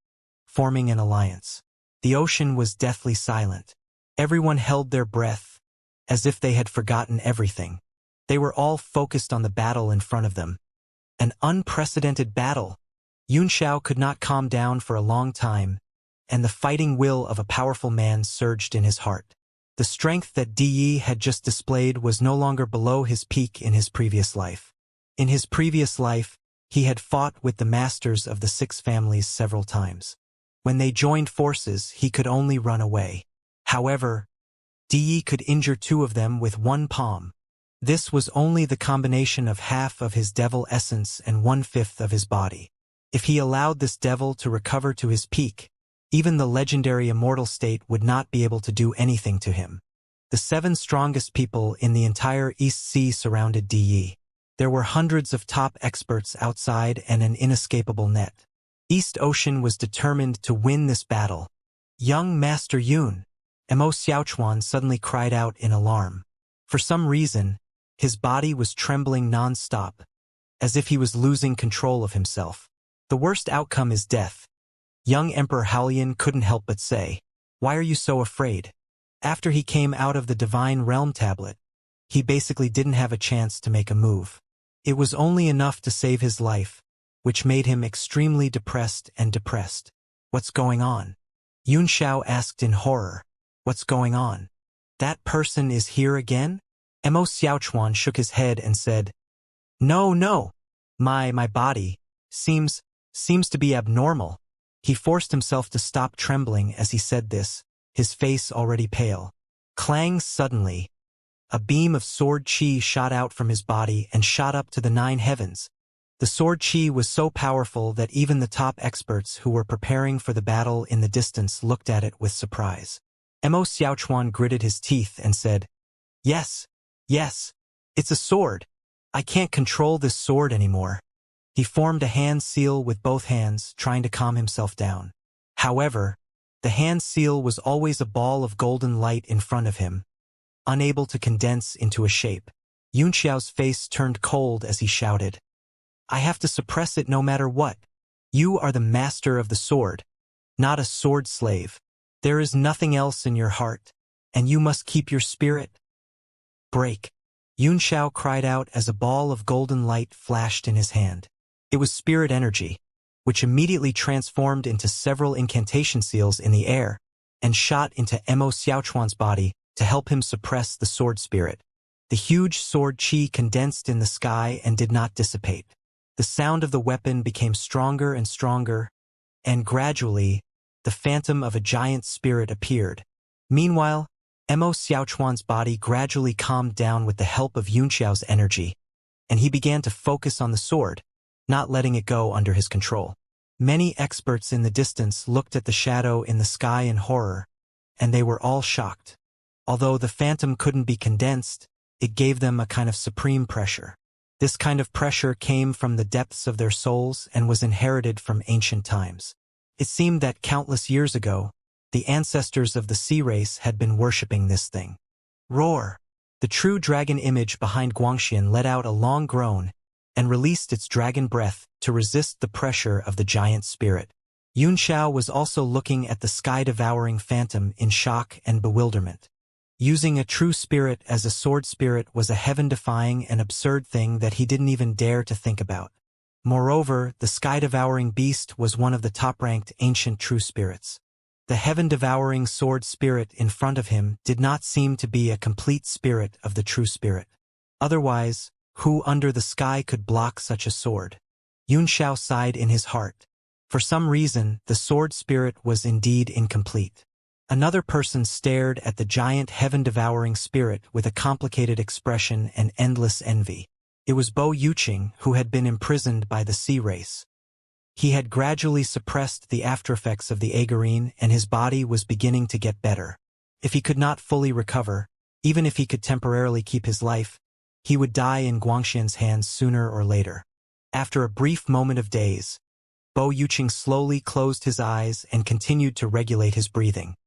forming an alliance. The ocean was deathly silent. Everyone held their breath, as if they had forgotten everything. They were all focused on the battle in front of them. An unprecedented battle. Yunxiao could not calm down for a long time, and the fighting will of a powerful man surged in his heart. The strength that Diye had just displayed was no longer below his peak in his previous life. In his previous life, he had fought with the masters of the six families several times. When they joined forces, he could only run away. However, Di could injure 2 of them with one palm. This was only the combination of half of his devil essence and 1/5 of his body. If he allowed this devil to recover to his peak, even the legendary immortal state would not be able to do anything to him. The 7 strongest people in the entire East Sea surrounded Di. There were hundreds of top experts outside and an inescapable net. East Ocean was determined to win this battle. Young Master Yun, Mo Xiaochuan suddenly cried out in alarm. For some reason, his body was trembling non-stop, as if he was losing control of himself. The worst outcome is death. Young Emperor Haolian couldn't help but say, "Why are you so afraid?" After he came out of the Divine Realm tablet, he basically didn't have a chance to make a move. It was only enough to save his life, which made him extremely depressed. What's going on? Yun Xiao asked in horror. What's going on? That person is here again? Mo Xiaochuan shook his head and said, No. My body seems to be abnormal. He forced himself to stop trembling as he said this, his face already pale. Clang suddenly. A beam of sword chi shot out from his body and shot up to the 9 heavens. The sword chi was so powerful that even the top experts who were preparing for the battle in the distance looked at it with surprise. Mo Xiaochuan gritted his teeth and said, Yes, it's a sword. I can't control this sword anymore. He formed a hand seal with both hands, trying to calm himself down. However, the hand seal was always a ball of golden light in front of him, unable to condense into a shape. Yun Xiao's face turned cold as he shouted, I have to suppress it no matter what. You are the master of the sword, not a sword slave. There is nothing else in your heart, and you must keep your spirit. Break. Yun Xiao cried out as a ball of golden light flashed in his hand. It was spirit energy, which immediately transformed into several incantation seals in the air and shot into Mo Xiaochuan's body to help him suppress the sword spirit. The huge sword chi condensed in the sky and did not dissipate. The sound of the weapon became stronger and stronger, and gradually, the phantom of a giant spirit appeared. Meanwhile, Mo Xiaochuan's body gradually calmed down with the help of Yun Xiao's energy, and he began to focus on the sword, not letting it go under his control. Many experts in the distance looked at the shadow in the sky in horror, and they were all shocked. Although the phantom couldn't be condensed, it gave them a kind of supreme pressure. This kind of pressure came from the depths of their souls and was inherited from ancient times. It seemed that countless years ago, the ancestors of the sea race had been worshipping this thing. Roar! The true dragon image behind Guangxian let out a long groan and released its dragon breath to resist the pressure of the giant spirit. Yun Xiao was also looking at the sky-devouring phantom in shock and bewilderment. Using a true spirit as a sword spirit was a heaven-defying and absurd thing that he didn't even dare to think about. Moreover, the sky-devouring beast was one of the top-ranked ancient true spirits. The heaven-devouring sword spirit in front of him did not seem to be a complete spirit of the true spirit. Otherwise, who under the sky could block such a sword? Yun Xiao sighed in his heart. For some reason, the sword spirit was indeed incomplete. Another person stared at the giant heaven-devouring spirit with a complicated expression and endless envy. It was Bo Yuqing, who had been imprisoned by the sea race. He had gradually suppressed the aftereffects of the agarine, and his body was beginning to get better. If he could not fully recover, even if he could temporarily keep his life, he would die in Guangxian's hands sooner or later. After a brief moment of daze, Bo Yuqing slowly closed his eyes and continued to regulate his breathing.